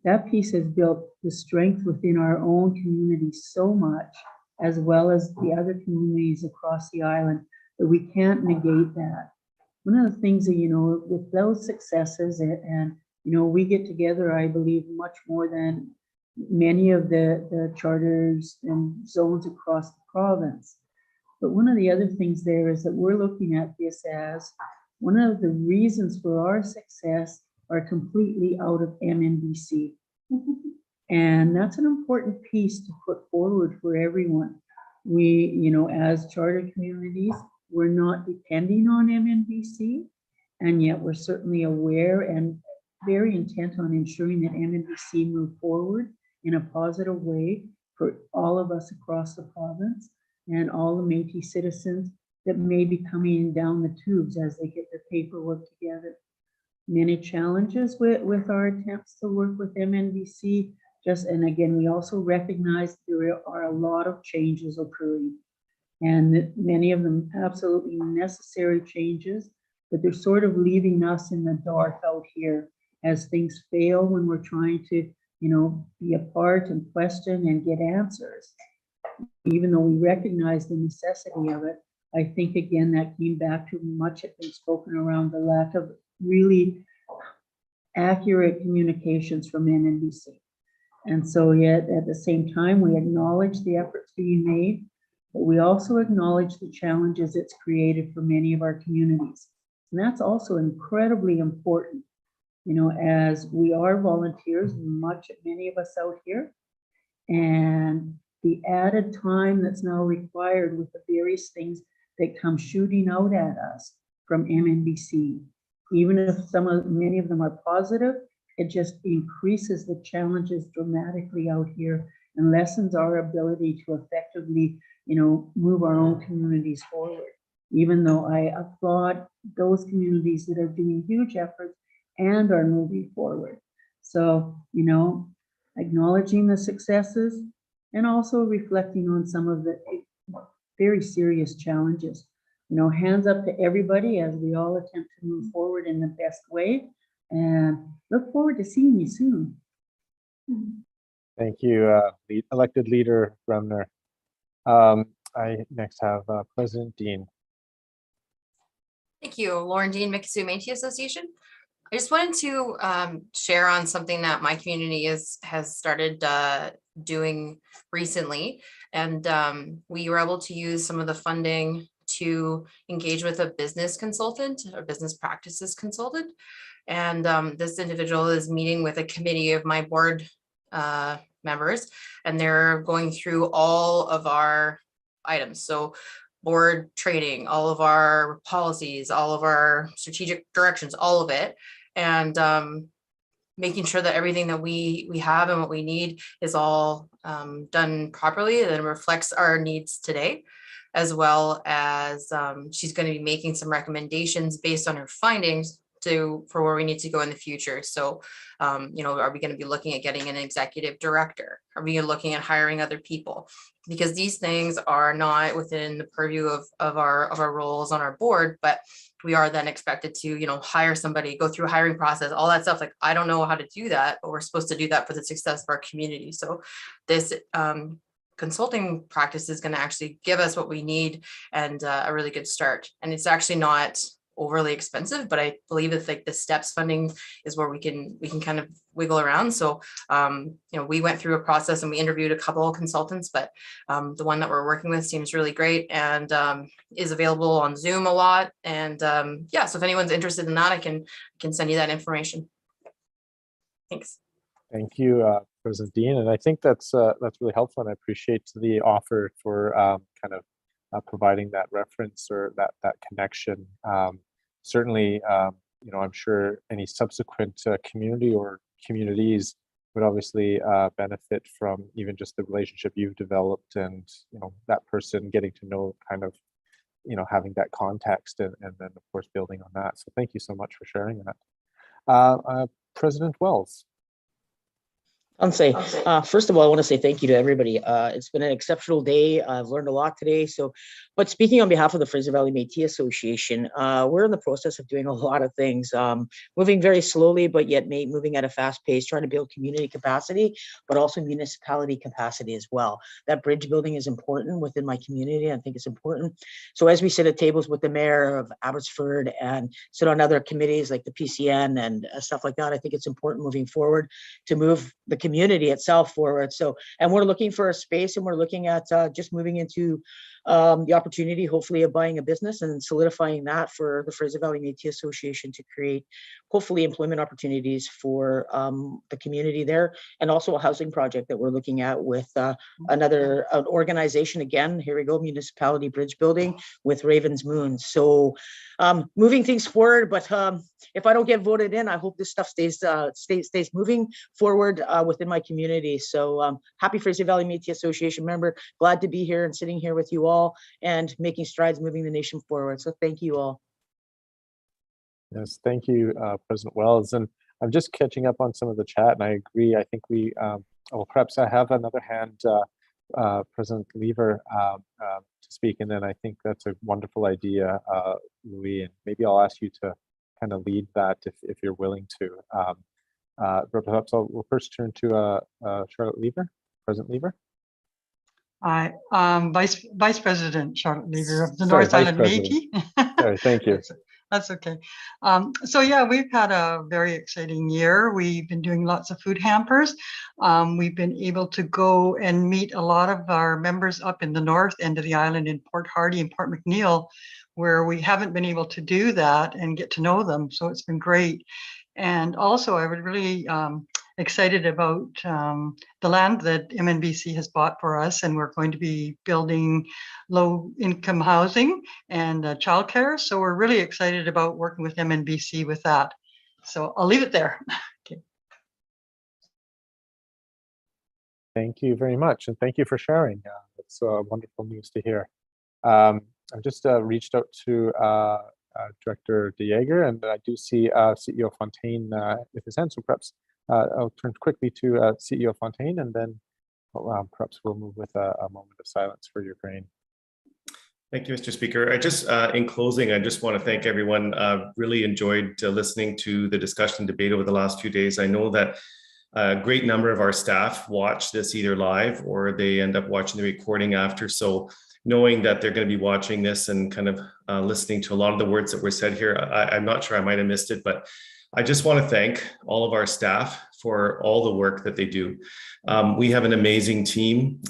That piece has built the strength within our own community so much, as well as the other communities across the island, that we can't negate that. One of the things that, with those successes and we get together, I believe, much more than many of the charters and zones across the province. But one of the other things there is that we're looking at this as one of the reasons for our success are completely out of MNBC. And that's an important piece to put forward for everyone. We, as charter communities, we're not depending on MNBC, and yet we're certainly aware and very intent on ensuring that MNBC move forward in a positive way for all of us across the province and all the Métis citizens that may be coming down the tubes as they get their paperwork together. Many challenges with our attempts to work with MNBC, and again, we also recognize there are a lot of changes occurring. and that many of them absolutely necessary changes, but they're sort of leaving us in the dark out here as things fail when we're trying to, be a part and question and get answers. Even though we recognize the necessity of it, I think again that came back to much had been spoken around the lack of really accurate communications from NNBC. And so yet at the same time, we acknowledge the efforts being made, but we also acknowledge the challenges it's created for many of our communities. And that's also incredibly important, as we are volunteers, many of us out here, and the added time that's now required with the various things that come shooting out at us from MNBC. Even if many of them are positive, it just increases the challenges dramatically out here and lessens our ability to effectively, move our own communities forward. Even though I applaud those communities that are doing huge efforts and are moving forward. So, acknowledging the successes and also reflecting on some of the very serious challenges. Hands up to everybody as we all attempt to move forward in the best way, and look forward to seeing you soon. Thank you, elected leader Bremner. I next have President Dean. Thank you, Lauren Dean, Mikisew Métis Association. I just wanted to share on something that my community has started doing recently. And we were able to use some of the funding to engage with a business consultant or business practices consultant. And this individual is meeting with a committee of my board members, and they're going through all of our items. So board training, all of our policies, all of our strategic directions, all of it. And making sure that everything that we have and what we need is all done properly and reflects our needs today, as well as she's going to be making some recommendations based on her findings for where we need to go in the future. So, are we going to be looking at getting an executive director? Are we looking at hiring other people? Because these things are not within the purview of our roles on our board, but we are then expected to, hire somebody, go through a hiring process, all that stuff. Like, I don't know how to do that, but we're supposed to do that for the success of our community. So this consulting practice is going to actually give us what we need and a really good start. And it's actually not overly expensive, but I believe it's like the steps funding is where we can kind of wiggle around. So, we went through a process and we interviewed a couple of consultants, but the one that we're working with seems really great and is available on Zoom a lot. And yeah, so if anyone's interested in that, I can send you that information. Thanks. Thank you, President Dean. And I think that's really helpful, and I appreciate the offer for kind of providing that reference or that connection. Certainly, I'm sure any subsequent community or communities would obviously benefit from even just the relationship you've developed, and that person getting to know kind of having that context, and then of course building on that. So thank you so much for sharing that. President Wells. First of all, I want to say thank you to everybody. It's been an exceptional day. I've learned a lot today. But speaking on behalf of the Fraser Valley Métis Association, we're in the process of doing a lot of things, moving very slowly, but yet moving at a fast pace, trying to build community capacity, but also municipality capacity as well. That bridge building is important within my community. I think it's important. So as we sit at tables with the mayor of Abbotsford and sit on other committees like the PCN and stuff like that, I think it's important moving forward to move the community itself forward. So, and we're looking for a space, and we're looking at just moving into the opportunity, hopefully, of buying a business and solidifying that for the Fraser Valley Métis Association to create, hopefully, employment opportunities for the community there, and also a housing project that we're looking at with another organization. Again, here we go, municipality bridge building with Ravens Moon. So, moving things forward. But if I don't get voted in, I hope this stuff stays moving forward within my community. So happy Fraser Valley Métis Association member, glad to be here and sitting here with you all and making strides moving the nation forward. So thank you all. Yes, thank you, President Wells. And I'm just catching up on some of the chat, and I agree. I think we, well, perhaps I have another hand President Lever to speak, and then I think that's a wonderful idea, Louis, and maybe I'll ask you to kind of lead that if you're willing to. But perhaps we'll first turn to Charlotte Lever, President Lever. Hi, Vice President Charlotte Lever of the Sorry, North Vice Island President. Métis. Sorry, thank you. That's okay. So yeah, we've had a very exciting year. We've been doing lots of food hampers. We've been able to go and meet a lot of our members up in the north end of the island in Port Hardy and Port McNeill, where we haven't been able to do that and get to know them. So it's been great. And also I was really excited about the land that MNBC has bought for us, and we're going to be building low-income housing and childcare. So we're really excited about working with MNBC with that. So I'll leave it there. Okay. Thank you very much, and thank you for sharing. It's wonderful news to hear. I've just reached out to Director De Jager, and I do see CEO Fontaine with his hand, so perhaps I'll turn quickly to CEO Fontaine, and then perhaps we'll move with a moment of silence for Ukraine. Thank you, Mr. Speaker. I just, in closing, I just want to thank everyone. Really enjoyed listening to the discussion and debate over the last few days. I know that a great number of our staff watch this either live or they end up watching the recording after. So knowing that they're going to be watching this and kind of listening to a lot of the words that were said here, I'm not sure, I might have missed it, but I just want to thank all of our staff for all the work that they do. We have an amazing team.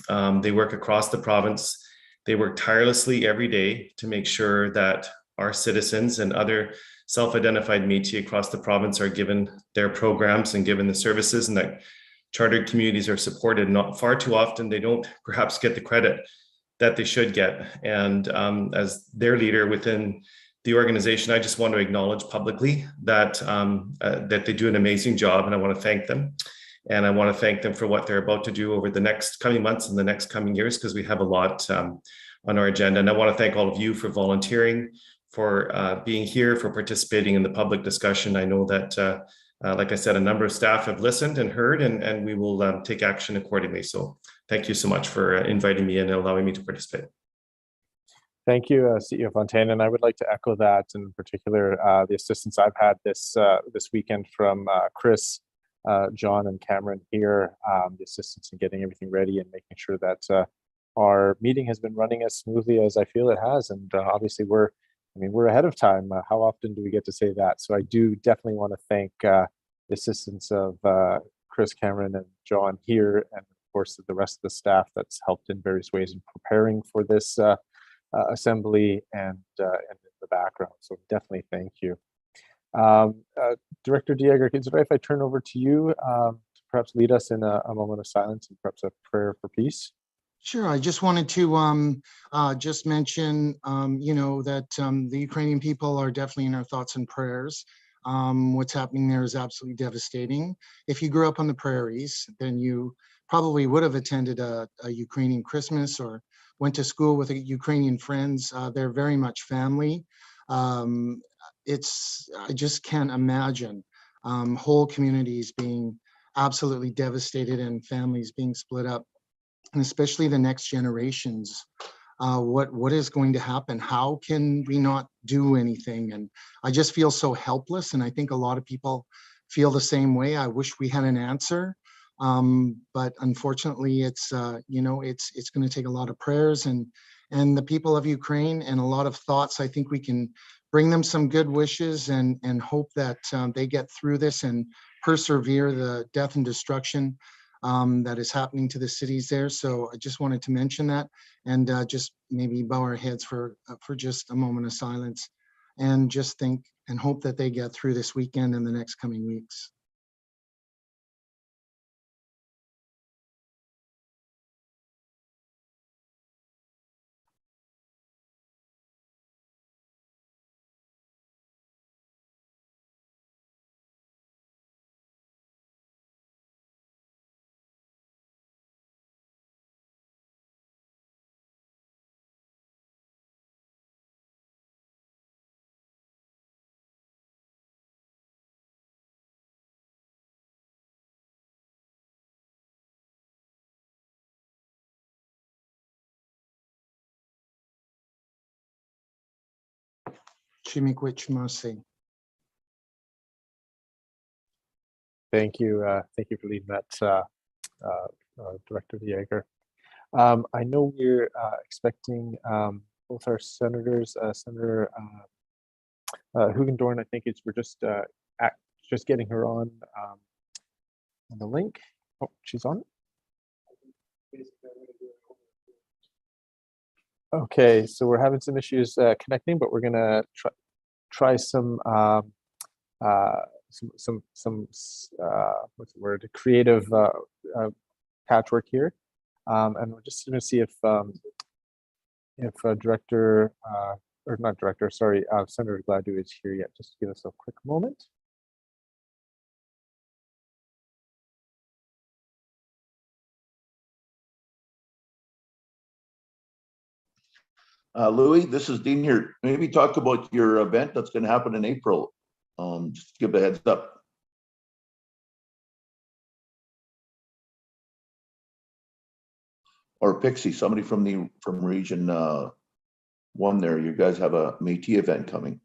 They work across the province. They work tirelessly every day to make sure that our citizens and other self-identified Métis across the province are given their programs and given the services, and that chartered communities are supported. Not far too often, they don't perhaps get the credit that they should get. And as their leader within the organization, I just want to acknowledge publicly that that they do an amazing job, and I want to thank them. And I want to thank them for what they're about to do over the next coming months and the next coming years, because we have a lot on our agenda. And I want to thank all of you for volunteering, for being here, for participating in the public discussion. I know that, like I said, a number of staff have listened and heard, and we will take action accordingly. So thank you so much for inviting me and allowing me to participate. Thank you, CEO Fontaine, and I would like to echo that, in particular, the assistance I've had this weekend from Chris, John, and Cameron here, the assistance in getting everything ready and making sure that our meeting has been running as smoothly as I feel it has. And obviously, we're ahead of time. How often do we get to say that? So I do definitely want to thank the assistance of Chris, Cameron, and John here, and of course the rest of the staff that's helped in various ways in preparing for this assembly and in the background. So definitely thank you. Director De Jager, is it right if I turn over to you to perhaps lead us in a moment of silence and perhaps a prayer for peace? Sure. I just wanted to just mention, that the Ukrainian people are definitely in our thoughts and prayers. What's happening there is absolutely devastating. If you grew up on the prairies, then you probably would have attended a Ukrainian Christmas or went to school with Ukrainian friends. They're very much family. I just can't imagine whole communities being absolutely devastated and families being split up, and especially the next generations. What is going to happen? How can we not do anything? And I just feel so helpless, and I think a lot of people feel the same way. I wish we had an answer. But unfortunately, it's going to take a lot of prayers and the people of Ukraine and a lot of thoughts. I think we can bring them some good wishes and hope that they get through this and persevere the death and destruction that is happening to the cities there. So I just wanted to mention that, and just maybe bow our heads for just a moment of silence and just think and hope that they get through this weekend and the next coming weeks. Chimiquich Masi. Thank you. Thank you for leading that, Director Yeager. I know we're expecting both our senators, Senator Hugendorn, I think we're just getting her on the link. Oh, she's on. Okay, so we're having some issues connecting, but we're gonna try some what's the word? Creative patchwork here, and we're just gonna see if Director or not Director, sorry, Senator Gladue is here yet. Just give us a quick moment. Louis, this is Dean here. Maybe talk about your event that's going to happen in April. Just give a heads up. Or Pixie, somebody from Region 1 there. You guys have a Métis event coming.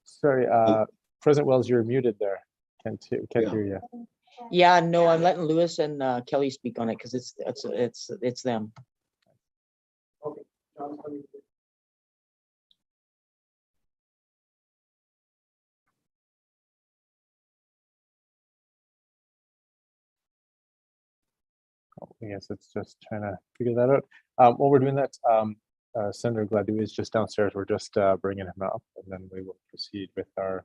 Sorry, President Wells, you're muted there. Can't hear you. Yeah, no, I'm letting Lewis and Kelly speak on it because it's them. Okay. I guess it's just trying to figure that out. While we're doing that, Senator Gladue is just downstairs. We're just bringing him up, and then we will proceed with our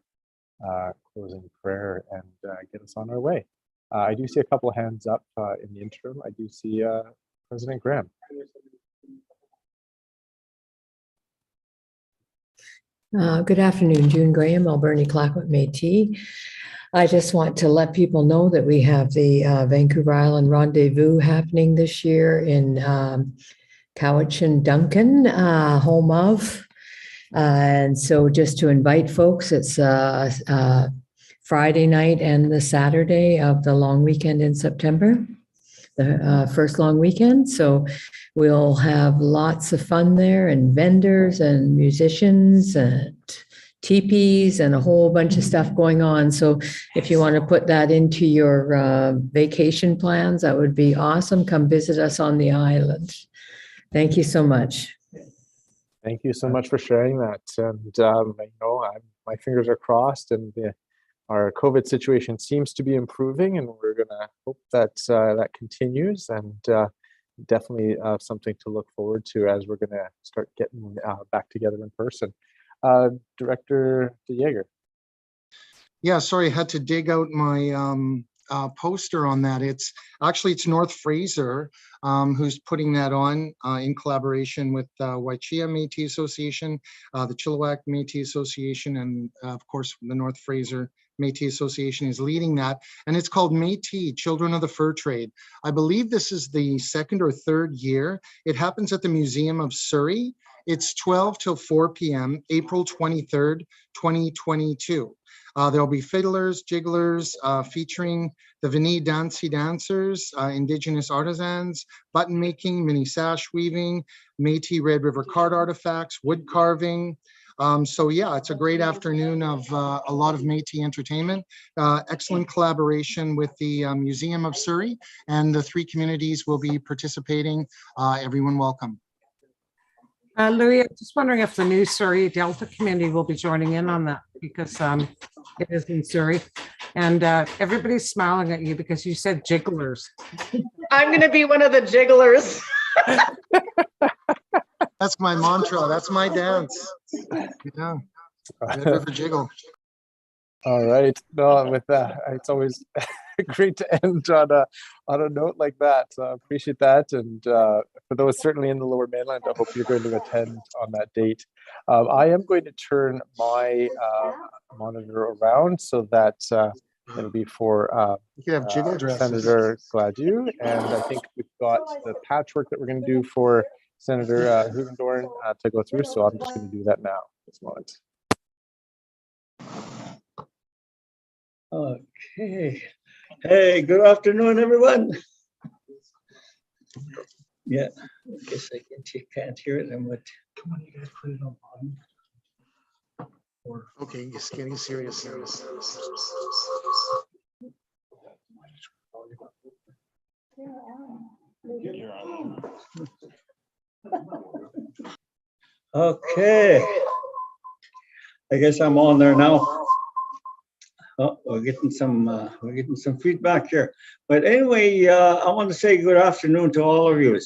closing prayer and get us on our way. I do see a couple of hands up in the interim. I do see President Graham. Good afternoon, June Graham, Alberni Clackwood Métis. I just want to let people know that we have the Vancouver Island Rendezvous happening this year in Cowichan Duncan, home of. And so just to invite folks, it's Friday night and the Saturday of the long weekend in September, the first long weekend. So we'll have lots of fun there, and vendors and musicians and teepees and a whole bunch of stuff going on. So if you want to put that into your vacation plans, that would be awesome. Come visit us on the island. Thank you so much. Thank you so much for sharing that. And my fingers are crossed, and our COVID situation seems to be improving, and we're gonna hope that that continues, and definitely something to look forward to as we're gonna start getting back together in person. Director Yeager. Yeah, sorry, I had to dig out my poster on that. It's North Fraser who's putting that on in collaboration with Waichia Métis Association, the Chilliwack Métis Association, and of course the North Fraser Métis Association is leading that. And it's called Métis, Children of the Fur Trade. I believe this is the second or third year. It happens at the Museum of Surrey. It's 12 till 4 p.m., April 23rd, 2022. There'll be fiddlers, jigglers, featuring the Vini Dancy dancers, Indigenous artisans, button making, mini sash weaving, Métis Red River card artifacts, wood carving. So yeah, it's a great afternoon of a lot of Métis entertainment. Excellent collaboration with the Museum of Surrey, and the three communities will be participating. Everyone welcome. Louis, I'm just wondering if the new Surrey Delta community will be joining in on that, because it is in Surrey, and everybody's smiling at you because you said jigglers. I'm going to be one of the jigglers. That's my mantra. That's my dance. Yeah, Red River Jiggle. All right. No, with that, it's always great to end on a note like that. So I appreciate that. And for those certainly in the Lower Mainland, I hope you're going to attend on that date. I am going to turn my monitor around so that it'll be for you have jiggle dresses. Senator Gladue. And I think we've got the patchwork that we're going to do for Senator Hugendorn to go through. So I'm just going to do that now at this moment. Okay. Hey, good afternoon, everyone. Yeah, I guess I can't hear it. And what? Come on, you guys put it on bottom. Okay, it's getting serious. Okay. I guess I'm on there now. Oh, we're getting some feedback here. But anyway, I want to say good afternoon to all of you.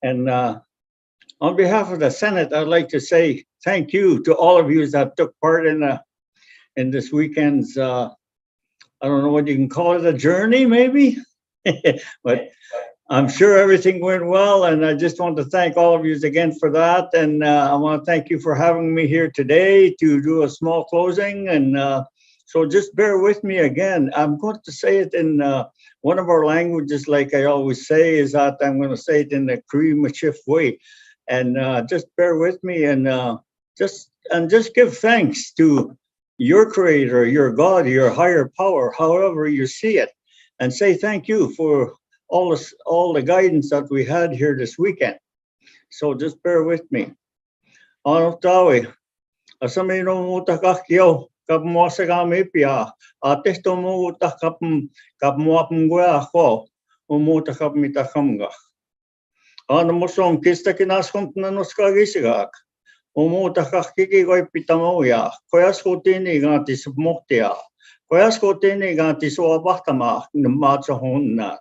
And on behalf of the Senate, I'd like to say thank you to all of you that took part in this weekend's I don't know what you can call it, a journey maybe, but I'm sure everything went well, and I just want to thank all of you again for that. And I want to thank you for having me here today to do a small closing. And so just bear with me again. I'm going to say it in one of our languages, like I always say, is that I'm going to say it in the Cree Machif way. And just bear with me and just give thanks to your creator, your God, your higher power, however you see it, and say thank you for all the guidance that we had here this weekend. So just bear with me. Ano tawi, asami no muta kakyo, kap mo sa kami pia, ates to muta kap mo apungwa ako, umuta kap mitakamga. Ano mo song kista kinaskom na noskagisigak. Umuta kakiki koy pitamoya, koyas ko tini ganti submoktia, koyas ko tini ganti suabahtama numatsa honna.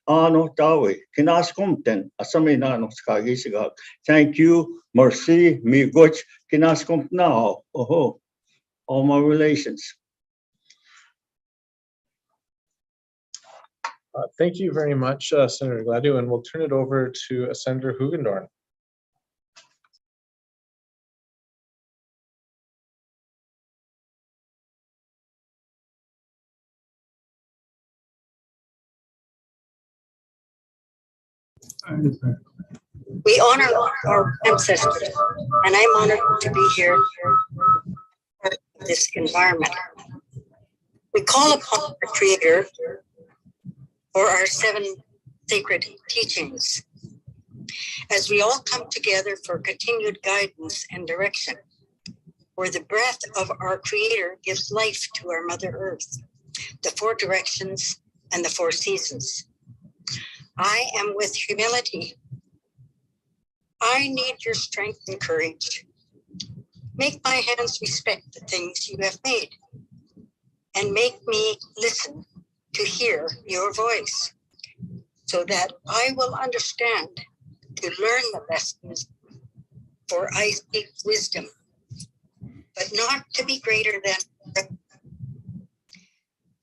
Ano tawi, kinaskomten, asami na noskagisigak. Thank you, merci, migoch, kinaskom now. Oh, all my relations. Thank you very much, Senator Gladue, and we'll turn it over to Senator Hugendorn. We honor our ancestors, and I'm honored to be here in this environment. We call upon our Creator for our 7 sacred teachings as we all come together for continued guidance and direction, where the breath of our Creator gives life to our Mother Earth, the 4 directions and the 4 seasons. I am with humility. I need your strength and courage. Make my hands respect the things you have made, and make me listen to hear your voice, so that I will understand to learn the lessons, for I seek wisdom, but not to be greater than.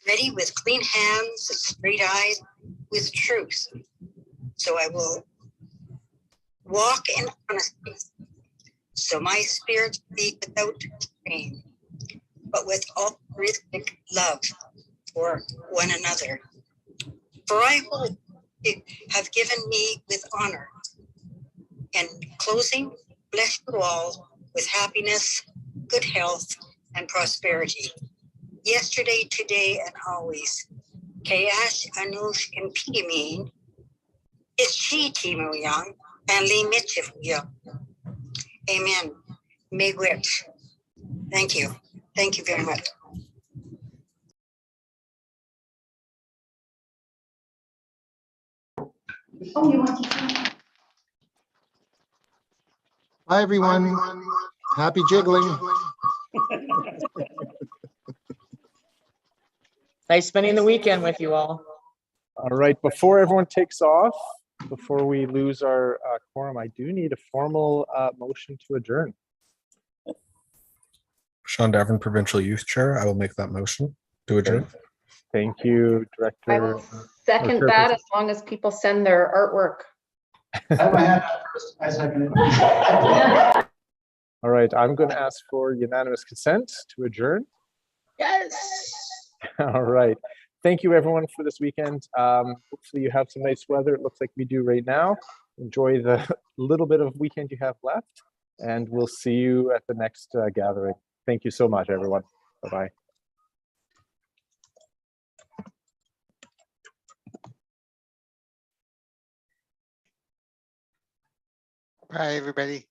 Ready with clean hands and straight eyes, with truth. So I will walk in honesty, so my spirit be without shame, but with altruistic love for one another. For I hope you have given me with honor. In closing, bless you all with happiness, good health, and prosperity. Yesterday, today, and always. Kayash Anush Impimin, Ishi Timo Young, and Lee Mitchell Young. Amen. Miigwech. Thank you. Thank you very much. Hi, everyone. Happy jiggling. Nice spending the weekend with you all. All right, before everyone takes off, before we lose our quorum, I do need a formal motion to adjourn. Sean Davern, Provincial Youth Chair. I will make that motion to adjourn. Thank you, Director. I will second that as long as people send their artwork. I have my hand up first. I second it. All right, I'm going to ask for unanimous consent to adjourn. Yes. All right. Thank you, everyone, for this weekend. Hopefully you have some nice weather. It looks like we do right now. Enjoy the little bit of weekend you have left, and we'll see you at the next gathering. Thank you so much, everyone. Bye-bye. Bye, everybody.